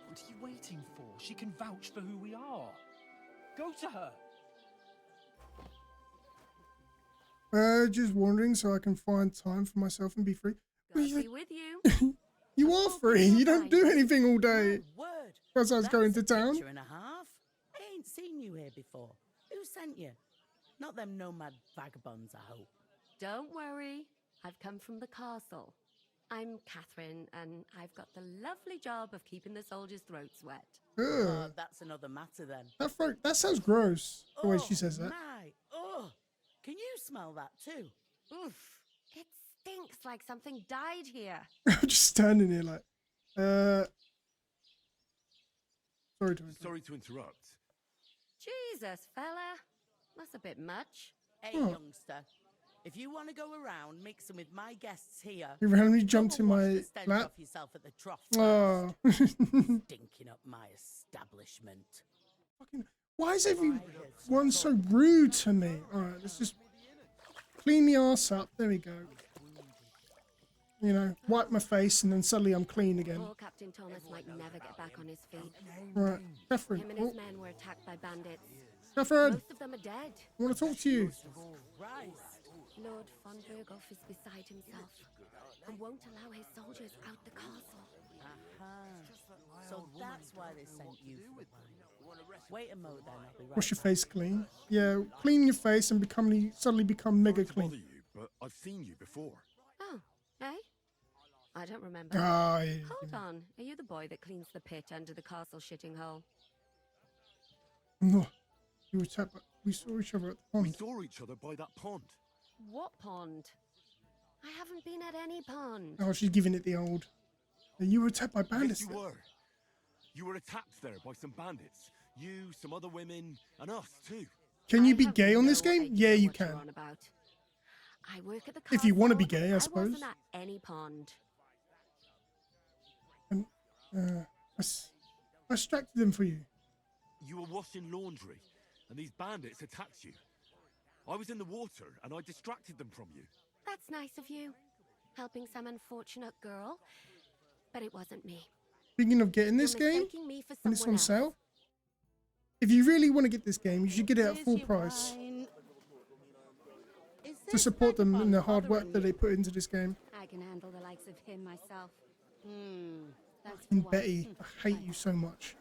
[SPEAKER 4] What are you waiting for? She can vouch for who we are. Go to her.
[SPEAKER 1] Just wondering so I can find time for myself and be free.
[SPEAKER 9] God be with you.
[SPEAKER 1] You are free. You don't do anything all day.
[SPEAKER 10] Word.
[SPEAKER 1] As I was going to town.
[SPEAKER 10] Picture and a half. I ain't seen you here before. Who sent you? Not them nomad vagabonds, I hope.
[SPEAKER 3] Don't worry. I've come from the castle. I'm Catherine, and I've got the lovely job of keeping the soldiers' throats wet.
[SPEAKER 10] Oh, that's another matter then.
[SPEAKER 1] That sounds gross, the way she says that.
[SPEAKER 10] My, oh, can you smell that too?
[SPEAKER 3] Oof. It stinks like something died here.
[SPEAKER 1] I'm just standing here like, sorry to interrupt.
[SPEAKER 2] Sorry to interrupt.
[SPEAKER 3] Jesus, fella. That's a bit much.
[SPEAKER 10] Hey,
[SPEAKER 1] Oh.
[SPEAKER 10] youngster. If you want to go around mixing with my guests here,
[SPEAKER 1] You randomly
[SPEAKER 10] go
[SPEAKER 1] jumped in
[SPEAKER 10] and wash
[SPEAKER 1] my
[SPEAKER 10] the stench
[SPEAKER 1] lap.
[SPEAKER 10] off yourself at the trough first.
[SPEAKER 1] Oh.
[SPEAKER 10] Stinking up my establishment.
[SPEAKER 1] Why is everyone so rude to me? Alright, let's just clean the arse up. There we go. You know, wipe my face and then suddenly I'm clean again.
[SPEAKER 3] Poor Captain Thomas might never get back on his feet.
[SPEAKER 1] Right, Catherine.
[SPEAKER 3] Him and his men were attacked by bandits.
[SPEAKER 1] Catherine!
[SPEAKER 3] Most of them are dead.
[SPEAKER 1] I want to talk to you.
[SPEAKER 3] Lord von Berghoff is beside himself and won't allow his soldiers out the castle.
[SPEAKER 10] So that's why they sent you. Wait a mo then, I'll be right
[SPEAKER 1] Wash your
[SPEAKER 10] back.
[SPEAKER 1] face clean. Yeah, clean your face and suddenly become mega clean.
[SPEAKER 2] You, but I've seen you before.
[SPEAKER 3] Oh, eh? I don't remember.
[SPEAKER 1] Ah, yeah.
[SPEAKER 3] Hold on. Are you the boy that cleans the pit under the castle shitting hole?
[SPEAKER 1] No, you were attacked by, we saw each other at the
[SPEAKER 2] We
[SPEAKER 1] pond.
[SPEAKER 2] saw each other by that pond.
[SPEAKER 3] What pond? I haven't been at any pond.
[SPEAKER 1] Oh, she's giving it the old. You were attacked by bandits.
[SPEAKER 2] Yes, you were. You were attacked there by some bandits. You, some other women, and us too.
[SPEAKER 1] Can you be
[SPEAKER 3] have
[SPEAKER 1] gay on this
[SPEAKER 3] no
[SPEAKER 1] game?
[SPEAKER 3] idea
[SPEAKER 1] Yeah, you
[SPEAKER 3] what you're
[SPEAKER 1] can.
[SPEAKER 3] on about. I work at the castle.
[SPEAKER 1] If you want to be gay, I
[SPEAKER 3] I
[SPEAKER 1] suppose.
[SPEAKER 3] wasn't at any pond.
[SPEAKER 1] And, I distracted them for you.
[SPEAKER 2] You were washing laundry, and these bandits attacked you. I was in the water, and I distracted them from you.
[SPEAKER 3] That's nice of you. Helping some unfortunate girl. But it wasn't me.
[SPEAKER 1] Speaking of getting this
[SPEAKER 3] You're
[SPEAKER 1] game,
[SPEAKER 3] mistaking me for
[SPEAKER 1] when it's
[SPEAKER 3] someone
[SPEAKER 1] on
[SPEAKER 3] else.
[SPEAKER 1] sale, if you really want to get this game, you should get it at full price to support them in the hard work that they put into this game.
[SPEAKER 3] I can handle the likes of him myself. That's
[SPEAKER 1] Fucking
[SPEAKER 3] why.
[SPEAKER 1] Betty, I hate you so much.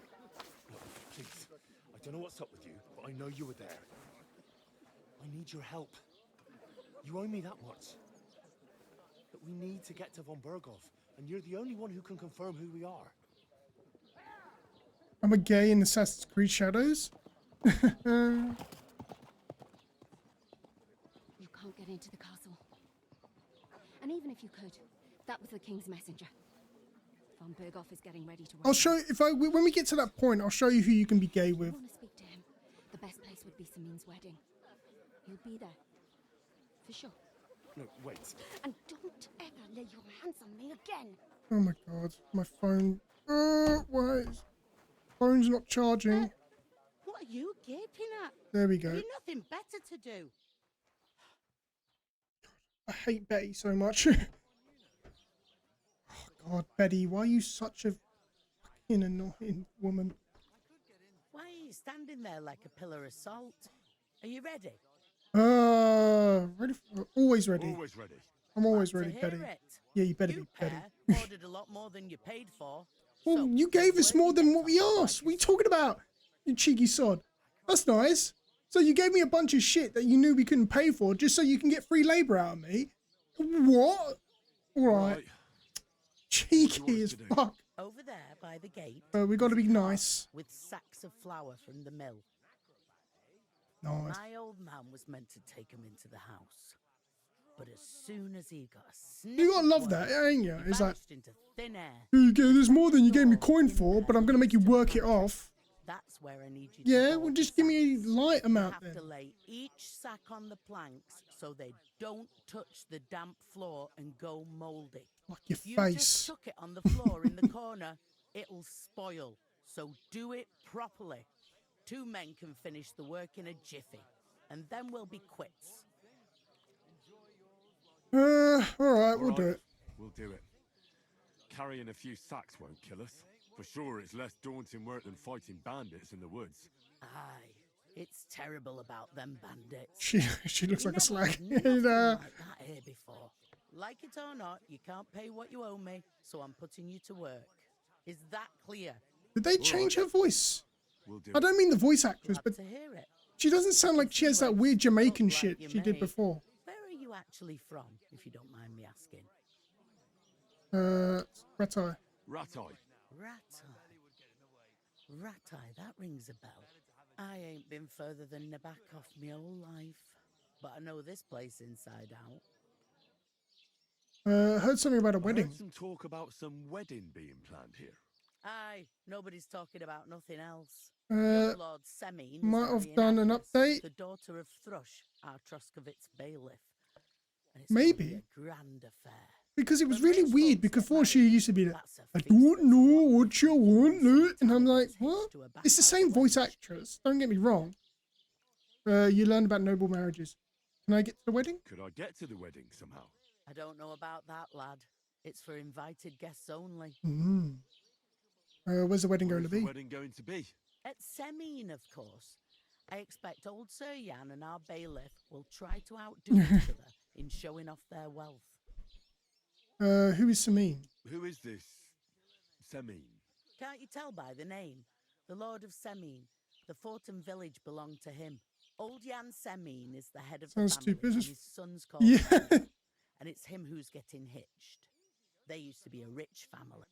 [SPEAKER 2] Please, I don't know what's up with you, but I know you were there. I need your help. You owe me that much. But we need to get to von Berghoff, and you're the only one who can confirm who we are.
[SPEAKER 1] I'm a gay in Assassin's Creed Shadows.
[SPEAKER 3] You can't get into the castle. And even if you could, that was the king's messenger. Von Berghoff is getting ready to
[SPEAKER 1] I'll show when we get to that point. I'll show you who you can be gay with.
[SPEAKER 3] I want to speak to him. The best place would be Samin's wedding. You'll be there. For sure.
[SPEAKER 2] No, wait.
[SPEAKER 3] And don't ever lay your hands on me again.
[SPEAKER 1] Oh my god, my phone. Why is phone's not charging?
[SPEAKER 10] What are you gaping at?
[SPEAKER 1] There we go.
[SPEAKER 10] You've nothing better to do.
[SPEAKER 1] I hate Betty so much. Oh god, Betty, why are you such a fucking annoying woman?
[SPEAKER 10] Why are you standing there like a pillar of salt? Are you ready?
[SPEAKER 1] Ready? Always ready.
[SPEAKER 2] Always ready.
[SPEAKER 1] I'm always
[SPEAKER 10] Glad to
[SPEAKER 1] ready, Betty.
[SPEAKER 10] hear it.
[SPEAKER 1] Yeah, you better
[SPEAKER 10] You
[SPEAKER 1] be Betty.
[SPEAKER 10] pair ordered a lot more than you paid for.
[SPEAKER 1] Well, you gave us more than what we asked. What are you talking about? You cheeky sod. That's nice. So you gave me a bunch of shit that you knew we couldn't pay for just so you can get free labor out of me? What? Alright. Cheeky as fuck.
[SPEAKER 10] Over there by the gate.
[SPEAKER 1] We gotta be nice.
[SPEAKER 10] With sacks of flour from the mill.
[SPEAKER 1] Nice.
[SPEAKER 10] My old man was meant to take him into the house. But as soon as he got a sniff
[SPEAKER 1] You gotta
[SPEAKER 10] of
[SPEAKER 1] love that,
[SPEAKER 10] work,
[SPEAKER 1] ain't you?
[SPEAKER 10] he
[SPEAKER 1] It's like,
[SPEAKER 10] vanished into thin air.
[SPEAKER 1] there's more than you gave me coin for, but I'm gonna make you work it off.
[SPEAKER 10] That's where I need you to
[SPEAKER 1] Yeah,
[SPEAKER 10] hold
[SPEAKER 1] well,
[SPEAKER 10] the
[SPEAKER 1] just give me a light
[SPEAKER 10] You
[SPEAKER 1] amount
[SPEAKER 10] have
[SPEAKER 1] then.
[SPEAKER 10] to lay each sack on the planks so they don't touch the damp floor and go mouldy.
[SPEAKER 1] Like your
[SPEAKER 10] if you
[SPEAKER 1] face.
[SPEAKER 10] just chuck it on the floor in the corner, it'll spoil. So do it properly. 2 men can finish the work in a jiffy, and then we'll be quits.
[SPEAKER 1] Alright, we'll do it.
[SPEAKER 2] We'll do it. Carrying a few sacks won't kill us. For sure, it's less daunting work than fighting bandits in the woods.
[SPEAKER 10] Aye, it's terrible about them bandits.
[SPEAKER 1] She looks like a slag.
[SPEAKER 10] Nothing like that here before. Like it or not, you can't pay what you owe me, so I'm putting you to work. Is that clear?
[SPEAKER 1] Did they change her voice?
[SPEAKER 2] We'll do
[SPEAKER 1] I don't mean the voice actress,
[SPEAKER 10] Glad
[SPEAKER 1] but
[SPEAKER 10] to hear it.
[SPEAKER 1] she doesn't sound like she has that weird Jamaican
[SPEAKER 10] Like
[SPEAKER 1] shit
[SPEAKER 10] you
[SPEAKER 1] she did
[SPEAKER 10] may.
[SPEAKER 1] before.
[SPEAKER 10] Where are you actually from, if you don't mind me asking?
[SPEAKER 1] Ratai.
[SPEAKER 2] Ratai.
[SPEAKER 10] Ratai, that rings a bell. I ain't been further than Nabakov my whole life, but I know this place inside out.
[SPEAKER 1] Heard something about a
[SPEAKER 2] I
[SPEAKER 1] wedding.
[SPEAKER 2] heard some talk about some wedding being planned here.
[SPEAKER 10] Aye, nobody's talking about nothing else.
[SPEAKER 1] Uh,
[SPEAKER 10] Young Lord Semine is
[SPEAKER 1] might have
[SPEAKER 10] marrying
[SPEAKER 1] done an
[SPEAKER 10] Agnes,
[SPEAKER 1] update.
[SPEAKER 10] the daughter of Thrush, our Truscovitz bailiff. And it's
[SPEAKER 1] Maybe.
[SPEAKER 10] gonna be a grand affair.
[SPEAKER 1] Because it was
[SPEAKER 10] When
[SPEAKER 1] really
[SPEAKER 10] rich
[SPEAKER 1] weird.
[SPEAKER 10] folks
[SPEAKER 1] Because
[SPEAKER 10] get
[SPEAKER 1] before she
[SPEAKER 10] married,
[SPEAKER 1] used to be like,
[SPEAKER 10] that's a
[SPEAKER 1] I
[SPEAKER 10] feast
[SPEAKER 1] don't
[SPEAKER 10] that's
[SPEAKER 1] know
[SPEAKER 10] a
[SPEAKER 1] what you want, look. And I'm like,
[SPEAKER 10] hitched
[SPEAKER 1] what?
[SPEAKER 10] to a
[SPEAKER 1] It's the
[SPEAKER 10] back
[SPEAKER 1] same
[SPEAKER 10] out
[SPEAKER 1] voice
[SPEAKER 10] wench.
[SPEAKER 1] actress. Don't get me wrong. You learn about noble marriages. Can I get to the wedding?
[SPEAKER 2] Could I get to the wedding somehow?
[SPEAKER 10] I don't know about that, lad. It's for invited guests only.
[SPEAKER 1] Mm. Where's the wedding going to
[SPEAKER 2] Where's the
[SPEAKER 1] be?
[SPEAKER 2] wedding going to be?
[SPEAKER 10] At Semine, of course. I expect old Sir Jan and our bailiff will try to outdo each other in showing off their wealth.
[SPEAKER 1] Who is Samine?
[SPEAKER 2] Who is this Semine?
[SPEAKER 10] Can't you tell by the name? The Lord of Semine. The fort and village belong to him. Old Jan Semine is the head of
[SPEAKER 1] Sounds
[SPEAKER 10] the family,
[SPEAKER 1] stupid.
[SPEAKER 10] and his son's called
[SPEAKER 1] Yeah.
[SPEAKER 10] Henry, and it's him who's getting hitched. They used to be a rich family.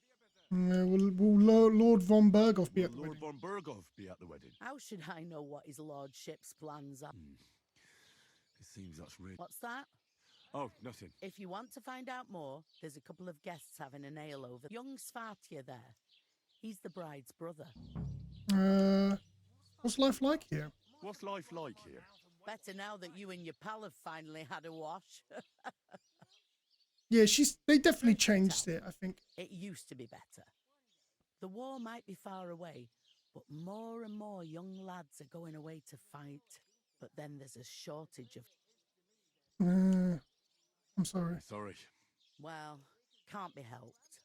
[SPEAKER 1] Will Lord von Berghoff be at the
[SPEAKER 2] Lord
[SPEAKER 1] wedding?
[SPEAKER 2] von Berghoff be at the wedding?
[SPEAKER 10] How should I know what his lordship's plans are?
[SPEAKER 2] It seems that's really...
[SPEAKER 10] What's that?
[SPEAKER 2] Oh, nothing.
[SPEAKER 10] If you want to find out more, there's a couple of guests having a nail over. Young Svartje there. He's the bride's brother.
[SPEAKER 1] What's life like here?
[SPEAKER 2] What's life like here?
[SPEAKER 10] Better now that you and your pal have finally had a wash.
[SPEAKER 1] Yeah, they definitely changed it, I think.
[SPEAKER 10] It used to be better. The war might be far away, but more and more young lads are going away to fight. But then there's a shortage of...
[SPEAKER 1] I'm sorry.
[SPEAKER 2] Sorry.
[SPEAKER 10] Well, can't be helped.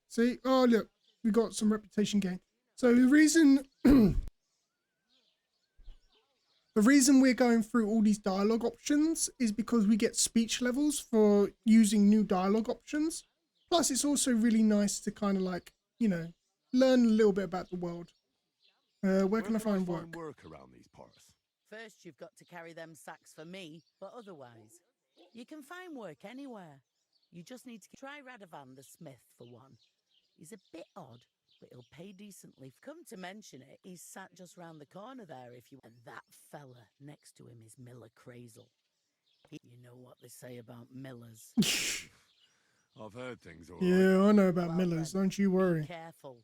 [SPEAKER 1] See? Oh, look. We got some reputation gain. So the reason... The reason we're going through all these dialogue options is because we get speech levels for using new dialogue options. Plus, it's also really nice to kind of like, you know, learn a little bit about the world. Where can I find work?
[SPEAKER 2] Around these parts?
[SPEAKER 10] First, you've got to carry them sacks for me, but otherwise, you can find work anywhere. You just need to try Radovan the smith for one. He's a bit odd, but he'll pay decently. Come to mention it, he's sat just round the corner there if you... And that fella next to him is Miller Crazel. You know what they say about millers.
[SPEAKER 2] I've heard things all
[SPEAKER 1] Yeah,
[SPEAKER 2] right.
[SPEAKER 1] I know about Millers. Don't you worry.
[SPEAKER 10] Be careful.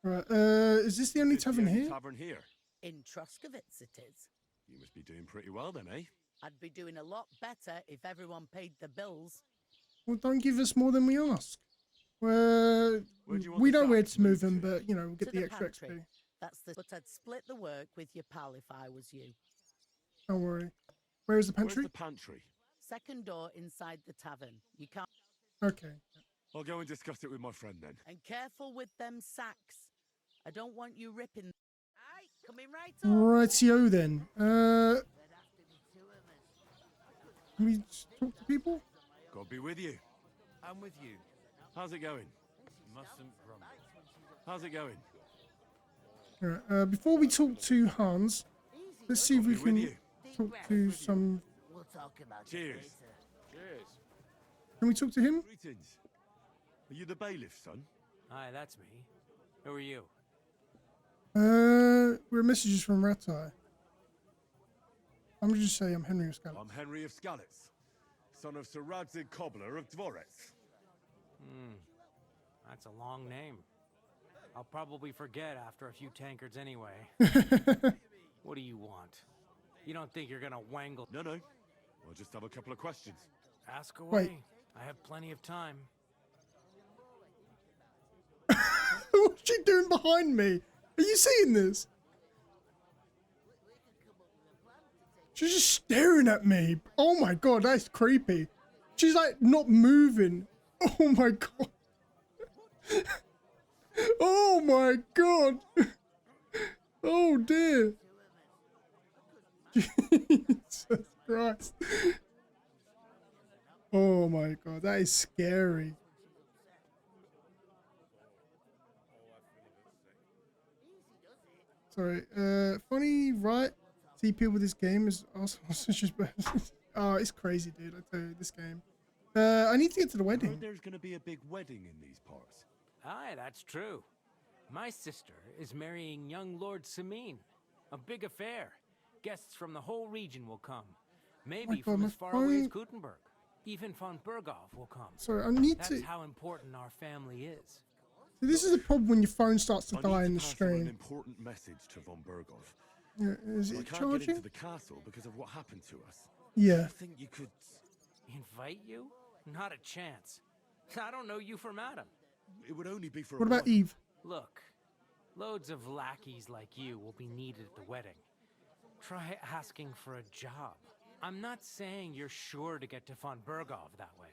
[SPEAKER 1] Right. Is this the only tavern here?
[SPEAKER 2] Tavern here?
[SPEAKER 10] In Truscovitz it is.
[SPEAKER 2] You must be doing pretty well then, eh?
[SPEAKER 10] I'd be doing a lot better if everyone paid the bills.
[SPEAKER 1] Well, don't give us more than we ask. Well, we know where to move them, but, you know, we'll get
[SPEAKER 10] To
[SPEAKER 1] the extra
[SPEAKER 10] pantry.
[SPEAKER 1] XP.
[SPEAKER 10] That's the... But I'd split the work with your pal if I was you.
[SPEAKER 1] Don't worry. Where is the pantry?
[SPEAKER 2] Where's the pantry?
[SPEAKER 10] Second door inside the tavern. You can't...
[SPEAKER 1] Okay.
[SPEAKER 2] I'll go and discuss it with my friend then.
[SPEAKER 10] And careful with them sacks. I don't want you ripping... Aye, coming right up.
[SPEAKER 1] Rightio then. Can we talk to people?
[SPEAKER 2] God be with you.
[SPEAKER 5] I'm with you.
[SPEAKER 2] How's it going?
[SPEAKER 5] Mustn't grumble.
[SPEAKER 2] How's it going?
[SPEAKER 1] Alright, before we talk to Hans, let's see if we
[SPEAKER 2] God be with
[SPEAKER 1] can
[SPEAKER 2] you.
[SPEAKER 1] talk to some...
[SPEAKER 16] We'll talk about
[SPEAKER 2] Cheers.
[SPEAKER 16] it later.
[SPEAKER 2] Cheers.
[SPEAKER 1] Can we talk to him?
[SPEAKER 2] Greetings. Are you the bailiff, son?
[SPEAKER 4] Aye, that's me. Who are you?
[SPEAKER 1] We're messages from Ratai. I'm gonna just say I'm Henry of Skalitz.
[SPEAKER 2] I'm Henry of Skalitz, son of Sir Radzig Cobbler of Dvorets.
[SPEAKER 4] That's a long name. I'll probably forget after a few tankards anyway. What do you want? You don't think you're gonna wangle?
[SPEAKER 2] No. I'll just have a couple of questions.
[SPEAKER 4] Ask away.
[SPEAKER 1] Wait.
[SPEAKER 4] I have plenty of time.
[SPEAKER 1] What's she doing behind me? Are you seeing this? She's just staring at me. Oh my god, that's creepy. She's like not moving. Oh my god. Oh my god. Oh dear. Jesus Christ. Oh my god, that is scary. Sorry, funny, right? TP with this game is also such as oh, it's crazy, dude. I tell you, this game. I need to get to the
[SPEAKER 2] I
[SPEAKER 1] wedding.
[SPEAKER 2] heard there's going to be a big wedding in these parts.
[SPEAKER 4] Aye, that's true. My sister is marrying young Lord Semine. A big affair. Guests from the whole region will come. Maybe
[SPEAKER 1] God,
[SPEAKER 4] from
[SPEAKER 1] my
[SPEAKER 4] as far away as
[SPEAKER 1] phone-
[SPEAKER 4] Gutenberg. Even von Berghoff will come.
[SPEAKER 1] Sorry, I need
[SPEAKER 4] That's
[SPEAKER 1] to.
[SPEAKER 4] how important our family is.
[SPEAKER 1] So this is the problem when your phone starts to die in the
[SPEAKER 2] pass on an
[SPEAKER 1] stream.
[SPEAKER 2] important message to von Berghoff.
[SPEAKER 1] Yeah, is
[SPEAKER 2] I
[SPEAKER 1] it
[SPEAKER 2] can't get
[SPEAKER 1] charging?
[SPEAKER 2] into the castle because of what happened to us.
[SPEAKER 1] Yeah.
[SPEAKER 2] You think you could?
[SPEAKER 11] Invite you? Not a chance. I don't know you from Adam.
[SPEAKER 2] It would only be for.
[SPEAKER 1] What about Eve?
[SPEAKER 11] Look, loads of lackeys like you will be needed at the wedding. Try asking for a job. I'm not saying you're sure to get to von Berghoff that way,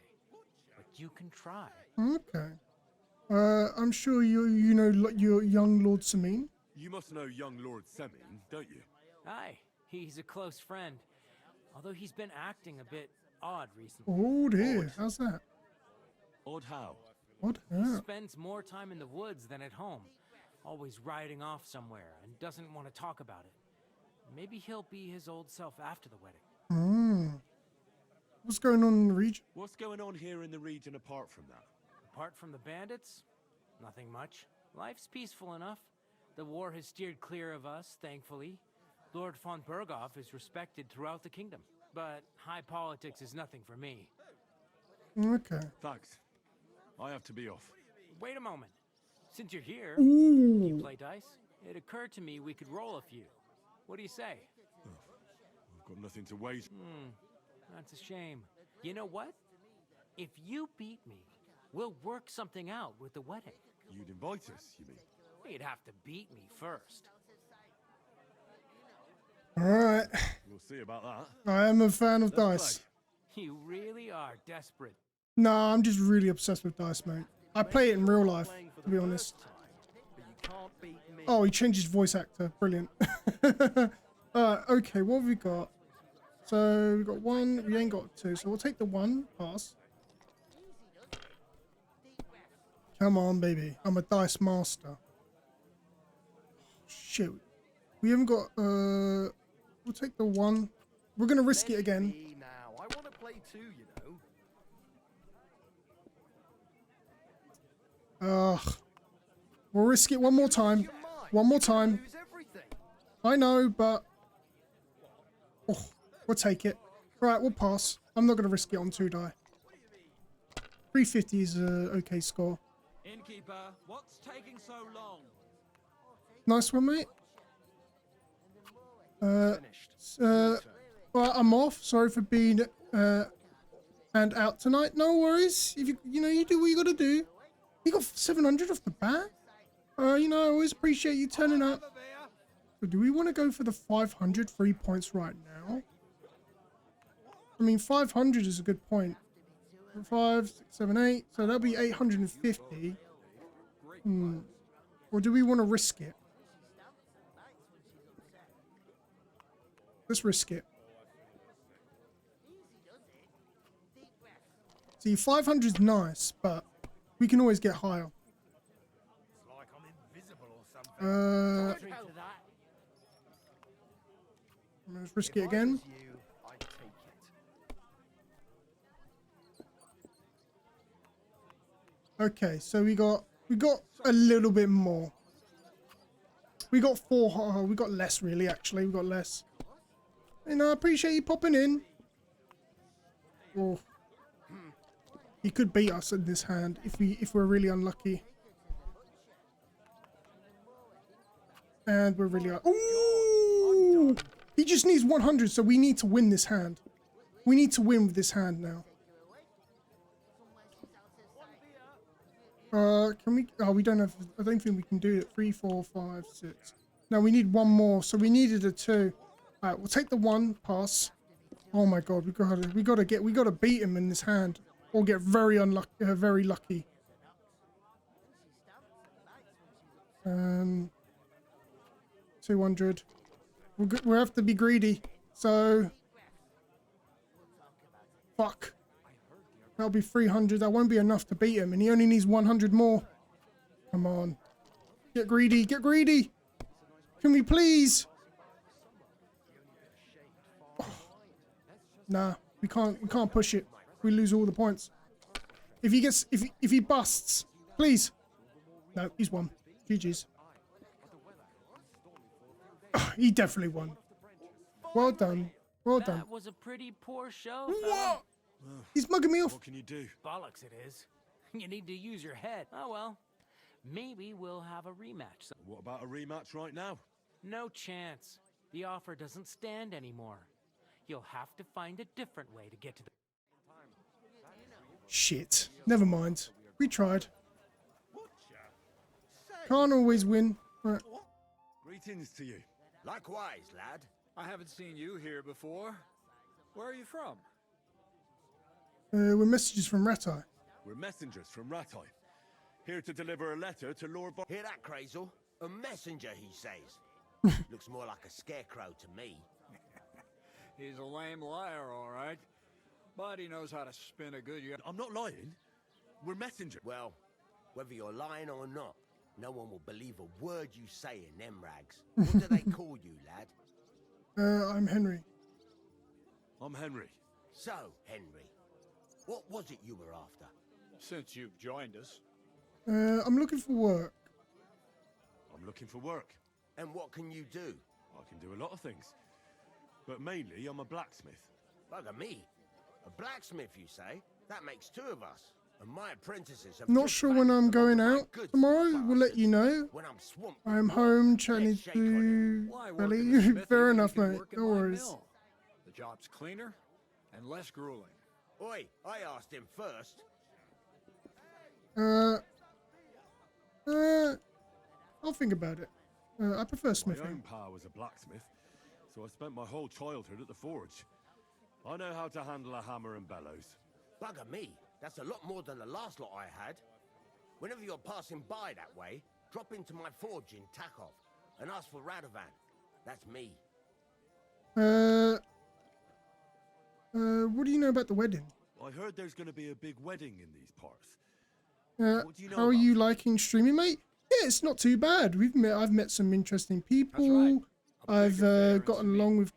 [SPEAKER 11] but you can try.
[SPEAKER 1] Okay. I'm sure you know your young Lord Samin.
[SPEAKER 2] You must know young Lord Semin, don't you?
[SPEAKER 11] Aye, he's a close friend. Although he's been acting a bit odd recently.
[SPEAKER 1] Oh dear, how's that?
[SPEAKER 2] Odd how?
[SPEAKER 1] What?
[SPEAKER 11] He spends more time in the woods than at home, always riding off somewhere and doesn't want to talk about it. Maybe he'll be his old self after the wedding.
[SPEAKER 1] What's going on in the region?
[SPEAKER 2] What's going on here in the region apart from that?
[SPEAKER 11] Apart from the bandits, nothing much. Life's peaceful enough. The war has steered clear of us, thankfully. Lord von Berghoff is respected throughout the kingdom, but high politics is nothing for me.
[SPEAKER 1] Okay.
[SPEAKER 2] Thanks. I have to be off.
[SPEAKER 11] Wait a moment. Since you're here,
[SPEAKER 1] Ooh.
[SPEAKER 11] you play dice? It occurred to me we could roll a few. What do you say?
[SPEAKER 2] I've got nothing to waste.
[SPEAKER 11] That's a shame. You know what? If you beat me, we'll work something out with the wedding.
[SPEAKER 2] You'd invite us, you mean?
[SPEAKER 11] You'd have to beat me first.
[SPEAKER 1] Alright.
[SPEAKER 2] We'll see about that.
[SPEAKER 1] I am a fan of
[SPEAKER 2] Let's
[SPEAKER 1] dice.
[SPEAKER 11] You really are desperate.
[SPEAKER 1] No, I'm just really obsessed with dice, mate. I play it in real life, to be honest. Oh, he changed his voice actor. Brilliant. Okay, what have we got? So, we got one, we ain't got two, so we'll take the one, pass. Come on, baby. I'm a dice master. Shit. We haven't got, we'll take the one. We're gonna risk it again.
[SPEAKER 21] Now, I want to play too, you know.
[SPEAKER 1] Ugh. We'll risk it one more time. One more time. I know, but... Oh, we'll take it. Right, we'll pass. I'm not going to risk it on 2 die. 350 is an okay score.
[SPEAKER 5] Innkeeper, what's taking so long?
[SPEAKER 1] Nice one, mate. Well, I'm off. Sorry for being and out tonight. No worries. If you do what you got to do. You got 700 off the bat. I always appreciate you turning up. So do we want to go for the 500 free points right now? I mean, 500 is a good point. 5, 6, 7, 8. So that'll be 850. Or do we want to risk it? Let's risk it. See, 500 is nice, but we can always get higher. Let's risk it again. Okay, so we got a little bit more. We got 4. Oh, we got less, really. Actually, we got less. And I appreciate you popping in. Oh, he could beat us in this hand if we're really unlucky. And we're really... Ooh! He just needs 100, so we need to win this hand. We need to win with this hand now. Can we... Oh, we don't have... I don't think we can do it. 3, 4, 5, 6. No, we need one more, so we needed a 2. Alright, we'll take the 1, pass. Oh my god, we gotta beat him in this hand. Or get very unlucky, very lucky. 200. We'll have to be greedy. So... Fuck. That'll be 300. That won't be enough to beat him. And he only needs 100 more. Come on. Get greedy. Get greedy. Can we please? Oh. Nah. We can't push it. We lose all the points. If he busts. Please. No, he's won. GG's. He definitely won. Well done. Well done.
[SPEAKER 11] That was a pretty poor show.
[SPEAKER 1] What? He's mugging me off.
[SPEAKER 2] What can you do?
[SPEAKER 11] Bollocks it is. You need to use your head. Oh well.
[SPEAKER 7] maybe we'll have a rematch.
[SPEAKER 2] What about a rematch right now?
[SPEAKER 7] No chance. The offer doesn't stand anymore. You'll have to find a different way to get to the...
[SPEAKER 1] Shit. Never mind. We tried. Can't always win. Right.
[SPEAKER 2] Greetings to you.
[SPEAKER 6] Likewise, lad. I haven't seen you here before. Where are you from?
[SPEAKER 1] We're messages from Ratai.
[SPEAKER 2] We're messengers from Ratai. Here to deliver a letter to Lord Bar...
[SPEAKER 6] Hear that, Crazel? A messenger, he says. Looks more like a scarecrow to me.
[SPEAKER 22] He's a lame liar, all right. But he knows how to spin a good...
[SPEAKER 2] I'm not lying. We're messengers.
[SPEAKER 6] Well, whether you're lying or not, no one will believe a word you say in them rags. What do they call you, lad?
[SPEAKER 1] I'm Henry.
[SPEAKER 2] I'm Henry.
[SPEAKER 6] So, Henry, what was it you were after?
[SPEAKER 22] Since you've joined us.
[SPEAKER 1] I'm looking for work.
[SPEAKER 2] I'm looking for work.
[SPEAKER 6] And what can you do?
[SPEAKER 2] I can do a lot of things. But mainly, I'm a blacksmith.
[SPEAKER 6] Bugger me. A blacksmith, you say? That makes two of us. And my apprentices have
[SPEAKER 1] Not sure when I'm going out tomorrow. We'll let you know.
[SPEAKER 6] When I'm swamped.
[SPEAKER 1] I'm home chatting to Ellie. Fair enough, mate. No worries.
[SPEAKER 22] The job's cleaner and less grueling.
[SPEAKER 6] Oi, I asked him first.
[SPEAKER 1] I'll think about it. I prefer
[SPEAKER 2] My
[SPEAKER 1] smithing.
[SPEAKER 2] own pa was a blacksmith, so I spent my whole childhood at the forge. I know how to handle a hammer and bellows.
[SPEAKER 6] Bugger me. That's a lot more than the last lot I had. Whenever you're passing by that way, drop into my forge in Takov and ask for Radovan. That's me.
[SPEAKER 1] What do you know about the wedding?
[SPEAKER 2] I heard there's going to be a big wedding in these parts. What do you know
[SPEAKER 1] How are
[SPEAKER 2] about
[SPEAKER 1] you liking streaming, mate? Yeah, it's not too bad. I've met some interesting people. I've gotten along with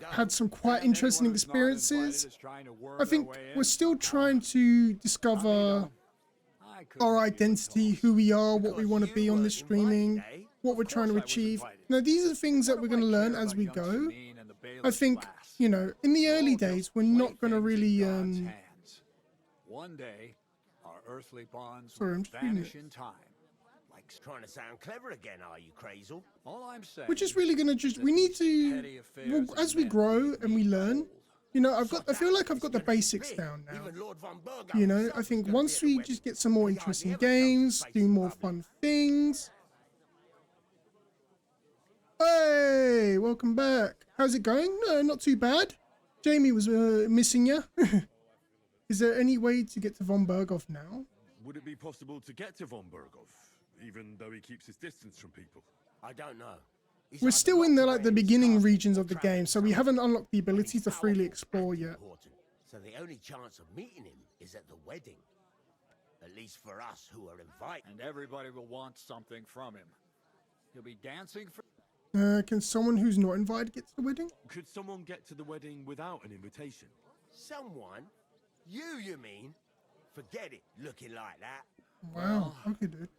[SPEAKER 1] had some quite interesting experiences. I think we're still trying to discover our identity, who we are, what we want to be on this streaming, what we're trying to achieve. Now, these are the things that we're going to learn as we go. I think, you know, in the early days, we're not going to really...
[SPEAKER 22] One day, our earthly bonds
[SPEAKER 1] Sorry, I'm
[SPEAKER 22] will
[SPEAKER 1] just reading
[SPEAKER 22] vanish
[SPEAKER 1] it.
[SPEAKER 22] in time.
[SPEAKER 6] Trying to sound clever again, are you, Crazel?
[SPEAKER 22] All I'm saying.
[SPEAKER 1] We're just really going to just... We need to... Well, as we grow and we learn, you know, I feel like I've got the basics down now. You know, I think once we just get some more interesting games, do more fun things. Hey, welcome back. How's it going? No, not too bad. Jamie was missing you. Is there any way to get to Von Berghoff now?
[SPEAKER 2] Would it be possible to get to Von Berghoff, even though he keeps his distance from people?
[SPEAKER 6] I don't know.
[SPEAKER 1] We're still in the beginning regions of the game, so we haven't unlocked the ability to freely explore yet.
[SPEAKER 6] So the only chance of meeting him is at the wedding. At least for us who are invited.
[SPEAKER 22] And everybody will want something from him. He'll be dancing for...
[SPEAKER 1] Can someone who's not invited get to the wedding?
[SPEAKER 2] Could someone get to the wedding without an invitation?
[SPEAKER 6] Someone? You mean? Forget it, looking like that.
[SPEAKER 1] Wow, okay, dude.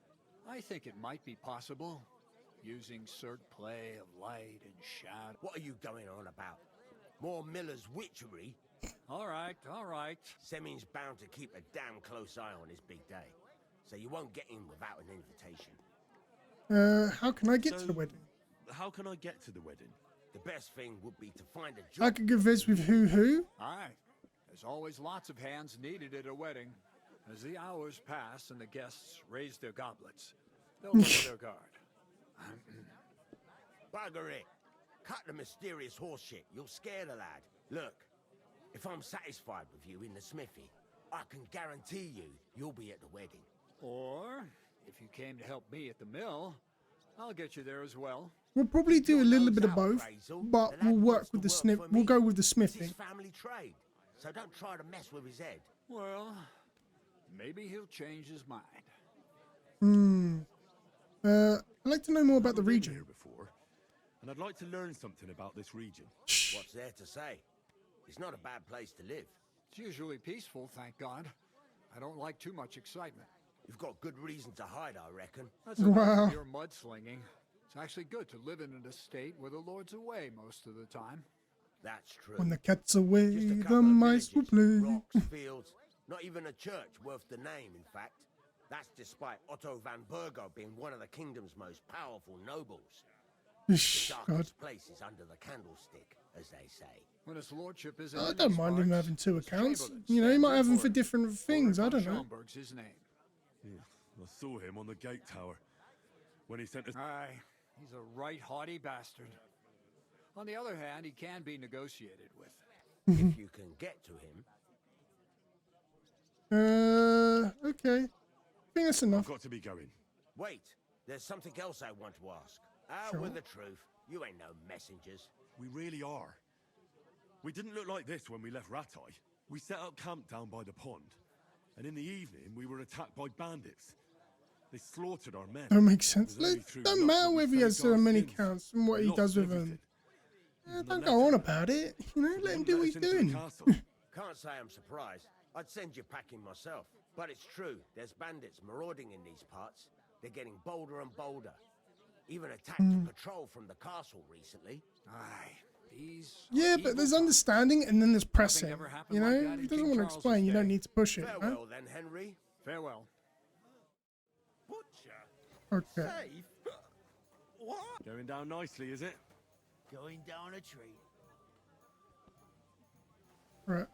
[SPEAKER 22] I think it might be possible, using certain play of light and shadow.
[SPEAKER 6] What are you going on about? More Miller's witchery?
[SPEAKER 22] All right.
[SPEAKER 6] Semin's bound to keep a damn close eye on his big day, so you won't get in without an invitation.
[SPEAKER 1] How can I get to the wedding?
[SPEAKER 2] How can I get to the wedding?
[SPEAKER 6] The best thing would be to find a job.
[SPEAKER 1] I could give this with who?
[SPEAKER 22] Aye. There's always lots of hands needed at a wedding. As the hours pass and the guests raise their goblets, they'll lower their guard.
[SPEAKER 6] Bugger it. Cut the mysterious horse shit. You'll scare the lad. Look, if I'm satisfied with you in the smithy, I can guarantee you'll be at the wedding.
[SPEAKER 22] Or, if you came to help me at the mill, I'll get you there as well.
[SPEAKER 1] We'll probably do a little bit of both, but we'll work with the smith. We'll go with the
[SPEAKER 6] It's
[SPEAKER 1] smithing.
[SPEAKER 6] his family trade, so don't try to mess with his head.
[SPEAKER 22] Well, maybe he'll change his mind.
[SPEAKER 1] I'd like to know more about the region.
[SPEAKER 2] Here before, and I'd like to learn something about this region.
[SPEAKER 6] What's there to say? It's not a bad place to live.
[SPEAKER 22] It's usually peaceful, thank God. I don't like too much excitement.
[SPEAKER 6] You've got good reason to hide, I reckon.
[SPEAKER 22] That's enough of your mudslinging. It's actually good to live in an estate where the Lord's away most of the time.
[SPEAKER 6] That's true.
[SPEAKER 1] When the cat's away, the mice will play.
[SPEAKER 6] Rocks, fields, not even a church worth the name, in fact. That's despite Otto van Burgo being one of the kingdom's most powerful nobles.
[SPEAKER 1] Ish,
[SPEAKER 6] The
[SPEAKER 1] God.
[SPEAKER 6] darkest place is under the candlestick, as they say.
[SPEAKER 22] When his lordship is
[SPEAKER 1] I don't mind him having two accounts. You know, he might have them for different things. I don't know.
[SPEAKER 22] Schomburg's his name.
[SPEAKER 2] I saw him on the gate tower when he sent us.
[SPEAKER 22] Aye, he's a right haughty bastard. On the other hand, he can be negotiated with.
[SPEAKER 6] If you can get to him.
[SPEAKER 1] Okay. I think that's enough.
[SPEAKER 2] I've got to be going.
[SPEAKER 6] Wait, there's something else I want to ask. Out
[SPEAKER 1] Sure.
[SPEAKER 6] with the truth. You ain't no messengers.
[SPEAKER 2] We really are. We didn't look like this when we left Ratai. We set up camp down by the pond, and in the evening we were attacked by bandits. They slaughtered our men.
[SPEAKER 1] That makes sense.
[SPEAKER 2] It was only through
[SPEAKER 1] Don't
[SPEAKER 2] luck
[SPEAKER 1] matter
[SPEAKER 2] that we
[SPEAKER 1] whether he has
[SPEAKER 2] saved our
[SPEAKER 1] so many
[SPEAKER 2] skins.
[SPEAKER 1] accounts and what
[SPEAKER 2] We
[SPEAKER 1] he
[SPEAKER 2] lost
[SPEAKER 1] does with
[SPEAKER 2] everything.
[SPEAKER 1] them. Don't go on about it. You know, let him do what he's doing.
[SPEAKER 6] Can't say I'm surprised. I'd send you packing myself. But it's true, there's bandits marauding in these parts. They're getting bolder and bolder. Even attacked a patrol from the castle recently.
[SPEAKER 22] Aye, these.
[SPEAKER 1] Yeah, but there's understanding and then there's pressing.
[SPEAKER 22] ever happened
[SPEAKER 1] You
[SPEAKER 22] like
[SPEAKER 1] know,
[SPEAKER 22] that
[SPEAKER 1] if
[SPEAKER 22] in
[SPEAKER 1] he doesn't
[SPEAKER 22] King
[SPEAKER 1] want to
[SPEAKER 22] Charles's
[SPEAKER 1] explain, you don't
[SPEAKER 22] day.
[SPEAKER 1] need to push it. Huh?
[SPEAKER 6] Farewell then, Henry.
[SPEAKER 22] Farewell.
[SPEAKER 6] Butcher.
[SPEAKER 1] Okay.
[SPEAKER 6] What?
[SPEAKER 2] Going down nicely, is it?
[SPEAKER 11] Going down a tree.
[SPEAKER 1] Right.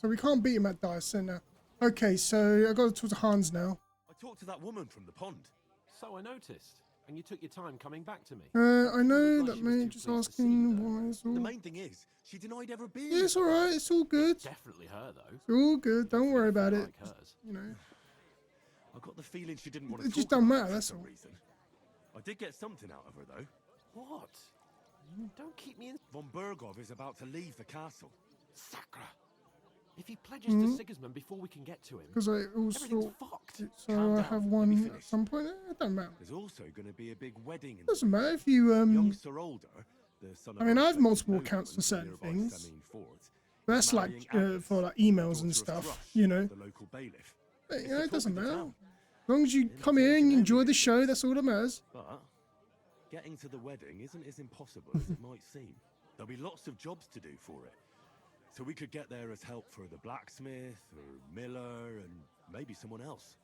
[SPEAKER 1] So we can't beat him at Dire Center. Okay, so I got to talk to Hans now.
[SPEAKER 2] I talked to that woman from the pond.
[SPEAKER 5] So I noticed, and you took your time coming back to me.
[SPEAKER 1] I know
[SPEAKER 5] Looked like
[SPEAKER 1] that
[SPEAKER 5] she was
[SPEAKER 1] man
[SPEAKER 5] too
[SPEAKER 1] just
[SPEAKER 5] pleased to see
[SPEAKER 1] asking
[SPEAKER 5] you, though.
[SPEAKER 1] why it's all.
[SPEAKER 2] The main thing is, she denied ever being.
[SPEAKER 1] Yeah, it's alright, it's all good.
[SPEAKER 5] Definitely her, though.
[SPEAKER 1] It's all good, don't worry about it.
[SPEAKER 5] Like hers.
[SPEAKER 1] You know.
[SPEAKER 2] I got the feeling she didn't want to
[SPEAKER 1] It just
[SPEAKER 2] talk
[SPEAKER 1] don't
[SPEAKER 2] about
[SPEAKER 1] matter,
[SPEAKER 2] for
[SPEAKER 1] that's
[SPEAKER 2] some
[SPEAKER 1] all.
[SPEAKER 2] reason. I did get something out of her though.
[SPEAKER 5] What? Don't keep me in.
[SPEAKER 2] Von Burgov is about to leave the castle.
[SPEAKER 5] Sacra! If he pledges to Sigismund before we can get to him,
[SPEAKER 1] Because I
[SPEAKER 5] everything's
[SPEAKER 1] also.
[SPEAKER 5] fucked.
[SPEAKER 1] So
[SPEAKER 2] Calm
[SPEAKER 1] I
[SPEAKER 2] down,
[SPEAKER 1] have
[SPEAKER 2] let me
[SPEAKER 1] one
[SPEAKER 2] finish.
[SPEAKER 1] at some point. It don't matter.
[SPEAKER 2] There's also going to be a big wedding. In
[SPEAKER 1] Doesn't matter if you
[SPEAKER 2] young Sir Older, the son of
[SPEAKER 1] I mean, I have
[SPEAKER 2] a
[SPEAKER 1] multiple
[SPEAKER 2] nobleman
[SPEAKER 1] accounts for
[SPEAKER 2] from
[SPEAKER 1] certain
[SPEAKER 2] nearby
[SPEAKER 1] things.
[SPEAKER 2] Samine Ford,
[SPEAKER 1] But that's like
[SPEAKER 2] marrying Agnes,
[SPEAKER 1] for like emails
[SPEAKER 2] daughter
[SPEAKER 1] and
[SPEAKER 2] of
[SPEAKER 1] stuff,
[SPEAKER 2] Thrush,
[SPEAKER 1] you know.
[SPEAKER 2] the local bailiff.
[SPEAKER 1] But,
[SPEAKER 2] It's
[SPEAKER 1] you know,
[SPEAKER 2] the
[SPEAKER 1] it
[SPEAKER 2] talk
[SPEAKER 1] doesn't
[SPEAKER 2] of the
[SPEAKER 1] matter.
[SPEAKER 2] town.
[SPEAKER 1] As long as you come here and you enjoy the show, that's all that matters.
[SPEAKER 2] But getting to the wedding isn't as impossible as it might seem. There'll be lots of jobs to do for it. So we could get there as help for the blacksmith, or miller, and maybe someone else.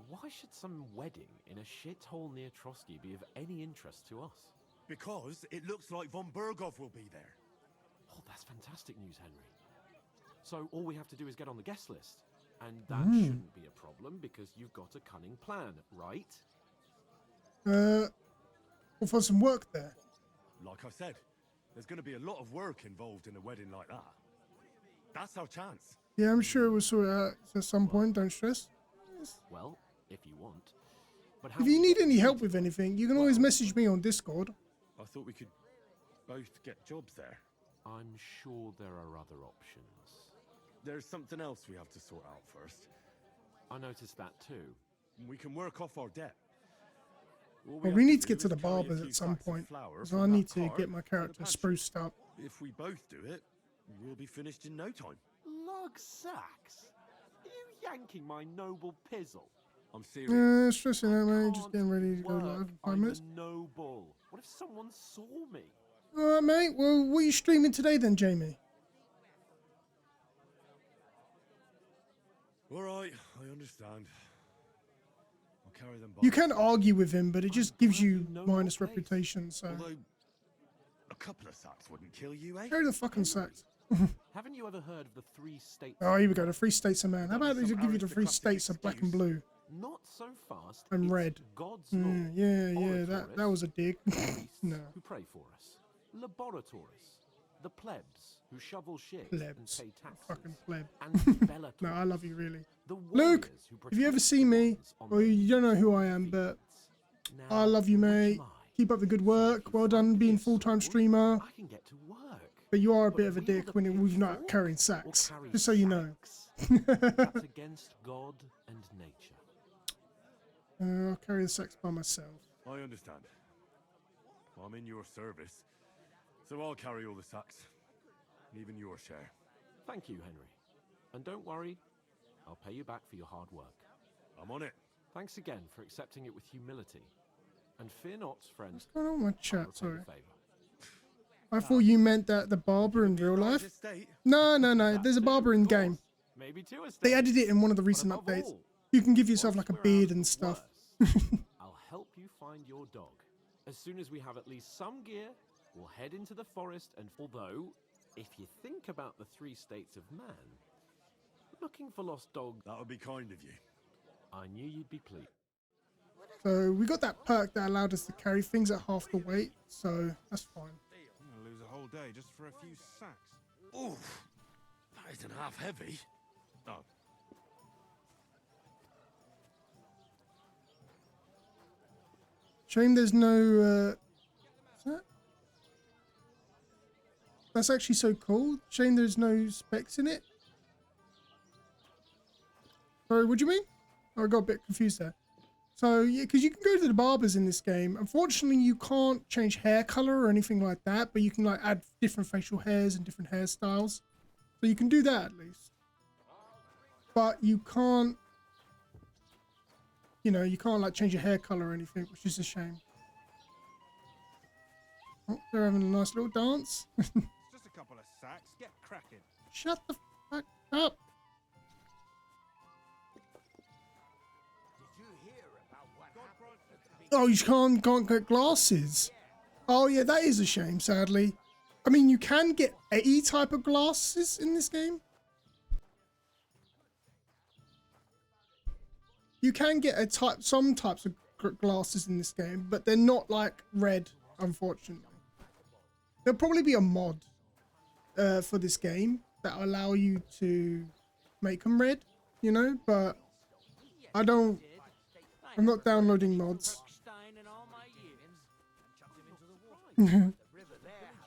[SPEAKER 5] Why should some wedding in a shithole near Trotsky be of any interest to us?
[SPEAKER 2] Because it looks like Von Burgov will be there.
[SPEAKER 5] Oh, that's fantastic news, Henry. So all we have to do is get on the guest list. And that shouldn't be a problem because you've got a cunning plan, right?
[SPEAKER 1] We'll find some work there.
[SPEAKER 2] Like I said, there's going to be a lot of work involved in a wedding like that. That's our chance.
[SPEAKER 1] Yeah, I'm sure we'll sort it out at some point. Don't stress.
[SPEAKER 5] Well, if you want. But
[SPEAKER 1] If you need any help with anything, you can always message me on Discord.
[SPEAKER 2] I thought we could both get jobs there.
[SPEAKER 5] I'm sure there are other options.
[SPEAKER 2] There's something else we have to sort out first.
[SPEAKER 5] I noticed that too.
[SPEAKER 2] We can work off our debt. All
[SPEAKER 1] But
[SPEAKER 2] have
[SPEAKER 1] we need to
[SPEAKER 2] do
[SPEAKER 1] get to
[SPEAKER 2] is
[SPEAKER 1] the
[SPEAKER 2] carry a
[SPEAKER 1] barbers
[SPEAKER 2] few
[SPEAKER 1] at some
[SPEAKER 2] sacks of
[SPEAKER 1] point.
[SPEAKER 2] flour
[SPEAKER 1] So
[SPEAKER 2] from
[SPEAKER 1] I
[SPEAKER 2] that
[SPEAKER 1] need to
[SPEAKER 2] cart
[SPEAKER 1] get my
[SPEAKER 2] to the
[SPEAKER 1] character
[SPEAKER 2] pantry.
[SPEAKER 1] spruced up.
[SPEAKER 2] If we both do it, we'll be finished in no time.
[SPEAKER 5] Lug sacks? Are you yanking my noble pizzle?
[SPEAKER 2] I'm serious.
[SPEAKER 1] Yeah, stressing out, mate. Just getting ready to go live in 5
[SPEAKER 5] I'm
[SPEAKER 1] minutes.
[SPEAKER 5] a noble. What if someone saw me?
[SPEAKER 1] Alright, mate. Well, what are you streaming today then, Jamie?
[SPEAKER 2] Alright, I understand. I'll carry them
[SPEAKER 1] You
[SPEAKER 2] back.
[SPEAKER 1] can argue with him, but it just gives you minus reputation, so.
[SPEAKER 2] Although, a couple of sacks wouldn't kill you, eh?
[SPEAKER 1] Carry the fucking sacks.
[SPEAKER 5] Haven't you ever heard of the 3 states?
[SPEAKER 1] Oh, here we go. The 3 states of man. How about they just give you the 3 states of black and blue
[SPEAKER 5] Not so fast.
[SPEAKER 1] and
[SPEAKER 5] it's
[SPEAKER 1] red?
[SPEAKER 5] God's law.
[SPEAKER 1] Yeah. That was a dig. No.
[SPEAKER 5] Who pray for us. Laboratories. The plebs who shovel shit
[SPEAKER 1] Plebs.
[SPEAKER 5] and pay taxes.
[SPEAKER 1] Fucking pleb.
[SPEAKER 5] And bellators.
[SPEAKER 1] No, I love you, really.
[SPEAKER 5] The
[SPEAKER 1] Luke,
[SPEAKER 5] warriors who
[SPEAKER 1] if you ever
[SPEAKER 5] protect
[SPEAKER 1] see
[SPEAKER 5] the
[SPEAKER 1] me,
[SPEAKER 5] ones on
[SPEAKER 1] or
[SPEAKER 5] their
[SPEAKER 1] you don't know who I am, but I love you, mate. Keep up the good work. Well done being full-time streamer.
[SPEAKER 5] I can get to work.
[SPEAKER 1] But you are a bit of a dick when we're not carrying sacks. Just so you know.
[SPEAKER 5] That's against God and nature.
[SPEAKER 1] I'll carry the sacks by myself.
[SPEAKER 2] I understand. I'm in your service, so I'll carry all the sacks. Even your share.
[SPEAKER 5] Thank you, Henry. And don't worry, I'll pay you back for your hard work.
[SPEAKER 2] I'm on it.
[SPEAKER 5] Thanks again for accepting it with humility. And fear not, friend.
[SPEAKER 1] What's going on with my
[SPEAKER 5] I'll
[SPEAKER 1] chat?
[SPEAKER 5] repay the
[SPEAKER 1] Sorry.
[SPEAKER 5] favour.
[SPEAKER 1] I thought you meant that the barber in real life. No. There's a barber in game.
[SPEAKER 5] Maybe 2 estates.
[SPEAKER 1] They added it in one of the recent
[SPEAKER 5] Above
[SPEAKER 1] updates.
[SPEAKER 5] all,
[SPEAKER 1] You can give yourself like a beard and stuff.
[SPEAKER 5] I'll help you find your dog. As soon as we have at least some gear, we'll head into the forest, and although, if you think about the 3 states of man, looking for lost dog...
[SPEAKER 2] That would be kind of you.
[SPEAKER 5] I knew you'd be pleased.
[SPEAKER 1] So we got that perk that allowed us to carry things at half the weight, so that's fine.
[SPEAKER 12] I'm gonna lose a whole day just for a few sacks.
[SPEAKER 2] Oof, that isn't half heavy.
[SPEAKER 12] Oh.
[SPEAKER 1] Shame there's no, is that? That's actually so cool. Shame there's no specs in it. Sorry, what do you mean? Oh, I got a bit confused there. So, yeah, because you can go to the barbers in this game. Unfortunately, you can't change hair color or anything like that, but you can like add different facial hairs and different hairstyles. So you can do that at least. But you can't, you know, you can't like change your hair color or anything, which is a shame. Oh, they're having a nice little dance.
[SPEAKER 12] It's just a couple of sacks. Get cracking.
[SPEAKER 1] Shut the fuck up. Oh, you can't get glasses. Oh yeah, that is a shame, sadly. I mean, you can get any type of glasses in this game. You can get some types of glasses in this game, but they're not like red, unfortunately. There'll probably be a mod for this game that will allow you to make them red, you know, but I'm not downloading mods.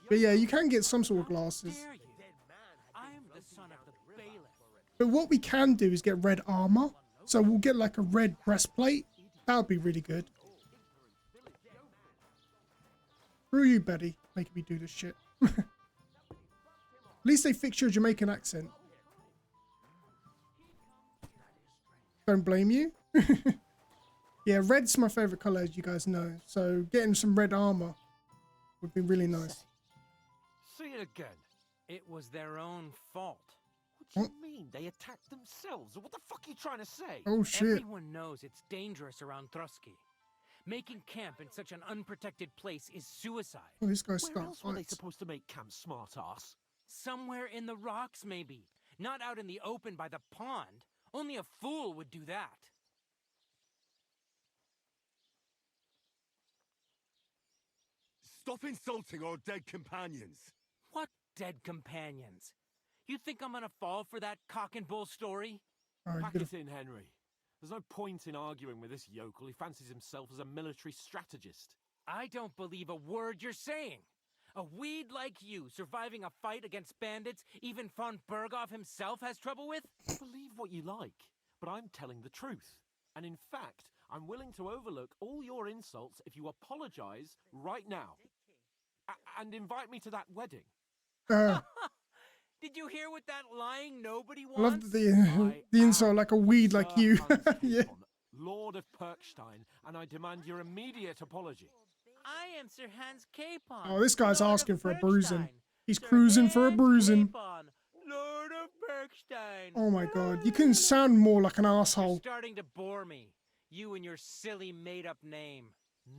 [SPEAKER 1] But yeah, you can get some sort of glasses. But what we can do is get red armor. So we'll get like a red breastplate. That would be really good. Screw you, Betty, making me do this shit. At least they fixed your Jamaican accent. Don't blame you. Yeah, red's my favorite color, as you guys know. So getting some red armor would be really nice.
[SPEAKER 5] See it again.
[SPEAKER 11] It was their own fault.
[SPEAKER 5] What do you mean? They attacked themselves? What the fuck are you trying to say?
[SPEAKER 1] Oh shit.
[SPEAKER 11] Everyone knows it's dangerous around Trusky. Making camp in such an unprotected place is suicide.
[SPEAKER 1] Oh, this guy's
[SPEAKER 5] Where else were they supposed to make camp, smart ass?
[SPEAKER 11] Somewhere in the rocks, maybe. Not out in the open by the pond. Only a fool would do that.
[SPEAKER 2] Stop insulting our dead companions.
[SPEAKER 11] What dead companions? You think I'm gonna fall for that cock and bull story?
[SPEAKER 5] Pack it in, Henry. There's no point in arguing with this yokel. He fancies himself as a military strategist.
[SPEAKER 11] I don't believe a word you're saying. A weed like you surviving a fight against bandits even von Berghoff himself has trouble with?
[SPEAKER 5] Believe what you like, but I'm telling the truth. And in fact, I'm willing to overlook all your insults if you apologize right now. And invite me to that wedding.
[SPEAKER 11] Did you hear what that lying nobody
[SPEAKER 1] I love
[SPEAKER 11] wants?
[SPEAKER 1] the insult like a weed like you. Yeah.
[SPEAKER 5] Lord of Perkstein, and I demand your immediate apology.
[SPEAKER 11] I am Sir Hans Capon.
[SPEAKER 1] Oh, this guy's asking for a bruising. He's cruising for a bruising.
[SPEAKER 11] Lord of Perkstein.
[SPEAKER 1] Oh my god, you can sound more like an asshole.
[SPEAKER 11] You're starting to bore me. You and your silly made-up name.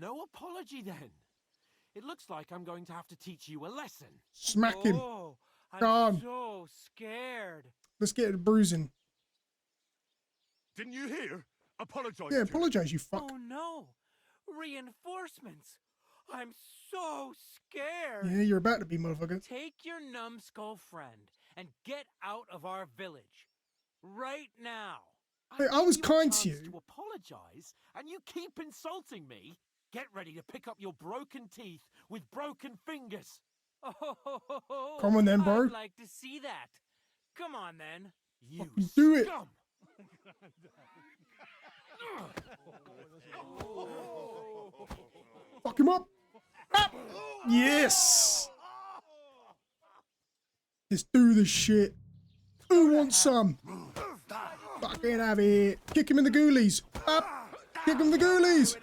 [SPEAKER 5] No apology then. It looks like I'm going to have to teach you a lesson.
[SPEAKER 1] Smack him.
[SPEAKER 11] Oh,
[SPEAKER 1] God.
[SPEAKER 11] I'm so scared.
[SPEAKER 1] Let's get it bruising.
[SPEAKER 2] Didn't you hear? Apologize.
[SPEAKER 1] Yeah, apologize, you fuck.
[SPEAKER 11] Oh no. Reinforcements. I'm so scared.
[SPEAKER 1] Yeah, you're about to be, motherfucker.
[SPEAKER 11] Take your numbskull friend and get out of our village. Right now.
[SPEAKER 1] Hey, I was kind to you.
[SPEAKER 5] To apologize, and you keep insulting me. Get ready to pick up your broken teeth with broken fingers.
[SPEAKER 11] Oh,
[SPEAKER 1] come on then, bro.
[SPEAKER 11] I'd like to see that. Come on then.
[SPEAKER 5] You
[SPEAKER 1] do it.
[SPEAKER 5] Scum.
[SPEAKER 1] Fuck him up. Ah. Yes. Let's do this shit. Who wants some? Fucking have it. Kick him in the ghoulies. Up. Kick him in the ghoulies.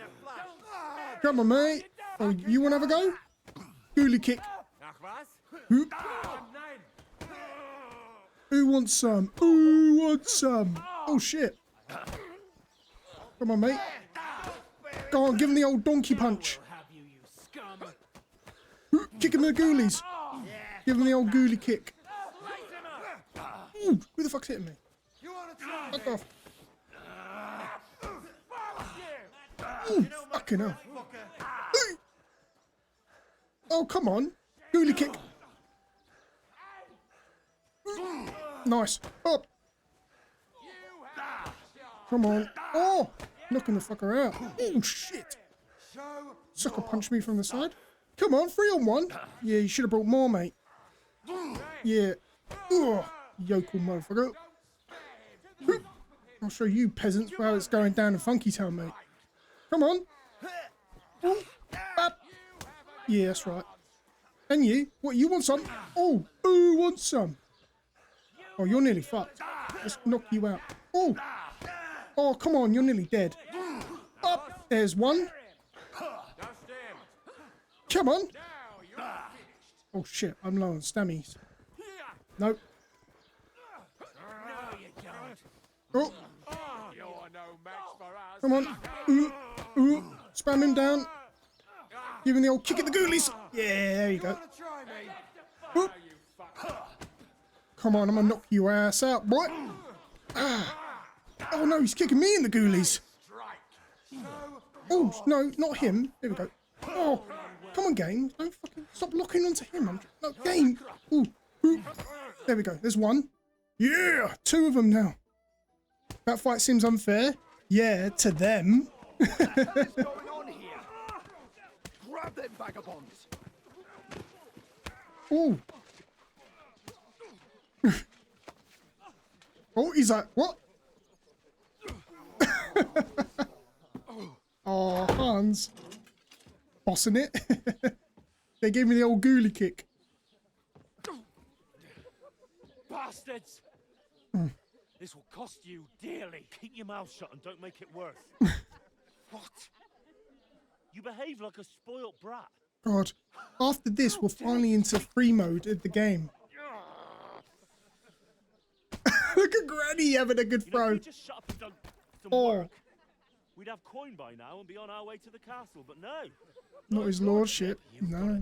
[SPEAKER 1] Come on, mate. Oh, you want to have a go? Ghoulie kick. Who wants some? Who wants some? Oh, shit. Come on, mate. Go on, give him the old donkey punch. Kick him in the ghoulies. Give him the old ghoulie kick. Ooh, who the fuck's hitting me? Fuck off. Ooh, fucking hell. Oh, come on. Ghoulie kick. Nice. Up. Come on. Oh, knocking the fucker out. Oh, shit. Sucker punched me from the side. Come on, 3 on 1. Yeah, you should have brought more, mate. Yeah. Ugh, yokel motherfucker. I'll show you peasants how it's going down in Funky Town, mate. Come on. Ooh, bap. Yeah, that's right. And you? What, you want some? Oh, who wants some? Oh, you're nearly fucked. Let's knock you out. Oh. Oh, come on, you're nearly dead. Up. There's one. Come on. Oh, shit. I'm low on stammies. Nope. Oh. Come on. Ooh. Ooh. Spam him down. Give him the old kick at the ghoulies. Yeah, there you go. Ooh. Come on, I'm gonna knock your ass out, boy. Ah. Oh no, he's kicking me in the ghoulies. Oh, no, not him. There we go. Oh, come on, game. Don't fucking stop locking onto him. No, game. Ooh. Ooh. There we go. There's one. Yeah, 2 of them now. That fight seems unfair. Yeah, to them.
[SPEAKER 19] What the hell is going on here? Grab them vagabonds.
[SPEAKER 1] Ooh. Oh, he's like, what? Oh, Hans. Bossing it. They gave me the old ghoulie kick.
[SPEAKER 21] Bastards! This will cost you dearly. Keep your mouth shut and don't make it worse. What? You behave like a spoilt brat.
[SPEAKER 1] God. After this, we're finally into free mode of the game. Look at Granny having a good throw.
[SPEAKER 21] You just shut up and don't work. We'd have coin by now and be on our way to the castle, but no.
[SPEAKER 1] Not his lordship. No.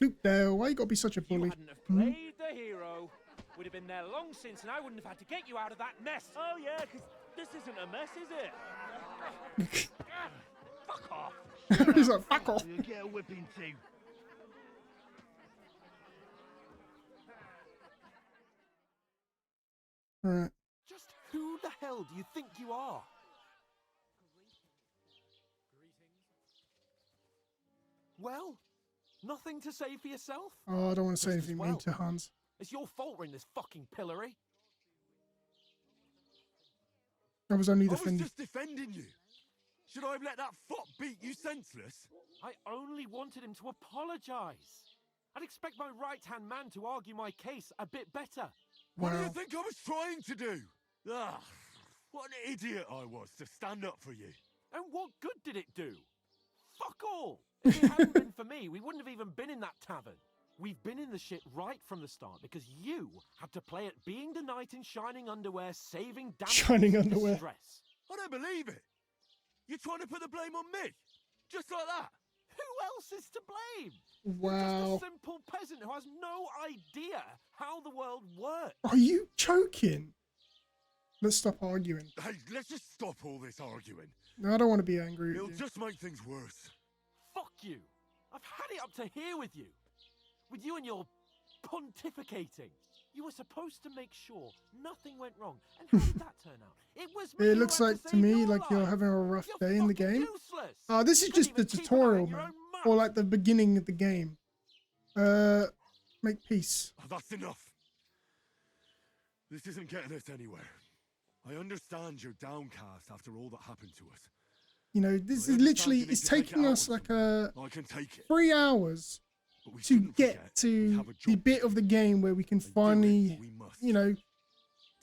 [SPEAKER 1] Luke Dale, why you gotta be such a bully?
[SPEAKER 21] Played the hero. We'd have been there long since, and I wouldn't have had to get you out of that mess. Oh yeah, because this isn't a mess, is it? Fuck off.
[SPEAKER 1] He's like, fuck off.
[SPEAKER 21] You'll get a whipping too.
[SPEAKER 1] Alright.
[SPEAKER 5] Just who the hell do you think you are? Well, nothing to say for yourself?
[SPEAKER 1] Oh, I don't want to say anything mean to Hans.
[SPEAKER 5] It's your fault we're in this fucking pillory.
[SPEAKER 1] I was only
[SPEAKER 2] I was
[SPEAKER 1] defending.
[SPEAKER 2] just defending you. Should I have let that fop beat you senseless?
[SPEAKER 5] I only wanted him to apologize. I'd expect my right-hand man to argue my case a bit better.
[SPEAKER 2] What do you
[SPEAKER 1] Wow.
[SPEAKER 2] think I was trying to do? Ah, what an idiot I was to stand up for you.
[SPEAKER 5] And what good did it do? Fuck all! If it hadn't been for me, we wouldn't have even been in that tavern. We've been in the shit right from the start because you had to play at being the knight in shining underwear, saving damsels
[SPEAKER 1] Shining
[SPEAKER 5] in
[SPEAKER 1] underwear.
[SPEAKER 5] distress.
[SPEAKER 2] I don't believe it. You're trying to put the blame on me? Just like that?
[SPEAKER 5] Who else is to blame?
[SPEAKER 1] Wow.
[SPEAKER 5] Just a simple peasant who has no idea how the world works.
[SPEAKER 1] Are you choking? Let's stop arguing.
[SPEAKER 2] Hey, let's just stop all this arguing.
[SPEAKER 1] No, I don't want to be angry
[SPEAKER 2] It'll
[SPEAKER 1] with you.
[SPEAKER 2] just make things worse.
[SPEAKER 5] Fuck you. I've had it up to here with you. With you and your pontificating. You were supposed to make sure nothing went wrong. And how did that turn out? It was me
[SPEAKER 1] It
[SPEAKER 5] who
[SPEAKER 1] looks
[SPEAKER 5] had
[SPEAKER 1] like
[SPEAKER 5] to
[SPEAKER 1] to
[SPEAKER 5] save
[SPEAKER 1] me
[SPEAKER 5] your
[SPEAKER 1] like you're
[SPEAKER 5] life.
[SPEAKER 1] having a rough
[SPEAKER 5] You're
[SPEAKER 1] day in the
[SPEAKER 5] fucking
[SPEAKER 1] game.
[SPEAKER 5] useless.
[SPEAKER 1] This is
[SPEAKER 5] You
[SPEAKER 1] just
[SPEAKER 5] couldn't
[SPEAKER 1] the
[SPEAKER 5] even keep
[SPEAKER 1] tutorial,
[SPEAKER 5] an eye on your
[SPEAKER 1] man.
[SPEAKER 5] own mouth.
[SPEAKER 1] Or like the beginning of the game. Make peace.
[SPEAKER 2] Oh, that's enough. This isn't getting us anywhere. I understand you're downcast after all that happened to us.
[SPEAKER 1] You know, this
[SPEAKER 2] I
[SPEAKER 1] is
[SPEAKER 2] understand
[SPEAKER 1] literally,
[SPEAKER 2] you need
[SPEAKER 1] it's
[SPEAKER 2] to take it
[SPEAKER 1] taking
[SPEAKER 2] out
[SPEAKER 1] us
[SPEAKER 2] on
[SPEAKER 1] like
[SPEAKER 2] I can take it.
[SPEAKER 1] 3 hours
[SPEAKER 2] But we
[SPEAKER 1] to
[SPEAKER 2] shouldn't
[SPEAKER 1] get
[SPEAKER 2] forget we
[SPEAKER 1] to
[SPEAKER 2] have a
[SPEAKER 1] the
[SPEAKER 2] job
[SPEAKER 1] bit of the game where we can finally,
[SPEAKER 2] we must.
[SPEAKER 1] you know,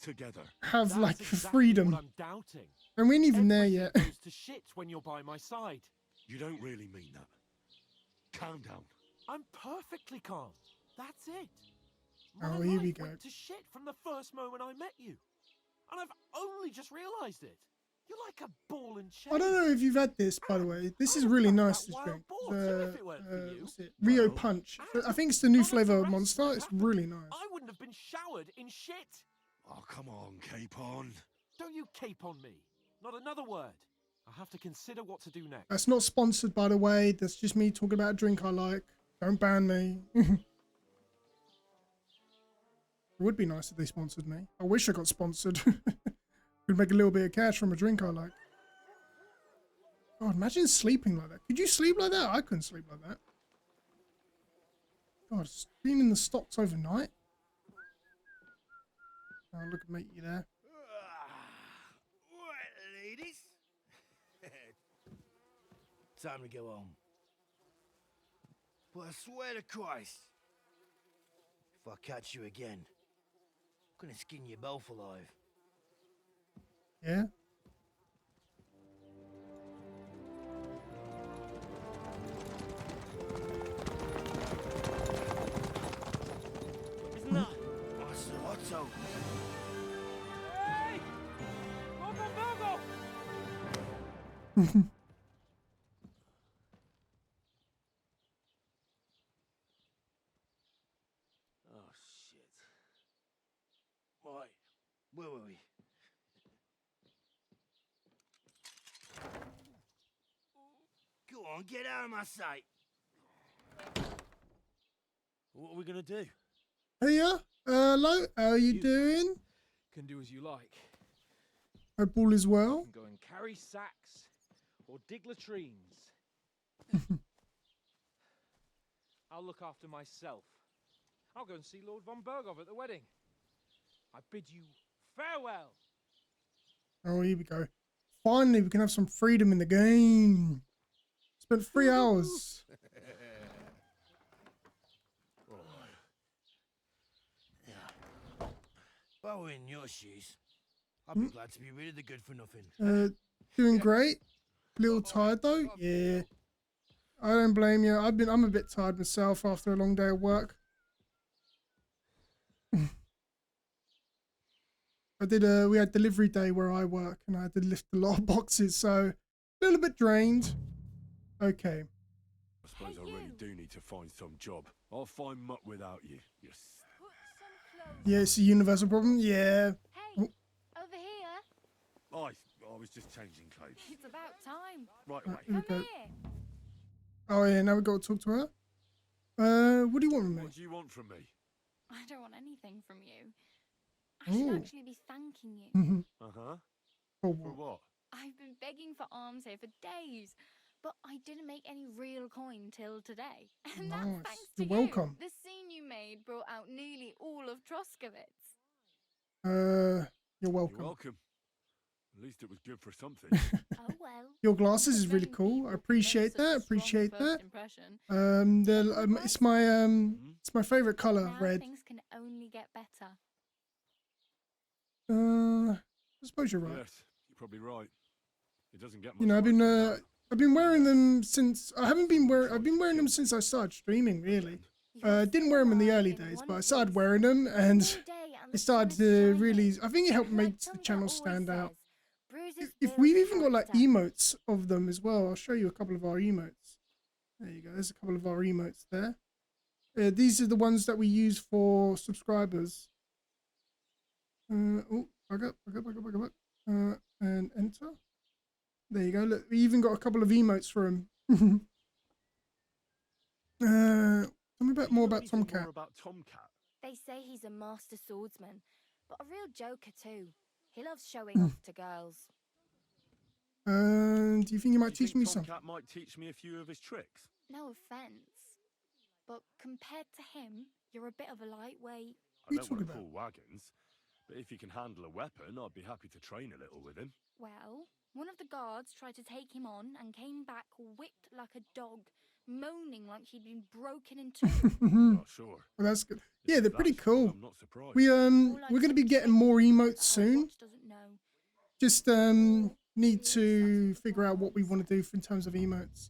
[SPEAKER 2] Together.
[SPEAKER 1] have
[SPEAKER 5] That's
[SPEAKER 1] like
[SPEAKER 5] exactly
[SPEAKER 1] freedom.
[SPEAKER 5] what I'm doubting.
[SPEAKER 1] And we ain't even there
[SPEAKER 5] Everything
[SPEAKER 1] yet.
[SPEAKER 5] goes to shit when you're by my side.
[SPEAKER 2] You don't really mean that. Calm down.
[SPEAKER 5] I'm perfectly calm. That's it.
[SPEAKER 1] Oh,
[SPEAKER 5] My
[SPEAKER 1] here we
[SPEAKER 5] life
[SPEAKER 1] go.
[SPEAKER 5] went to shit from the first moment I met you. And I've only just realized it. You're like a ball and chain.
[SPEAKER 1] I don't know if you've had this, by the way. This is really nice, this drink. What's it? Rio Punch. I think it's the new flavor of Monster. It's really nice.
[SPEAKER 5] I wouldn't have been showered in shit.
[SPEAKER 2] Oh, come on, Capon.
[SPEAKER 5] Don't you cape on me. Not another word. I'll have to consider what to do next.
[SPEAKER 1] That's not sponsored, by the way. That's just me talking about a drink I like. Don't ban me. It would be nice if they sponsored me. I wish I got sponsored. Could make a little bit of cash from a drink I like. God, imagine sleeping like that. Could you sleep like that? I couldn't sleep like that. God, being in the stocks overnight. Oh, look at me, you there.
[SPEAKER 7] Right, ladies. Time to go home. But I swear to Christ, if I catch you again, I'm gonna skin you both alive.
[SPEAKER 1] Yeah?
[SPEAKER 7] Isn't that Master Otto?
[SPEAKER 5] Hey! Go!
[SPEAKER 7] Oh, shit. Right, where were we? Go on, get out of my sight. What are we gonna do?
[SPEAKER 1] Hey, hello, how are you doing?
[SPEAKER 4] Can do as you like.
[SPEAKER 1] Hope all is well.
[SPEAKER 4] Can go and carry sacks or dig latrines. I'll look after myself. I'll go and see Lord von Berghoff at the wedding. I bid you farewell.
[SPEAKER 1] Oh, here we go. Finally, we can have some freedom in the game. Spent 3 hours.
[SPEAKER 7] If I were in your shoes, I'd be glad to be rid of the good for nothing.
[SPEAKER 1] Doing great. Little tired though. Yeah. I don't blame you. I'm a bit tired myself after a long day of work. We had delivery day where I work and I had to lift a lot of boxes, so a little bit drained. Okay.
[SPEAKER 2] I suppose I really do need to find some job. I'll find mutt without you. Yes.
[SPEAKER 1] Yeah, it's a universal problem. Yeah.
[SPEAKER 3] Hey, over here.
[SPEAKER 2] I was just changing clothes.
[SPEAKER 3] It's about time.
[SPEAKER 2] Right
[SPEAKER 1] Here
[SPEAKER 2] away.
[SPEAKER 1] we
[SPEAKER 3] Come
[SPEAKER 1] go.
[SPEAKER 3] here.
[SPEAKER 1] Oh yeah, now we got to talk to her. What do you want from me?
[SPEAKER 2] What do you want from me?
[SPEAKER 3] I don't want anything from you. I should
[SPEAKER 1] Ooh.
[SPEAKER 3] actually be thanking you.
[SPEAKER 1] Mm-hmm.
[SPEAKER 2] Uh-huh.
[SPEAKER 1] For
[SPEAKER 2] For
[SPEAKER 1] what?
[SPEAKER 2] what?
[SPEAKER 3] I've been begging for alms here for days, but I didn't make any real coin till today. And that's
[SPEAKER 1] Nice.
[SPEAKER 3] thanks to
[SPEAKER 1] You're welcome.
[SPEAKER 3] you. The scene you made brought out nearly all of Troskowitz.
[SPEAKER 1] You're welcome.
[SPEAKER 2] You're welcome. At least it was good for something.
[SPEAKER 3] Oh well.
[SPEAKER 1] Your glasses is really cool. I appreciate that. Appreciate that. It's my favorite color,
[SPEAKER 3] Now
[SPEAKER 1] red.
[SPEAKER 3] things can only get better.
[SPEAKER 1] I suppose you're right.
[SPEAKER 2] Yes, you're probably right. It doesn't get much
[SPEAKER 1] You know,
[SPEAKER 2] worse
[SPEAKER 1] I've been wearing them since I've been wearing them since I started streaming, really. Didn't wear them in the early days, but I started wearing them and it started to really, I think it helped make the channel stand out. If we've even got like emotes of them as well, I'll show you a couple of our emotes. There you go, there's a couple of our emotes there. These are the ones that we use for subscribers. Oh, back up. And enter. There you go. Look, we even got a couple of emotes for him. Tell me more about Tomcat.
[SPEAKER 2] More about Tomcat.
[SPEAKER 3] They say he's a master swordsman, but a real joker too. He loves showing off to girls.
[SPEAKER 1] Do you think he might teach me something?
[SPEAKER 2] Tomcat might teach me a few of his tricks.
[SPEAKER 3] No offense, but compared to him, you're a bit of a lightweight.
[SPEAKER 2] I don't want to pull wagons, but if he can handle a weapon, I'd be happy to train a little with him.
[SPEAKER 3] Well, one of the guards tried to take him on and came back whipped like a dog, moaning like he'd been broken in two.
[SPEAKER 2] Oh, sure.
[SPEAKER 1] Well, that's good. Yeah, they're pretty cool.
[SPEAKER 2] I'm not surprised.
[SPEAKER 1] We're gonna be getting more emotes soon. Just need to figure out what we want to do in terms of emotes.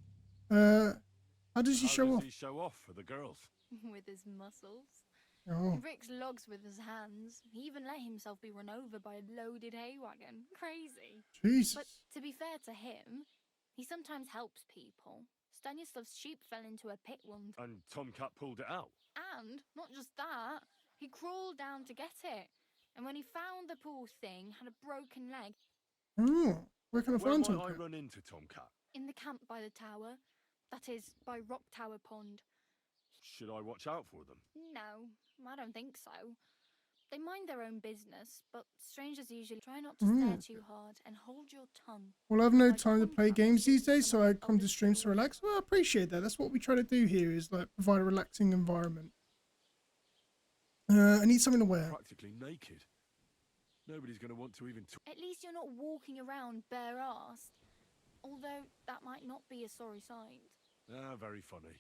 [SPEAKER 1] How does he show off?
[SPEAKER 2] He show off for the girls?
[SPEAKER 3] With his muscles.
[SPEAKER 1] Oh.
[SPEAKER 13] He breaks logs with his hands. He even let himself be run over by a loaded hay wagon. Crazy.
[SPEAKER 1] Jesus.
[SPEAKER 13] But to be fair to him, he sometimes helps people. Stanislav's sheep fell into a pit once.
[SPEAKER 2] And Tomcat pulled it out.
[SPEAKER 13] And not just that, he crawled down to get it. And when he found the poor thing, had a broken leg.
[SPEAKER 1] Oh, where can I
[SPEAKER 2] Where
[SPEAKER 1] find
[SPEAKER 2] might
[SPEAKER 1] Tomcat?
[SPEAKER 2] I run into Tomcat?
[SPEAKER 13] In the camp by the tower. That is, by Rock Tower Pond.
[SPEAKER 2] Should I watch out for them?
[SPEAKER 13] No, I don't think so. They mind their own business, but strangers usually try not to stare too hard and hold your tongue.
[SPEAKER 1] Well, I have no time to play games these days, so I come to streams to relax. Well, I appreciate that. That's what we try to do here, is like provide a relaxing environment. I need something to wear.
[SPEAKER 2] Practically naked. Nobody's going to want to even talk.
[SPEAKER 13] At least you're not walking around bare-assed. Although that might not be a sorry sight.
[SPEAKER 2] Ah, very funny.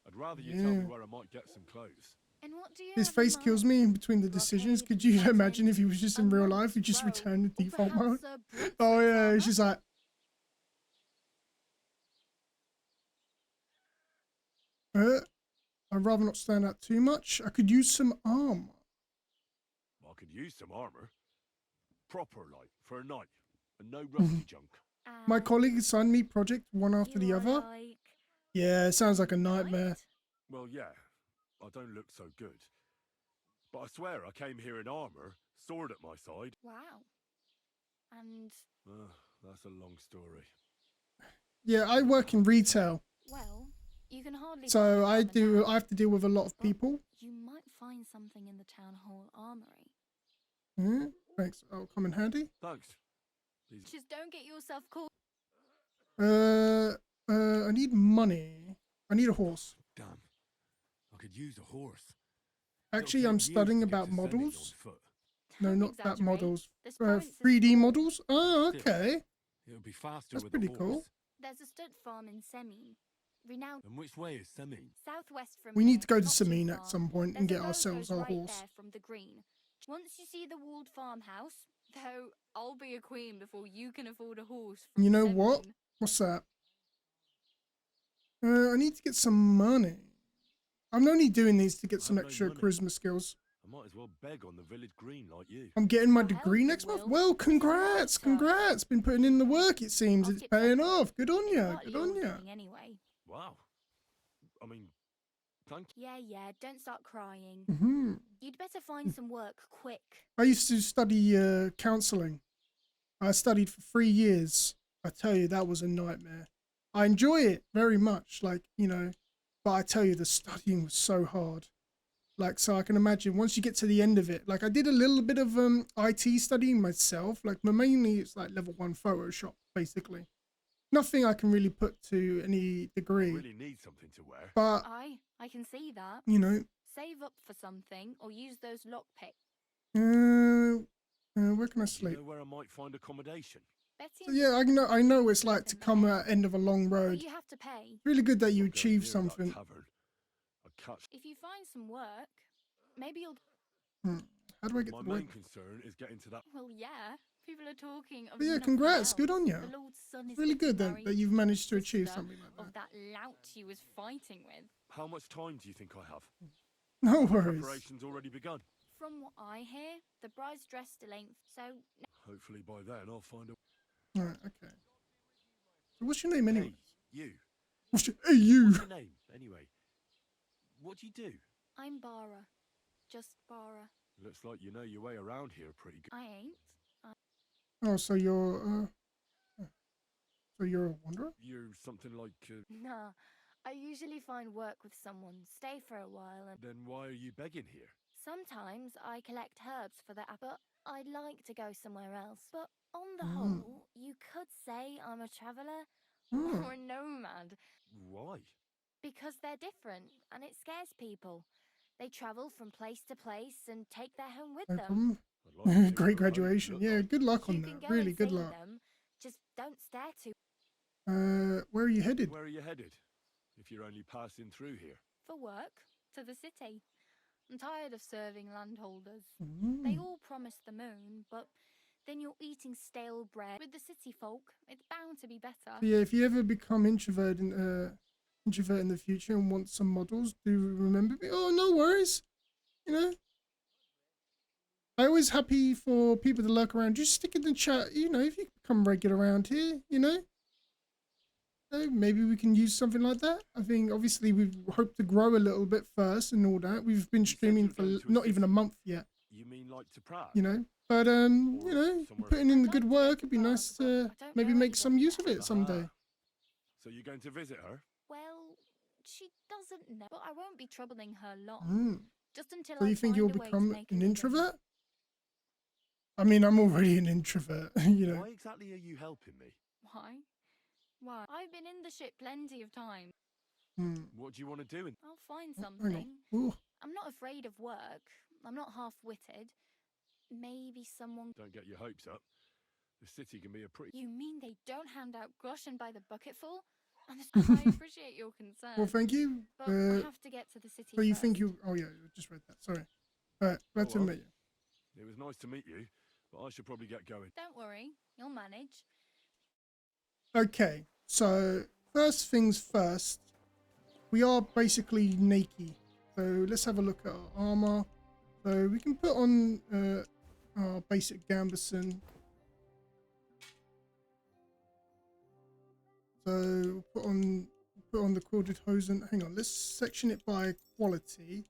[SPEAKER 2] I'd rather you tell me where I might get some clothes.
[SPEAKER 13] And what do you
[SPEAKER 1] His face kills me in between the decisions. Could you imagine if he was just in real life? He just returned to default mode. Oh yeah, it's just like. I'd rather not stand out too much. I could use some armor.
[SPEAKER 2] I could use some armor. Proper, like, for a night. And no rusty junk.
[SPEAKER 1] My colleague assigned me project one after the other. Yeah, it sounds like a nightmare.
[SPEAKER 2] Well, yeah. I don't look so good. But I swear I came here in armor, sword at my side.
[SPEAKER 13] Wow. And...
[SPEAKER 2] that's a long story.
[SPEAKER 1] Yeah, I work in retail.
[SPEAKER 13] Well, you can hardly...
[SPEAKER 1] So I have to deal with a lot of people.
[SPEAKER 13] You might find something in the town hall armory.
[SPEAKER 1] Thanks. I'll come in handy.
[SPEAKER 2] Thanks.
[SPEAKER 13] Just don't get yourself caught.
[SPEAKER 1] I need money. I need a horse.
[SPEAKER 2] Damn. I could use a horse.
[SPEAKER 1] Actually, I'm studying about models. No, not that models. 3D models. Oh, okay.
[SPEAKER 2] It'll be faster.
[SPEAKER 1] That's
[SPEAKER 2] with
[SPEAKER 1] pretty
[SPEAKER 2] a horse.
[SPEAKER 1] cool.
[SPEAKER 13] There's a stud farm in Semin. Renowned.
[SPEAKER 2] And which way is Semin?
[SPEAKER 13] Southwest from
[SPEAKER 1] We need to go to
[SPEAKER 13] not too
[SPEAKER 1] Semin
[SPEAKER 13] far.
[SPEAKER 1] at some point and
[SPEAKER 13] There's
[SPEAKER 1] get
[SPEAKER 13] a road
[SPEAKER 1] ourselves
[SPEAKER 13] goes
[SPEAKER 1] our
[SPEAKER 13] right
[SPEAKER 1] horse.
[SPEAKER 13] there from the green. Once you see the walled farmhouse, though I'll be a queen before you can afford a horse. From
[SPEAKER 1] You know
[SPEAKER 13] Semin.
[SPEAKER 1] what? What's that? I need to get some money. I'm only doing these to get some extra charisma skills.
[SPEAKER 2] I might as well beg on the village green like you.
[SPEAKER 1] I'm getting my degree next month. Well, congrats, congrats. Been putting in the work, it seems. It's paying off. Good on you. Good on you.
[SPEAKER 13] Anyway.
[SPEAKER 2] Wow. I mean, thank you.
[SPEAKER 13] Yeah, don't start crying.
[SPEAKER 1] Mm-hmm.
[SPEAKER 13] You'd better find some work quick.
[SPEAKER 1] I used to study counselling. I studied for 3 years. I tell you, that was a nightmare. I enjoy it very much, like, you know, but I tell you, the studying was so hard. Like, so I can imagine once you get to the end of it, like I did a little bit of IT studying myself, like mainly it's like level 1 Photoshop, basically. Nothing I can really put to any degree.
[SPEAKER 2] I really need something to wear.
[SPEAKER 1] But
[SPEAKER 13] I can see that.
[SPEAKER 1] you know,
[SPEAKER 13] Save up for something or use those lockpicks.
[SPEAKER 1] where can I sleep?
[SPEAKER 2] You know where I might find accommodation?
[SPEAKER 1] So yeah, I know what it's like to come at end of a long road.
[SPEAKER 13] But you have to pay.
[SPEAKER 1] It's really good that you achieve something.
[SPEAKER 13] If you find some work, maybe you'll...
[SPEAKER 1] How do I get
[SPEAKER 2] My
[SPEAKER 1] to
[SPEAKER 2] main
[SPEAKER 1] work?
[SPEAKER 2] concern is getting to that.
[SPEAKER 13] Well, yeah. People are talking of
[SPEAKER 1] But yeah,
[SPEAKER 13] nothing
[SPEAKER 1] congrats.
[SPEAKER 13] else.
[SPEAKER 1] Good on you.
[SPEAKER 13] The Lord's son
[SPEAKER 1] It's
[SPEAKER 13] is
[SPEAKER 1] really
[SPEAKER 13] getting
[SPEAKER 1] good that
[SPEAKER 13] married
[SPEAKER 1] you've
[SPEAKER 13] to
[SPEAKER 1] managed to
[SPEAKER 13] the
[SPEAKER 1] achieve
[SPEAKER 13] sister
[SPEAKER 1] something like
[SPEAKER 13] of that lout you was fighting with.
[SPEAKER 2] How much time do you think I have?
[SPEAKER 1] No
[SPEAKER 2] Have the
[SPEAKER 1] worries.
[SPEAKER 2] Preparation's already begun.
[SPEAKER 13] From what I hear, the bride's dress still ain't, so...
[SPEAKER 2] Hopefully by then I'll find a.
[SPEAKER 1] Alright, okay. So what's your name anyway?
[SPEAKER 2] You.
[SPEAKER 1] Hey, you!
[SPEAKER 2] What's your name, anyway? What do you do?
[SPEAKER 13] I'm Bara. Just Bara.
[SPEAKER 2] Looks like you know your way around here pretty good.
[SPEAKER 13] I ain't.
[SPEAKER 1] Oh, so you're a wanderer?
[SPEAKER 2] You're something like.
[SPEAKER 13] Nah. I usually find work with someone, stay for a while, and...
[SPEAKER 2] Then why are you begging here?
[SPEAKER 13] Sometimes I collect herbs for the app, but I'd like to go somewhere else. But on the whole, you could say I'm a traveller or a nomad.
[SPEAKER 2] Why?
[SPEAKER 13] Because they're different, and it scares people. They travel from place to place and take their home with them.
[SPEAKER 1] Great graduation. Yeah, good luck on
[SPEAKER 13] You
[SPEAKER 1] that.
[SPEAKER 13] can go
[SPEAKER 1] Really
[SPEAKER 13] and
[SPEAKER 1] good
[SPEAKER 13] see
[SPEAKER 1] luck.
[SPEAKER 13] them, just don't stare too...
[SPEAKER 1] Where are you headed?
[SPEAKER 2] Where are you headed? If you're only passing through here.
[SPEAKER 13] For work, to the city. I'm tired of serving landholders. They all promise the moon, but then you're eating stale bread. With the city folk, it's bound to be better.
[SPEAKER 1] So yeah, if you ever become introvert in the future and want some models, do remember me. Oh, no worries. you know, I'm always happy for people to lurk around. Just stick in the chat, you know, if you become regular around here, you know. Maybe we can use something like that. I think obviously we hope to grow a little bit first and all that. We've been streaming for not even a month yet.
[SPEAKER 2] You mean like to Prague?
[SPEAKER 1] You know, but you know, putting in the good work, it'd be nice to maybe make some use of it someday.
[SPEAKER 2] So you're going to visit her?
[SPEAKER 13] Well, she doesn't know, but I won't be troubling her long. Just until
[SPEAKER 1] So
[SPEAKER 13] I
[SPEAKER 1] you think
[SPEAKER 13] find
[SPEAKER 1] you'll
[SPEAKER 13] a way to
[SPEAKER 1] become
[SPEAKER 13] make
[SPEAKER 1] an
[SPEAKER 13] a living.
[SPEAKER 1] introvert? I mean, I'm already an introvert, you know.
[SPEAKER 2] Why exactly are you helping me?
[SPEAKER 13] Why? Why? I've been in the ship plenty of times.
[SPEAKER 2] What do you want to do?
[SPEAKER 13] I'll find
[SPEAKER 1] Hang on.
[SPEAKER 13] something.
[SPEAKER 1] Ooh.
[SPEAKER 13] I'm not afraid of work. I'm not half-witted. Maybe someone...
[SPEAKER 2] Don't get your hopes up. The city can be a pretty...
[SPEAKER 13] You mean they don't hand out groschen by the bucketful? I appreciate your concern.
[SPEAKER 1] Well, thank you.
[SPEAKER 13] But I have to get to the city
[SPEAKER 1] So you
[SPEAKER 13] first.
[SPEAKER 1] think you... Oh, yeah, I just read that. Sorry. All right, glad to meet you.
[SPEAKER 2] It was nice to meet you, but I should probably get going.
[SPEAKER 13] Don't worry. You'll manage.
[SPEAKER 1] Okay, so first things first. We are basically naked. So let's have a look at our armor. So we can put on our basic gambeson. So put on the quilted hosen. Hang on, let's section it by quality.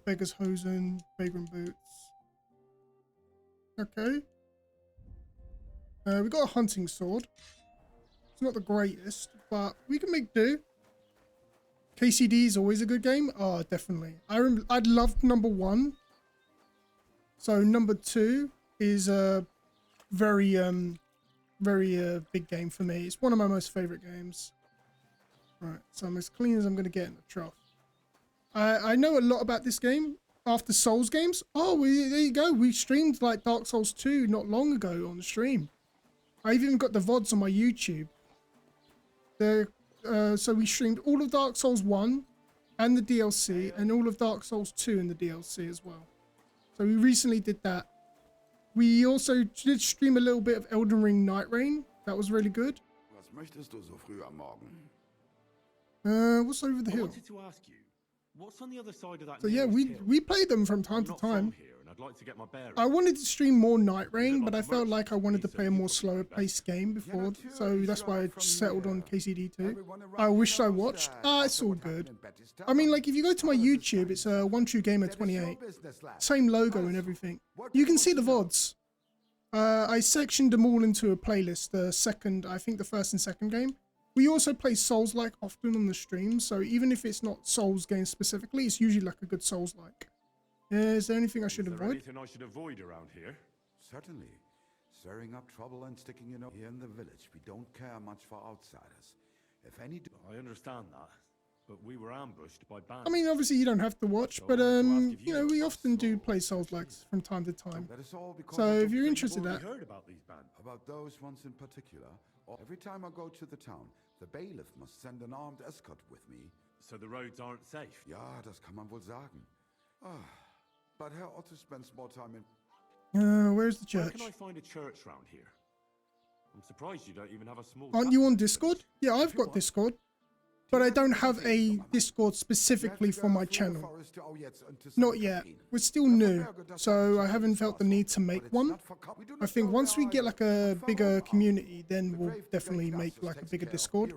[SPEAKER 1] Beggar's hosen, vagrant boots. Okay. We got a hunting sword. It's not the greatest, but we can make do. KCD is always a good game. Oh, definitely. I loved number 1. So number 2 is a very big game for me. It's one of my most favorite games. Right, so I'm as clean as I'm gonna get in the trough. I know a lot about this game after Souls games. Oh, there you go. We streamed like Dark Souls 2 not long ago on the stream. I've even got the VODs on my YouTube. So we streamed all of Dark Souls 1 and the DLC and all of Dark Souls 2 and the DLC as well. So we recently did that. We also did stream a little bit of Elden Ring Night Rain. That was really good.
[SPEAKER 8] Was möchtest du so früh am Morgen?
[SPEAKER 1] What's over the hill?
[SPEAKER 21] I wanted to ask you, what's on the other side of that?
[SPEAKER 1] So yeah, we play them from time to time.
[SPEAKER 2] I'd like to get my bearings.
[SPEAKER 1] I wanted to stream more Night Rain, but I felt like I wanted to play a more slower paced game before, so that's why I settled on KCD2. I wish I watched. It's all good. I mean, like if you go to my YouTube, it's OneTrueGamer28, same logo and everything. You can see the VODs. I sectioned them all into a playlist. I think the first and second game. We also play Souls-like often on the stream, so even if it's not Souls games specifically, it's usually like a good Souls-like. Is there anything I should avoid?
[SPEAKER 2] Anything I should avoid around here?
[SPEAKER 8] Certainly. Stirring up trouble and sticking your nose here in the village. We don't care much for outsiders. If any
[SPEAKER 2] I understand that, but we were ambushed by bandits.
[SPEAKER 1] I mean, obviously you don't have to watch, but you know, we often do play Souls-likes from time to time.
[SPEAKER 8] That is all because
[SPEAKER 1] So if you're interested in that,
[SPEAKER 2] heard about these bandits?
[SPEAKER 8] About those ones in particular. Every time I go to the town, the bailiff must send an armed escort with me.
[SPEAKER 2] So the roads aren't safe?
[SPEAKER 8] Ja, das kann man wohl sagen. But Herr Otto spends more time in...
[SPEAKER 1] where's the church?
[SPEAKER 2] Where can I find a church round here? I'm surprised you don't even have a small...
[SPEAKER 1] Aren't you on Discord? Yeah, I've got Discord. But I don't have a Discord specifically for my channel. Not yet. We're still new, so I haven't felt the need to make one. I think once we get like a bigger community, then we'll definitely make like a bigger Discord.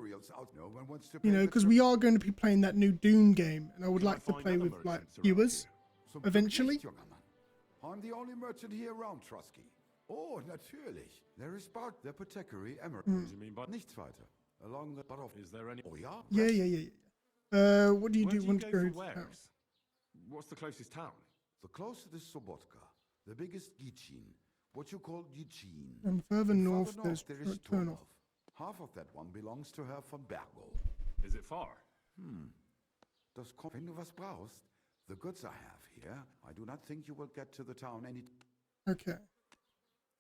[SPEAKER 1] You know, because we are going to be playing that new Doom game, and I would like to play with like viewers eventually.
[SPEAKER 8] I'm the only merchant here around, Trusky. Oh, natürlich. There is Bart, the apothecary, Emery.
[SPEAKER 2] You mean by...
[SPEAKER 8] Nichts weiter. Along the bottom.
[SPEAKER 2] Is there any...
[SPEAKER 8] Oh, yeah?
[SPEAKER 1] Yeah. What do you do? Want to go to town?
[SPEAKER 2] What's the closest town?
[SPEAKER 8] The closest is Sobotka, the biggest Gichin, what you call Gichin.
[SPEAKER 1] And further north, there's
[SPEAKER 8] there is
[SPEAKER 1] Turnov.
[SPEAKER 8] Half of that one belongs to Herr von Bergel.
[SPEAKER 2] Is it far?
[SPEAKER 8] Das kommt, wenn du was brauchst. The goods I have here, I do not think you will get to the town any...
[SPEAKER 1] Okay.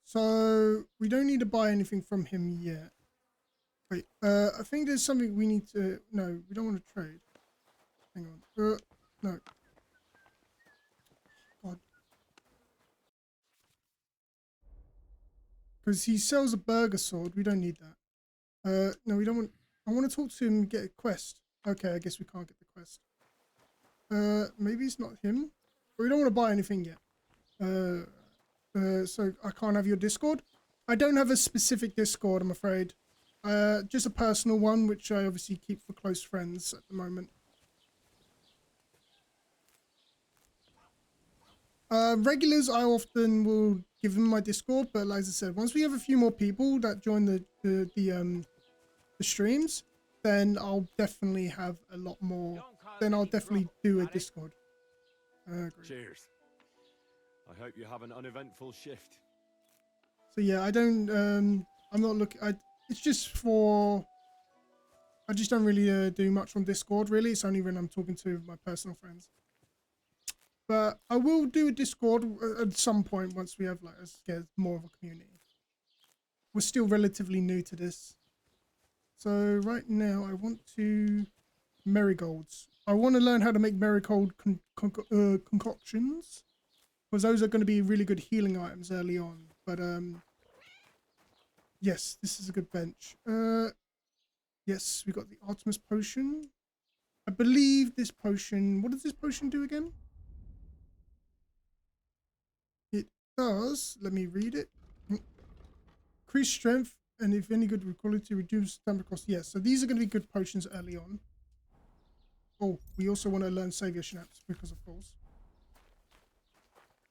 [SPEAKER 1] So, we don't need to buy anything from him yet. Wait, I think there's something we need to... No, we don't want to trade. Hang on. No. God. Because he sells a burger sword. We don't need that. No, we don't want... I want to talk to him and get a quest. Okay, I guess we can't get the quest. Maybe it's not him. But we don't want to buy anything yet. So I can't have your Discord. I don't have a specific Discord, I'm afraid. Just a personal one, which I obviously keep for close friends at the moment. Regulars, I often will give them my Discord, but like I said, once we have a few more people that join the streams, then I'll definitely have a lot more. Then I'll definitely do a Discord.
[SPEAKER 2] Cheers. I hope you have an uneventful shift.
[SPEAKER 1] So yeah, I don't. I'm not looking. It's just for. I just don't really do much on Discord. Really, it's only when I'm talking to my personal friends. But I will do a Discord at some point once we have like more of a community. We're still relatively new to this. So right now I want to marigolds. I want to learn how to make marigold concoctions, because those are going to be really good healing items early on. But yes, this is a good bench. Yes, we got the Artemis potion. I believe this potion. What does this potion do again? It does. Let me read it. Increase strength, and if any good with quality, reduce stamina cost. Yes, so these are going to be good potions early on. Oh, we also want to learn Savior Schnapps, because of course.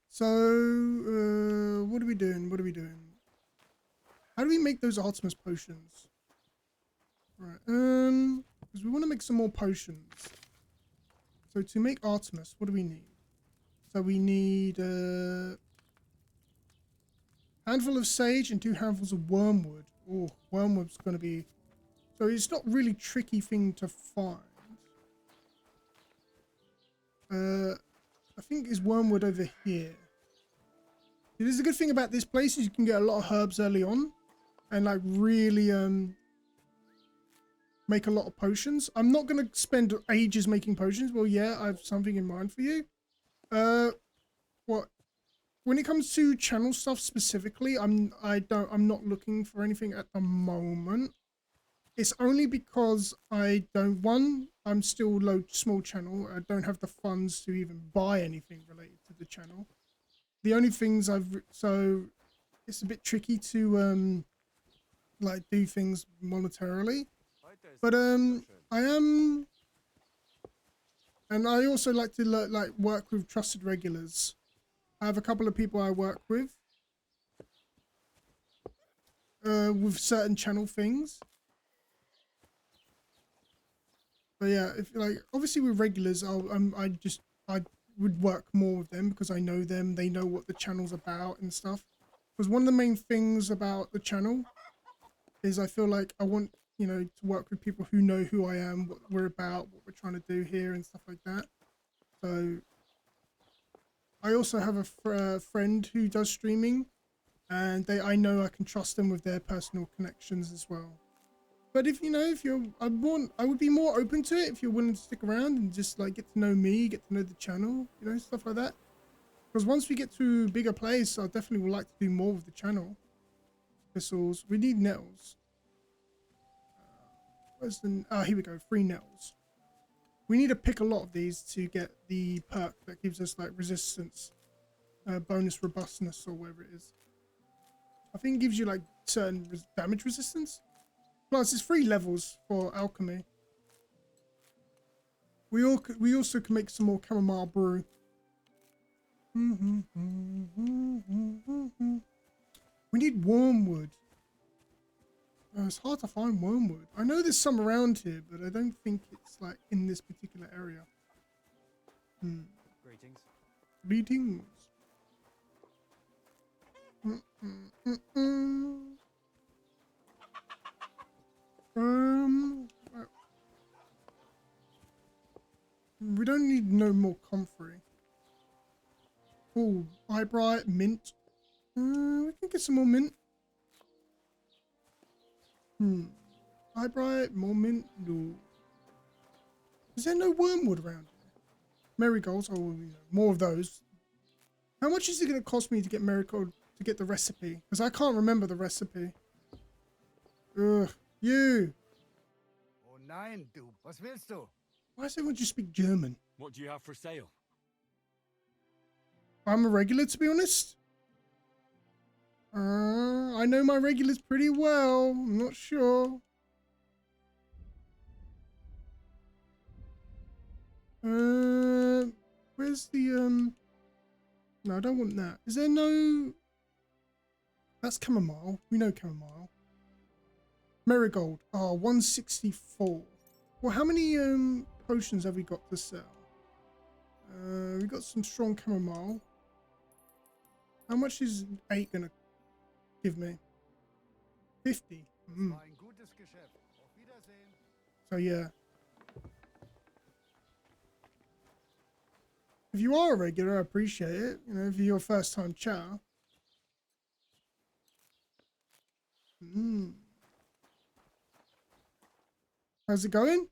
[SPEAKER 1] So, what are we doing? What are we doing? How do we make those Artemis potions? Right, because we want to make some more potions. So to make Artemis, what do we need? So we need a handful of sage and 2 handfuls of wormwood. Oh, wormwood's going to be... So it's not really tricky thing to find. I think is wormwood over here. It is a good thing about this place is you can get a lot of herbs early on. And like really make a lot of potions. I'm not going to spend ages making potions. Well, yeah, I have something in mind for you. When it comes to channel stuff specifically, I'm not looking for anything at the moment. It's only because I don't, I'm still small channel. I don't have the funds to even buy anything related to the channel. The only things so it's a bit tricky to like do things monetarily. But I am, and I also like to like work with trusted regulars. I have a couple of people I work with certain channel things. But yeah, if like obviously with regulars, I would work more with them because I know them. They know what the channel's about and stuff. Because one of the main things about the channel is I feel like I want, you know, to work with people who know who I am, what we're about, what we're trying to do here and stuff like that. So I also have a friend who does streaming, and I know I can trust them with their personal connections as well. But if you know, I would be more open to it if you're willing to stick around and just like get to know me, get to know the channel, you know, stuff like that. Because once we get to a bigger place, I definitely would like to do more with the channel. Thistles. We need nettles. Where's the... Ah, here we go. 3 nettles. We need to pick a lot of these to get the perk that gives us like resistance, bonus robustness or whatever it is. I think it gives you like certain damage resistance. Plus, it's 3 levels for alchemy. We also can make some more chamomile brew. We need wormwood. It's hard to find wormwood. I know there's some around here, but I don't think it's like in this particular area.
[SPEAKER 4] Greetings.
[SPEAKER 1] Greetings. We don't need no more comfrey. Oh, eyebright, mint. We can get some more mint. Eyebright, more mint. No. Is there no wormwood around here? Marigolds. Oh, you know, more of those. How much is it going to cost me to get marigold to get the recipe? Because I can't remember the recipe. Ugh, you.
[SPEAKER 14] Oh nein, du. Was willst du?
[SPEAKER 1] Why does everyone just speak German?
[SPEAKER 2] What do you have for sale?
[SPEAKER 1] I'm a regular, to be honest. I know my regulars pretty well. I'm not sure. Where's the No, I don't want that. Is there no? That's chamomile. We know chamomile. Marigold. Oh, 164. Well, how many potions have we got to sell? We got some strong chamomile. How much is 8 gonna give me? 50. So yeah. If you are a regular, I appreciate it. You know, if you're your first time chatter. How's it going?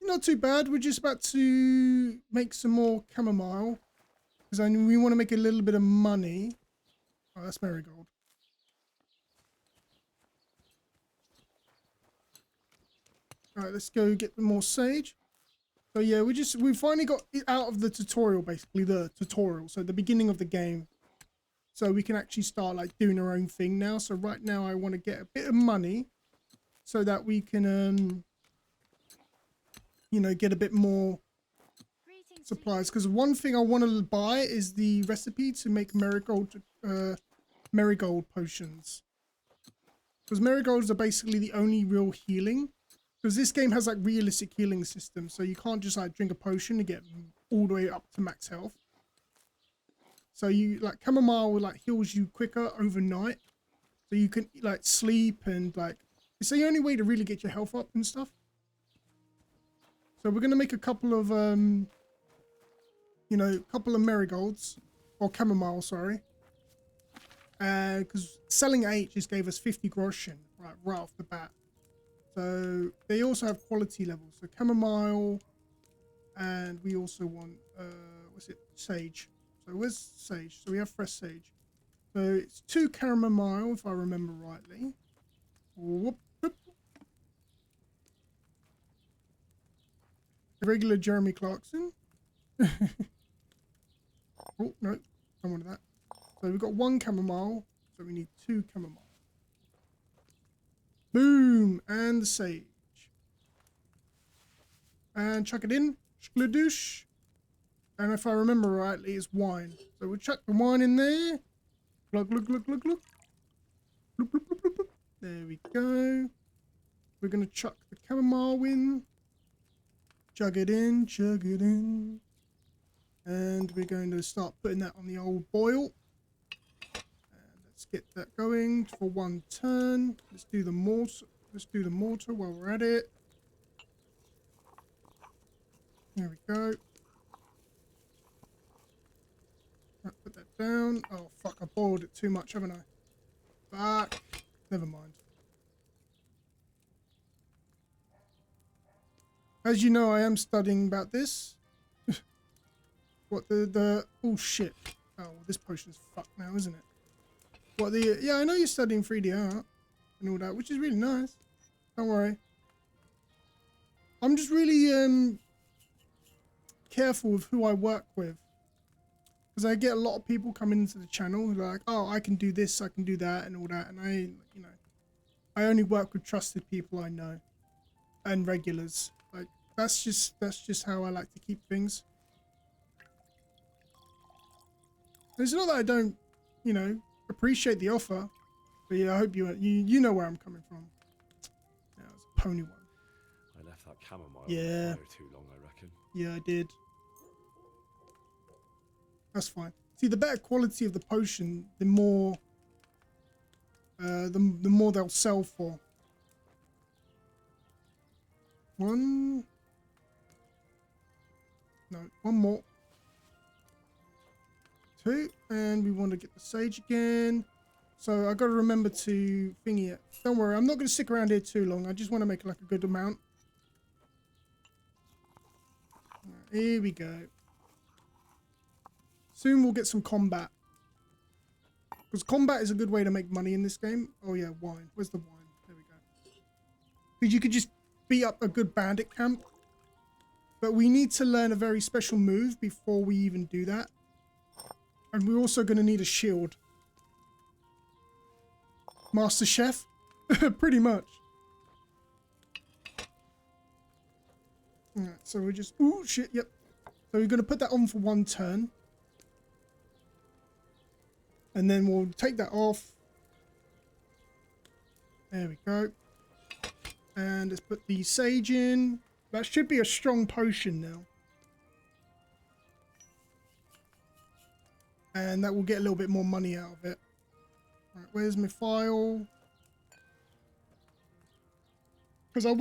[SPEAKER 1] Not too bad. We're just about to make some more chamomile. Because we want to make a little bit of money. Oh, that's marigold. Alright, let's go get more sage. So yeah, we finally got it out of the tutorial, basically, so the beginning of the game. So we can actually start like doing our own thing now. So right now I want to get a bit of money so that we can, you know, get a bit more supplies. Because one thing I want to buy is the recipe to make marigold potions. Because marigolds are basically the only real healing. Because this game has like realistic healing systems, so you can't just like drink a potion to get all the way up to max health. So you like chamomile like heals you quicker overnight, so you can like sleep and like it's the only way to really get your health up and stuff. So we're gonna make a couple of you know, couple of marigolds or chamomile, sorry. Because selling 8 just gave us 50 groschen right off the bat. So they also have quality levels. So chamomile, and we also want what's it? Sage. So where's sage? So we have fresh sage. So it's 2 chamomile if I remember rightly. Whoop, whoop. The regular Jeremy Clarkson. Oh no, don't want that. So we've got 1 chamomile. So we need 2 chamomile. Boom! And the sage. And chuck it in. Shkladoosh. And if I remember rightly, it's wine. So we'll chuck the wine in there. Glug, glug, glug, glug, glug. Bloop, bloop, bloop, bloop, bloop. There we go. We're going to chuck the chamomile in. Chug it in, chug it in. And we're going to start putting that on the old boil. Let's get that going for 1 turn. Let's do the mortar. Let's do the mortar while we're at it. There we go. Right, put that down. Oh fuck, I boiled it too much, haven't I? Fuck. Never mind. As you know, I am studying about this. What oh shit. Oh, well, this potion's fucked now, isn't it? What the, yeah, I know you're studying 3D art and all that, which is really nice. Don't worry. I'm just really careful with who I work with. Because I get a lot of people coming into the channel who are like, oh, I can do this, I can do that and all that. And I, you know, I only work with trusted people I know and regulars. Like, that's just how I like to keep things. It's not that I don't, you know, appreciate the offer, but yeah, I hope you know where I'm coming from. Yeah, it was a pony one.
[SPEAKER 2] I left that chamomile
[SPEAKER 1] Yeah.
[SPEAKER 2] on fire too long, I reckon.
[SPEAKER 1] Yeah, I did. That's fine. See, the better quality of the potion, the more they'll sell for. 1. No, 1 more. 2, and we want to get the sage again. So I got to remember to thingy it. Don't worry, I'm not going to stick around here too long. I just want to make like a good amount. Right, here we go. Soon we'll get some combat. Because combat is a good way to make money in this game. Oh yeah, wine. Where's the wine? There we go. Because you could just beat up a good bandit camp. But we need to learn a very special move before we even do that. And we're also going to need a shield. Master Chef? Pretty much. Alright, so we're just... Ooh, shit, yep. So we're going to put that on for 1 turn. And then we'll take that off. There we go. And let's put the sage in. That should be a strong potion now. And that will get a little bit more money out of it. Right, where's my file? Because I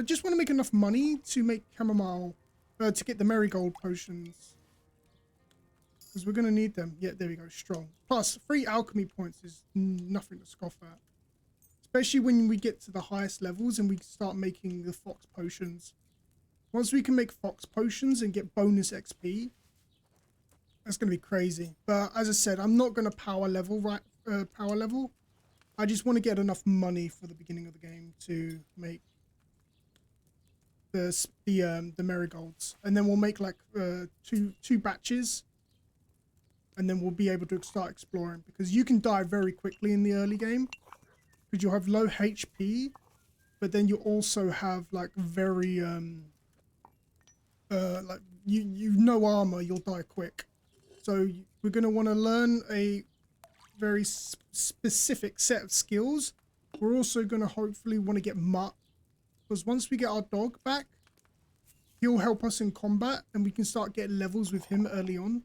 [SPEAKER 1] just want to make enough money to make chamomile, to get the marigold potions. Because we're going to need them. Yeah, there we go, strong. Plus, 3 alchemy points is nothing to scoff at. Especially when we get to the highest levels and we start making the fox potions. Once we can make fox potions and get bonus XP, that's going to be crazy. But as I said, I'm not going to power level. I just want to get enough money for the beginning of the game to make the marigolds, and then we'll make like two batches, and then we'll be able to start exploring, because you can die very quickly in the early game because you'll have low HP, but then you also have like very like you've no armor, you'll die quick. So we're going to want to learn a very specific set of skills. We're also going to hopefully want to get Mutt, because once we get our dog back, he'll help us in combat and we can start getting levels with him early on.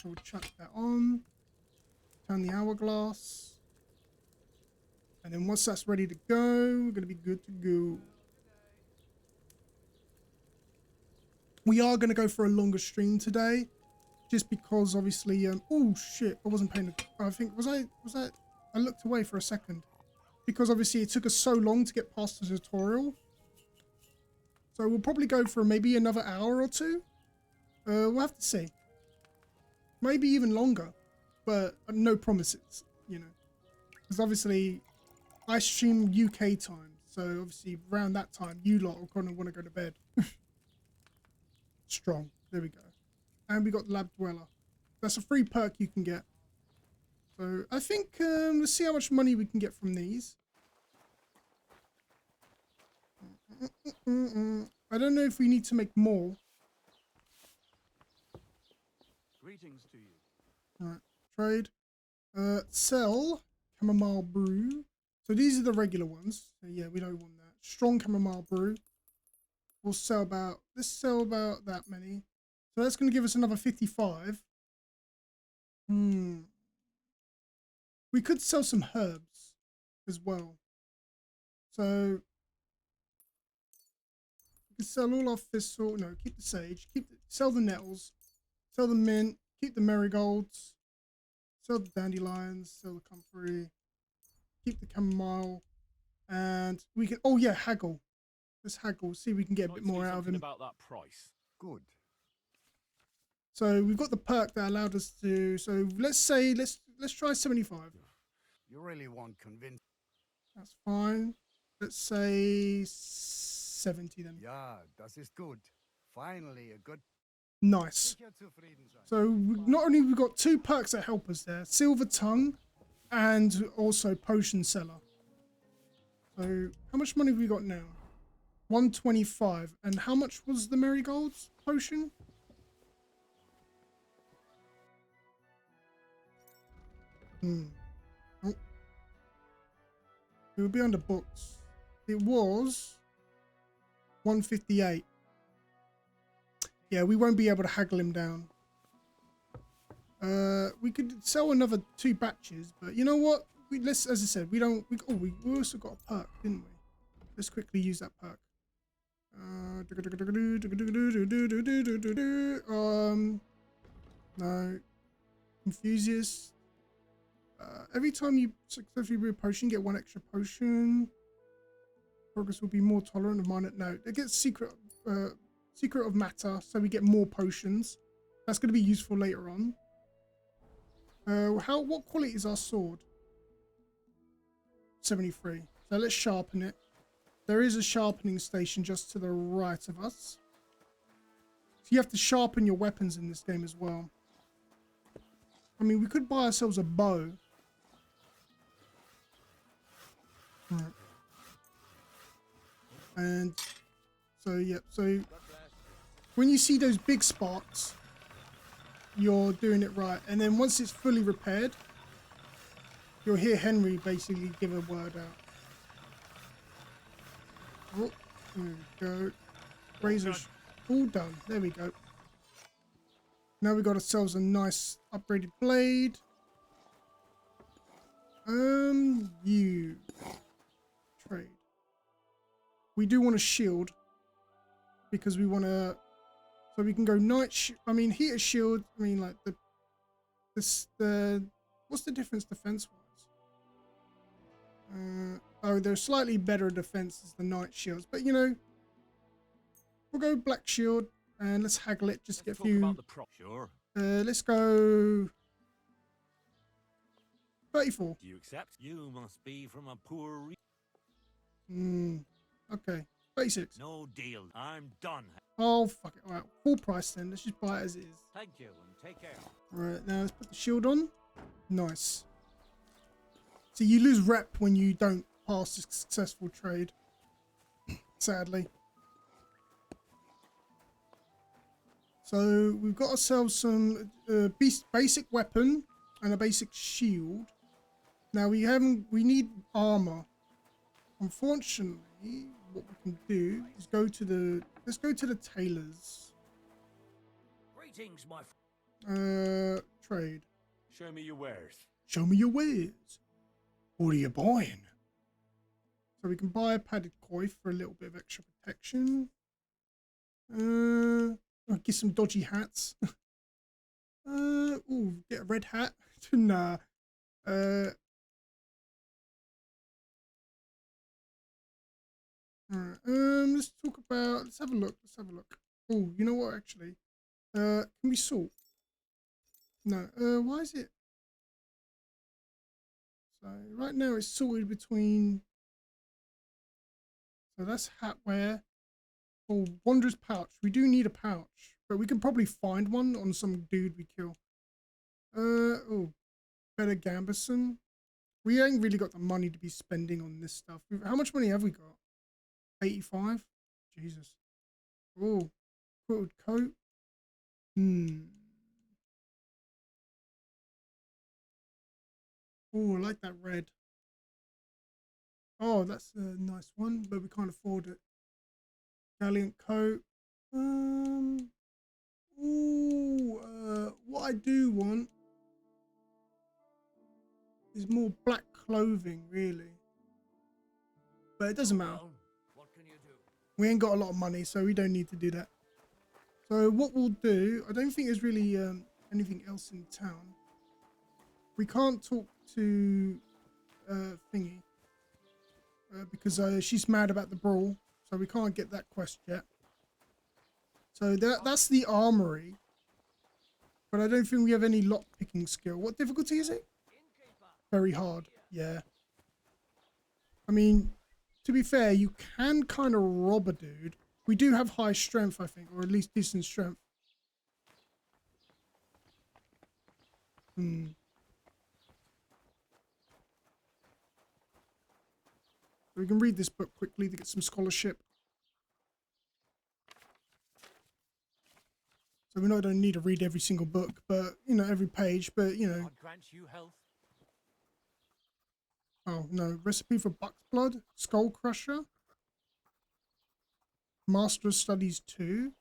[SPEAKER 1] So we'll chuck that on, turn the hourglass, and then once that's ready to go, we're going to be good to go. We are going to go for a longer stream today, just because obviously, oh shit, I wasn't paying, I think, was I looked away for a second, because obviously it took us so long to get past the tutorial. So we'll probably go for maybe another hour or 2. We'll have to see. Maybe even longer, but no promises, you know, because obviously I stream UK time, so obviously around that time you lot are going to want to go to bed. Strong, there we go. And we got Lab Dweller. That's a free perk you can get. So I think let's see how much money we can get from these. I don't know if we need to make more.
[SPEAKER 22] Greetings to you.
[SPEAKER 1] Alright, trade. Sell chamomile brew. So these are the regular ones. So yeah, we don't want that. Strong chamomile brew. We'll sell about, let's sell about that many. So that's going to give us another 55. We could sell some herbs as well. So we can sell all our thistle. No, keep the sage. Sell the nettles. Sell the mint. Keep the marigolds. Sell the dandelions. Sell the comfrey. Keep the chamomile. And we can, oh yeah, haggle. Let's haggle. See if we can get a bit more out of him.
[SPEAKER 5] About that price.
[SPEAKER 8] Good.
[SPEAKER 1] So we've got the perk that allowed us to. So let's say let's try 75.
[SPEAKER 8] You really won't convince.
[SPEAKER 1] That's fine. Let's say 70 then.
[SPEAKER 8] Yeah, das ist gut. Finally, a good.
[SPEAKER 1] Nice. So not only we've got 2 perks that help us there, Silver Tongue and also Potion Seller. So how much money have we got now? 125. And how much was the Marigold's potion? Oh. It will be under books. It was 158. Yeah, we won't be able to haggle him down. We could sell another 2 batches, but you know what? Let's, as I said, we also got a perk, didn't we? Let's quickly use that perk. No. Enthusiast. Every time you successfully brew a potion, get 1 extra potion. Progress will be more tolerant of minor. No, it gets secret of matter, so we get more potions. That's going to be useful later on. What quality is our sword? 73. So let's sharpen it. there is a sharpening station just to the right of us. So you have to sharpen your weapons in this game as well. I mean, we could buy ourselves a bow. Right. And so, yeah, so when you see those big spots, you're doing it right. And then once it's fully repaired, you'll hear Henry basically give a word out. Oh, there we go. Razors all done. There we go. Now we got ourselves a nice upgraded blade. You trade. We do want a shield because we want to, so we can go I mean, heater shield. I mean, like what's the difference defense wise? Oh, they're slightly better defenses than night shields, but you know, we'll go black shield and let's haggle it just to get a few.
[SPEAKER 2] Sure.
[SPEAKER 1] Let's go 34.
[SPEAKER 2] Do you accept? You must be from a poor
[SPEAKER 1] Okay. 36.
[SPEAKER 21] No deal. I'm done.
[SPEAKER 1] Oh, fuck it. Alright, full price then. Let's just buy it as it is.
[SPEAKER 21] Thank you, and take care.
[SPEAKER 1] Alright, now let's put the shield on. Nice. So you lose rep when you don't pass a successful trade. Sadly. So we've got ourselves some basic weapon and a basic shield. Now we need armor. Unfortunately, what we can do is let's go to the tailors.
[SPEAKER 11] Greetings, my friend.
[SPEAKER 1] Trade.
[SPEAKER 2] Show me your wares.
[SPEAKER 1] Show me your wares. What are you buying? So we can buy a padded coif for a little bit of extra protection. I'll get some dodgy hats. Ooh, get a red hat. Nah. Alright, let's have a look. Oh, you know what actually? Can we sort? No, why is it? So right now it's sorted between, so that's hat wear. Oh, Wanderer's pouch. We do need a pouch, but we can probably find one on some dude we kill. Oh, better Gambison. We ain't really got the money to be spending on this stuff. How much money have we got? 85? Jesus. Oh, quilted coat. Oh, I like that red. Oh, that's a nice one, but we can't afford it. Gallant coat. What I do want is more black clothing, really. But it doesn't matter.
[SPEAKER 11] What can you do?
[SPEAKER 1] We ain't got a lot of money, so we don't need to do that. So what we'll do, I don't think there's really anything else in town. We can't talk to Thingy because she's mad about the brawl, so we can't get that quest yet. So that's the armory, but I don't think we have any lock picking skill. What difficulty is it? Very hard. Yeah. I mean, to be fair, you can kind of rob a dude. We do have high strength, I think, or at least decent strength. We can read this book quickly to get some scholarship. So we don't need to read every single book, but, you know, every page, but, you know.
[SPEAKER 11] God grants you health.
[SPEAKER 1] Oh, no. Recipe for Buck's Blood, Skull Crusher, Master of Studies 2.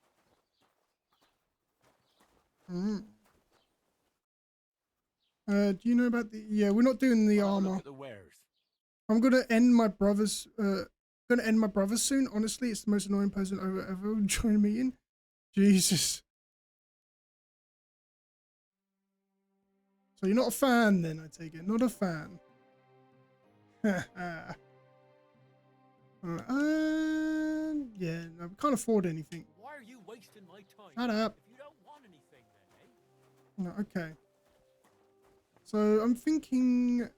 [SPEAKER 1] Do you know about the... Yeah, we're not doing the armor.
[SPEAKER 2] Look at the wares.
[SPEAKER 1] I'm gonna end my brother's soon. Honestly, it's the most annoying person I've ever joined a meeting. Jesus. So you're not a fan then, I take it. Not a fan. Yeah, no, we can't afford anything.
[SPEAKER 11] Why are you wasting my time?
[SPEAKER 1] Shut up.
[SPEAKER 11] If you don't want anything, then, eh?
[SPEAKER 1] No, okay. So I'm thinking.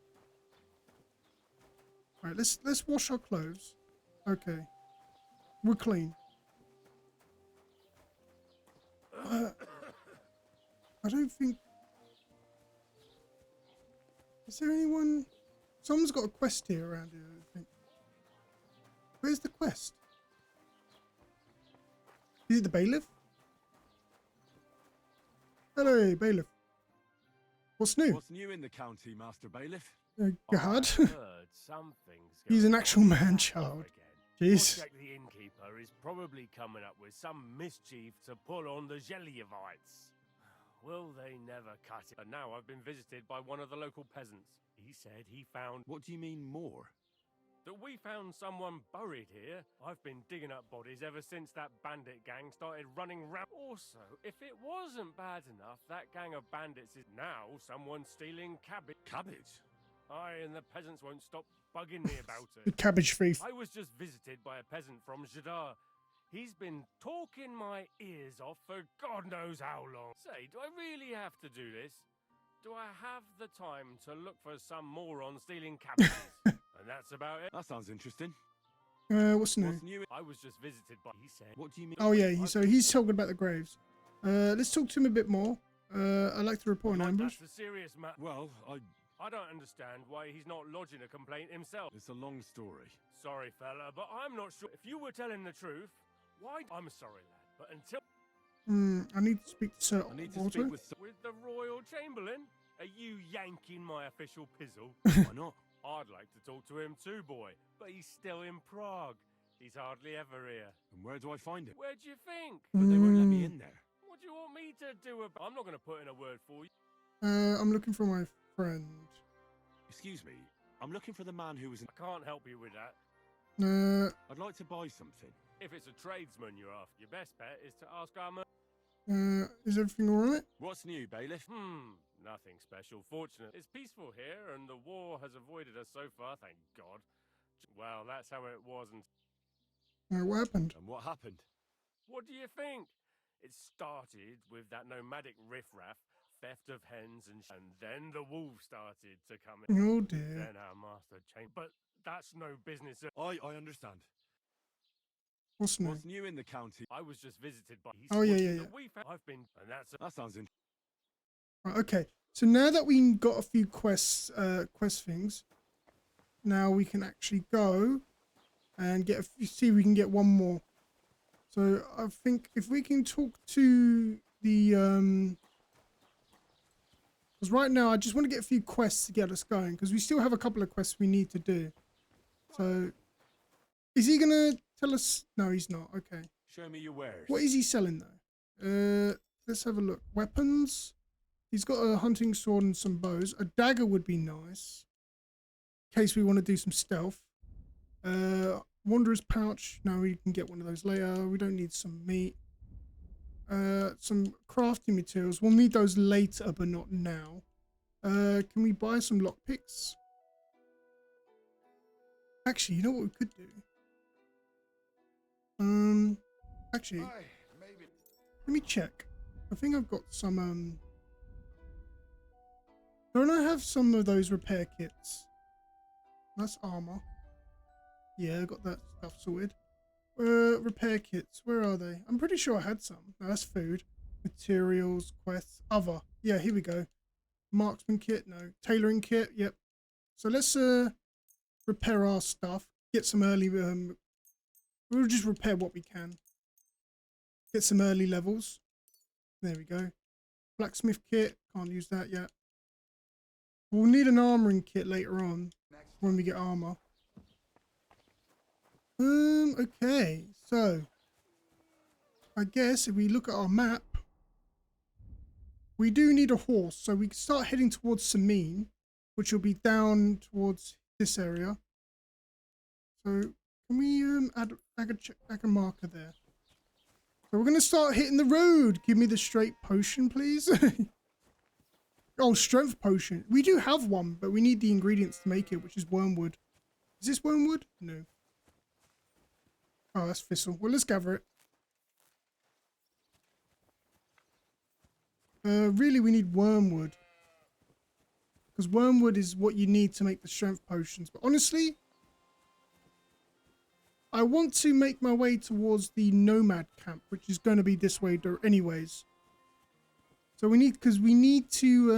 [SPEAKER 1] Right, let's wash our clothes. Okay. We're clean. I don't think... Is there anyone... Someone's got a quest here around here, I think. Where's the quest? Is it the bailiff? Hello, bailiff. What's new?
[SPEAKER 2] What's new in the county, Master Bailiff?
[SPEAKER 1] God.
[SPEAKER 21] Heard something's
[SPEAKER 1] He's an
[SPEAKER 21] going
[SPEAKER 1] actual
[SPEAKER 21] on
[SPEAKER 1] man
[SPEAKER 21] again.
[SPEAKER 1] child.
[SPEAKER 21] We'll
[SPEAKER 1] Jeez.
[SPEAKER 21] check the innkeeper is probably coming up with some mischief to pull on the Gelievites. Will they never cut it? And now I've been visited by one of the local peasants. He said he found...
[SPEAKER 2] What do you mean more?
[SPEAKER 21] That we found someone buried here. I've been digging up bodies ever since that bandit gang started running round. Also, if it wasn't bad enough, that gang of bandits is now someone stealing cabbage.
[SPEAKER 2] Cabbage?
[SPEAKER 21] Aye, and the peasants won't stop bugging me about
[SPEAKER 1] The
[SPEAKER 21] it.
[SPEAKER 1] cabbage thief.
[SPEAKER 21] I was just visited by a peasant from Jadar. He's been talking my ears off for God knows how long. Say, do I really have to do this? Do I have the time to look for some moron stealing cabbages? And that's about it.
[SPEAKER 2] That sounds interesting.
[SPEAKER 1] What's new?
[SPEAKER 2] What's new?
[SPEAKER 21] I was just visited by... He said...
[SPEAKER 2] What do you mean?
[SPEAKER 1] Oh yeah, so he's talking about the graves. Let's talk to him a bit more. I'd like to report an ambush.
[SPEAKER 21] That's a serious matter.
[SPEAKER 2] Well,
[SPEAKER 21] I don't understand why he's not lodging a complaint himself.
[SPEAKER 2] It's a long story.
[SPEAKER 21] Sorry, fella, but I'm not sure. If you were telling the truth, why... I'm sorry, lad, but until...
[SPEAKER 1] I need to speak to Sir Walter.
[SPEAKER 21] With the Royal Chamberlain? Are you yanking my official pizzle?
[SPEAKER 2] Why not?
[SPEAKER 21] I'd like to talk to him too, boy, but he's still in Prague. He's hardly ever here.
[SPEAKER 2] And where do I find him?
[SPEAKER 21] Where do you think?
[SPEAKER 2] But they won't let me in there.
[SPEAKER 21] What do you want me to do about... I'm not going to put in a word for you.
[SPEAKER 1] I'm looking for my friend.
[SPEAKER 2] Excuse me. I'm looking for the man who was in...
[SPEAKER 21] I can't help you with that.
[SPEAKER 2] I'd like to buy something.
[SPEAKER 21] If it's a tradesman you're after, your best bet is to ask our...
[SPEAKER 1] Is everything alright?
[SPEAKER 2] What's new, bailiff?
[SPEAKER 21] Nothing special. Fortunate. It's peaceful here, and the war has avoided us so far, thank God. Well, that's how it was. And
[SPEAKER 1] what happened?
[SPEAKER 2] And what happened?
[SPEAKER 21] What do you think? It started with that nomadic riffraff, theft of hens, and then the wolves started to come in.
[SPEAKER 1] Oh dear.
[SPEAKER 21] Then our master changed. But that's no business.
[SPEAKER 2] I understand.
[SPEAKER 1] What's new?
[SPEAKER 2] What's new in the county?
[SPEAKER 21] I was just visited by...
[SPEAKER 1] Oh, yeah.
[SPEAKER 21] I've been... And that's...
[SPEAKER 2] That sounds interesting.
[SPEAKER 1] Right, okay, so now that we got a few quest things, now we can actually go and get see if we can get one more. So I think if we can talk to the because right now I just want to get a few quests to get us going, because we still have a couple of quests we need to do. So is he gonna tell us? No, he's not. Okay.
[SPEAKER 2] Show me your wares.
[SPEAKER 1] What is he selling though? Let's have a look. Weapons. He's got a hunting sword and some bows. A dagger would be nice, in case we want to do some stealth. Wanderer's pouch. No, we can get one of those later. We don't need some meat. Some crafting materials. We'll need those later, but not now. Can we buy some lockpicks? Actually, you know what we could do? Actually, let me check. I think I've got some, don't I have some of those repair kits? That's armor. Yeah, I got that stuff sorted. Repair kits, where are they? I'm pretty sure I had some. No, that's food. Materials, quests, other. Yeah, here we go. Marksman kit, no. Tailoring kit, yep. So let's repair our stuff. Get some early, we'll just repair what we can. Get some early levels. There we go. Blacksmith kit, can't use that yet. We'll need an armoring kit later on when we get armor. Okay, so I guess if we look at our map, we do need a horse, so we can start heading towards Samine, which will be down towards this area. So can we add a marker there? So we're gonna start hitting the road. Give me the straight potion, please. Oh, strength potion. We do have one, but we need the ingredients to make it, which is wormwood. Is this wormwood? No. Oh, that's thistle. Well, let's gather it. Really, we need wormwood. Because wormwood is what you need to make the strength potions. But honestly, I want to make my way towards the nomad camp, which is going to be this way anyways. So we need to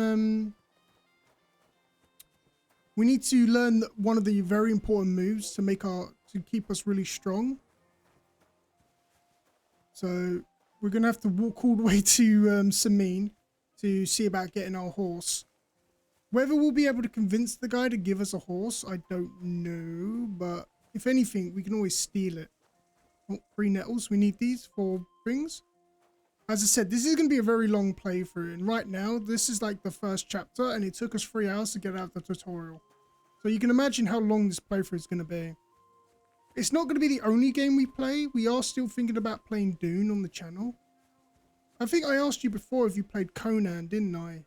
[SPEAKER 1] learn one of the very important moves to keep us really strong. So we're going to have to walk all the way to Samin to see about getting our horse. Whether we'll be able to convince the guy to give us a horse, I don't know. But if anything, we can always steal it. Oh, 3 nettles. We need these for things. As I said, this is going to be a very long playthrough. And right now, this is like the first chapter. And it took us 3 hours to get out the tutorial. So you can imagine how long this playthrough is going to be. It's not going to be the only game we play. We are still thinking about playing Dune on the channel. I think I asked you before if you played Conan, didn't I,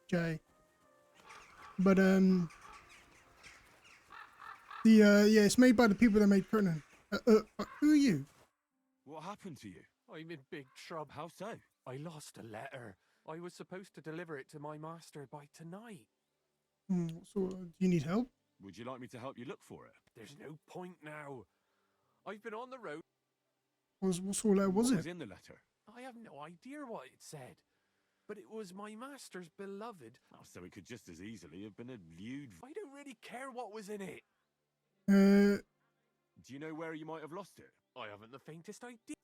[SPEAKER 1] Jay? But yeah, it's made by the people that made Conan. Who are you?
[SPEAKER 2] What happened to you?
[SPEAKER 5] I'm in big trouble.
[SPEAKER 2] How so?
[SPEAKER 5] I lost a letter. I was supposed to deliver it to my master by tonight.
[SPEAKER 1] So, do you need help?
[SPEAKER 2] Would you like me to help you look for it?
[SPEAKER 5] There's no point now. I've been on the road.
[SPEAKER 1] What sort of letter was
[SPEAKER 2] What
[SPEAKER 1] it?
[SPEAKER 2] was in the letter?
[SPEAKER 5] I have no idea what it said. But it was my master's beloved.
[SPEAKER 2] Oh, so it could just as easily have been a lewd...
[SPEAKER 5] I don't really care what was in it.
[SPEAKER 2] Do you know where you might have lost it?
[SPEAKER 5] I haven't the faintest idea.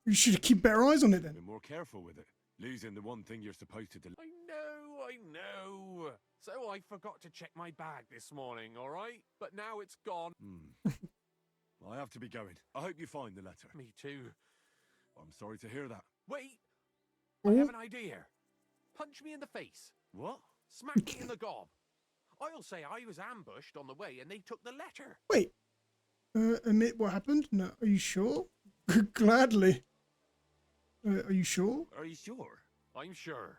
[SPEAKER 1] You should keep better eyes on it then.
[SPEAKER 2] Be more careful with it. Losing the one thing you're supposed to deliver.
[SPEAKER 5] I know. So I forgot to check my bag this morning, all right? But now it's gone.
[SPEAKER 2] I have to be going. I hope you find the letter.
[SPEAKER 5] Me too.
[SPEAKER 2] I'm sorry to hear that.
[SPEAKER 5] Wait. I have an idea. Punch me in the face.
[SPEAKER 2] What?
[SPEAKER 5] Smack me in the gob. I'll say I was ambushed on the way and they took the letter.
[SPEAKER 1] Wait. Admit what happened? No. Are you sure? Gladly. Are you sure?
[SPEAKER 2] Are you sure?
[SPEAKER 5] I'm sure.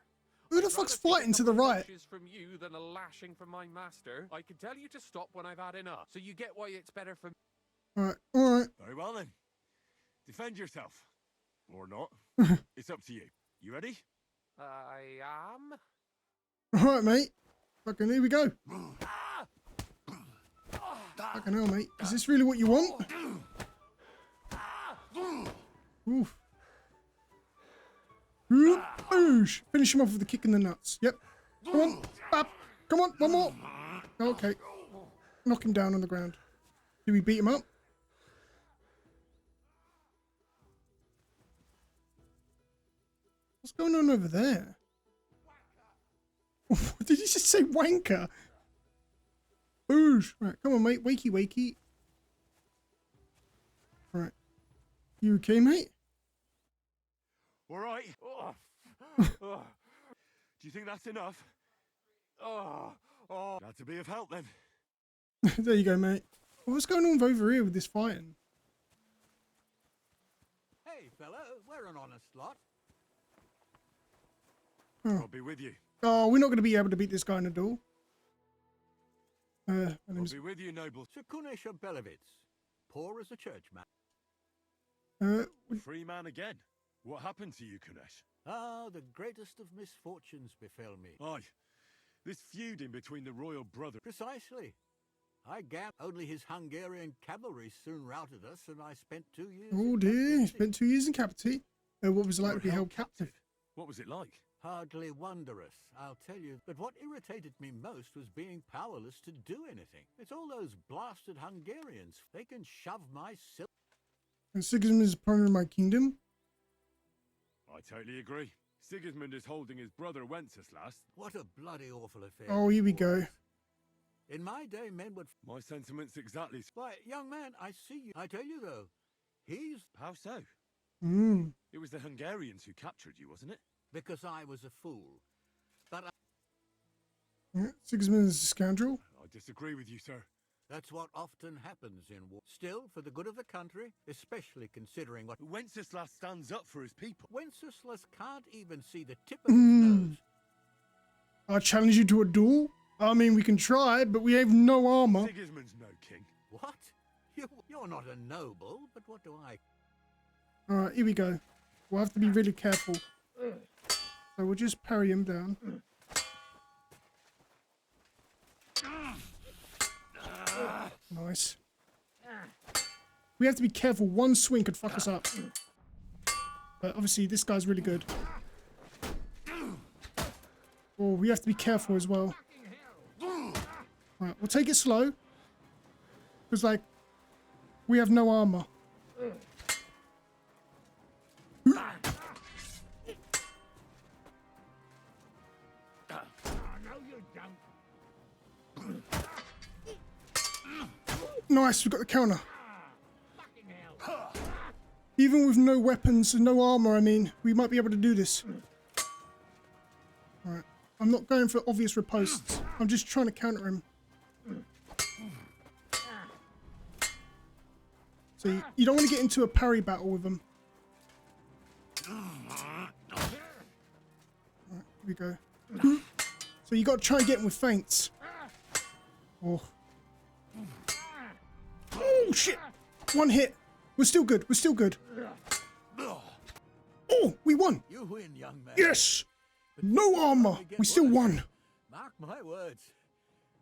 [SPEAKER 1] Who the fuck's fighting to the right?
[SPEAKER 5] From you than a lashing from my master. I can tell you to stop when I've had enough. So you get why it's better for me.
[SPEAKER 1] Alright.
[SPEAKER 2] Very well then. Defend yourself. Or not. It's up to you. You ready?
[SPEAKER 5] I am.
[SPEAKER 1] Alright, mate. Fucking here we go. Fucking hell, mate. Is this really what you want? Oof. Oosh. Finish him off with a kick in the nuts. Yep. Come on. Bap. Come on. One more. Okay. Knock him down on the ground. Do we beat him up? What's going on over there? Did you just say wanker? Boosh. Right, come on, mate. Wakey, wakey. Right. You okay, mate?
[SPEAKER 2] All right. Do you think that's enough? Glad to be of help then.
[SPEAKER 1] There you go, mate. What's going on over here with this fighting?
[SPEAKER 19] Hey, fella, we're an honest lot.
[SPEAKER 2] I'll be with you.
[SPEAKER 1] Oh, we're not going to be able to beat this guy in a duel.
[SPEAKER 2] I'll be with you, noble.
[SPEAKER 19] Sir Kunesh of Belevitz, poor as a churchman.
[SPEAKER 2] Free man again. What happened to you, Kunesh?
[SPEAKER 19] Ah, the greatest of misfortunes befell me.
[SPEAKER 2] Aye. This feuding between the royal brother...
[SPEAKER 19] Precisely. I gam only his Hungarian cavalry soon routed us, and I spent 2 years...
[SPEAKER 1] Oh dear, spent 2 years in captivity. What was it like to be held captive?
[SPEAKER 2] What was it like?
[SPEAKER 19] Hardly wondrous, I'll tell you. But what irritated me most was being powerless to do anything. It's all those blasted Hungarians. They can shove my silk...
[SPEAKER 1] And Sigismund is a partner of my kingdom?
[SPEAKER 2] I totally agree. Sigismund is holding his brother Wenceslas.
[SPEAKER 19] What a bloody awful affair.
[SPEAKER 1] Oh, here we go.
[SPEAKER 19] In my day, men would...
[SPEAKER 2] My sentiments exactly...
[SPEAKER 19] Why, young man, I see you. I tell you, though, he's...
[SPEAKER 2] How so? It was the Hungarians who captured you, wasn't it?
[SPEAKER 19] Because I was a fool. But
[SPEAKER 1] Sigismund is a scoundrel?
[SPEAKER 2] I disagree with you, sir.
[SPEAKER 19] That's what often happens in war. Still, for the good of the country, especially considering what...
[SPEAKER 2] Wenceslas stands up for his people.
[SPEAKER 19] Wenceslas can't even see the tip of his nose.
[SPEAKER 1] I challenge you to a duel? I mean, we can try, but we have no armor.
[SPEAKER 2] Sigismund's no king.
[SPEAKER 19] What? You're not a noble, but what do I...
[SPEAKER 1] Alright, here we go. We'll have to be really careful. So we'll just parry him down. Nice. We have to be careful. One swing could fuck us up. But obviously, this guy's really good. Oh, we have to be careful as well. Right, we'll take it slow. Because, like, we have no armor. Nice, we got the counter. Even with no weapons and no armor, I mean, we might be able to do this. Alright, I'm not going for obvious riposts. I'm just trying to counter him. So you don't want to get into a parry battle with him. Alright, here we go. So you got to try and get him with feints. Oh. Oh, shit. One hit. We're still good. We're still good. Oh, we won.
[SPEAKER 19] You win, young man.
[SPEAKER 1] Yes. No armor. We still won.
[SPEAKER 19] Mark my words.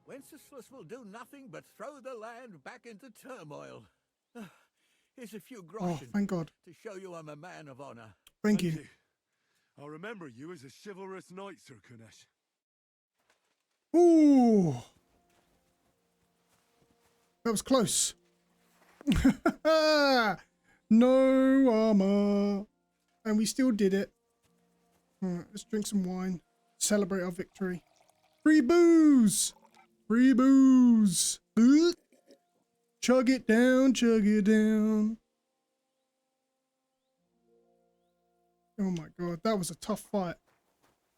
[SPEAKER 19] Wenceslas will do nothing but throw the land back into turmoil. Here's a few groschen.
[SPEAKER 1] Oh, thank God.
[SPEAKER 19] To show you I'm a man of honor.
[SPEAKER 1] Thank you.
[SPEAKER 2] I'll remember you as a chivalrous knight, Sir Kunesh.
[SPEAKER 1] Ooh. That was close. No armor. And we still did it. Alright, let's drink some wine. Celebrate our victory. Free booze! Free booze! Chug it down, chug it down. Oh my god, that was a tough fight.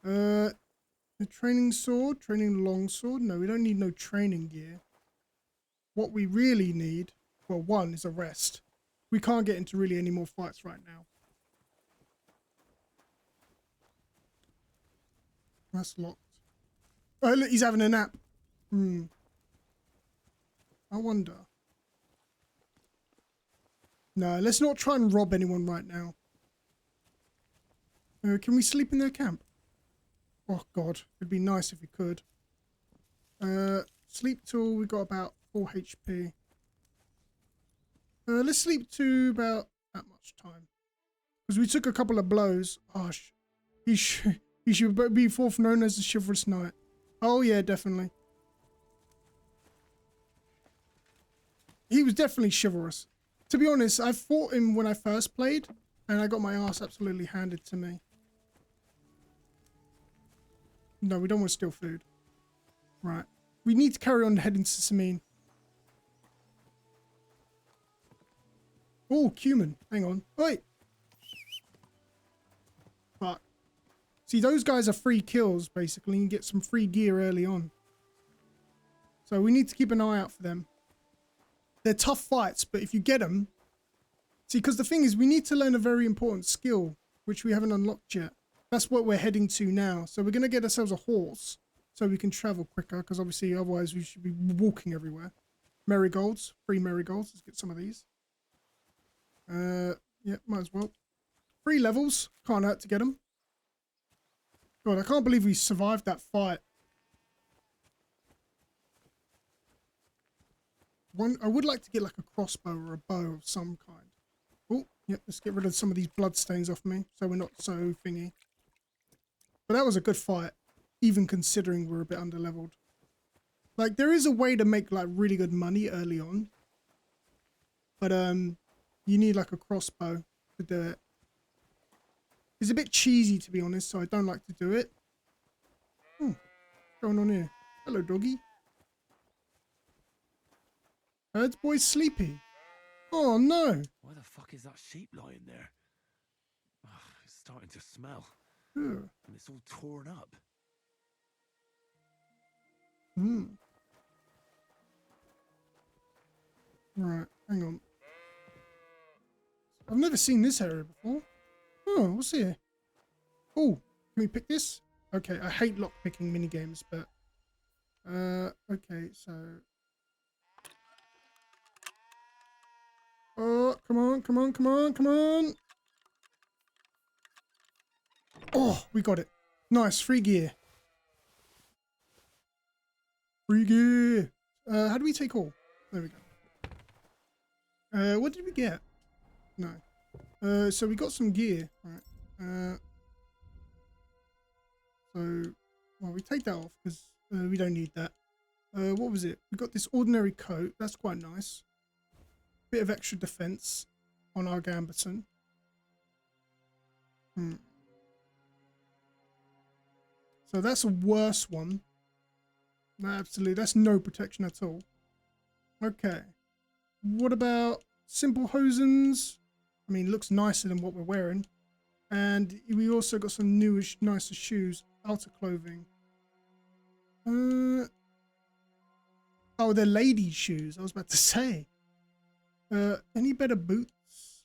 [SPEAKER 1] The training sword, training longsword. No, we don't need no training gear. What we really need, well, one is a rest. We can't get into really any more fights right now. That's locked. Oh, look, he's having a nap. I wonder. No, let's not try and rob anyone right now. Can we sleep in their camp? Oh, God. It'd be nice if we could. Sleep till we got about 4 HP. Let's sleep to about that much time. Because we took a couple of blows. Oh, he should be fourth known as the chivalrous knight. Oh, yeah, definitely. He was definitely chivalrous. To be honest, I fought him when I first played, and I got my ass absolutely handed to me. No, we don't want to steal food. Right. We need to carry on heading to Samine. Oh, cumin. Hang on. Wait. Fuck. See, those guys are free kills, basically. You get some free gear early on. So we need to keep an eye out for them. They're tough fights, but if you get them... See, because the thing is, we need to learn a very important skill, which we haven't unlocked yet. That's what we're heading to now. So we're going to get ourselves a horse so we can travel quicker, because obviously otherwise we should be walking everywhere. Marigolds. Free marigolds. Let's get some of these. Yeah, might as well. 3 levels. Can't hurt to get them. God, I can't believe we survived that fight. I would like to get like a crossbow or a bow of some kind. Oh, yep, let's get rid of some of these bloodstains off me so we're not so thingy. But that was a good fight, even considering we're a bit underleveled. Like, there is a way to make like really good money early on. But you need like a crossbow to do it. It's a bit cheesy, to be honest, so I don't like to do it. What's going on here? Hello, doggy. Herd's boy's sleepy. Oh, no.
[SPEAKER 2] Why the fuck is that sheep lying there? Ugh, it's starting to smell.
[SPEAKER 1] Ugh.
[SPEAKER 2] And it's all torn up.
[SPEAKER 1] Right, hang on. I've never seen this area before. Oh, what's here? Oh, can we pick this? Okay, I hate lockpicking minigames, but... okay, so... Oh, come on, come on, come on, come on! Oh, we got it. Nice, free gear. Free gear! How do we take all? There we go. What did we get? No. So we got some gear. Right. Well, we take that off because we don't need that. What was it? We got this ordinary coat. That's quite nice. Bit of extra defense on our Gambison. So that's a worse one. No, absolutely. That's no protection at all. Okay. What about simple hosens? I mean, it looks nicer than what we're wearing. And we also got some newish, nicer shoes. Outer clothing. Oh, they're ladies' shoes. I was about to say. Any better boots?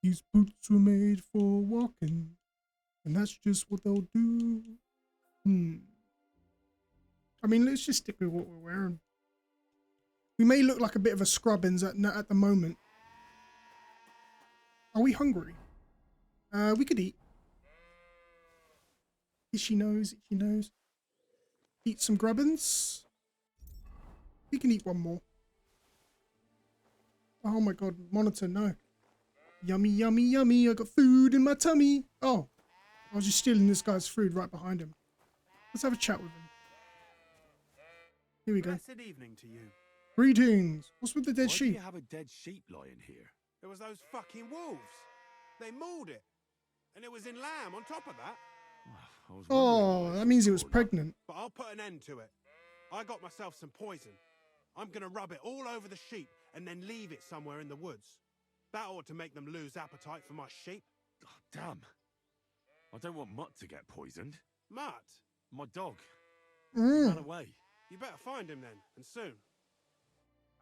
[SPEAKER 1] These boots were made for walking. And that's just what they'll do. I mean, let's just stick with what we're wearing. We may look like a bit of a scrubbins at the moment. Are we hungry? We could eat. Itchy nose, itchy nose. Eat some grubbins. We can eat one more. Oh my god, monitor, no. Yummy, yummy, yummy. I got food in my tummy. Oh, I was just stealing this guy's food right behind him. Let's have a chat with him. Here we go.
[SPEAKER 14] Blessed evening to you.
[SPEAKER 1] Greetings. What's with the dead
[SPEAKER 2] Why
[SPEAKER 1] sheep?
[SPEAKER 2] do you have a dead sheep lying here?
[SPEAKER 14] There was those fucking wolves. They mauled it. And it was in lamb on top of that.
[SPEAKER 1] Oh, that means it was pregnant.
[SPEAKER 14] But I'll put an end to it. I got myself some poison. I'm going to rub it all over the sheep and then leave it somewhere in the woods. That ought to make them lose appetite for my sheep.
[SPEAKER 2] Oh, damn. I don't want Mutt to get poisoned.
[SPEAKER 14] Mutt?
[SPEAKER 2] My dog. He ran away.
[SPEAKER 14] You better find him then, and soon.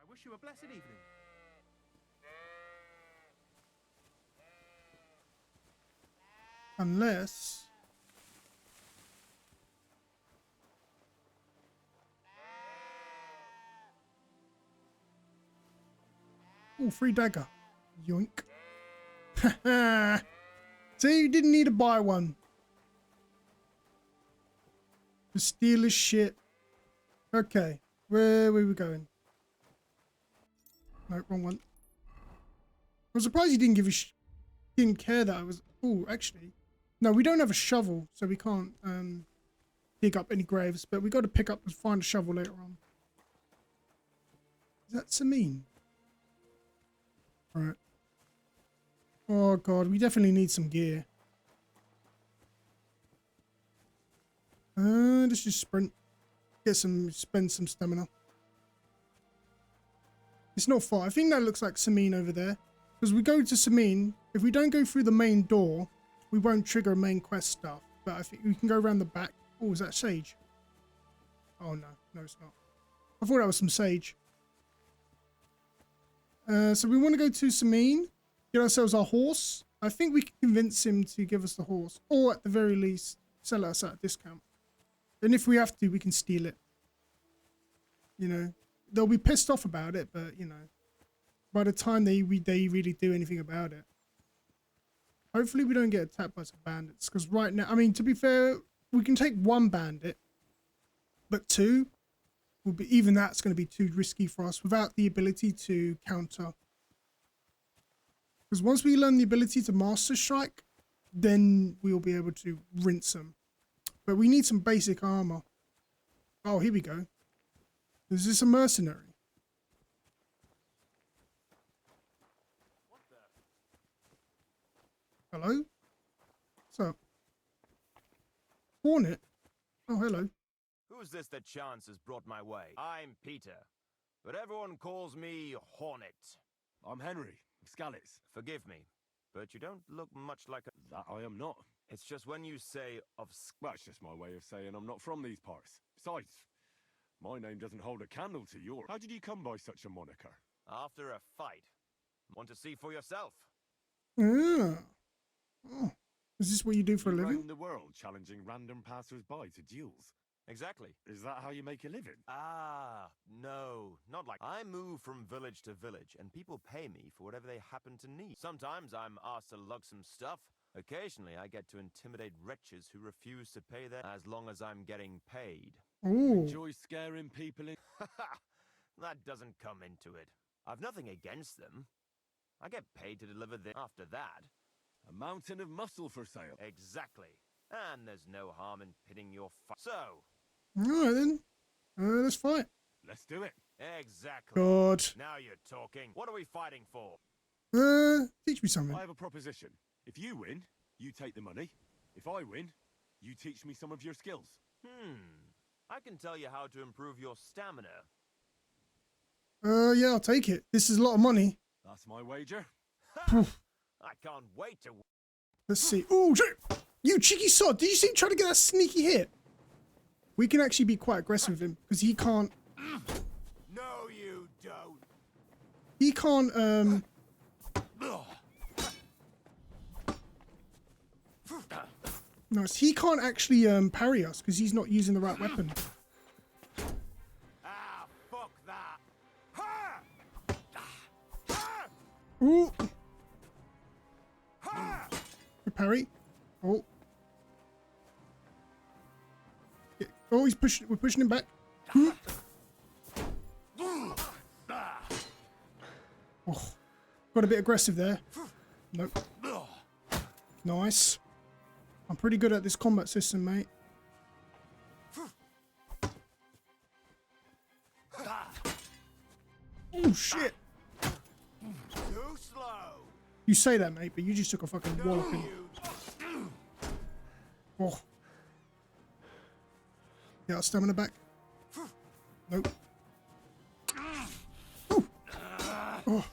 [SPEAKER 14] I wish you a blessed evening.
[SPEAKER 1] Unless... Oh, free dagger. Yoink. See, you didn't need to buy one. The steal his shit. Okay, where were we going? No, wrong one. I'm surprised you didn't give a didn't care that I was... Oh, actually. No, we don't have a shovel, so we can't dig up any graves, but we got to pick up and find a shovel later on. Is that Samine? Right. Oh god, we definitely need some gear. Let's just sprint. Spend some stamina. It's not far. I think that looks like Samine over there. Because we go to Samine, if we don't go through the main door, we won't trigger main quest stuff. But I think we can go around the back. Oh, is that sage? Oh no, no it's not. I thought that was some sage. So we want to go to Samine, get ourselves our horse. I think we can convince him to give us the horse. Or at the very least, sell us at a discount. And if we have to, we can steal it. You know, they'll be pissed off about it, but, you know, by the time they really do anything about it. Hopefully we don't get attacked by some bandits. Because right now, I mean, to be fair, we can take one bandit. But two, will be, even that's going to be too risky for us without the ability to counter. Because once we learn the ability to master strike, then we'll be able to rinse them. But we need some basic armor. Oh, here we go. Is this a mercenary? Hello? What's up? Hornet? Oh, hello.
[SPEAKER 17] Who's this that chance has brought my way? I'm Peter, but everyone calls me Hornet.
[SPEAKER 2] I'm Henry, of Skalitz.
[SPEAKER 17] Forgive me, but you don't look much like a...
[SPEAKER 2] That I am not.
[SPEAKER 17] It's just when you say of...
[SPEAKER 2] Well, it's just my way of saying I'm not from these parts. Besides, my name doesn't hold a candle to yours. How did you come by such a moniker?
[SPEAKER 17] After a fight. Want to see for yourself?
[SPEAKER 1] Yeah. Oh. Is this what you do for a
[SPEAKER 2] You
[SPEAKER 1] living?
[SPEAKER 2] roam the world challenging random passers-by to duels.
[SPEAKER 17] Exactly.
[SPEAKER 2] Is that how you make a living?
[SPEAKER 17] Ah, no, not like... I move from village to village, and people pay me for whatever they happen to need. Sometimes I'm asked to lug some stuff. Occasionally, I get to intimidate wretches who refuse to pay their... as long as I'm getting paid.
[SPEAKER 1] Ooh.
[SPEAKER 2] Enjoy scaring people in...
[SPEAKER 17] That doesn't come into it. I've nothing against them. I get paid to deliver this. After that,
[SPEAKER 2] a mountain of muscle for sale.
[SPEAKER 17] Exactly. And there's no harm in pitting your So.
[SPEAKER 1] Alright then. Let's fight.
[SPEAKER 2] Let's do it.
[SPEAKER 17] Exactly.
[SPEAKER 1] God.
[SPEAKER 17] Now you're talking. What are we fighting for?
[SPEAKER 1] Teach me something.
[SPEAKER 2] I have a proposition. If you win, you take the money. If I win, you teach me some of your skills.
[SPEAKER 17] I can tell you how to improve your stamina.
[SPEAKER 1] Yeah, I'll take it. This is a lot of money.
[SPEAKER 2] That's my wager.
[SPEAKER 17] I can't wait to...
[SPEAKER 1] Let's see. Oh, shit. You cheeky sod. Did you see him trying to get that sneaky hit? We can actually be quite aggressive with him because he can't...
[SPEAKER 17] No, you don't.
[SPEAKER 1] He can't, Nice. He can't actually, parry us because he's not using the right weapon.
[SPEAKER 17] Ah, fuck that.
[SPEAKER 1] Ooh. Good parry. Oh. Yeah. Oh, he's pushing. We're pushing him back. Ooh. Oh. Got a bit aggressive there. Nope. Nice. I'm pretty good at this combat system, mate. Oh, shit.
[SPEAKER 17] Too slow.
[SPEAKER 1] You say that, mate, but you just took a fucking walloping. Oh. Yeah, our stamina back. Nope. Ooh. Oh.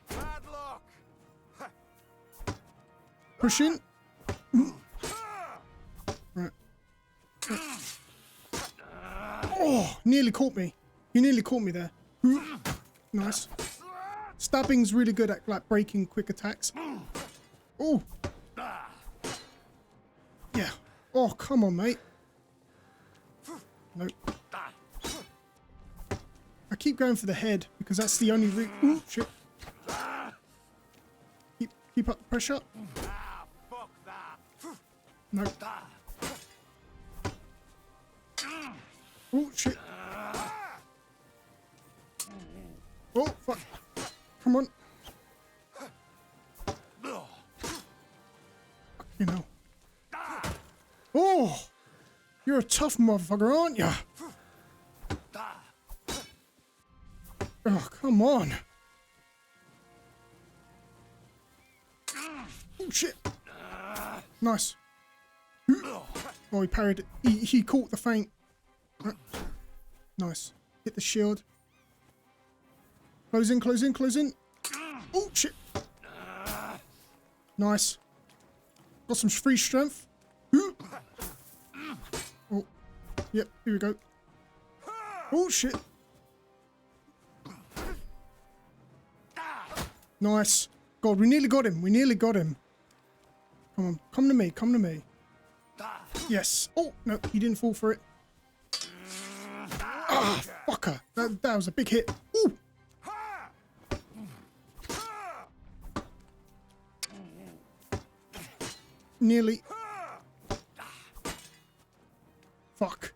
[SPEAKER 17] Bad luck.
[SPEAKER 1] Push in. Right. Oh, nearly caught me. You nearly caught me there. Nice. Stabbing's really good at like breaking quick attacks. Oh. Yeah. Oh, come on, mate. Nope. I keep going for the head because that's the only route. Ooh, shit. Keep up the pressure. Nope. Oh, shit. Oh, fuck. Come on. You know. Oh! You're a tough motherfucker, aren't you? Oh, come on. Oh, shit. Nice. Oh, he parried it. He caught the feint. Nice. Hit the shield. Close in, close in, close in. Oh, shit. Nice. Got some free strength. Oh, yep, here we go. Oh, shit. Nice. God, we nearly got him. We nearly got him. Come on, come to me, come to me. Yes. Oh, no, he didn't fall for it. Ah, fucker. That was a big hit. Ooh. Nearly. Fuck.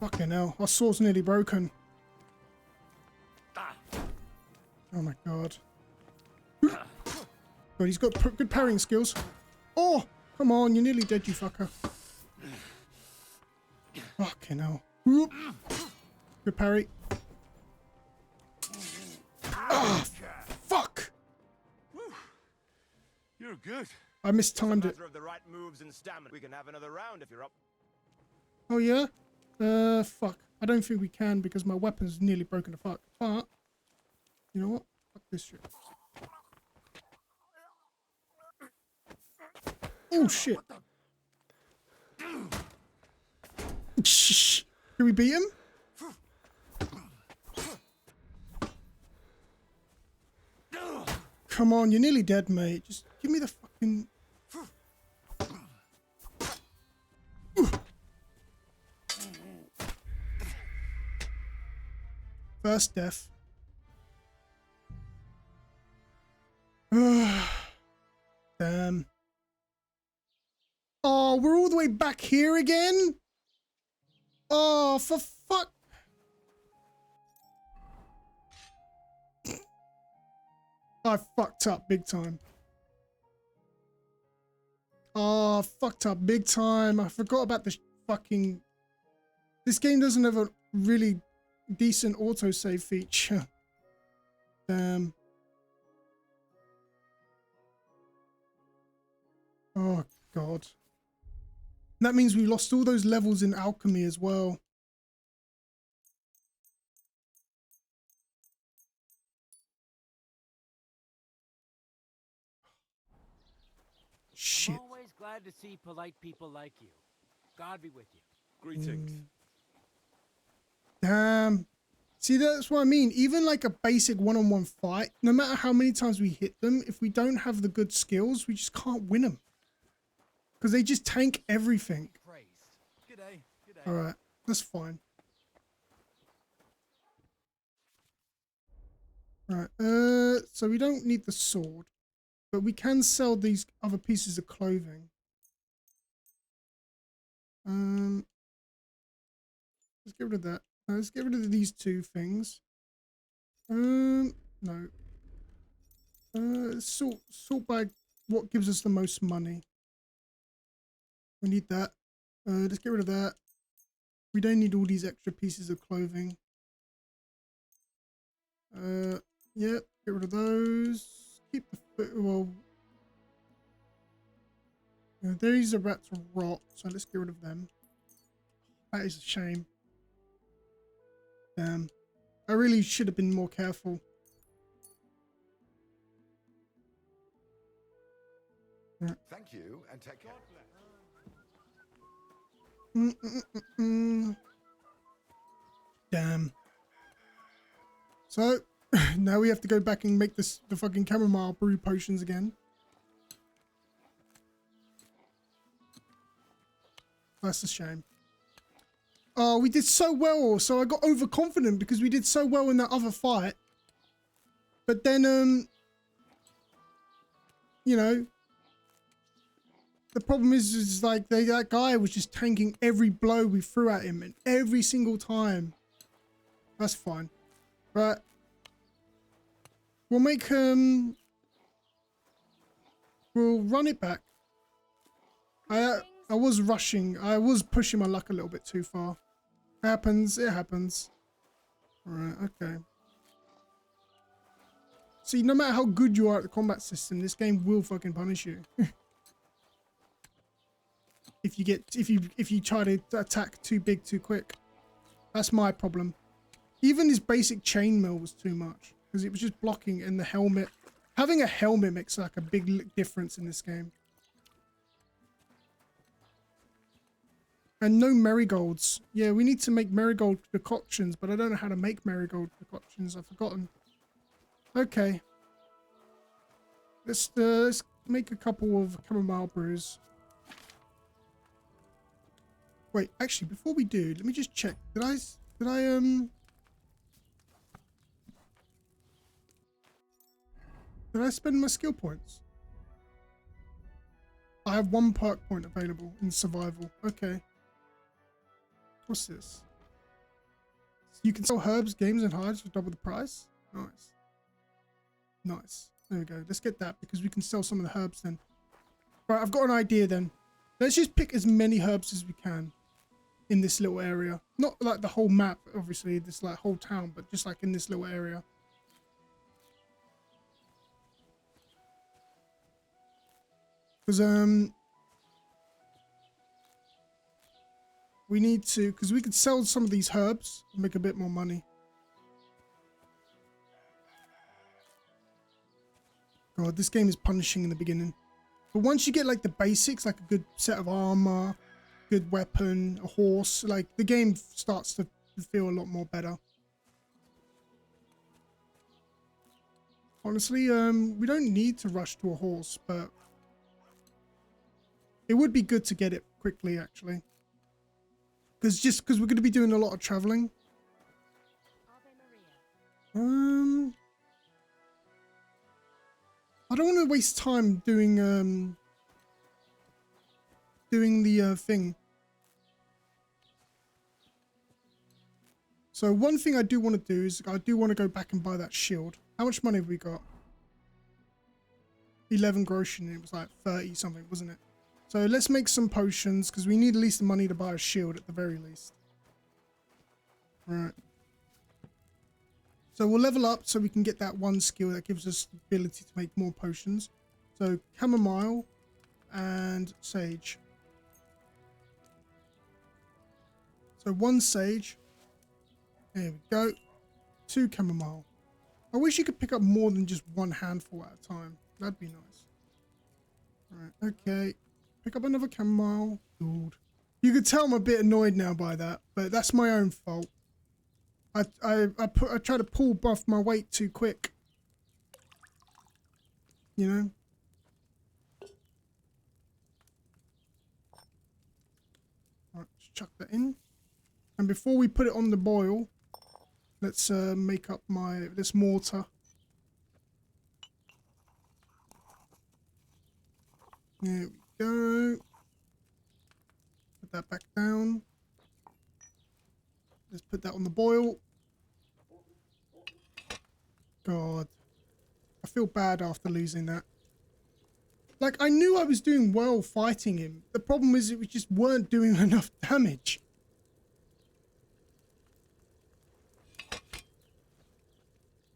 [SPEAKER 1] Fucking hell. Our sword's nearly broken. Oh my god. God, he's got good parrying skills. Oh! Come on, you're nearly dead, you fucker. Fucking hell. Whoop. Good parry. Ah, fuck!
[SPEAKER 2] You're good.
[SPEAKER 1] I mistimed it.
[SPEAKER 17] Of the right moves and stamina. We can have another round if you're up.
[SPEAKER 1] Oh yeah? Fuck. I don't think we can because my weapon's nearly broken the fuck. But, you know what? Fuck this shit. Oh shit. Shh. Can we beat him? Come on, you're nearly dead, mate. Just give me the fucking... First death. Damn. Oh, we're all the way back here again? Oh, for fuck. I fucked up big time. Oh, I fucked up big time. I forgot about the fucking... This game doesn't have a really decent autosave feature. Damn. Oh, God. That means we lost all those levels in alchemy as well. Shit.
[SPEAKER 11] I'm always glad to see polite people like you. God be with you.
[SPEAKER 2] Greetings.
[SPEAKER 1] Damn. See, that's what I mean. Even like a basic one-on-one fight, no matter how many times we hit them, if we don't have the good skills, we just can't win them. Because they just tank everything.
[SPEAKER 19] G'day. G'day.
[SPEAKER 1] Alright, that's fine. Right, so we don't need the sword, but we can sell these other pieces of clothing. Let's get rid of that. Let's get rid of these two things. No. Sort by what gives us the most money. We need that. Let's get rid of that. We don't need all these extra pieces of clothing. Yep, get rid of those. Keep the well. These are about to rot, so let's get rid of them. That is a shame. Damn. I really should have been more careful.
[SPEAKER 8] Thank you, and take care.
[SPEAKER 1] Damn. So, now we have to go back and make the fucking chamomile brew potions again. That's a shame. Oh, we did so well, so I got overconfident because we did so well in that other fight. But then, you know, the problem is like that guy was just tanking every blow we threw at him, and every single time. That's fine. But we'll make we'll run it back. I was rushing. I was pushing my luck a little bit too far. Happens. It happens. Alright, okay. See, no matter how good you are at the combat system, this game will fucking punish you. if you try to attack too big too quick. That's my problem. Even his basic chainmail was too much because it was just blocking, and the helmet. Having a helmet makes like a big difference in this game. And no marigolds. Yeah, we need to make marigold decoctions, but I don't know how to make marigold decoctions. I've forgotten. Okay. Let's make a couple of chamomile brews. Wait, actually, before we do, let me just check. Did I spend my skill points? I have 1 perk point available in survival. Okay. What's this? You can sell herbs, games, and hides for double the price. Nice. Nice. There we go. Let's get that because we can sell some of the herbs then. Right, I've got an idea then. Let's just pick as many herbs as we can in this little area. Not like the whole map, obviously, this like whole town, but just like in this little area. Because we need to, because we could sell some of these herbs and make a bit more money. God, this game is punishing in the beginning. But once you get like the basics, like a good set of armor, good weapon, a horse, like the game starts to feel a lot more better. Honestly, we don't need to rush to a horse, but it would be good to get it quickly, actually. Because we're going to be doing a lot of traveling. I don't want to waste time doing the thing. So one thing I do want to do is I do want to go back and buy that shield. How much money have we got? 11 groschen, and it was like 30 something, wasn't it? So let's make some potions because we need at least the money to buy a shield at the very least. Right. So we'll level up so we can get that one skill that gives us the ability to make more potions. So chamomile and sage. So 1 sage. There we go. 2 chamomile. I wish you could pick up more than just 1 handful at a time. That'd be nice. Right, okay. Pick up another chamomile. Good. You could tell I'm a bit annoyed now by that, but that's my own fault. I try to pull buff my weight too quick. You know? Right, let's chuck that in. And before we put it on the boil, let's make up this mortar. There we go. Put that back down. Let's put that on the boil. God. I feel bad after losing that. Like, I knew I was doing well fighting him. The problem is we just weren't doing enough damage.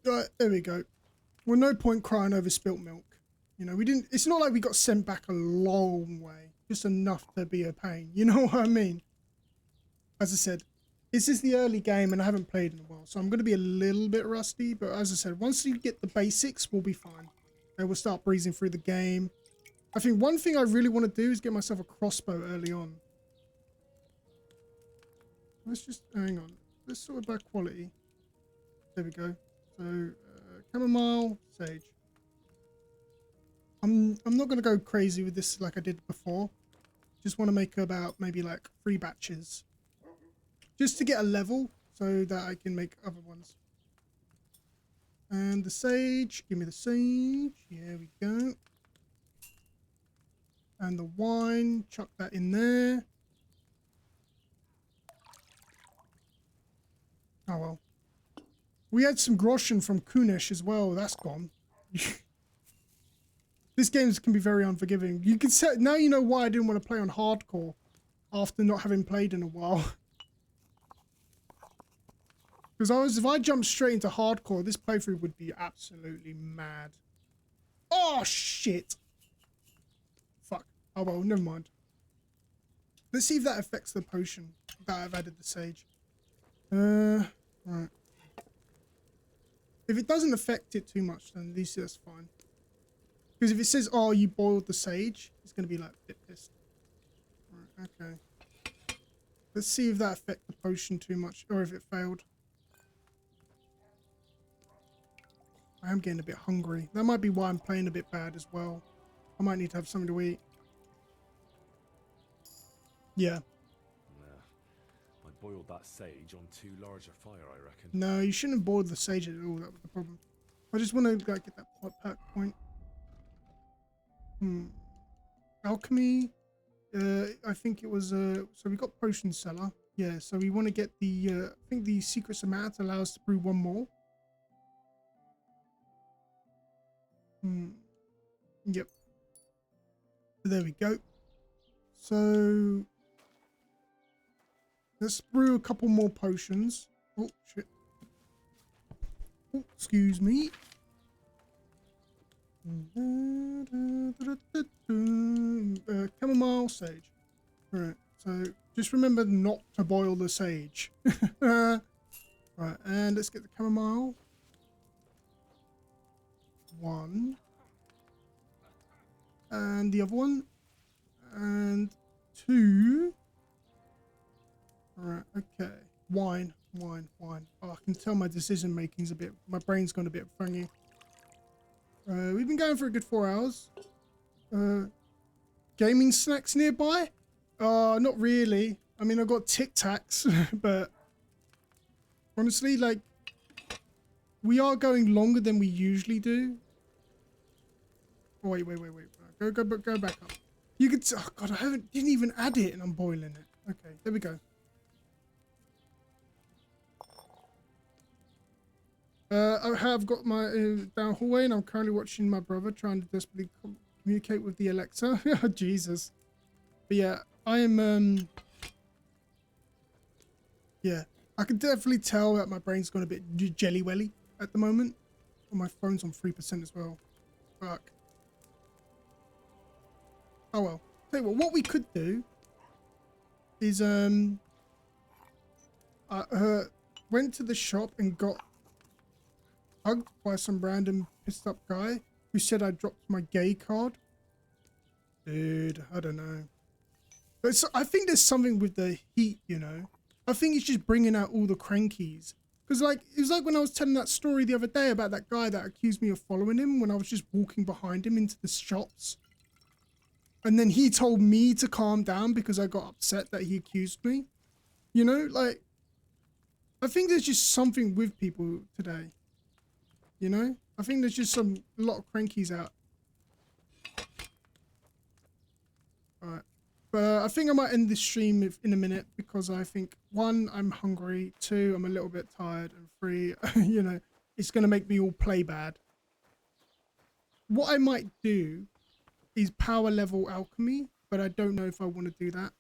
[SPEAKER 1] Right, there we go. Well, no point crying over spilt milk. You know, we didn't... It's not like we got sent back a long way. Just enough to be a pain. You know what I mean? As I said, this is the early game and I haven't played in a while. So I'm going to be a little bit rusty. But as I said, once you get the basics, we'll be fine. And we'll start breezing through the game. I think one thing I really want to do is get myself a crossbow early on. Let's just... Hang on. Let's sort by quality. There we go. So, chamomile, sage. I'm not going to go crazy with this like I did before. Just want to make about maybe like 3 batches. Just to get a level so that I can make other ones. And the sage. Give me the sage. Here we go. And the wine. Chuck that in there. Oh well. We had some groschen from Kunesh as well. That's gone. This game can be very unforgiving. You can say, now you know why I didn't want to play on hardcore after not having played in a while. Because if I jumped straight into hardcore, this playthrough would be absolutely mad. Oh shit! Fuck. Oh well, never mind. Let's see if that affects the potion that I've added the sage. Right. If it doesn't affect it too much, then at least that's fine. Because if it says, oh, you boiled the sage, it's going to be like a bit pissed. Right, okay. Let's see if that affects the potion too much, or if it failed. I am getting a bit hungry. That might be why I'm playing a bit bad as well. I might need to have something to eat. Yeah.
[SPEAKER 2] Nah, I boiled that sage on too large a fire, I reckon.
[SPEAKER 1] No, you shouldn't have boiled the sage at all. That was the problem. I just want to like, get that perk point. Alchemy. I think it was. So we got potion seller. Yeah. So we want to get the. I think the secret amount allows us to brew 1 more. Yep. So there we go. So let's brew a couple more potions. Oh shit. Oh, excuse me. Chamomile, sage. Right. So just remember not to boil the sage. Right, and let's get the chamomile. 1. And the other one. And 2. Right, okay. Wine. Oh, I can tell my decision making's a bit... My brain's gone a bit funny. We've been going for a good 4 hours. Gaming snacks nearby? Not really. I mean, I've got Tic Tacs, but... Honestly, like... We are going longer than we usually do. Oh, wait. Go back up. You could... Oh, God, didn't even add it and I'm boiling it. Okay, there we go. I have got my down hallway, and I'm currently watching my brother trying to desperately communicate with the Alexa. Oh, Jesus. But yeah, I am. Yeah, I can definitely tell that my brain's gone a bit jelly welly at the moment. Oh, my phone's on 3% as well. Fuck. Oh well. Tell you what we could do is I went to the shop and got hugged by some random pissed up guy who said I dropped my gay card. Dude, I don't know. But I think there's something with the heat, you know. I think it's just bringing out all the crankies. Because like, it was like when I was telling that story the other day about that guy that accused me of following him when I was just walking behind him into the shops. And then he told me to calm down because I got upset that he accused me. You know, like, I think there's just something with people today. You know? I think there's just a lot of crankies out. Alright. But I think I might end this stream in a minute because I think, 1, I'm hungry, 2, I'm a little bit tired, and 3, you know, it's going to make me all play bad. What I might do is power level alchemy, but I don't know if I want to do that.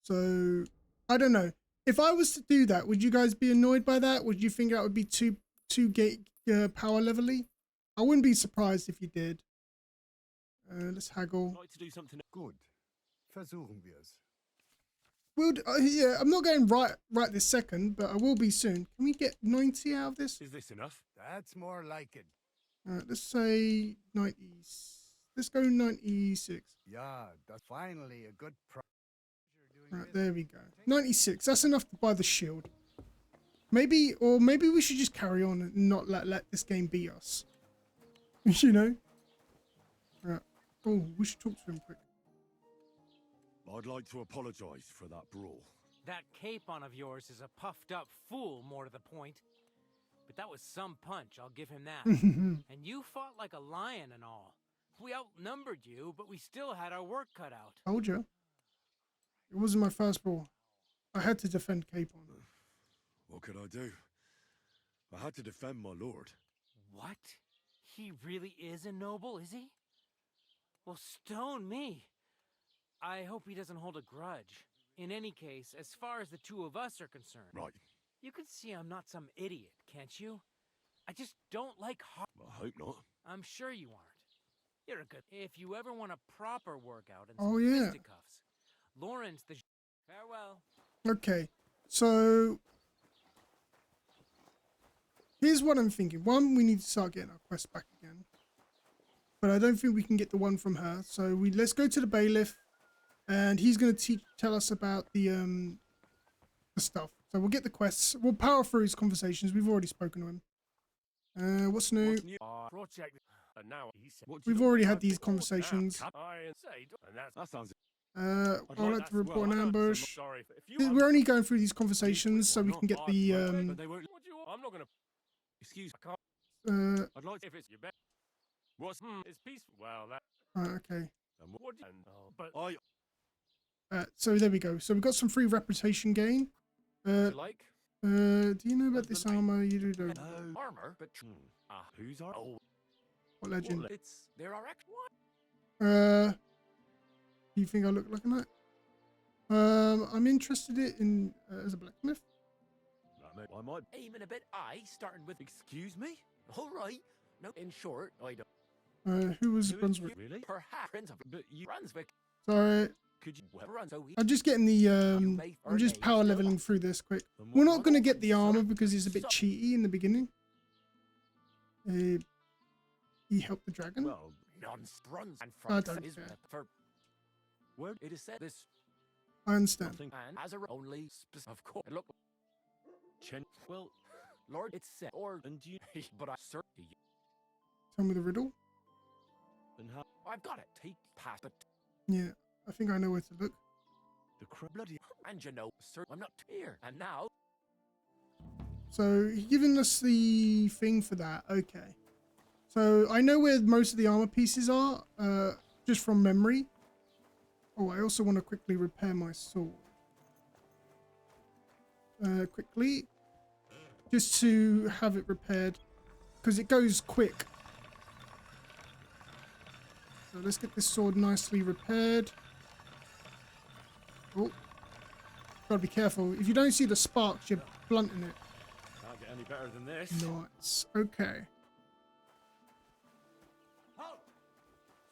[SPEAKER 1] So, I don't know. If I was to do that, would you guys be annoyed by that? Would you think that would be too power level-y? I wouldn't be surprised if you did. Let's haggle.
[SPEAKER 2] Like to do something good.
[SPEAKER 15] Versuchen wir's.
[SPEAKER 1] Yeah, I'm not going right this second, but I will be soon. Can we get 90 out of this?
[SPEAKER 2] Is this enough?
[SPEAKER 15] That's more like it.
[SPEAKER 1] Alright, let's say 90. Let's go 96.
[SPEAKER 15] Yeah, that's finally a good price.
[SPEAKER 1] Right, there we go. 96. That's enough to buy the shield. Maybe we should just carry on and not let this game beat us. You know? Right. Oh, we should talk to him quick.
[SPEAKER 2] I'd like to apologize for that brawl.
[SPEAKER 11] That capon of yours is a puffed up fool, more to the point. But that was some punch, I'll give him that. And you fought like a lion and all. We outnumbered you, but we still had our work cut out.
[SPEAKER 1] Told you. It wasn't my first brawl. I had to defend Capon.
[SPEAKER 2] What could I do? I had to defend my lord.
[SPEAKER 11] What? He really is a noble, is he? Well, stone me. I hope he doesn't hold a grudge. In any case, as far as the two of us are concerned...
[SPEAKER 2] Right.
[SPEAKER 11] You can see I'm not some idiot, can't you? I just don't like
[SPEAKER 2] I hope not.
[SPEAKER 11] I'm sure you aren't. You're a good... If you ever want a proper workout and
[SPEAKER 1] Oh,
[SPEAKER 11] some
[SPEAKER 1] yeah.
[SPEAKER 11] fisticuffs, Lauren's the... Farewell.
[SPEAKER 1] Okay, so here's what I'm thinking. 1, we need to start getting our quest back again. But I don't think we can get the one from her. So let's go to the bailiff, and he's going to tell us about the stuff. So we'll get the quests. We'll power through his conversations. We've already spoken to him. What's new? We've already had these conversations.
[SPEAKER 2] That sounds...
[SPEAKER 1] I'd like to report an ambush. We're only going through these conversations so we can get the
[SPEAKER 21] I'm not gonna... Excuse me. I'd like if it's your best. What's it's peaceful. Well, that...
[SPEAKER 1] okay.
[SPEAKER 21] But
[SPEAKER 1] so there we go. So we've got some free reputation gain. Do you know about this armor? You do.
[SPEAKER 5] Armor, but
[SPEAKER 2] who's our?
[SPEAKER 1] What legend?
[SPEAKER 5] It's there are actually
[SPEAKER 1] Do you think I look like a knight? I'm interested in as a blacksmith.
[SPEAKER 2] I might
[SPEAKER 5] aiming a bit. Starting with. Excuse me. All right. No, in short, I don't.
[SPEAKER 1] Who was Brunswick?
[SPEAKER 5] Really? Perhaps, but you Brunswick.
[SPEAKER 1] Sorry.
[SPEAKER 5] Could you?
[SPEAKER 1] I'm just getting the I'm just power leveling through this quick. We're not gonna get the armor because it's a bit cheaty in the beginning. He helped the dragon.
[SPEAKER 5] Well, non-bronze and
[SPEAKER 1] I don't care.
[SPEAKER 5] For word it is said this.
[SPEAKER 1] I understand.
[SPEAKER 5] And as a only of course look. Well, Lord, it's said or and you, but I sir.
[SPEAKER 1] Tell me the riddle.
[SPEAKER 5] And how I've got it. Take past it.
[SPEAKER 1] Yeah, I think I know where to look.
[SPEAKER 5] The bloody and you know, sir, I'm not here. And now.
[SPEAKER 1] So he's giving us the thing for that. Okay. So I know where most of the armor pieces are, just from memory. Oh, I also want to quickly repair my sword. Quickly. just to have it repaired because it goes quick. So let's get this sword nicely repaired. Oh, gotta be careful. If you don't see the sparks, you're blunting it.
[SPEAKER 21] Can't get any better than this.
[SPEAKER 1] Nice. Okay.
[SPEAKER 22] Halt!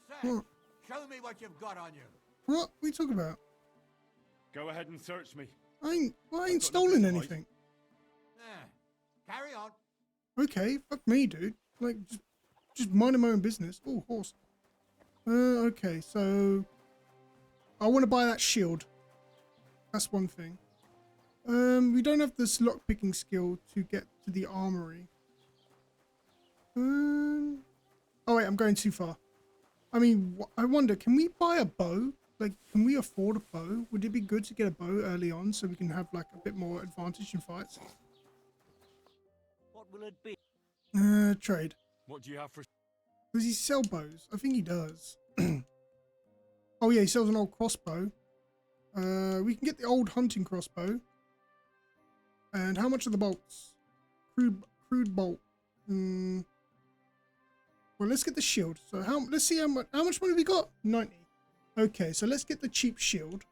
[SPEAKER 22] Say,
[SPEAKER 1] What?
[SPEAKER 22] show me what you've got on you.
[SPEAKER 1] What are you talking about?
[SPEAKER 21] Go ahead and search me.
[SPEAKER 1] I ain't
[SPEAKER 21] I've got
[SPEAKER 1] stolen
[SPEAKER 21] nothing to hide.
[SPEAKER 1] anything.
[SPEAKER 22] Carry on.
[SPEAKER 1] Okay, fuck me, dude. Like, just minding my own business. Oh, horse. Okay, so I want to buy that shield. That's one thing. We don't have this lockpicking skill to get to the armory. Oh wait, I'm going too far. I mean, I wonder, can we buy a bow? Like, can we afford a bow? Would it be good to get a bow early on so we can have like a bit more advantage in fights?
[SPEAKER 11] What will it be?
[SPEAKER 1] Trade.
[SPEAKER 21] What do you have for...
[SPEAKER 1] Does he sell bows? I think he does. Oh yeah, he sells an old crossbow. We can get the old hunting crossbow. And how much are the bolts? Crude bolt. Well, let's get the shield. So let's see how much money we got. 90. Okay, so let's get the cheap shield.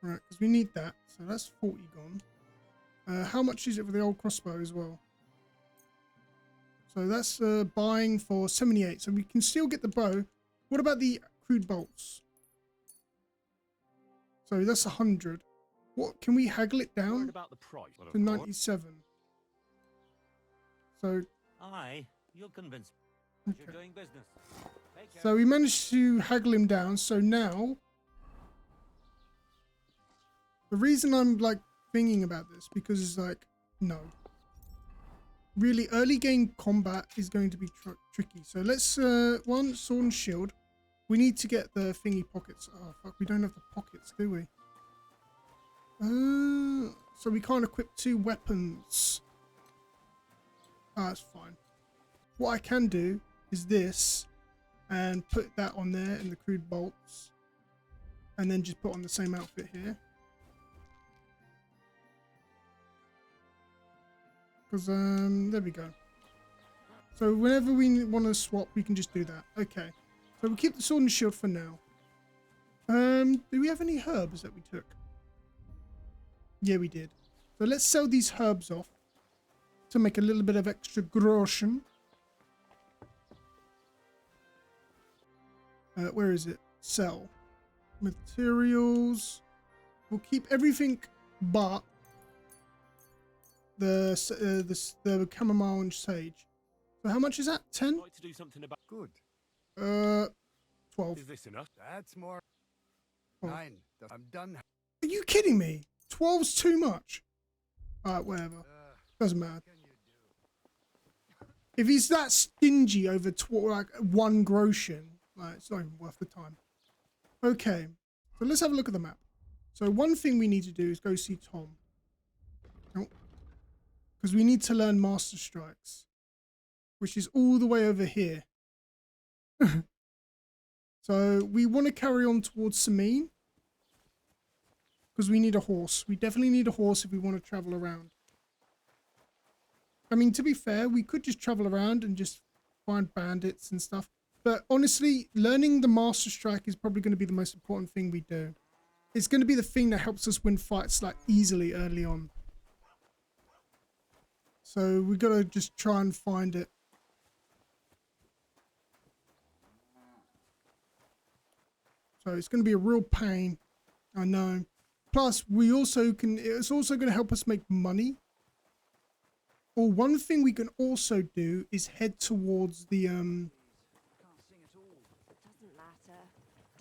[SPEAKER 1] Right, because we need that. So that's 40 gone. How much is it for the old crossbow as well? So that's buying for 78. So we can still get the bow. What about the crude bolts? So that's 100. What can we haggle it down
[SPEAKER 21] about the price?
[SPEAKER 1] to 97? So
[SPEAKER 11] Aye, you'll convince me. You're doing business. Take care.
[SPEAKER 1] so we managed to haggle him down. So now the reason I'm like thinking about this because it's like no. Really, early game combat is going to be tricky. So let's, one, sword and shield. We need to get the thingy pockets. Oh, fuck, we don't have the pockets, do we? So we can't equip 2 weapons. Ah, that's fine. What I can do is this, and put that on there in the crude bolts. And then just put on the same outfit here. Because, there we go. So whenever we want to swap, we can just do that. Okay. So we'll keep the sword and shield for now. Do we have any herbs that we took? Yeah, we did. So let's sell these herbs off to make a little bit of extra groschen. Where is it? Sell. Materials. We'll keep everything but the chamomile and sage. So how much is that? 10?
[SPEAKER 21] Like to do something about...
[SPEAKER 15] Good.
[SPEAKER 1] 12.
[SPEAKER 21] Is this enough?
[SPEAKER 15] That's more.
[SPEAKER 1] 12.
[SPEAKER 15] 9. I'm done.
[SPEAKER 1] Are you kidding me? 12's too much. Alright, whatever. Doesn't matter. If he's that stingy over like 1 groschen, like, it's not even worth the time. Okay, so let's have a look at the map. So one thing we need to do is go see Tom. Because we need to learn Master Strikes, which is all the way over here. So we want to carry on towards Samine. Because we need a horse. We definitely need a horse if we want to travel around. I mean, to be fair, we could just travel around and just find bandits and stuff. But honestly, learning the Master Strike is probably going to be the most important thing we do. It's going to be the thing that helps us win fights like easily early on. So we got to just try and find it. So it's going to be a real pain. I know. Plus, we also can, it's also going to help us make money. Or one thing we can also do is head towards the,
[SPEAKER 9] Can't sing at all. Doesn't matter.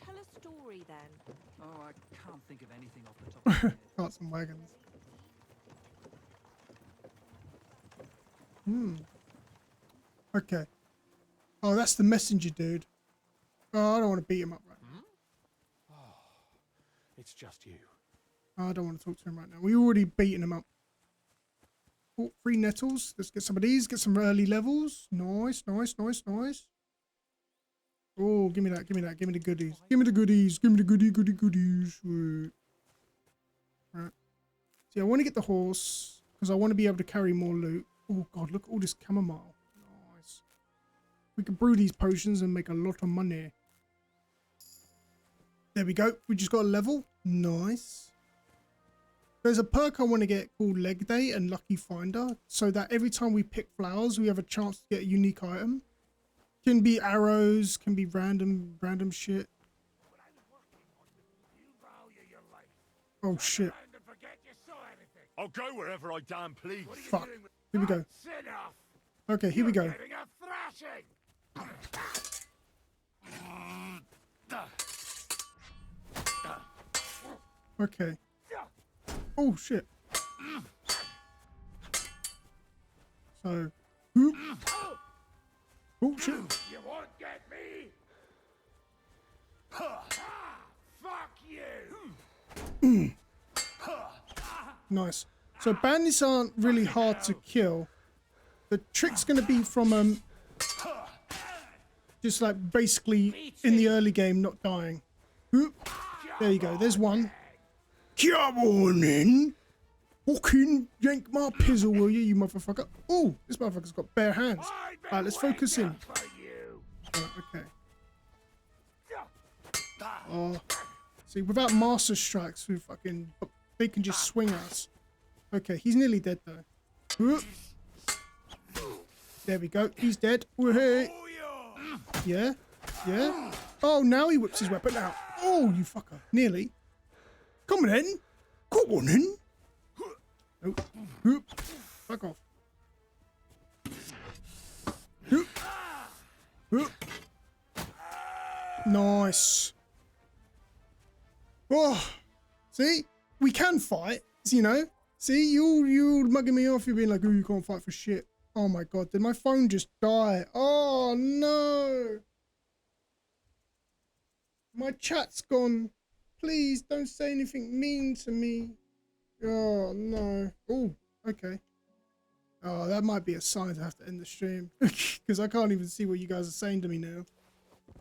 [SPEAKER 9] Tell a story then.
[SPEAKER 18] Oh, I can't think of anything off the top of my head.
[SPEAKER 1] carts and wagons. Okay. Oh, that's the messenger dude. Oh, I don't want to beat him up right now.
[SPEAKER 21] It's just you.
[SPEAKER 1] Oh, I don't want to talk to him right now. We already beaten him up. Oh, 3 nettles. Let's get some of these. Get some early levels. Nice, nice, nice, nice. Oh, give me that. Give me that. Give me the goodies. Give me the goodies. Give me the goodies. Sweet. Right. See, I want to get the horse because I want to be able to carry more loot. Oh god, look at all this chamomile. Nice. We can brew these potions and make a lot of money. There we go. We just got a level. Nice. There's a perk I want to get called Leg Day and Lucky Finder, so that every time we pick flowers, we have a chance to get a unique item. Can be arrows, can be random shit. Oh shit.
[SPEAKER 2] I'll go wherever I damn please.
[SPEAKER 1] Fuck. Here we go. Okay, here we go. Okay. Oh shit. So, whoop. Oh shit.
[SPEAKER 12] You won't get me. Fuck you.
[SPEAKER 1] Nice. So bandits aren't really hard to kill. The trick's gonna be from just like basically in the early game not dying. Whoop. There you go. There's one. Come on in. Fucking yank my pizzle, will you motherfucker? Oh, this motherfucker's got bare hands. Alright, let's focus in. Right, okay. Oh, see, without master strikes, they can just swing us. Okay, he's nearly dead though. Whoop. There we go. He's dead. Hey. Yeah, yeah. Oh, now he whips his weapon out. Oh, you fucker. Nearly. Come on in. Come on in. Oh. Whoop. Fuck off. Whoop. Whoop. Nice. Oh. See? We can fight, you know? See? You mugging me off. You're being like, oh, you can't fight for shit. Oh my god. Did my phone just die? Oh, no. My chat's gone. Please don't say anything mean to me. Oh, no. Oh, okay. Oh, that might be a sign to have to end the stream. Because I can't even see what you guys are saying to me now.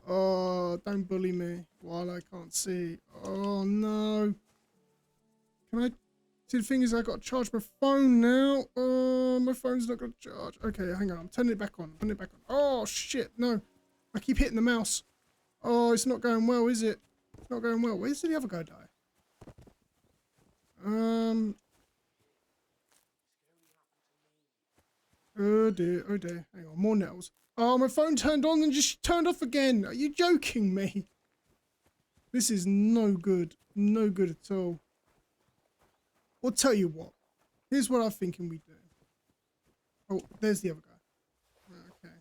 [SPEAKER 1] Oh, don't bully me while I can't see. Oh, no. Can I... See, the thing is, I got to charge my phone now. Oh, my phone's not going to charge. Okay, hang on. I'm turning it back on. Turning it back on. Oh, shit. No. I keep hitting the mouse. Oh, it's not going well, is it? It's not going well. Where did the other guy die? Oh dear, oh dear. Hang on, more nettles. Oh, my phone turned on and just turned off again. Are you joking me? This is no good. No good at all. I'll tell you what. Here's what I'm thinking we do. Oh, there's the other guy. Okay.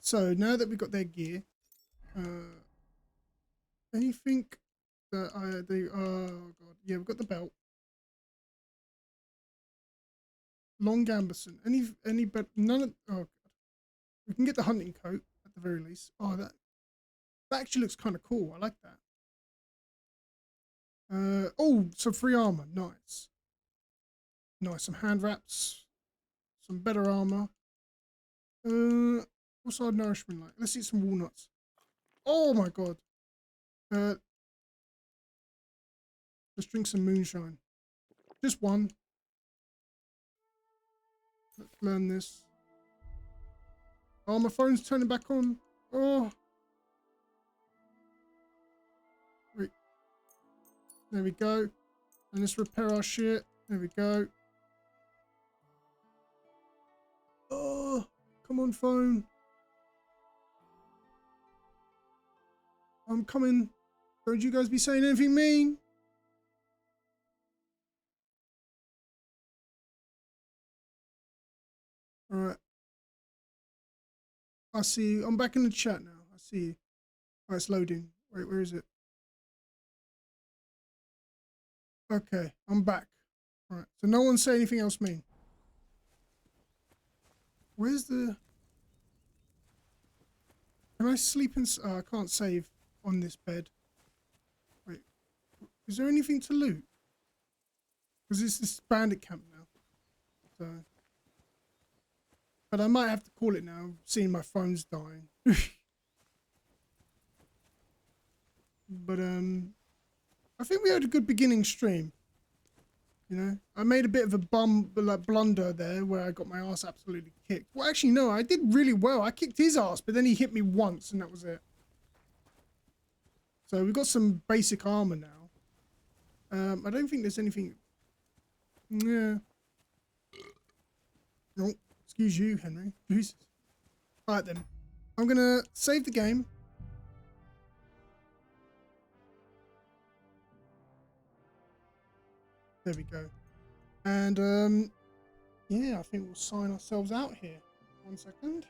[SPEAKER 1] So, now that we've got their gear, anything that oh god. Yeah, we've got the belt. Long gambeson. Any but none of oh god. We can get the hunting coat at the very least. Oh that actually looks kind of cool. I like that. Oh, some free armor. Nice. Nice. Some hand wraps. Some better armor. What's our nourishment like? Let's eat some walnuts. Oh my god. Let's drink some moonshine. Just one. Let's learn this. Oh, my phone's turning back on. Oh. Wait. There we go. And let's repair our shit. There we go. Oh, come on, phone. I'm coming. Don't you guys be saying anything mean. Alright. I see you. I'm back in the chat now. I see you. Oh, it's loading. Wait, where is it? Okay, I'm back. Alright, so no one say anything else mean. Where's the... Can I sleep in... Oh, I can't save on this bed. Wait, is there anything to loot? Because it's this bandit camp now. So... But I might have to call it now, seeing my phone's dying. But, I think we had a good beginning stream. You know, I made a bit of a blunder there where I got my ass absolutely kicked. Well, actually, no, I did really well. I kicked his ass, but then he hit me once, and that was it. So we've got some basic armor now. I don't think there's anything. Yeah. No, excuse you, Henry. Jesus. All right then. I'm gonna save the game. There we go. And yeah, I think we'll sign ourselves out here. 1 second.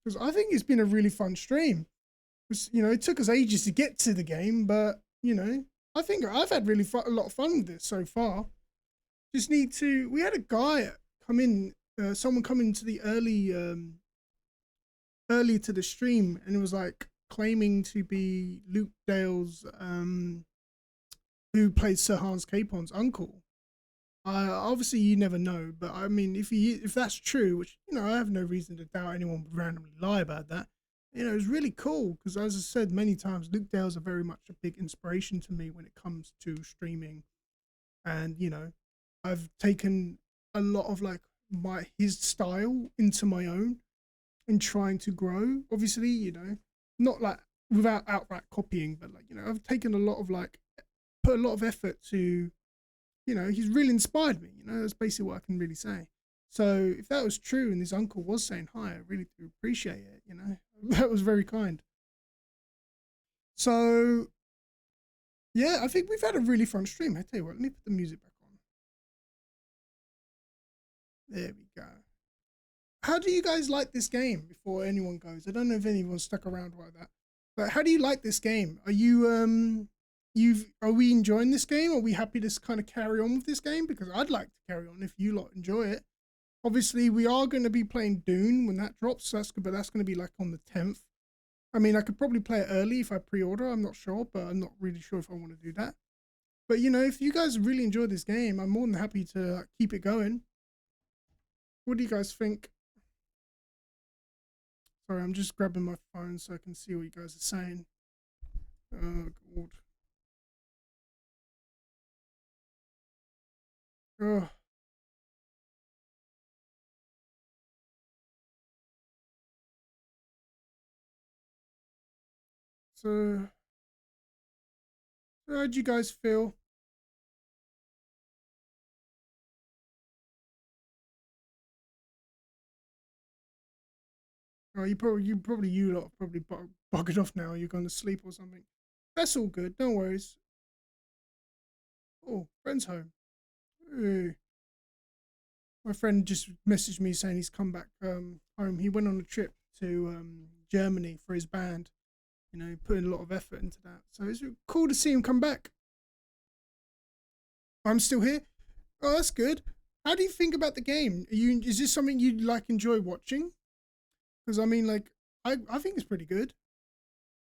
[SPEAKER 1] Because I think it's been a really fun stream. You know, it took us ages to get to the game, but you know, I think I've had really a lot of fun with this so far. Just need to. We had a guy come in, someone come into the early to the stream, and it was like claiming to be Luke Dale's, who played Sir Hans Capon's uncle. Obviously, you never know, but I mean, if that's true, which you know, I have no reason to doubt anyone would randomly lie about that. You know, it's really cool because, as I said many times, Luke Dale's are very much a big inspiration to me when it comes to streaming, and you know, I've taken a lot of like his style into my own and trying to grow. Obviously, you know, not like without outright copying, but like, you know, I've taken a lot of like put a lot of effort to, you know, he's really inspired me. You know, that's basically what I can really say. So if that was true and his uncle was saying hi, I really do appreciate it. You know, that was very kind. So yeah, I think we've had a really fun stream. I tell you what, let me put the music back on. There we go. How do you guys like this game before anyone goes? I don't know if anyone's stuck around like that, but how do you like this game? Are you, are we enjoying this game? Are we happy to kind of carry on with this game? Because I'd like to carry on if you lot enjoy it. Obviously, we are going to be playing Dune when that drops. So but that's going to be like on the 10th. I mean, I could probably play it early if I pre-order. I'm not sure, but I'm not really sure if I want to do that. But, you know, if you guys really enjoy this game, I'm more than happy to keep it going. What do you guys think? Sorry, I'm just grabbing my phone so I can see what you guys are saying. Oh, God. Oh. So, how'd you guys feel? Oh, you lot probably buggered off now. You're going to sleep or something. That's all good. No worries. Oh, friend's home. Hey. My friend just messaged me saying he's come back home. He went on a trip to Germany for his band. You know, putting a lot of effort into that. So it's cool to see him come back. I'm still here. Oh, that's good. How do you think about the game? Is this something you like enjoy watching? Because I mean, like, I think it's pretty good.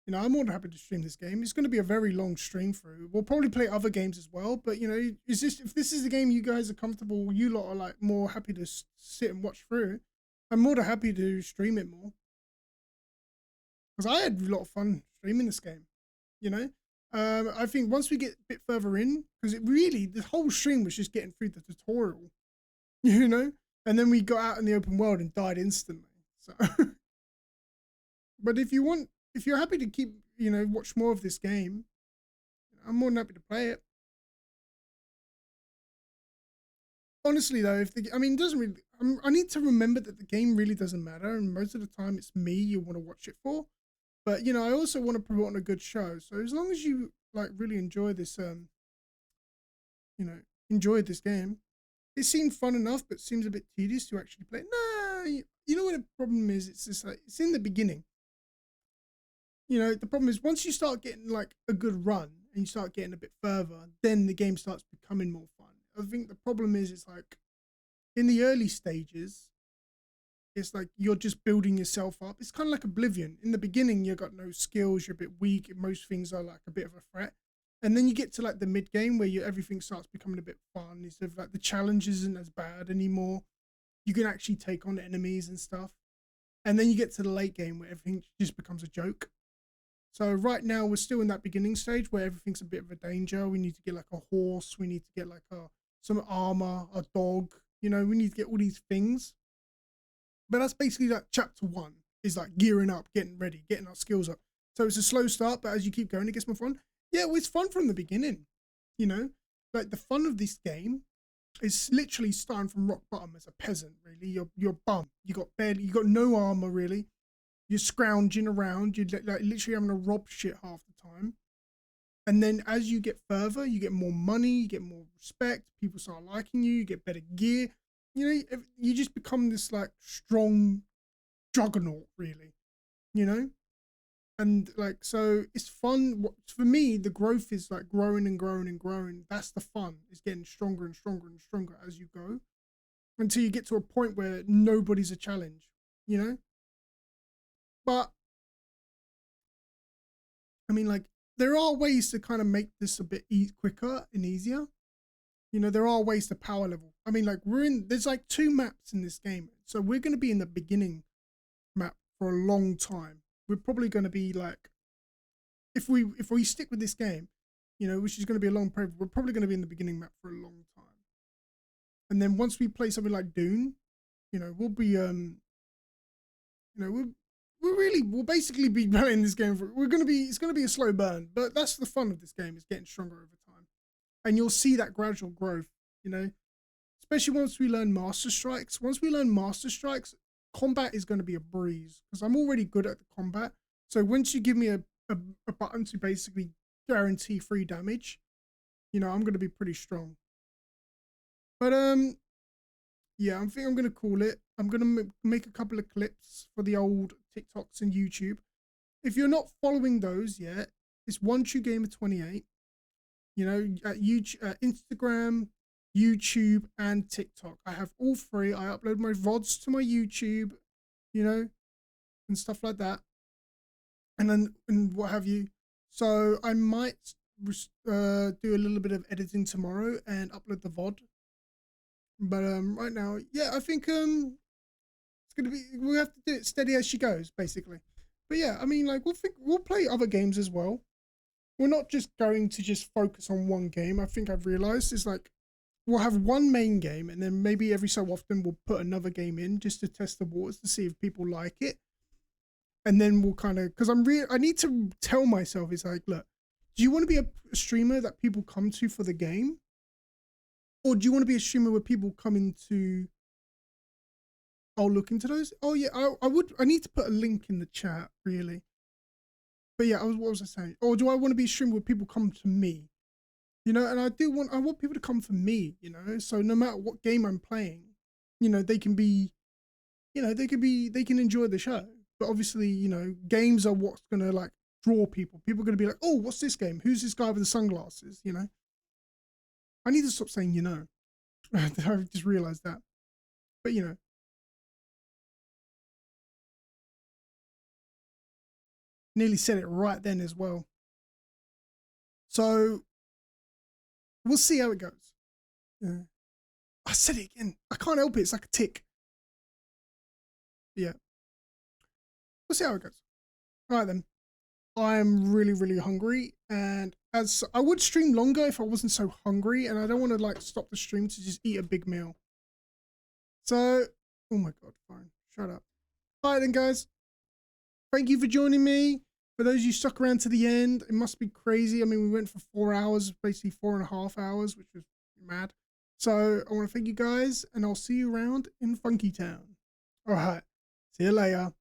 [SPEAKER 1] You know, I'm more than happy to stream this game. It's going to be a very long stream through. We'll probably play other games as well. But you know, if this is the game you guys are comfortable, you lot are like more happy to sit and watch through, I'm more than happy to stream it more. Because I had a lot of fun streaming this game. You know, I think once we get a bit further in, because the whole stream was just getting through the tutorial. You know, and then we got out in the open world and died instantly. So, but if you're happy to keep, you know, watch more of this game, I'm more than happy to play it. Honestly, though, it doesn't really. I need to remember that the game really doesn't matter, and most of the time it's me you want to watch it for. But you know, I also want to put on a good show. So as long as you like really enjoy this, you know, enjoyed this game. It seemed fun enough, but seems a bit tedious to actually play. No, you know what the problem is? It's just like, it's in the beginning. You know, the problem is once you start getting like a good run and you start getting a bit further, then the game starts becoming more fun. I think the problem is it's like in the early stages, it's like you're just building yourself up. It's kind of like Oblivion. In the beginning, you've got no skills, you're a bit weak. Most things are like a bit of a threat. And then you get to like the mid game where everything starts becoming a bit fun. Instead of like the challenge isn't as bad anymore. You can actually take on enemies and stuff. And then you get to the late game where everything just becomes a joke. So right now we're still in that beginning stage where everything's a bit of a danger. We need to get like a horse. We need to get like some armor, a dog. You know, we need to get all these things. But that's basically like chapter 1 is like gearing up, getting ready, getting our skills up. So it's a slow start, but as you keep going, it gets more fun. Yeah, well, it's fun from the beginning. You know, like the fun of this game is literally starting from rock bottom as a peasant. Really, you're bum. You got no armor really. You're scrounging around. You're like literally having to rob shit half the time. And then as you get further, you get more money, you get more respect. People start liking you. You get better gear. You know, you just become this like strong juggernaut, really. You know. And like, so it's fun. For me, the growth is like growing and growing and growing. That's the fun. It's getting stronger and stronger and stronger as you go until you get to a point where nobody's a challenge, you know? But I mean, like, there are ways to kind of make this a bit quicker and easier. You know, there are ways to power level. I mean, like, there's like 2 maps in this game. So we're going to be in the beginning map for a long time. We're probably going to be like, if we stick with this game, you know, which is going to be a long period, we're probably going to be in the beginning map for a long time. And then once we play something like Dune, you know, we'll be, you know, we'll basically be playing this game for, it's going to be a slow burn, but that's the fun of this game, is getting stronger over time. And you'll see that gradual growth, you know, especially once we learn Master Strikes. Once we learn Master Strikes, combat is going to be a breeze because I'm already good at the combat. So once you give me a button to basically guarantee free damage, you know, I'm going to be pretty strong. But yeah, I think I'm going to call it. I'm going to make a couple of clips for the old TikToks and YouTube. If you're not following those yet, it's OneTrueGamer28. You know, at YouTube, Instagram, YouTube and TikTok. I have all 3. I upload my VODs to my YouTube, you know, and stuff like that. And what have you. So I might do a little bit of editing tomorrow and upload the VOD. But right now, yeah, I think it's gonna be, we'll have to do it steady as she goes, basically. But yeah, I mean, like we'll play other games as well. We're not just going to just focus on one game. I think I've realized is like, we'll have one main game and then maybe every so often we'll put another game in just to test the waters to see if people like it. And then we'll kind of, because I need to tell myself, it's like, look, do you want to be a streamer that people come to for the game? Or do you want to be a streamer where people come into, I'll look into those? Oh yeah, I need to put a link in the chat, really. But yeah, what was I saying? Or do I want to be a streamer where people come to me? You know, and I want people to come for me, you know, so no matter what game I'm playing, you know, they can be, you know, they can enjoy the show. But obviously, you know, games are what's going to like draw people. People are going to be like, oh, what's this game? Who's this guy with the sunglasses? You know, I need to stop saying, you know, I've just realized that. But, you know, nearly said it right then as well. So we'll see how it goes. Yeah. I said it again. I can't help it. It's like a tick. Yeah. We'll see how it goes. All right, then. I'm really, really hungry. And as I would stream longer if I wasn't so hungry. And I don't want to like stop the stream to just eat a big meal. So, oh my God, fine. Shut up. All right, then, guys. Thank you for joining me. For those of you stuck around to the end, it must be crazy. I mean, we went for 4 hours, basically 4.5 hours, which was mad. So I want to thank you guys, and I'll see you around in Funky Town. All right. See you later.